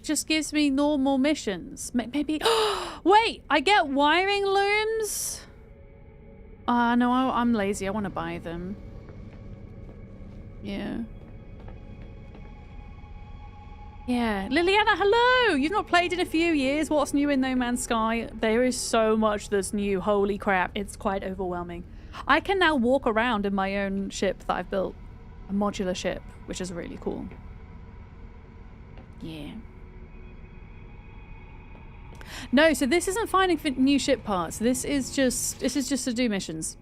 Speaker 1: just gives me normal missions. Maybe... Wait! I get wiring looms? No, I'm lazy. I want to buy them. Yeah. Yeah. Liliana, hello! You've not played in a few years. What's new in No Man's Sky? There is so much that's new. Holy crap. It's quite overwhelming. I can now walk around in my own ship that I've built. A modular ship, which is really cool. Yeah. No, so this isn't finding new ship parts. This is just to do missions.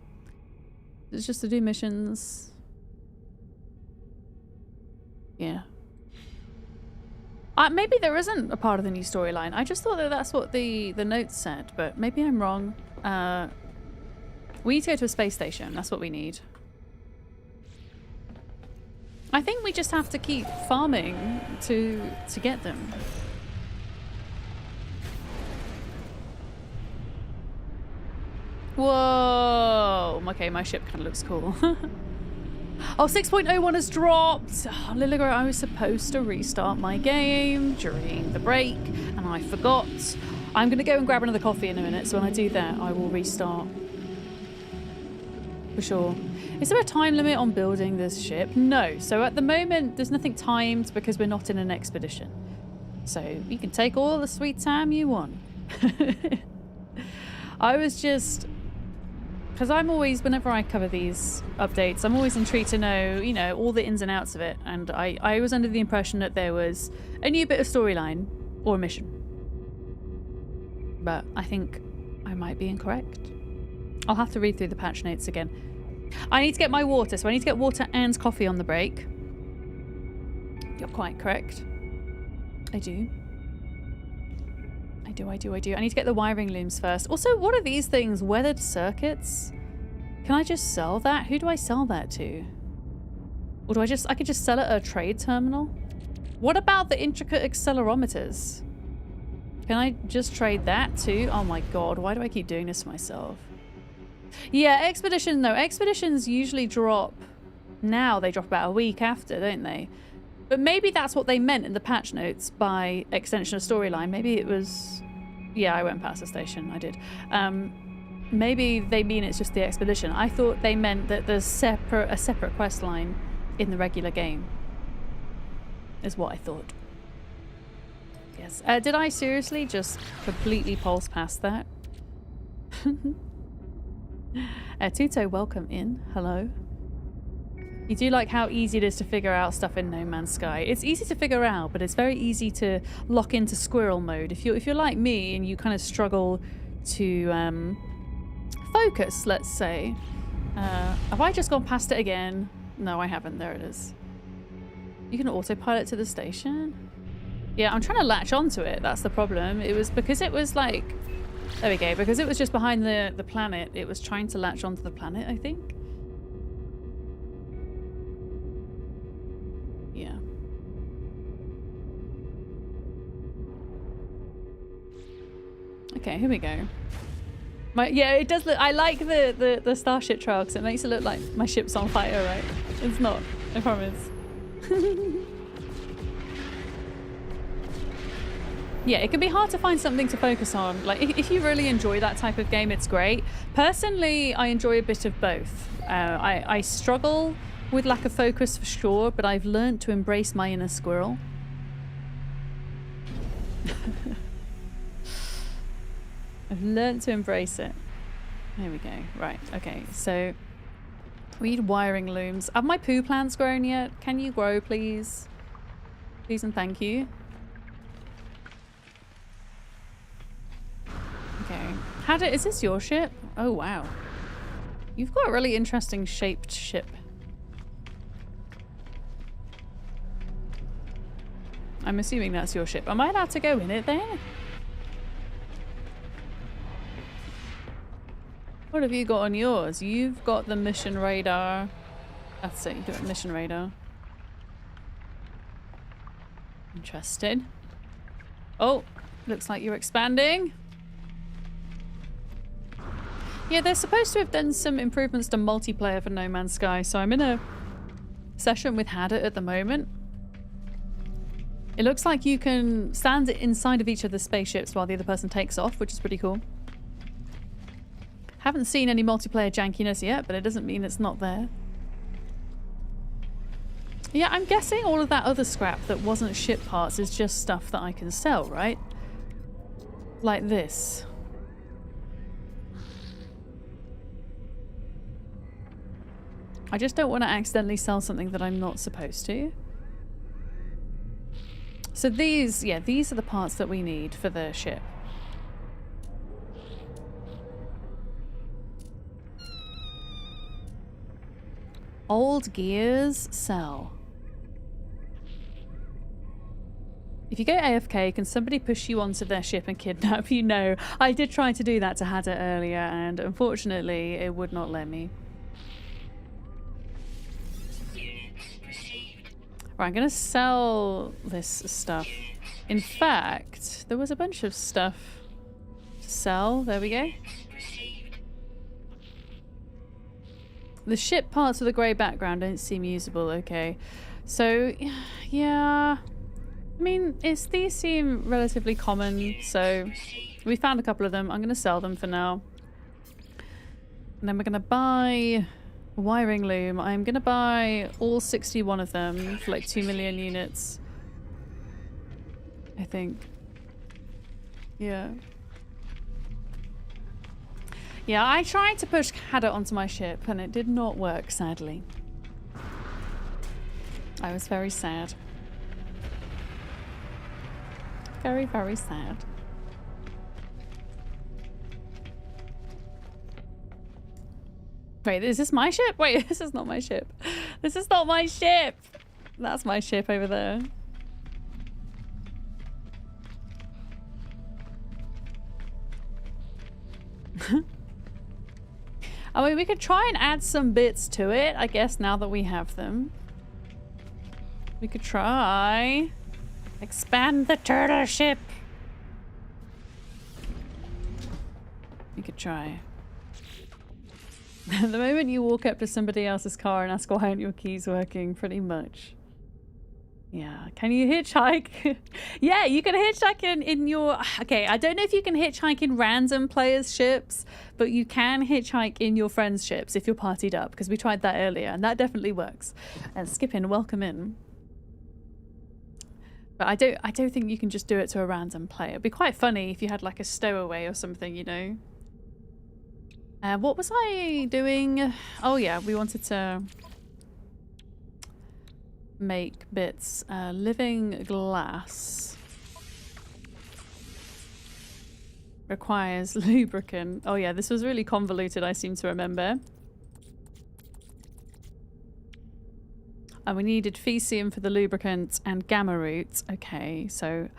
Speaker 1: It's just to do missions. Yeah. Maybe there isn't a part of the new storyline. I just thought that that's what the notes said, but maybe I'm wrong. We need to go to a space station. That's what we need. I think we just have to keep farming to get them. Whoa. Okay, my ship kind of looks cool. Oh, 6.01 has dropped. Oh, Lilligro, I was supposed to restart my game during the break, and I forgot. I'm going to go and grab another coffee in a minute, so when I do that, I will restart. For sure. Is there a time limit on building this ship? No. So at the moment, there's nothing timed because we're not in an expedition. So you can take all the sweet time you want. I was just... Because I'm always, whenever I cover these updates, I'm always intrigued to know, you know, all the ins and outs of it. And I was under the impression that there was a new bit of storyline or a mission. But I think I might be incorrect. I'll have to read through the patch notes again. I need to get my water, so I need to get water and coffee on the break. You're quite correct. I do. I do. I need to get the wiring looms first. Also, what are these things? Weathered circuits? Can I just sell that? Who do I sell that to? Or do I could just sell it at a trade terminal? What about the intricate accelerometers? Can I just trade that too? Oh my god, why do I keep doing this to myself? Yeah, expedition, no. Expeditions usually drop... Now they drop about a week after, don't they? But maybe that's what they meant in the patch notes by extension of storyline. Maybe it was... Yeah, I went past the station. I did. Maybe they mean it's just the expedition. I thought they meant that there's a separate quest line in the regular game. Is what I thought. Yes. Did I seriously just completely pulse past that? Tuto, welcome in. Hello. You do like how easy it is to figure out stuff in No Man's Sky. It's easy to figure out, but it's very easy to lock into squirrel mode. If you're like me and you kind of struggle to focus, let's say. Have I just gone past it again? No, I haven't. There it is. You can autopilot to the station? Yeah, I'm trying to latch onto it. That's the problem. It was because it was like... There we go. Because it was just behind the planet. It was trying to latch onto the planet, I think. Yeah. Okay, here we go. Yeah, it does look... I like the starship trail because it makes it look like my ship's on fire, right? It's not. I promise. Yeah, it can be hard to find something to focus on. Like, if you really enjoy that type of game, it's great. Personally, I enjoy a bit of both. I struggle with lack of focus for sure, but I've learned to embrace my inner squirrel. I've learned to embrace it. There we go. Right, okay, so we need wiring looms. Have my poo plants grown yet? Can you grow, please? Please and thank you. Okay. Is this your ship? Oh, wow. You've got a really interesting shaped ship. I'm assuming that's your ship. Am I allowed to go in it then? What have you got on yours? You've got the mission radar. That's it, you've got mission radar. Interested. Oh, looks like you're expanding. Yeah, they're supposed to have done some improvements to multiplayer for No Man's Sky, so I'm in a session with Hadit at the moment. It looks like you can stand inside of each of the spaceships while the other person takes off, which is pretty cool. Haven't seen any multiplayer jankiness yet, but it doesn't mean it's not there. Yeah, I'm guessing all of that other scrap that wasn't ship parts is just stuff that I can sell, right? Like this. I just don't want to accidentally sell something that I'm not supposed to. So these, yeah, these are the parts that we need for the ship. Old gears, sell. If you go AFK, can somebody push you onto their ship and kidnap you? No. I did try to do that to Hadit earlier, and unfortunately, it would not let me. Right, I'm going to sell this stuff. In fact, there was a bunch of stuff to sell. There we go. The ship parts with a grey background don't seem usable. Okay. So, yeah. I mean, these seem relatively common, so we found a couple of them. I'm going to sell them for now. And then we're going to buy a wiring loom. I'm going to buy all 61 of them for like 2 million units. I think. Yeah. Yeah, I tried to push Hadda onto my ship and it did not work, sadly. I was very sad. Very, very sad. Wait, is this my ship? Wait, this is not my ship. This is not my ship! That's my ship over there. I mean, we could try and add some bits to it, I guess, now that we have them. We could try. Expand the turtle ship. We could try. The moment you walk up to somebody else's car and ask why aren't your keys working, pretty much. Yeah. Can you hitchhike? Yeah, you can hitchhike in your... Okay, I don't know if you can hitchhike in random players' ships, but you can hitchhike in your friends' ships if you're partied up, because we tried that earlier, and that definitely works. And skip in, welcome in. But I don't think you can just do it to a random player. It'd be quite funny if you had like a stowaway or something, you know? What was I doing? Oh yeah, we wanted to make bits. Living glass requires lubricant. Oh yeah, this was really convoluted, I seem to remember. And we needed Fecium for the lubricant and gamma root. Okay, so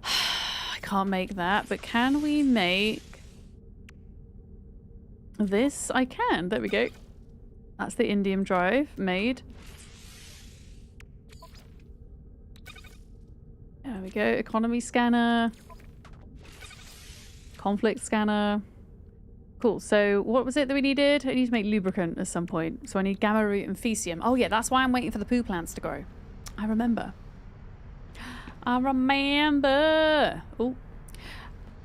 Speaker 1: I can't make that, but can we make this? I can. There we go. That's the indium drive made. There we go. Economy scanner. Conflict scanner. Cool. So what was it that we needed? I need to make lubricant at some point. So I need gamma root and Fecium. Oh yeah, that's why I'm waiting for the poo plants to grow. I remember. I remember. Oh.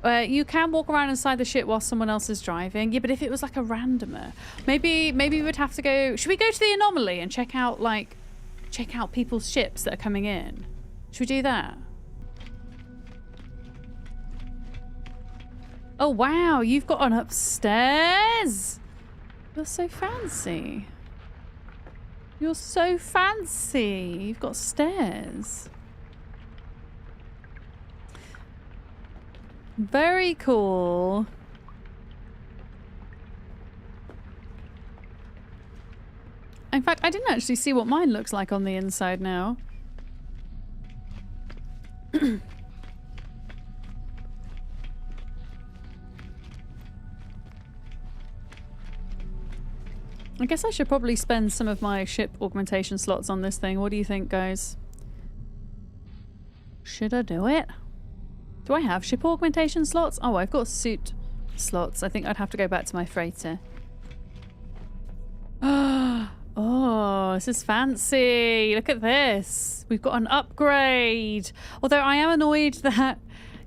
Speaker 1: You can walk around inside the ship while someone else is driving. Yeah, but if it was like a randomer, maybe we would have to go. Should we go to the anomaly and check out people's ships that are coming in? Should we do that? Oh wow, you've got an upstairs. You're so fancy. You're so fancy. You've got stairs. Very cool. In fact, I didn't actually see what mine looks like on the inside now. I guess I should probably spend some of my ship augmentation slots on this thing. What do you think, guys? Should I do it? Do I have ship augmentation slots? Oh, I've got suit slots. I think I'd have to go back to my freighter. Oh, this is fancy. Look at this. We've got an upgrade. Although I am annoyed that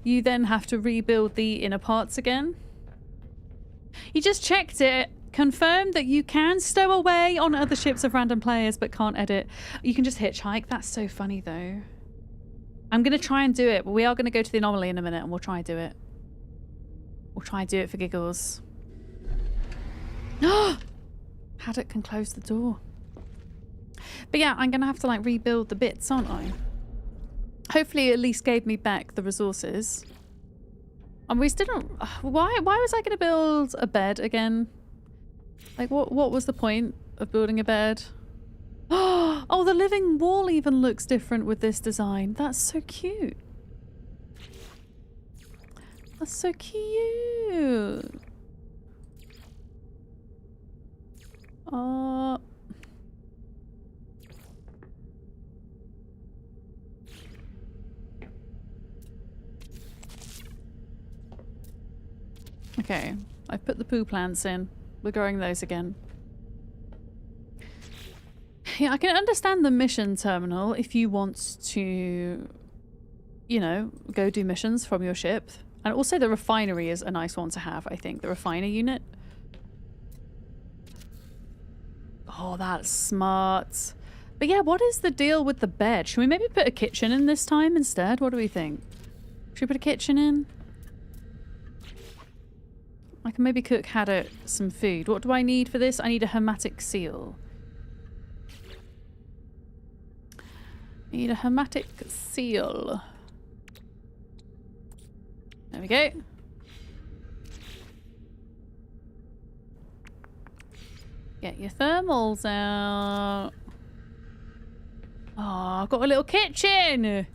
Speaker 1: you then have to rebuild the inner parts again. You just checked it. Confirmed that you can stow away on other ships of random players but can't edit. You can just hitchhike. That's so funny though. I'm going to try and do it, but we are going to go to the anomaly in a minute and we'll try and do it. We'll try and do it for giggles. Haddock can close the door. But yeah, I'm going to have to like rebuild the bits, aren't I? Hopefully it at least gave me back the resources. And we still don't... Why was I going to build a bed again? Like, what was the point of building a bed? Oh, the living wall even looks different with this design. That's so cute. That's so cute. Okay, I've put the poo plants in. We're growing those again. Yeah, I can understand the mission terminal if you want to, you know, go do missions from your ship. And also the refinery is a nice one to have, I think. The refiner unit. Oh, that's smart. But yeah, what is the deal with the bed? Should we maybe put a kitchen in this time instead? What do we think? Should we put a kitchen in? I can maybe cook Haddock some food. What do I need for this? I need a hermetic seal. I need a hermetic seal. There we go. Get your thermals out. Oh, I've got a little kitchen.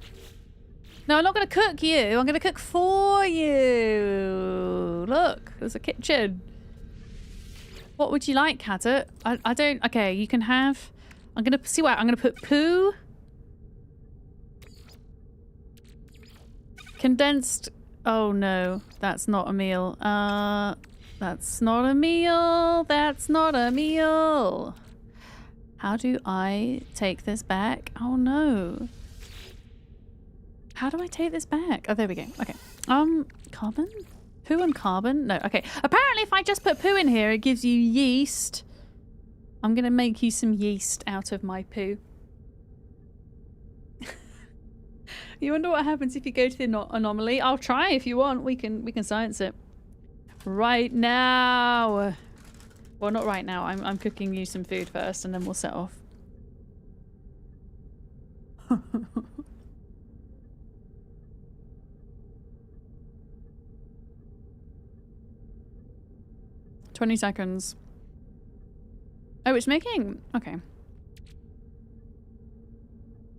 Speaker 1: No, I'm not going to cook you. I'm going to cook for you. Look, there's a kitchen. What would you like, Haddock? I don't... Okay, you can have... I'm going to... See what? I'm going to put poo. Condensed... Oh, no. That's not a meal. That's not a meal. That's not a meal. How do I take this back? Oh, no. How do I take this back? Oh, there we go. Okay. Carbon? Poo and carbon? No, okay. Apparently, if I just put poo in here, it gives you yeast. I'm going to make you some yeast out of my poo. You wonder what happens if you go to the anomaly? I'll try if you want. We can science it. Right now. Well, not right now. I'm cooking you some food first, and then we'll set off. 20 seconds. Oh, it's making... Okay.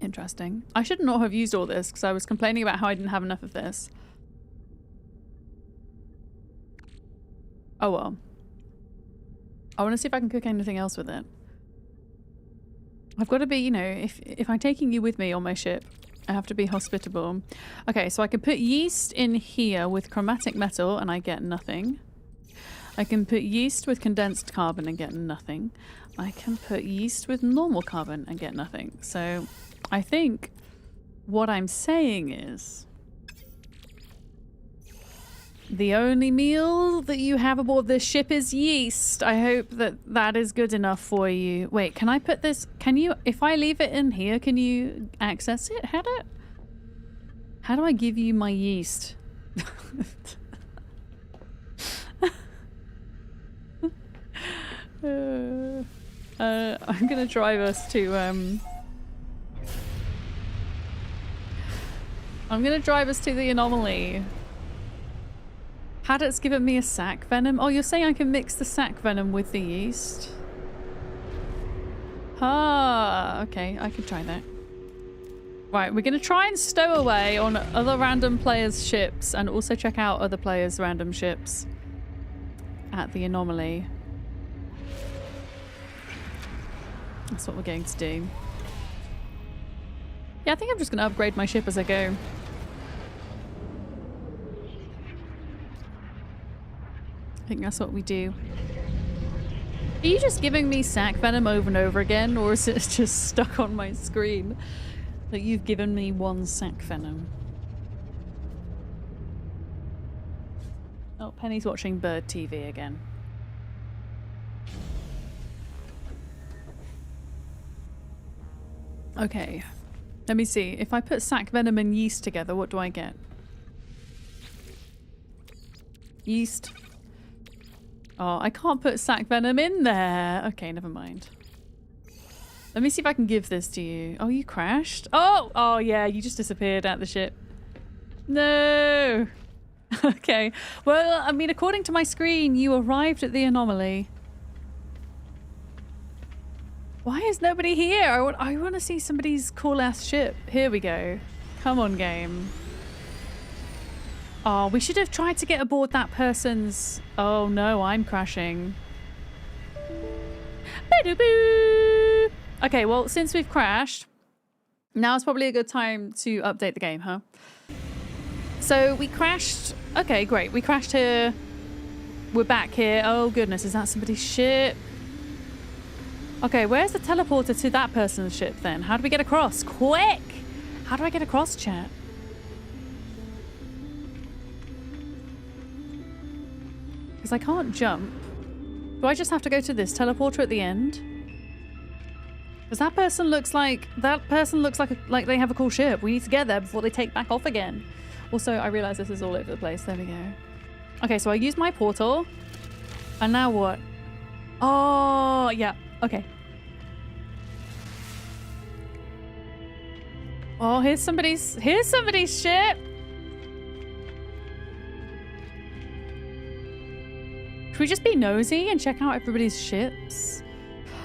Speaker 1: Interesting. I should not have used all this because I was complaining about how I didn't have enough of this. Oh well. I want to see if I can cook anything else with it. I've got to be, you know, if I'm taking you with me on my ship, I have to be hospitable. Okay, so I can put yeast in here with chromatic metal and I get nothing. I can put yeast with condensed carbon and get nothing. I can put yeast with normal carbon and get nothing. So I think what I'm saying is the only meal that you have aboard this ship is yeast. I hope that that is good enough for you. Wait, can I put this... Can you... If I leave it in here, can you access it? How do I give you my yeast? I'm gonna drive us to I'm gonna drive us to the anomaly. Haddock's given me a sac venom. Oh, you're saying I can mix the sac venom with the yeast? Ah, okay, I can try that. Right, we're gonna try and stow away on other random players' ships and also check out other players' random ships at the anomaly. That's what we're going to do. Yeah, I think I'm just going to upgrade my ship as I go. I think that's what we do. Are you just giving me sac venom over and over again, or is it just stuck on my screen that you've given me one sac venom? Oh, Penny's watching Bird TV again. Okay, let me see. If I put sac venom and yeast together, what do I get? Yeast. Oh, I can't put sac venom in there. Okay, never mind. Let me see if I can give this to you. Oh, you crashed? Oh, oh yeah, you just disappeared out the ship. No. Okay. Well, I mean, according to my screen, you arrived at the anomaly. Why is nobody here? I want to see somebody's cool-ass ship. Here we go. Come on, game. Oh, we should have tried to get aboard that person's... Oh, no, I'm crashing. Okay, well, since we've crashed, now's probably a good time to update the game, huh? So, we crashed... Okay, great. We crashed here. We're back here. Oh, goodness. Is that somebody's ship? Okay, where's the teleporter to that person's ship then? How do we get across? Quick! How do I get across, chat? Because I can't jump. Do I just have to go to this teleporter at the end? Because that person looks like like they have a cool ship. We need to get there before they take back off again. Also, I realize this is all over the place. There we go. Okay, so I use my portal. And now what? Oh, yeah. Okay. Oh, here's somebody's ship. Should we just be nosy and check out everybody's ships?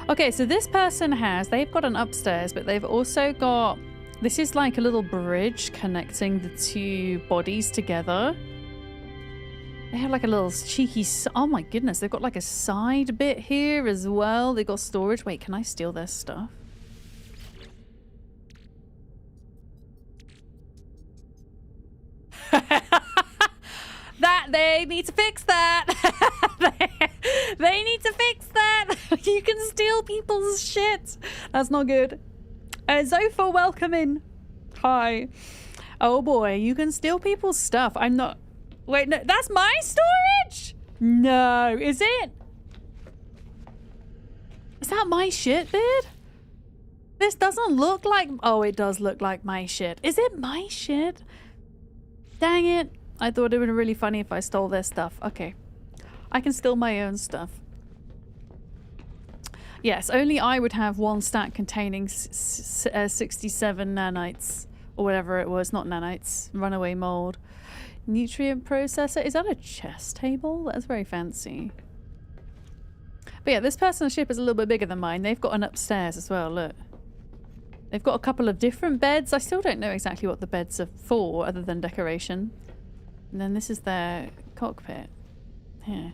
Speaker 1: Okay, so this person they've got an upstairs, but they've also got, this is like a little bridge connecting the two bodies together. They have like a little cheeky, oh my goodness, they've got like a side bit here as well. They've got storage. Wait, can I steal their stuff? That they need to fix that. they need to fix that. You can steal people's shit. That's not good. Zofa, welcome in. Hi. Oh boy, you can steal people's stuff. I'm not. Wait, no, that's my storage? No, is it? Is that my shit, dude? This doesn't look like. Oh, it does look like my shit. Is it my shit? Dang it. I thought it would be really funny if I stole their stuff. Okay. I can steal my own stuff. Yes, only I would have one stack containing 67 nanites. Or whatever it was. Not nanites. Runaway mold. Nutrient processor. Is that a chess table? That's very fancy. But yeah, this person's ship is a little bit bigger than mine. They've got an upstairs as well. Look. They've got a couple of different beds. I still don't know exactly what the beds are for other than decoration. And then this is their cockpit. Here.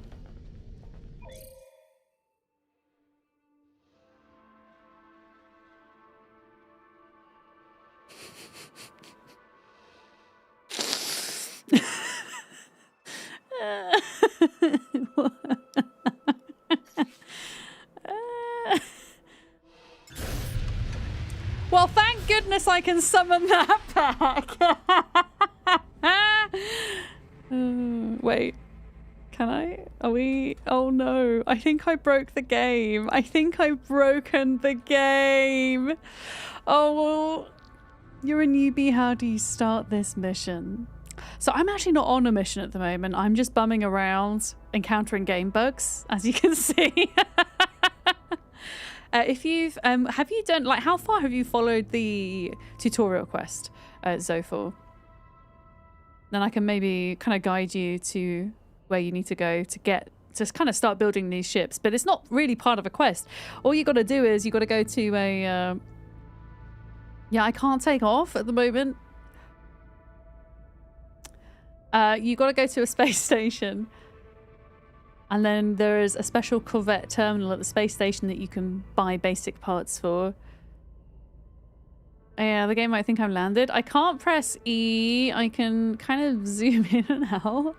Speaker 1: Well, thank goodness I can summon that back. Wait, can I? Are we? Oh no, I think I broke the game. I think I've broken the game. Oh, well, you're a newbie. How do you start this mission? So I'm actually not on a mission at the moment. I'm just bumming around, encountering game bugs, as you can see. If you've, have you done, like, how far have you followed the tutorial quest at Zofor? Then I can maybe kind of guide you to where you need to go to kind of start building these ships. But it's not really part of a quest. All you got to do is you got to go to a, yeah, I can't take off at the moment. You got to go to a space station. And then there is a special Corvette terminal at the space station that you can buy basic parts for. Yeah, the game might think I'm landed. I can't press E. I can kind of zoom in and out.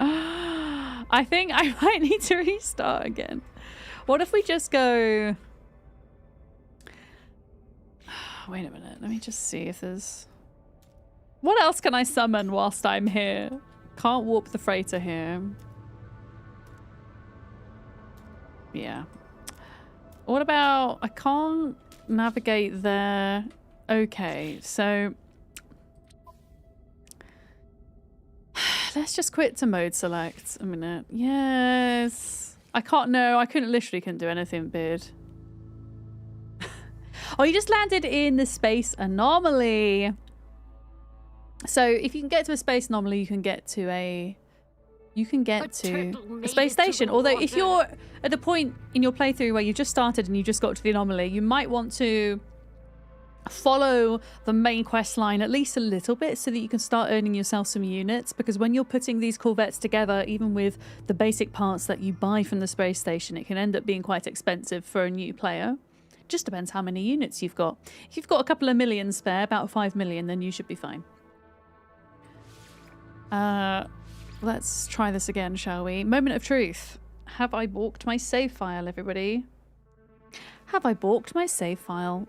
Speaker 1: I think I might need to restart again. What if we just go... Wait a minute. Let me just see if there's... What else can I summon whilst I'm here? Can't warp the freighter here. Yeah. What about... I can't navigate there. Okay, so... Let's just quit to mode select a minute. Yes. I can't... No, I literally couldn't do anything, Beard. Oh, you just landed in the space anomaly. So if you can get to a space anomaly, you can get to a space station. Although if you're at the point in your playthrough where you just started and you just got to the anomaly, you might want to follow the main quest line at least a little bit so that you can start earning yourself some units, because when you're putting these Corvettes together, even with the basic parts that you buy from the space station, it can end up being quite expensive for a new player. Just depends how many units you've got. If you've got a couple of million spare, about 5 million, then you should be fine. Let's try this again, shall we? Moment of truth. Have I balked my save file, everybody? Have I balked my save file?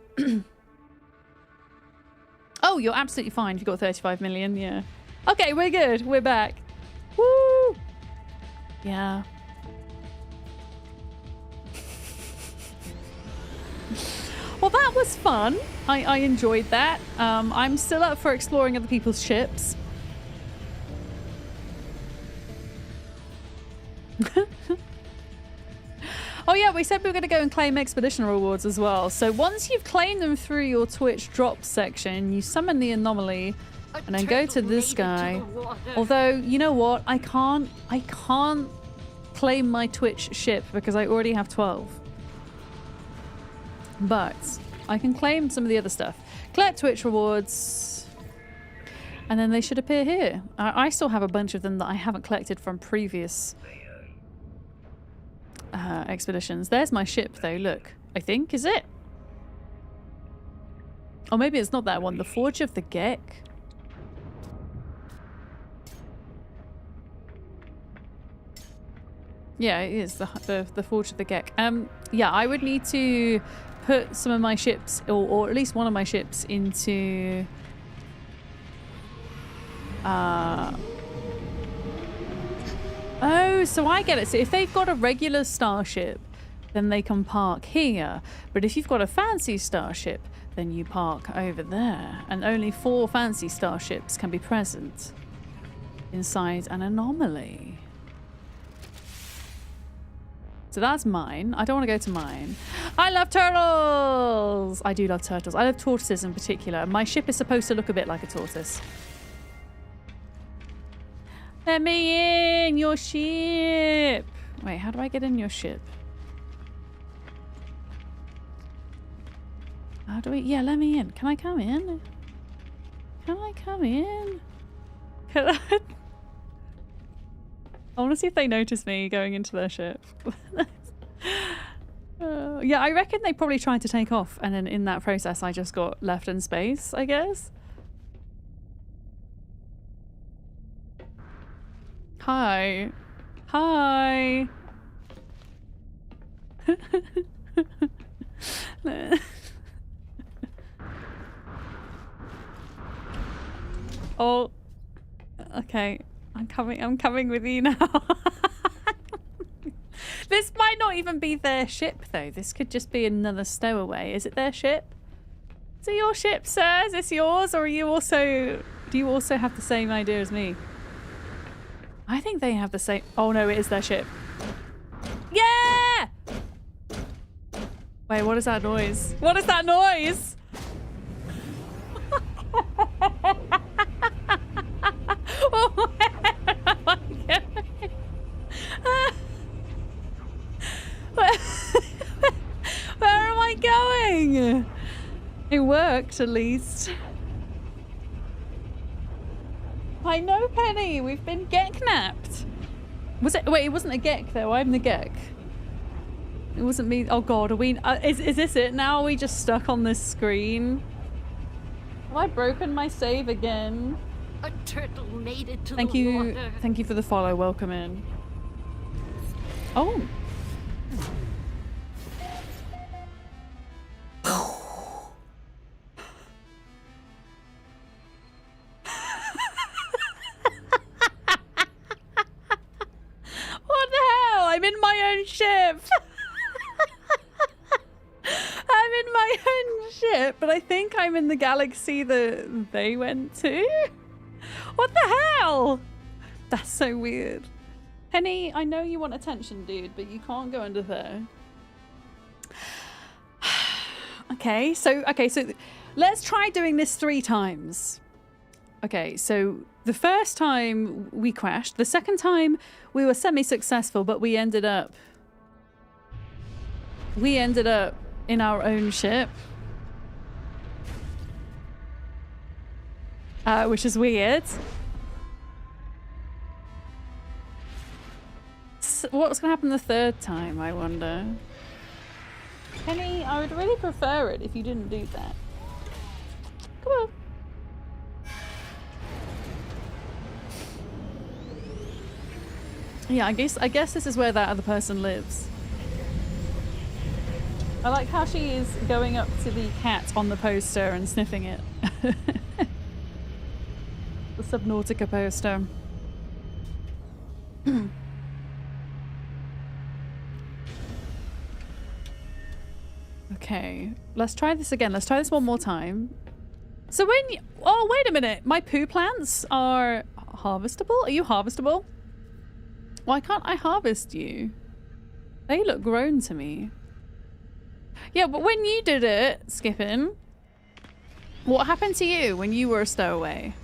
Speaker 1: Oh, you're absolutely fine if you've got 35 million, yeah. Okay, we're good. We're back. Woo! Yeah. Well, that was fun. I enjoyed that. I'm still up for exploring other people's ships. Oh yeah, we said we were going to go and claim expedition rewards as well. So once you've claimed them through your Twitch drop section, you summon the anomaly and then go to this guy. Although, you know what? I can't claim my Twitch ship because I already have 12. But I can claim some of the other stuff. Collect Twitch rewards. And then they should appear here. I still have a bunch of them that I haven't collected from previous expeditions. There's my ship though, look. I think, is it? Or maybe it's not that one. The Forge of the Gek. Yeah, it is the Forge of the Gek. Yeah, I would need to put some of my ships, or at least one of my ships, into oh, so I get it. So if they've got a regular starship, then they can park here. But if you've got a fancy starship, then you park over there. And only 4 fancy starships can be present inside an anomaly. So that's mine. I don't want to go to mine. I love turtles! I do love turtles. I love tortoises in particular. My ship is supposed to look a bit like a tortoise. Let me in your ship. Wait, how do I get in your ship? How do we... Yeah, let me in. Can I come in? Can I come in? Can I... I want to see if they notice me going into their ship. Yeah, I reckon they probably tried to take off, and then in that process I just got left in space, I guess. Hi. Hi. Oh. Okay. I'm coming with you now. This might not even be their ship though. This could just be another stowaway. Is it their ship? Is it your ship, sir? Is this yours, or are you also... Do you also have the same idea as me? I think they have the same... Oh no, it is their ship. Yeah! Wait, what is that noise? What is that noise? Oh, where am I going? It worked, at least. I know, Penny. We've been geknapped. Was it? Wait, it wasn't a gek though. I'm the gek. It wasn't me. Oh God, are we? Is this it now? Are we just stuck on this screen? Have I broken my save again?
Speaker 3: A turtle made it to
Speaker 1: Thank
Speaker 3: the
Speaker 1: you.
Speaker 3: water.
Speaker 1: Thank you for the follow. Welcome in. Oh. What the hell? I'm in my own ship. I'm in my own ship, but I think I'm in the galaxy that they went to. What the hell? That's so weird. Penny, I know you want attention, dude, but you can't go under there. Okay, so let's try doing this 3 times. Okay, so the first time we crashed, the second time we were semi-successful, but we ended up in our own ship. Which is weird. So what's going to happen the third time, I wonder? Penny, I would really prefer it if you didn't do that. Come on. Yeah, I guess this is where that other person lives. I like how she is going up to the cat on the poster and sniffing it. The Subnautica poster. Okay, let's try this again. Let's try this one more time. So when you... Oh, wait a minute. My poo plants are harvestable? Are you harvestable? Why can't I harvest you? They look grown to me. Yeah, but when you did it, Skippin', what happened to you when you were a stowaway?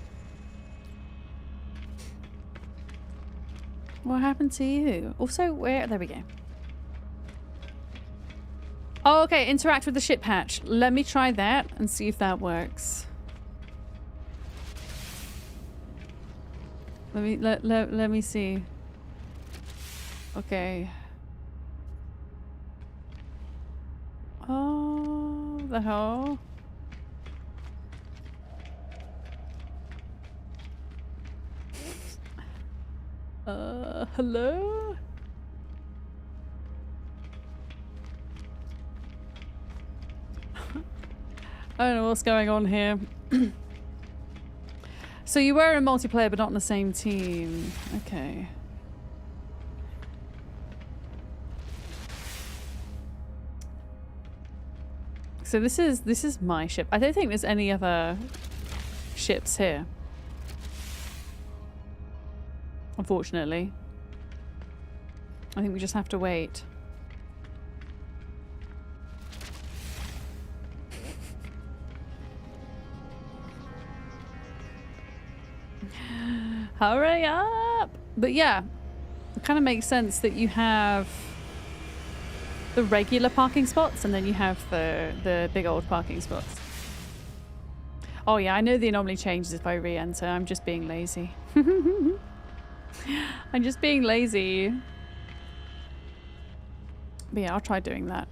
Speaker 1: What happened to you? Also, where... There we go. Oh, okay. Interact with the ship hatch. Let me try that and see if that works. Let me see. Okay. Oh, the hell? Hello? I don't know what's going on here. So you were in multiplayer but not in the same team. Okay. So this is my ship. I don't think there's any other ships here. Unfortunately. I think we just have to wait. Hurry up! But yeah, it kind of makes sense that you have the regular parking spots and then you have the big old parking spots. Oh yeah, I know the anomaly changes if I re-enter. I'm just being lazy. I'm just being lazy. But yeah, I'll try doing that.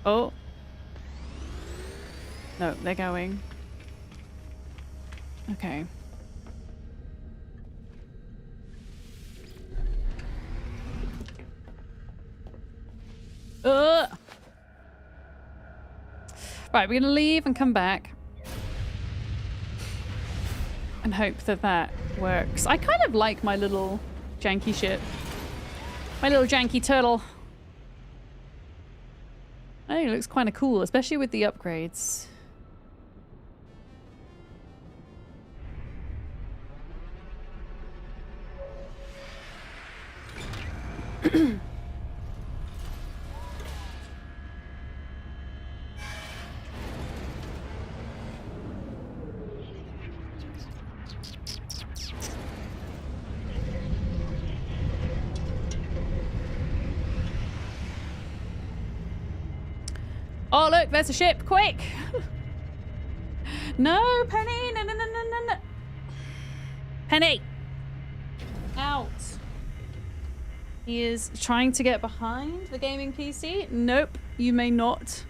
Speaker 1: Oh. No, they're going. Okay. Right, we're gonna leave and come back and hope that that works. I kind of like my little janky ship. My little janky turtle. I think it looks kind of cool, especially with the upgrades. Oh, look, there's a ship. Quick! No, Penny! No, no, no, no, no, no. Penny! Out. He is trying to get behind the gaming PC. Nope, you may not.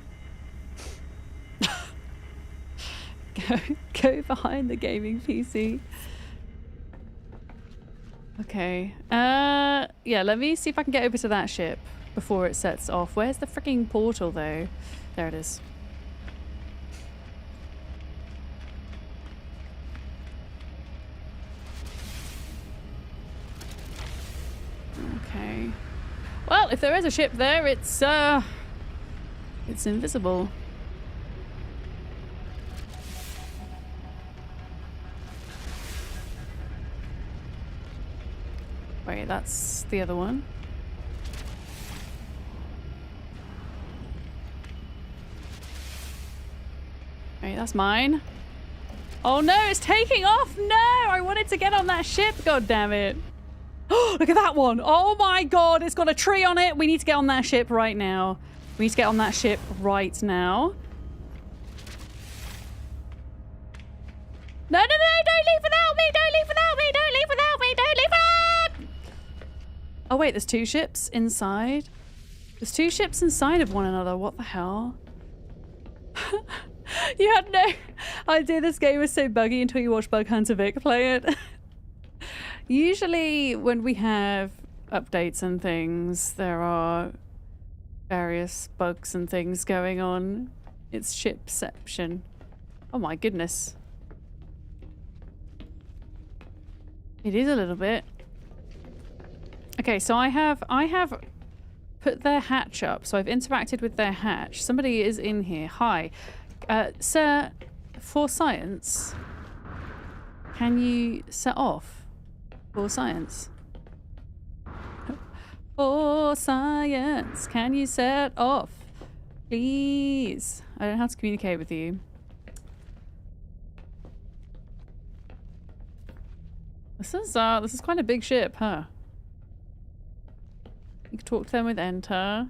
Speaker 1: Go behind the gaming PC. Okay. Yeah, let me see if I can get over to that ship before it sets off. Where's the freaking portal, though? There it is. Okay. Well, if there is a ship there, it's invisible. Wait, that's the other one. Wait, that's mine. Oh no, it's taking off! No! I wanted to get on that ship, god damn it. Oh, look at that one! Oh my god, it's got a tree on it! We need to get on that ship right now. We need to get on that ship right now. No, no, no! Don't leave without me! Don't leave without me! Don't leave without me! Don't leave without... Oh wait, there's two ships inside? There's two ships inside of one another. What the hell? You had no idea this game was so buggy until you watched Bug Hunter Vic play it. Usually when we have updates and things, there are various bugs and things going on. It's shipception. Oh my goodness. It is a little bit. Okay, so I have put their hatch up, so I've interacted with their hatch. Somebody is in here. Hi. Sir, for science, can you set off? For science. For science, can you set off? Please. I don't know how to communicate with you. This is quite a big ship, huh? You can talk to them with enter.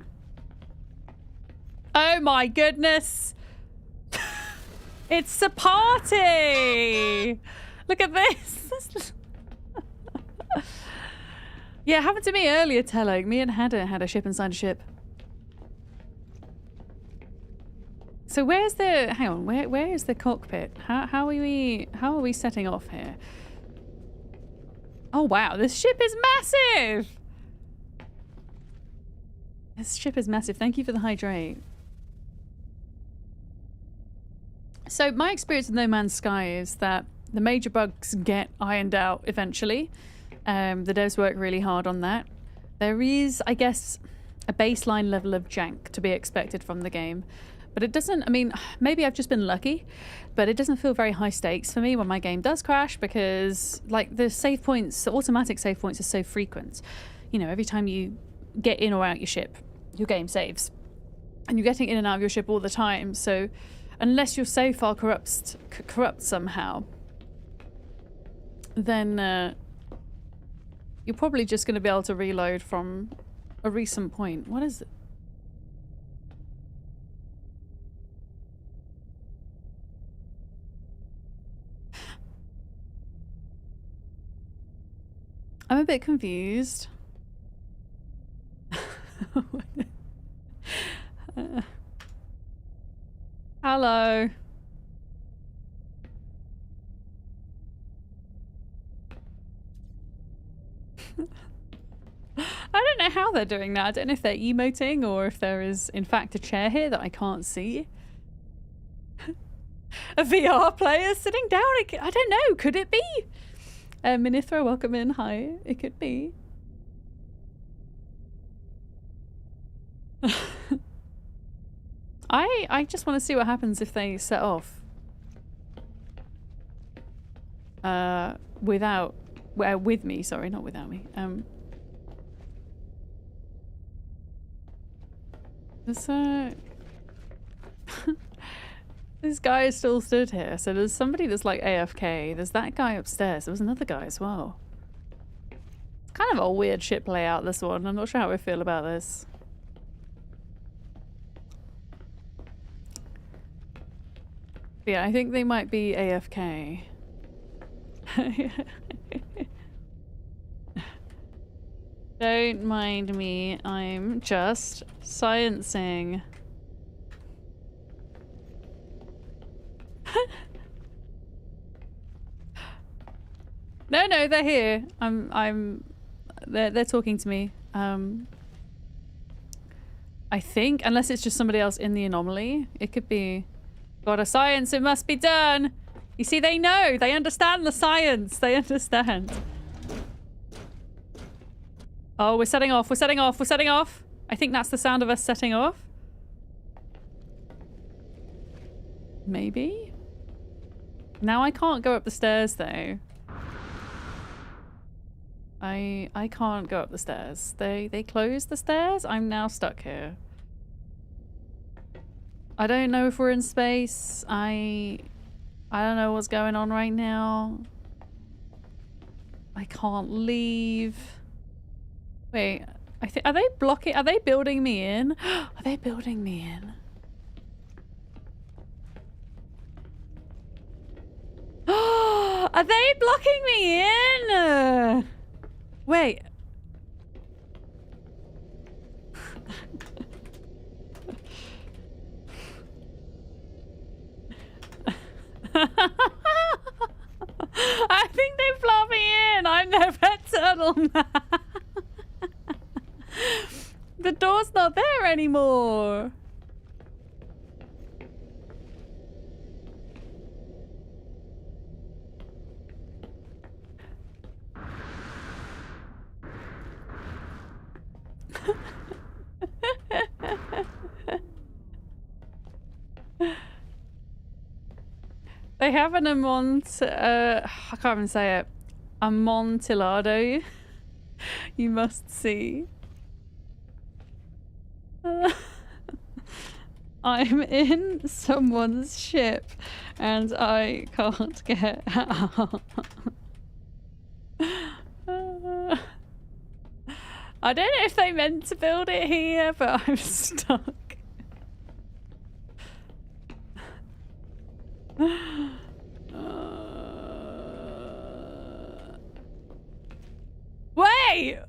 Speaker 1: Oh my goodness! It's a party! Look at this! Yeah, it happened to me earlier, Tello. Me and Hadda had a ship inside a ship. So where's the... Hang on, where is the cockpit? How are we setting off here? Oh wow, this ship is massive! This ship is massive. Thank you for the hydrate. So my experience with No Man's Sky is that the major bugs get ironed out eventually. The devs work really hard on that. There is, I guess, a baseline level of jank to be expected from the game. But it doesn't, I mean, maybe I've just been lucky, but it doesn't feel very high stakes for me when my game does crash because, like, the save points, the automatic save points are so frequent. You know, every time you get in or out your ship, your game saves. And you're getting in and out of your ship all the time, so unless your save file corrupts somehow, then you're probably just going to be able to reload from a recent point. What is it? I'm a bit confused. Hello. I don't know how they're doing that. I don't know if they're emoting or if there is in fact a chair here that I can't see. A VR player sitting down. I don't know. Could it be? Minithra, welcome in. Hi. It could be. I just want to see what happens if they set off. With me, sorry, not without me. This guy is still stood here. So there's somebody that's like AFK. There's that guy upstairs. There was another guy as well. It's kind of a weird ship layout, this one. I'm not sure how I feel about this. Yeah, I think they might be AFK. Don't mind me. I'm just sciencing. No, they're here. They're talking to me. I think, unless it's just somebody else in the anomaly, it could be. Got a science, it must be done. You see, they know. They understand the science. They understand. Oh, we're setting off. We're setting off. We're setting off. I think that's the sound of us setting off. Maybe? Now I can't go up the stairs, though. I can't go up the stairs. They closed the stairs? I'm now stuck here. I don't know if we're in space. I don't know what's going on right now. I can't leave. Wait, are they blocking? Are they building me in? Are they building me in? Are they blocking me in? Wait. I think they blocked me in. I'm their They have an I can't even say it. Amontillado. You must see. I'm in someone's ship and I can't get out. I don't know if they meant to build it here, but I'm stuck. Wait!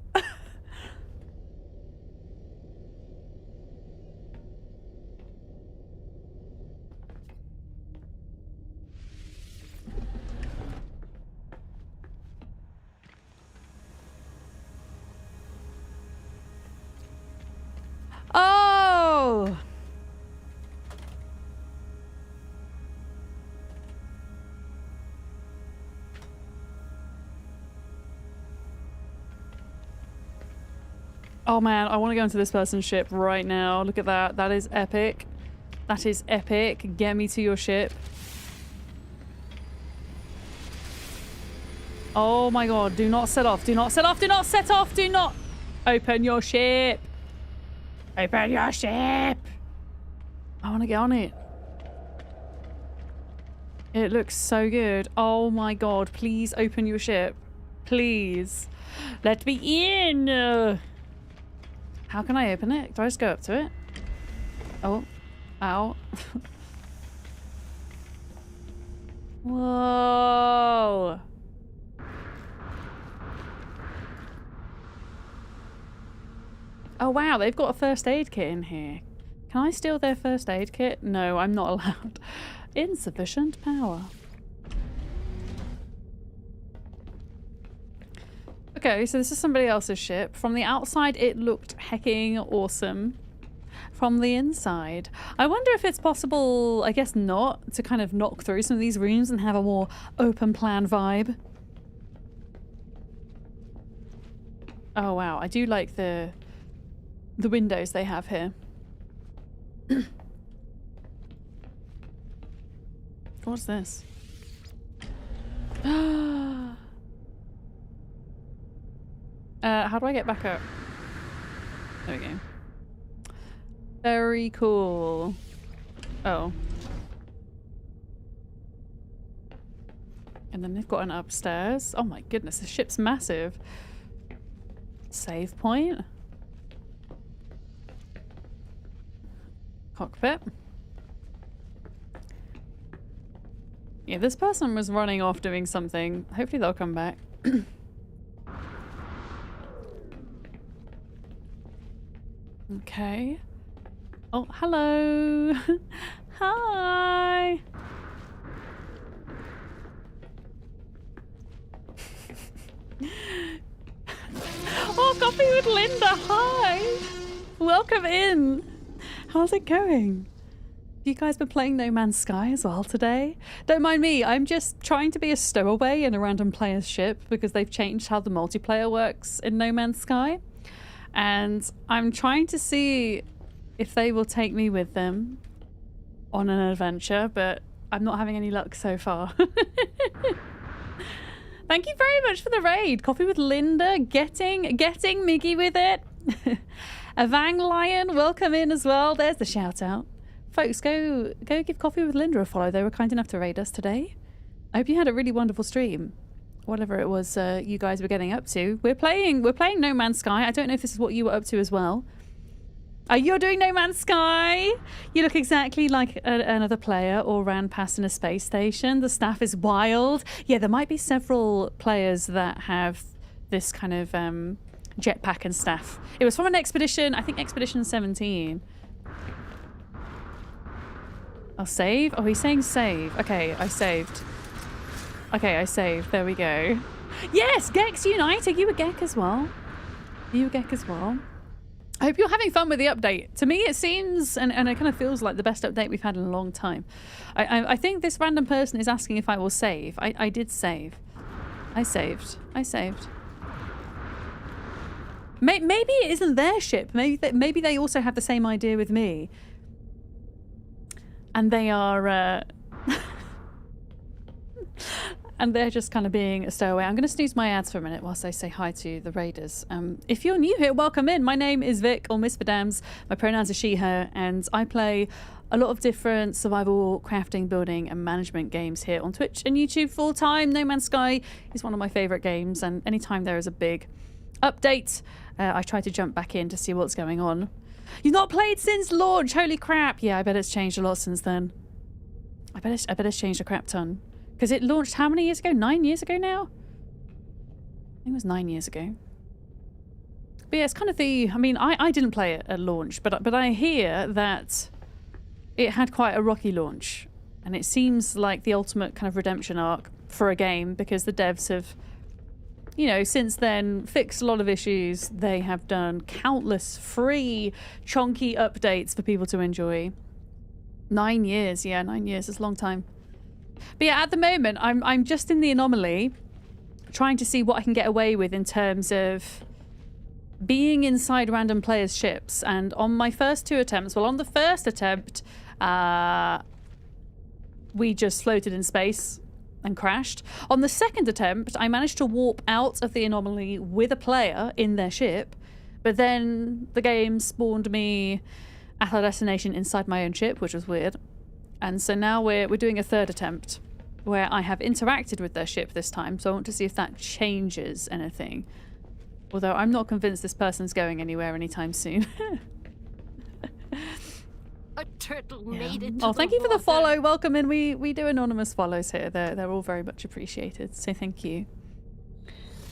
Speaker 1: Oh! Oh man, I want to go into this person's ship right now. Look at that. That is epic. That is epic. Get me to your ship. Oh my god, do not set off. Do not set off. Do not set off. Do not open your ship. Open your ship. I want to get on it. It looks so good. Oh my god, please open your ship. Please. Let me in. How can I open it? Do I just go up to it? Oh. Ow. Whoa. Oh wow, they've got a first aid kit in here. Can I steal their first aid kit? No, I'm not allowed. Insufficient power. Okay, so this is somebody else's ship. From the outside, it looked hecking awesome. From the inside, I wonder if it's possible, I guess not, to kind of knock through some of these rooms and have a more open plan vibe. Oh wow, I do like the windows they have here. What's this? How do I get back up? There we go. Very cool. Oh. And then they've got an upstairs. Oh my goodness, the ship's massive. Save point. Cockpit. Yeah, this person was running off doing something. Hopefully they'll come back. Okay. Oh, hello. Hi. Oh, coffee with Linda. Hi. Welcome in. How's it going? Have you guys been playing No Man's Sky as well today? Don't mind me. I'm just trying to be a stowaway in a random player's ship because they've changed how the multiplayer works in No Man's Sky. And I'm trying to see if they will take me with them on an adventure, but I'm not having any luck so far. Thank you very much for the raid. Coffee with Linda, getting Miggy with it. Avang Lion, welcome in as well. There's the shout out. Folks, go give Coffee with Linda a follow. They were kind enough to raid us today. I hope you had a really wonderful stream. Whatever it was you guys were getting up to. We're playing No Man's Sky. I don't know if this is what you were up to as well. You're doing No Man's Sky? You look exactly like another player or ran past in a space station. The staff is wild. Yeah, there might be several players that have this kind of jetpack and staff. It was from an expedition, I think Expedition 17. I'll save? Oh, he's saying save. Okay, I saved. Okay, I saved. There we go. Yes, Gex Unite. Are you a Gek as well? Are you a Gek as well? I hope you're having fun with the update. To me, it seems, and it kind of feels like the best update we've had in a long time. I think this random person is asking if I will save. I did save. I saved. Maybe it isn't their ship. Maybe they also have the same idea with me. And they are... and they're just kind of being a stowaway. I'm going to snooze my ads for a minute whilst I say hi to the raiders. If you're new here, welcome in. My name is Vic, or Miss Vadams. My pronouns are she, her, and I play a lot of different survival, crafting, building, and management games here on Twitch and YouTube full time. No Man's Sky is one of my favourite games, and anytime there is a big update, I try to jump back in to see what's going on. You've not played since launch? Holy crap. Yeah, I bet it's changed a lot since then. I bet it's changed a crap ton. Because it launched how many years ago? 9 years ago now? I think it was 9 years ago. But yeah, it's kind of the... I mean, I didn't play it at launch, but I hear that it had quite a rocky launch. And it seems like the ultimate kind of redemption arc for a game, because the devs have, you know, since then fixed a lot of issues. They have done countless free, chunky updates for people to enjoy. 9 years, yeah, 9 years is a long time. But yeah, at the moment, I'm just in the anomaly, trying to see what I can get away with in terms of being inside random players' ships. And on my first 2 attempts, well, on the first attempt, we just floated in space and crashed. On the second attempt, I managed to warp out of the anomaly with a player in their ship, but then the game spawned me at a destination inside my own ship, which was weird. And so now we're doing a third attempt where I have interacted with their ship this time, so I want to see if that changes anything. Although I'm not convinced this person's going anywhere anytime soon.
Speaker 3: A turtle made it to
Speaker 1: Oh, thank you for the
Speaker 3: water.
Speaker 1: follow. Welcome in. We do anonymous follows here. They're all very much appreciated, so thank you.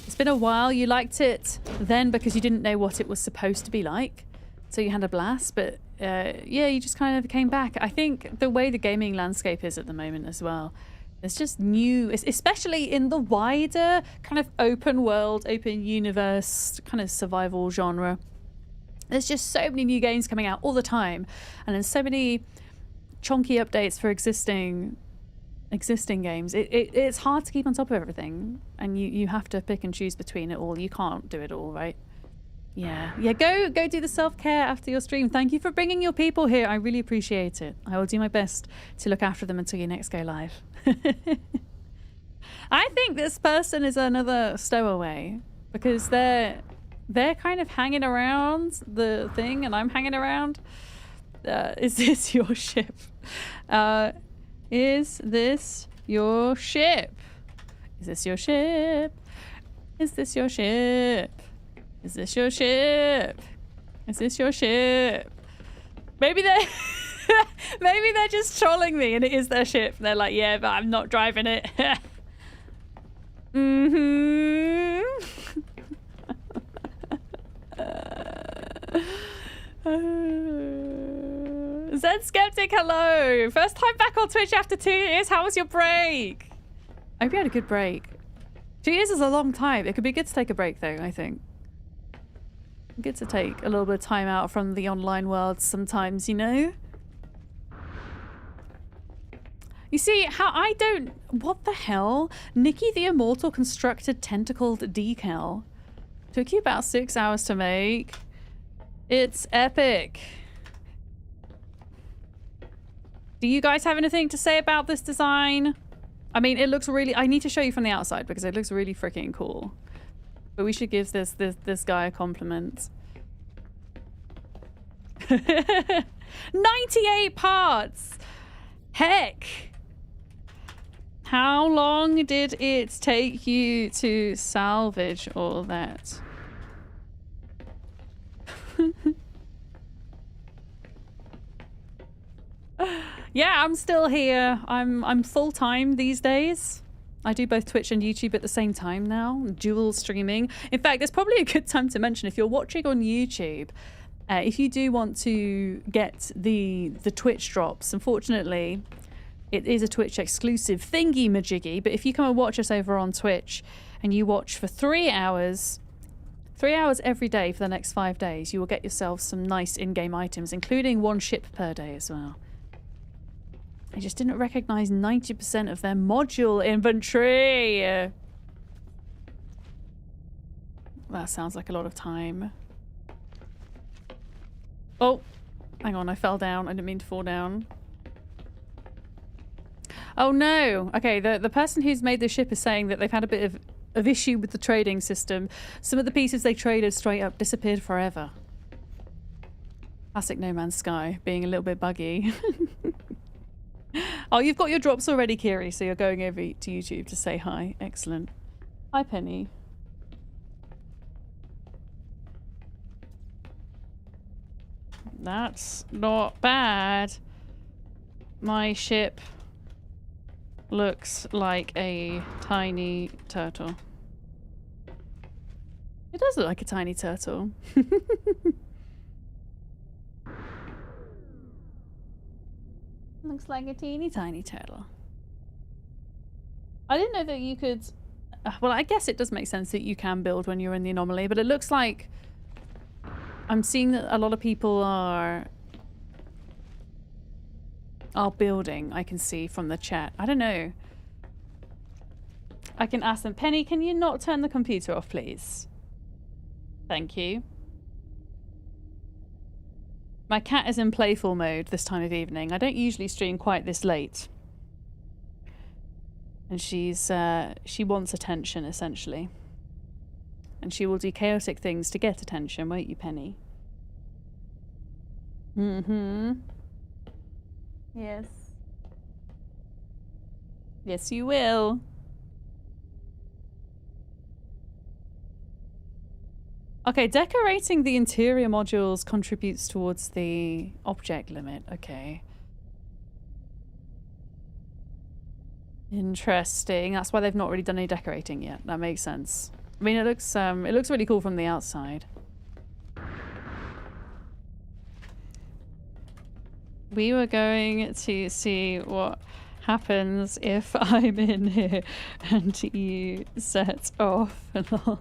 Speaker 1: It's been a while. You liked it then because you didn't know what it was supposed to be like, so you had a blast, but yeah, you just kind of came back. I think the way the gaming landscape is at the moment as well, it's just new, especially in the wider kind of open world, open universe kind of survival genre. There's just so many new games coming out all the time, and then so many chunky updates for existing games. It's hard to keep on top of everything, and you have to pick and choose between it all. You can't do it all, right? Yeah, go do the self-care after your stream. Thank you for bringing your people here. I really appreciate it. I will do my best to look after them until you next go live. I think this person is another stowaway, because they're kind of hanging around the thing, and I'm hanging around. Is this your ship? Is this your ship? Is this your ship? Is this your ship? Is this your ship? Is this your ship? Maybe they're maybe they're just trolling me and it is their ship. They're like, yeah, but I'm not driving it. Zed Skeptic, hello. First time back on Twitch after 2 years. How was your break? I hope you had a good break. 2 years is a long time. It could be good to take a break though, I think. Good to take a little bit of time out from the online world sometimes, you know? You see, how I don't... What the hell? Nikki the Immortal constructed tentacled decal. Took you about 6 hours to make. It's epic. Do you guys have anything to say about this design? I mean, it looks really... I need to show you from the outside because it looks really freaking cool. But we should give this guy a compliment. 98 parts! Heck! How long did it take you to salvage all that? Yeah, I'm still here. I'm full-time these days. I do both Twitch and YouTube at the same time now, dual streaming. In fact, it's probably a good time to mention, if you're watching on YouTube, if you do want to get the Twitch drops, unfortunately, it is a Twitch exclusive thingy-majiggy, but if you come and watch us over on Twitch and you watch for 3 hours, 3 hours every day for the next 5 days, you will get yourself some nice in-game items, including 1 ship per day as well. I just didn't recognize 90% of their module inventory. That sounds like a lot of time. Oh, hang on, I fell down. I didn't mean to fall down. Oh no. Okay, the person who's made the ship is saying that they've had a bit of issue with the trading system. Some of the pieces they traded straight up disappeared forever. Classic No Man's Sky, being a little bit buggy. Oh, you've got your drops already, Kiri, so you're going over to YouTube to say hi. Excellent. Hi, Penny. That's not bad. My ship looks like a tiny turtle. It does look like a tiny turtle. Looks like a teeny tiny turtle. I didn't know that you could... well, I guess it does make sense that you can build when you're in the anomaly, but it looks like... I'm seeing that a lot of people are building, I can see from the chat. I don't know. I can ask them, Penny, can you not turn the computer off, please? Thank you. My cat is in playful mode this time of evening. I don't usually stream quite this late. And she wants attention, essentially. And she will do chaotic things to get attention, won't you, Penny? Mm-hmm. Yes. Yes, you will. Okay, decorating the interior modules contributes towards the object limit. Okay. Interesting. That's why they've not really done any decorating yet. That makes sense. I mean, it looks really cool from the outside. We were going to see what happens if I'm in here and you set off and all.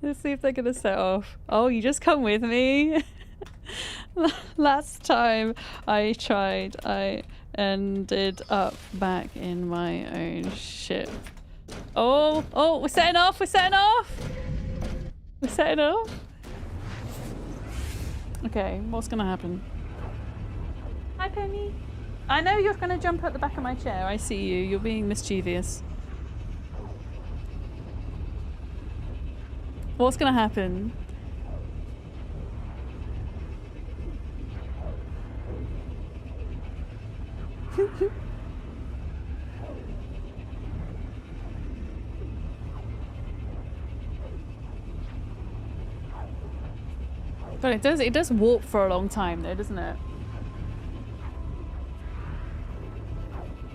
Speaker 1: Let's see if they're gonna set off. Oh, you just come with me. Last time I tried, I ended up back in my own ship. Oh, we're setting off, we're setting off! We're setting off? Okay, what's gonna happen? Hi, Penny. I know you're gonna jump at the back of my chair. I see you. You're being mischievous. What's gonna happen? But it does warp for a long time though, doesn't it?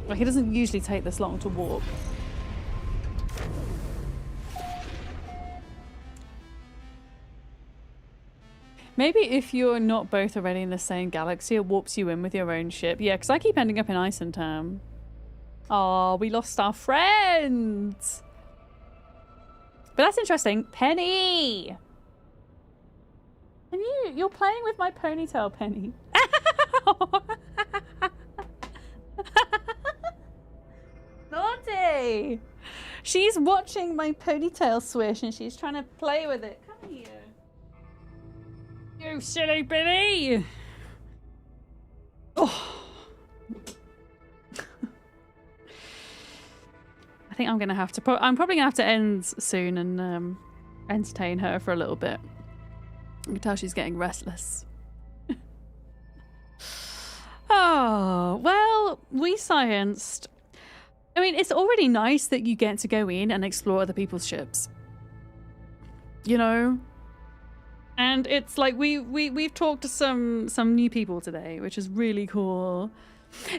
Speaker 1: Like, it doesn't usually take this long to warp. Maybe if you're not both already in the same galaxy, it warps you in with your own ship. Yeah, because I keep ending up in Isentam. Oh, we lost our friends! But that's interesting. Penny! And you're playing with my ponytail, Penny. Naughty! She's watching my ponytail swish and she's trying to play with it. Come here. You silly Billy! Oh. I think I'm gonna have to. I'm probably gonna have to end soon and entertain her for a little bit. I can tell she's getting restless. Oh, well, we scienced. I mean, it's already nice that you get to go in and explore other people's ships. You know? And it's like we've talked to some new people today, which is really cool.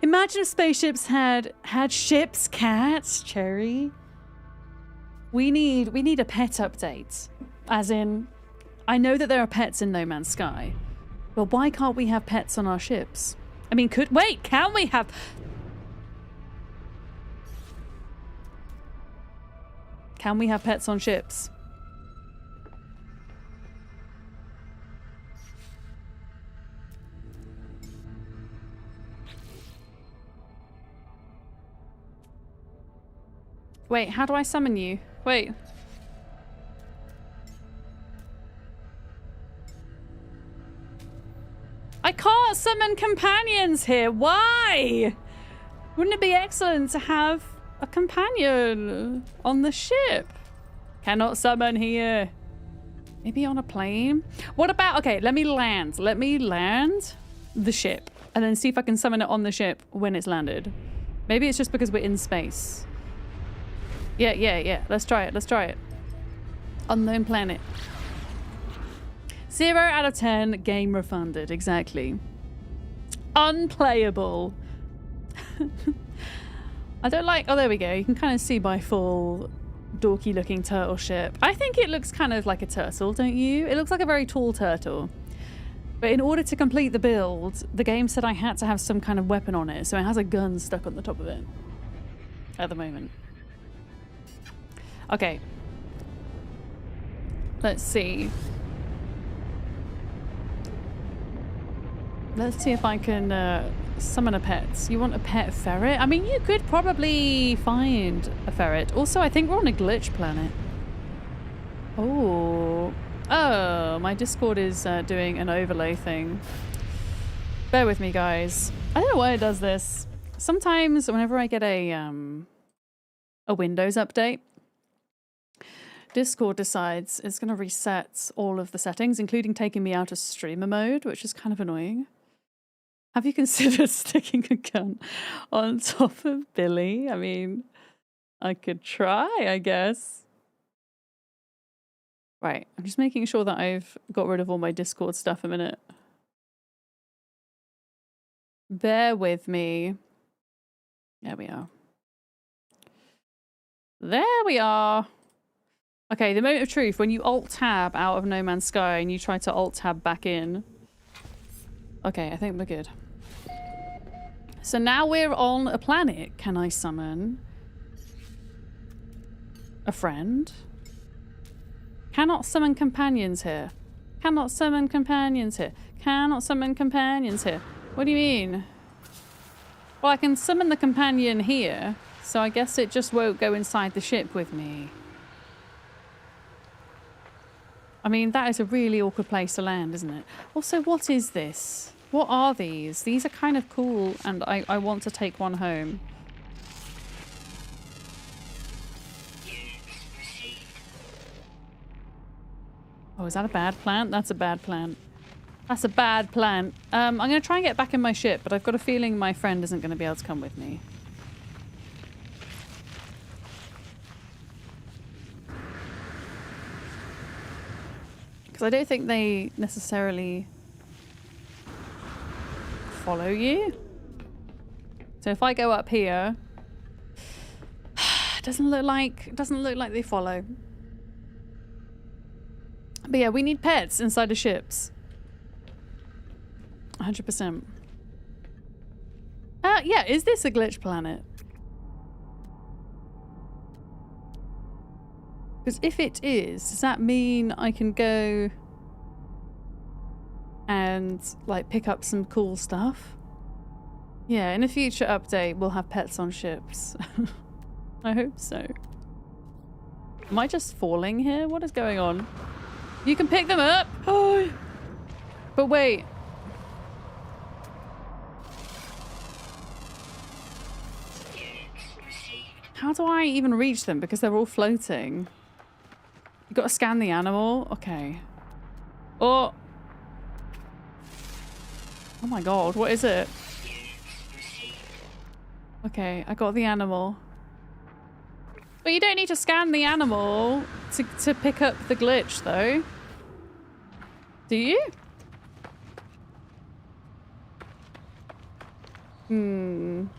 Speaker 1: Imagine if spaceships had ships, cats, Cherry. We need a pet update. As in, I know that there are pets in No Man's Sky, but why can't we have pets on our ships? I mean, can we have... Can we have pets on ships? Wait, how do I summon you? Wait. I can't summon companions here. Why? Wouldn't it be excellent to have a companion on the ship? Cannot summon here. Maybe on a plane? What about... Okay, let me land. Let me land the ship. And then see if I can summon it on the ship when it's landed. Maybe it's just because we're in space. Yeah. Let's try it. Let's try it. Unknown planet. 0 out of 10. Game refunded. Exactly. Unplayable. I don't like... Oh, there we go. You can kind of see my full dorky looking turtle ship. I think it looks kind of like a turtle, don't you? It looks like a very tall turtle. But in order to complete the build, the game said I had to have some kind of weapon on it. So it has a gun stuck on the top of it. At the moment. Okay. Let's see. Let's see if I can summon a pet. You want a pet ferret? I mean, you could probably find a ferret. Also, I think we're on a glitch planet. Oh. Oh, my Discord is doing an overlay thing. Bear with me, guys. I don't know why it does this. Sometimes whenever I get a Windows update, Discord decides it's going to reset all of the settings, including taking me out of streamer mode, which is kind of annoying. Have you considered sticking a gun on top of Billy? I mean, I could try, I guess. Right, I'm just making sure that I've got rid of all my Discord stuff a minute. Bear with me. There we are. There we are. Okay, the moment of truth. When you alt-tab out of No Man's Sky and you try to alt-tab back in. Okay, I think we're good. So now we're on a planet. Can I summon a friend? Cannot summon companions here. Cannot summon companions here. Cannot summon companions here. What do you mean? Well, I can summon the companion here, so I guess it just won't go inside the ship with me. I mean, that is a really awkward place to land, isn't it? Also, what is this? What are these? These are kind of cool, and I want to take one home. Oh, is that a bad plant? That's a bad plant. That's a bad plant. I'm going to try and get back in my ship, but I've got a feeling my friend isn't going to be able to come with me. Because I don't think they necessarily follow you. So if I go up here, it doesn't look like they follow. But yeah, we need pets inside the ships. 100%. Yeah, is this a glitch planet? Because if it is, does that mean I can go and like pick up some cool stuff? Yeah, in a future update, we'll have pets on ships. I hope so. Am I just falling here? What is going on? You can pick them up. Oh, but wait. How do I even reach them? Because they're all floating. You got to scan the animal. Okay. Oh. Oh my god, what is it? Okay, I got the animal. But you don't need to scan the animal to pick up the glitch, though. Do you?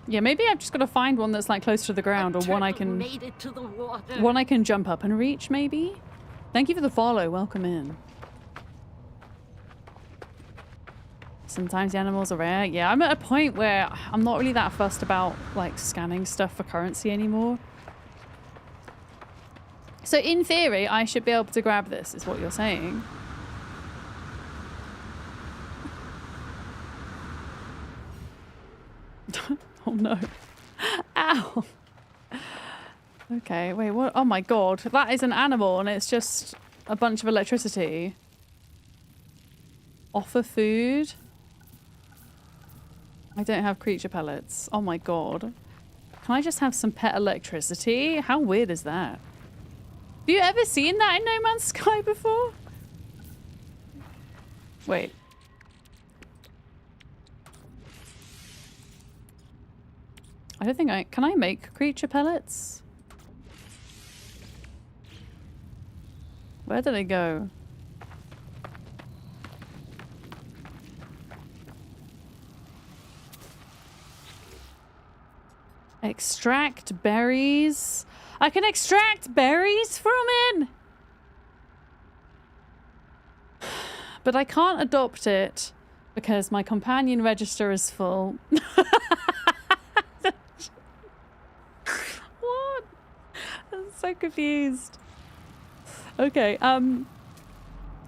Speaker 1: Yeah, maybe I've just got to find one that's like close to the ground, or one I can
Speaker 3: made it to the water.
Speaker 1: one I can jump up and reach, maybe? Thank you for the follow. Welcome in. Sometimes the animals are rare. Yeah, I'm at a point where I'm not really that fussed about like scanning stuff for currency anymore. So in theory, I should be able to grab this, is what you're saying. Oh no. Ow. Okay, wait, what? Oh my god. That is an animal and it's just a bunch of electricity. Offer food. I don't have creature pellets. Oh my god. Can I just have some pet electricity? How weird is that? Have you ever seen that in No Man's Sky before? Wait. I don't think I... Can I make creature pellets? Where did they go? Extract berries. I can extract berries from it. But I can't adopt it because my companion register is full. What? I'm so confused. Okay,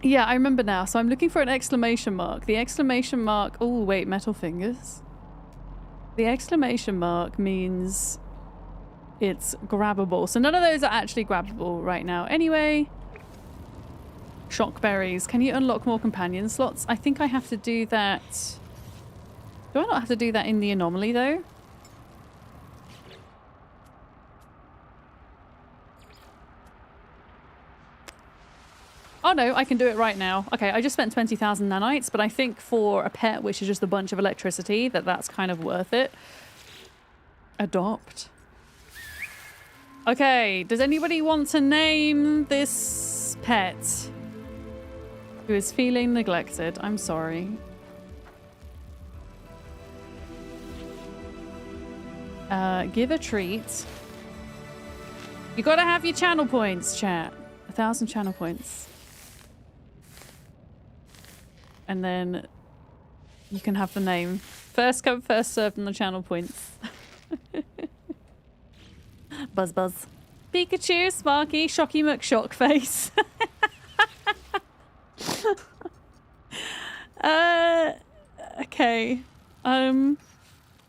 Speaker 1: yeah, I remember now. So I'm looking for an exclamation mark. The exclamation mark... Oh, wait, metal fingers. The exclamation mark means it's grabbable. So none of those are actually grabbable right now. Anyway, shock berries. Can you unlock more companion slots? I think I have to do that. Do I not have to do that in the anomaly though? Oh no, I can do it right now. Okay, I just spent 20,000 nanites, but I think for a pet, which is just a bunch of electricity, that's kind of worth it. Adopt. Okay, does anybody want to name this pet who is feeling neglected? I'm sorry. Give a treat. You gotta have your channel points, chat. 1,000 channel points. And then you can have the name. First come, first served on the channel points. Buzz Buzz. Pikachu, Sparky, Shocky McShockface. Okay.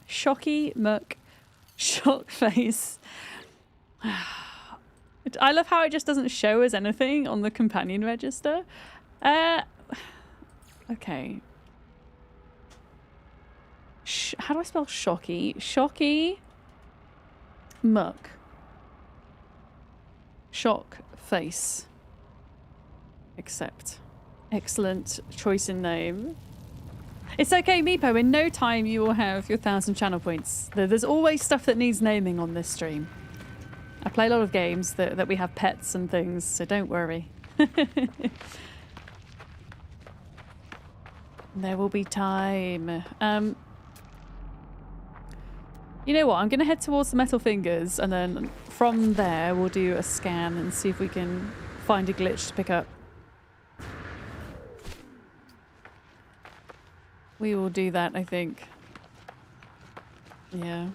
Speaker 1: Shocky McShockface. I love how it just doesn't show us anything on the companion register. Okay. How do I spell Shocky? Shocky Muck. Shock face. Accept. Excellent choice in name. It's okay, Meepo. In no time you will have your 1,000 channel points. There's always stuff that needs naming on this stream. I play a lot of games that we have pets and things, so don't worry. There will be time. You know what? I'm going to head towards the metal fingers, and then from there we'll do a scan and see if we can find a glitch to pick up. We will do that, I think. Yeah.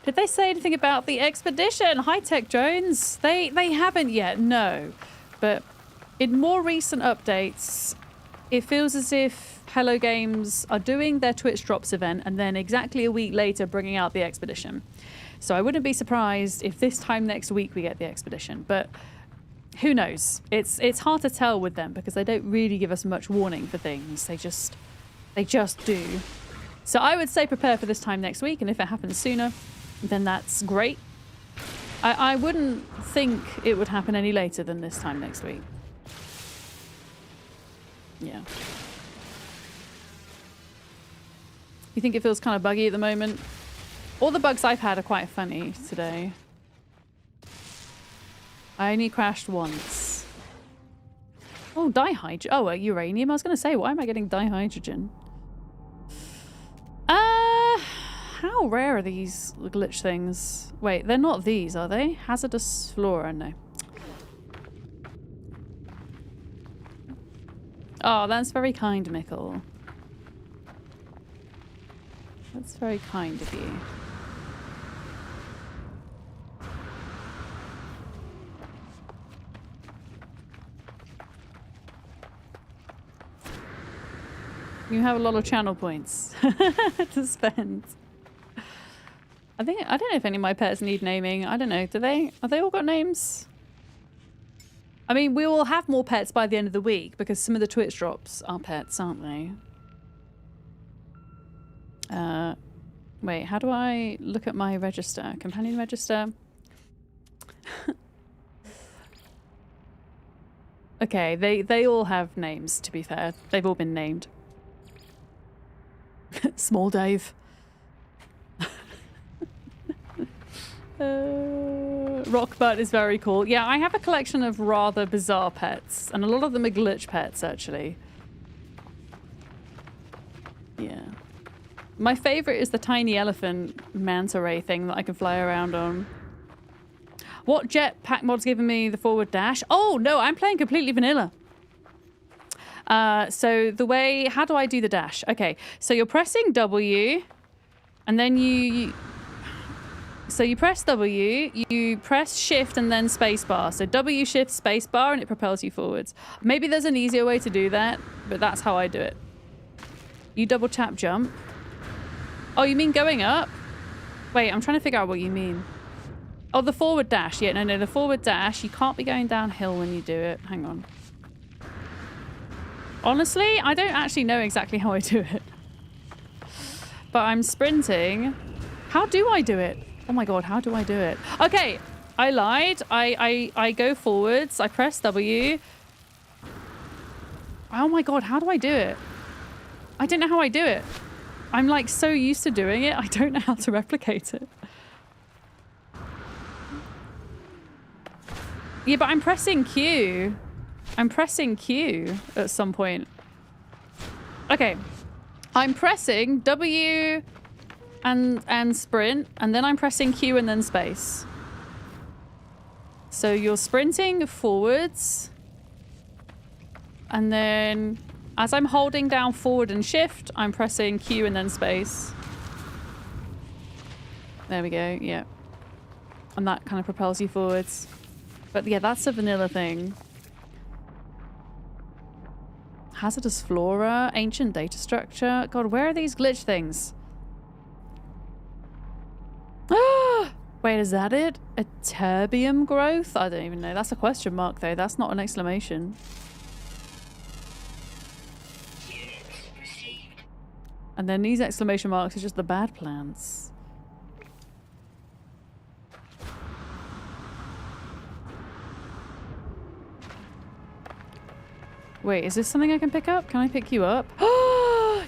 Speaker 1: Did they say anything about the expedition? High-tech drones? They haven't yet, no. But in more recent updates, it feels as if Hello Games are doing their Twitch Drops event and then exactly a week later bringing out the expedition. So I wouldn't be surprised if this time next week we get the expedition, but who knows? It's hard to tell with them because they don't really give us much warning for things. They just do. So I would say prepare for this time next week, and if it happens sooner, then that's great. I wouldn't think it would happen any later than this time next week. Yeah. You think it feels kind of buggy at the moment? All the bugs I've had are quite funny today. I only crashed once. Oh, dihydrogen. Oh, uranium. I was going to say, why am I getting dihydrogen? How rare are these glitch things? Wait, they're not these, are they? Hazardous flora, no. Oh, that's very kind, Mickle. That's very kind of you. You have a lot of channel points to spend. I don't know if any of my pets need naming. I don't know. Do they? Have they all got names? I mean, we will have more pets by the end of the week because some of the Twitch drops are pets, aren't they? Wait, how do I look at my register? Companion register? Okay, they all have names, to be fair. They've all been named. Small Dave. Rockbutt is very cool. Yeah, I have a collection of rather bizarre pets, and a lot of them are glitch pets, actually. Yeah. My favorite is the tiny elephant manta ray thing that I can fly around on. What jetpack mod's giving me the forward dash? Oh, no, I'm playing completely vanilla. So the way... How do I do the dash? Okay, so you're pressing W, and then So you press W, you press shift and then spacebar. So W, shift, spacebar, and it propels you forwards. Maybe there's an easier way to do that, but that's how I do it. You double tap jump. Oh, you mean going up? Wait, I'm trying to figure out what you mean. Oh, the forward dash. Yeah, no, the forward dash. You can't be going downhill when you do it. Hang on. Honestly, I don't actually know exactly how I do it. But I'm sprinting. How do I do it? Oh my god, how do I do it? Okay, I lied. I go forwards. I press W. Oh my god, how do I do it? I don't know how I do it. I'm like so used to doing it, I don't know how to replicate it. Yeah, but I'm pressing Q. I'm pressing Q at some point. Okay. I'm pressing W and sprint, and then I'm pressing Q and then space. So you're sprinting forwards, and then as I'm holding down forward and shift, I'm pressing Q and then space. There we go, yeah. And that kind of propels you forwards. But yeah, that's a vanilla thing. Hazardous flora, ancient data structure. God, where are these glitch things? Wait, is that it? A terbium growth? I don't even know. That's a question mark, though. That's not an exclamation. And then these exclamation marks are just the bad plants. Wait, is this something I can pick up? Can I pick you up?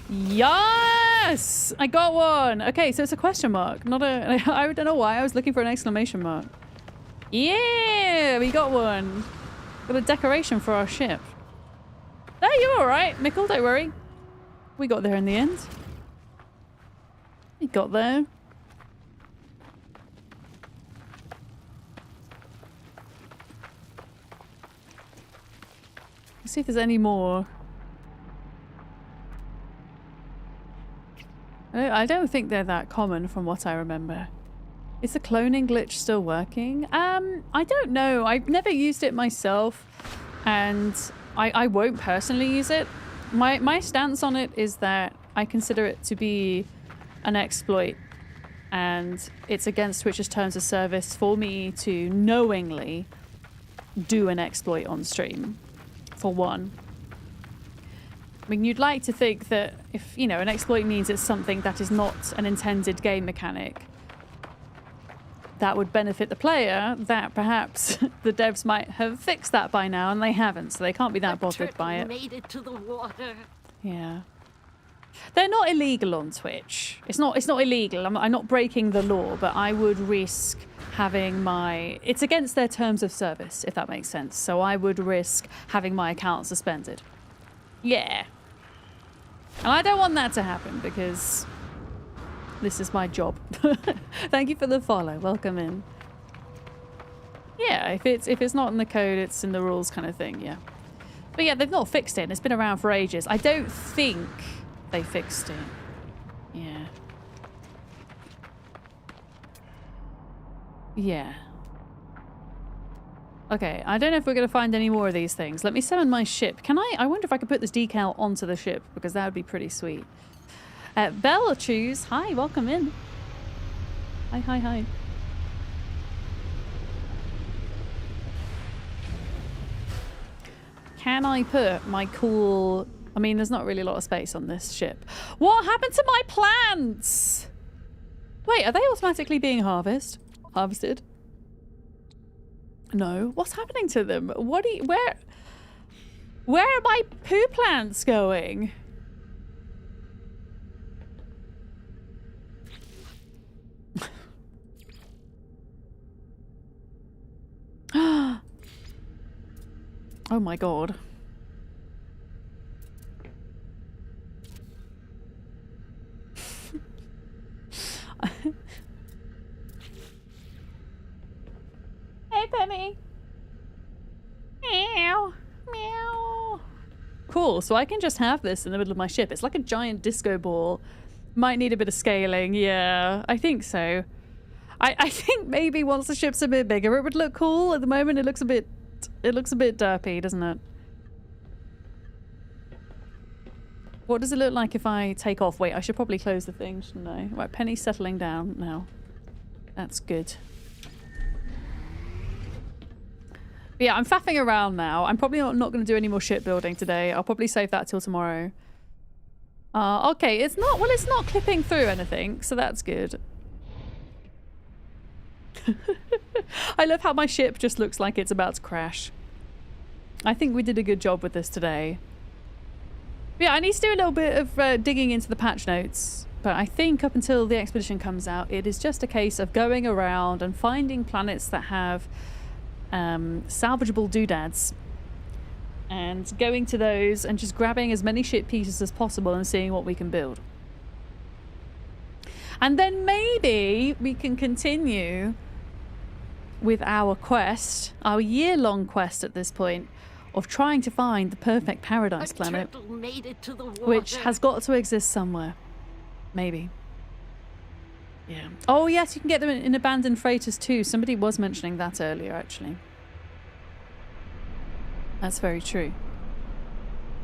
Speaker 1: Yes! I got one! Okay, so it's a question mark, not a... I don't know why I was looking for an exclamation mark. Yeah! We got one! Got a decoration for our ship. Hey, you're alright, Mickle, don't worry. We got there in the end. We got there. Let's see if there's any more. I don't think they're that common from what I remember. Is the cloning glitch still working? I don't know. I've never used it myself, and I won't personally use it. My stance on it is that I consider it to be an exploit, and it's against Twitch's terms of service for me to knowingly do an exploit on stream. For one. I mean, you'd like to think that if, you know, an exploit means it's something that is not an intended game mechanic that would benefit the player, that perhaps the devs might have fixed that by now, and they haven't, so they can't be that bothered by it.
Speaker 3: Made it to the water.
Speaker 1: Yeah. They're not illegal on Twitch. It's not illegal. I'm not breaking the law, but I would risk having my... It's against their terms of service, if that makes sense. So I would risk having my account suspended. Yeah. And I don't want that to happen because this is my job. Thank you for the follow. Welcome in. Yeah, if it's not in the code, it's in the rules kind of thing, yeah. But yeah, they've not fixed it, and it's been around for ages. I don't think they fixed it. Yeah. Yeah. Okay, I don't know if we're going to find any more of these things. Let me summon my ship. Can I wonder if I could put this decal onto the ship, because that would be pretty sweet. Bella Choose, hi, welcome in. Hi. Can I put my cool... I mean, there's not really a lot of space on this ship. What happened to my plants? Wait, are they automatically being harvested? No. What's happening to them? What do you, where are my poo plants going? Oh my god. Hey, Penny. Meow. Meow. Cool, so I can just have this in the middle of my ship. It's like a giant disco ball. Might need a bit of scaling, yeah. I think so. I think maybe once the ship's a bit bigger it would look cool. At the moment it looks a bit derpy, doesn't it? What does it look like if I take off? Wait, I should probably close the thing, shouldn't I? Right, Penny's settling down now. That's good. But yeah, I'm faffing around now. I'm probably not going to do any more shipbuilding today. I'll probably save that till tomorrow. Okay, it's not clipping through anything, so that's good. I love how my ship just looks like it's about to crash. I think we did a good job with this today. But yeah, I need to do a little bit of digging into the patch notes. But I think up until the expedition comes out, it is just a case of going around and finding planets that have salvageable doodads. And going to those and just grabbing as many ship pieces as possible and seeing what we can build. And then maybe we can continue with our quest, our year-long quest at this point, of trying to find the perfect paradise planet,
Speaker 3: turtle made it to the water.
Speaker 1: which has got to exist somewhere. Maybe. Yeah. Oh yes, you can get them in abandoned freighters too. Somebody was mentioning that earlier, actually. That's very true.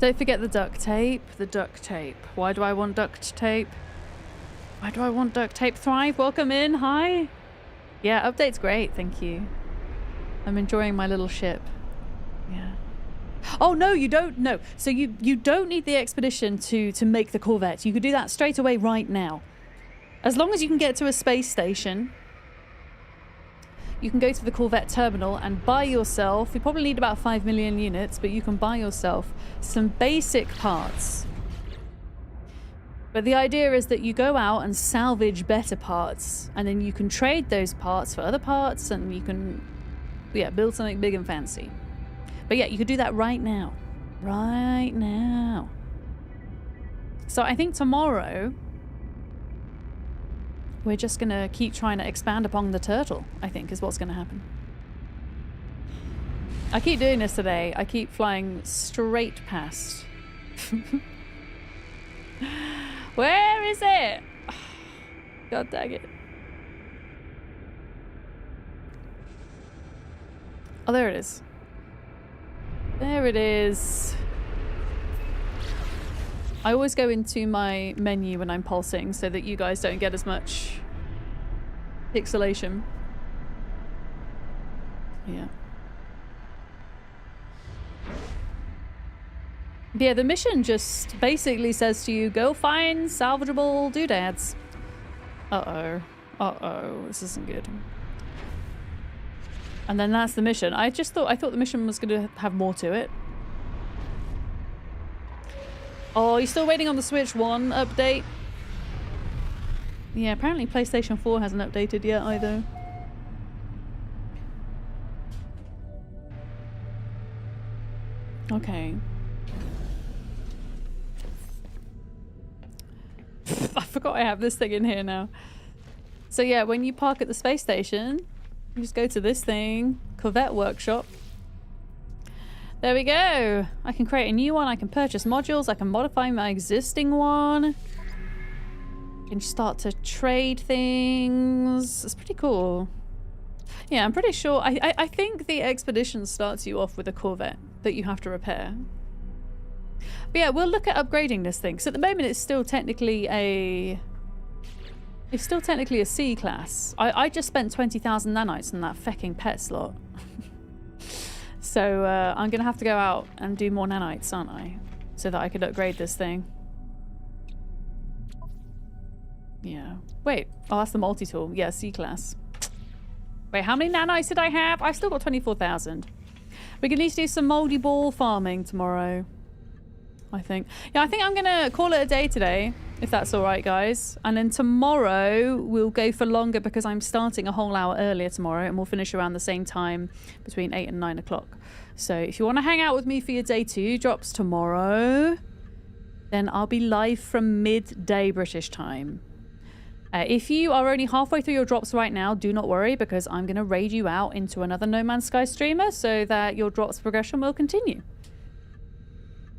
Speaker 1: Don't forget the duct tape. The duct tape. Why do I want duct tape? Why do I want duct tape? Thrive, welcome in. Hi. Yeah, update's great. Thank you. I'm enjoying my little ship. Yeah. Oh no, you don't. No. So you don't need the expedition to make the Corvette. You could do that straight away right now. As long as you can get to a space station, you can go to the Corvette terminal and buy yourself, you probably need about 5 million units, but you can buy yourself some basic parts. But the idea is that you go out and salvage better parts, and then you can trade those parts for other parts, and you can, yeah, build something big and fancy. But yeah, you could do that right now. Right now. So I think tomorrow we're just going to keep trying to expand upon the turtle, I think, is what's going to happen. I keep doing this today. I keep flying straight past. Where is it? God dang it. Oh, there it is. There it is. I always go into my menu when I'm pulsing so that you guys don't get as much pixelation. Yeah. Yeah, the mission just basically says to you, go find salvageable doodads. Uh-oh. Uh-oh. This isn't good. And then that's the mission. I thought the mission was going to have more to it. Oh, you're still waiting on the Switch 1 update? Yeah, apparently PlayStation 4 hasn't updated yet either. Okay. I forgot I have this thing in here now. So yeah, when you park at the space station, you just go to this thing, Corvette Workshop. There we go. I can create a new one. I can purchase modules. I can modify my existing one. I can start to trade things. It's pretty cool. Yeah, I'm pretty sure. I think the expedition starts you off with a Corvette that you have to repair. But yeah, we'll look at upgrading this thing. So at the moment, it's still technically a C class. I just spent 20,000 nanites on that fecking pet slot. So I'm going to have to go out and do more nanites, aren't I? So that I could upgrade this thing. Yeah. Wait. Oh, that's the multi-tool. Yeah, C-class. Wait, how many nanites did I have? I've still got 24,000. We're going to need to do some moldy ball farming tomorrow, I think. Yeah, I think I'm going to call it a day today, if that's all right, guys. And then tomorrow we'll go for longer because I'm starting a whole hour earlier tomorrow and we'll finish around the same time between 8 and 9 o'clock. So if you want to hang out with me for your day 2 drops tomorrow, then I'll be live from midday British time. If you are only halfway through your drops right now, do not worry because I'm going to raid you out into another No Man's Sky streamer so that your drops progression will continue.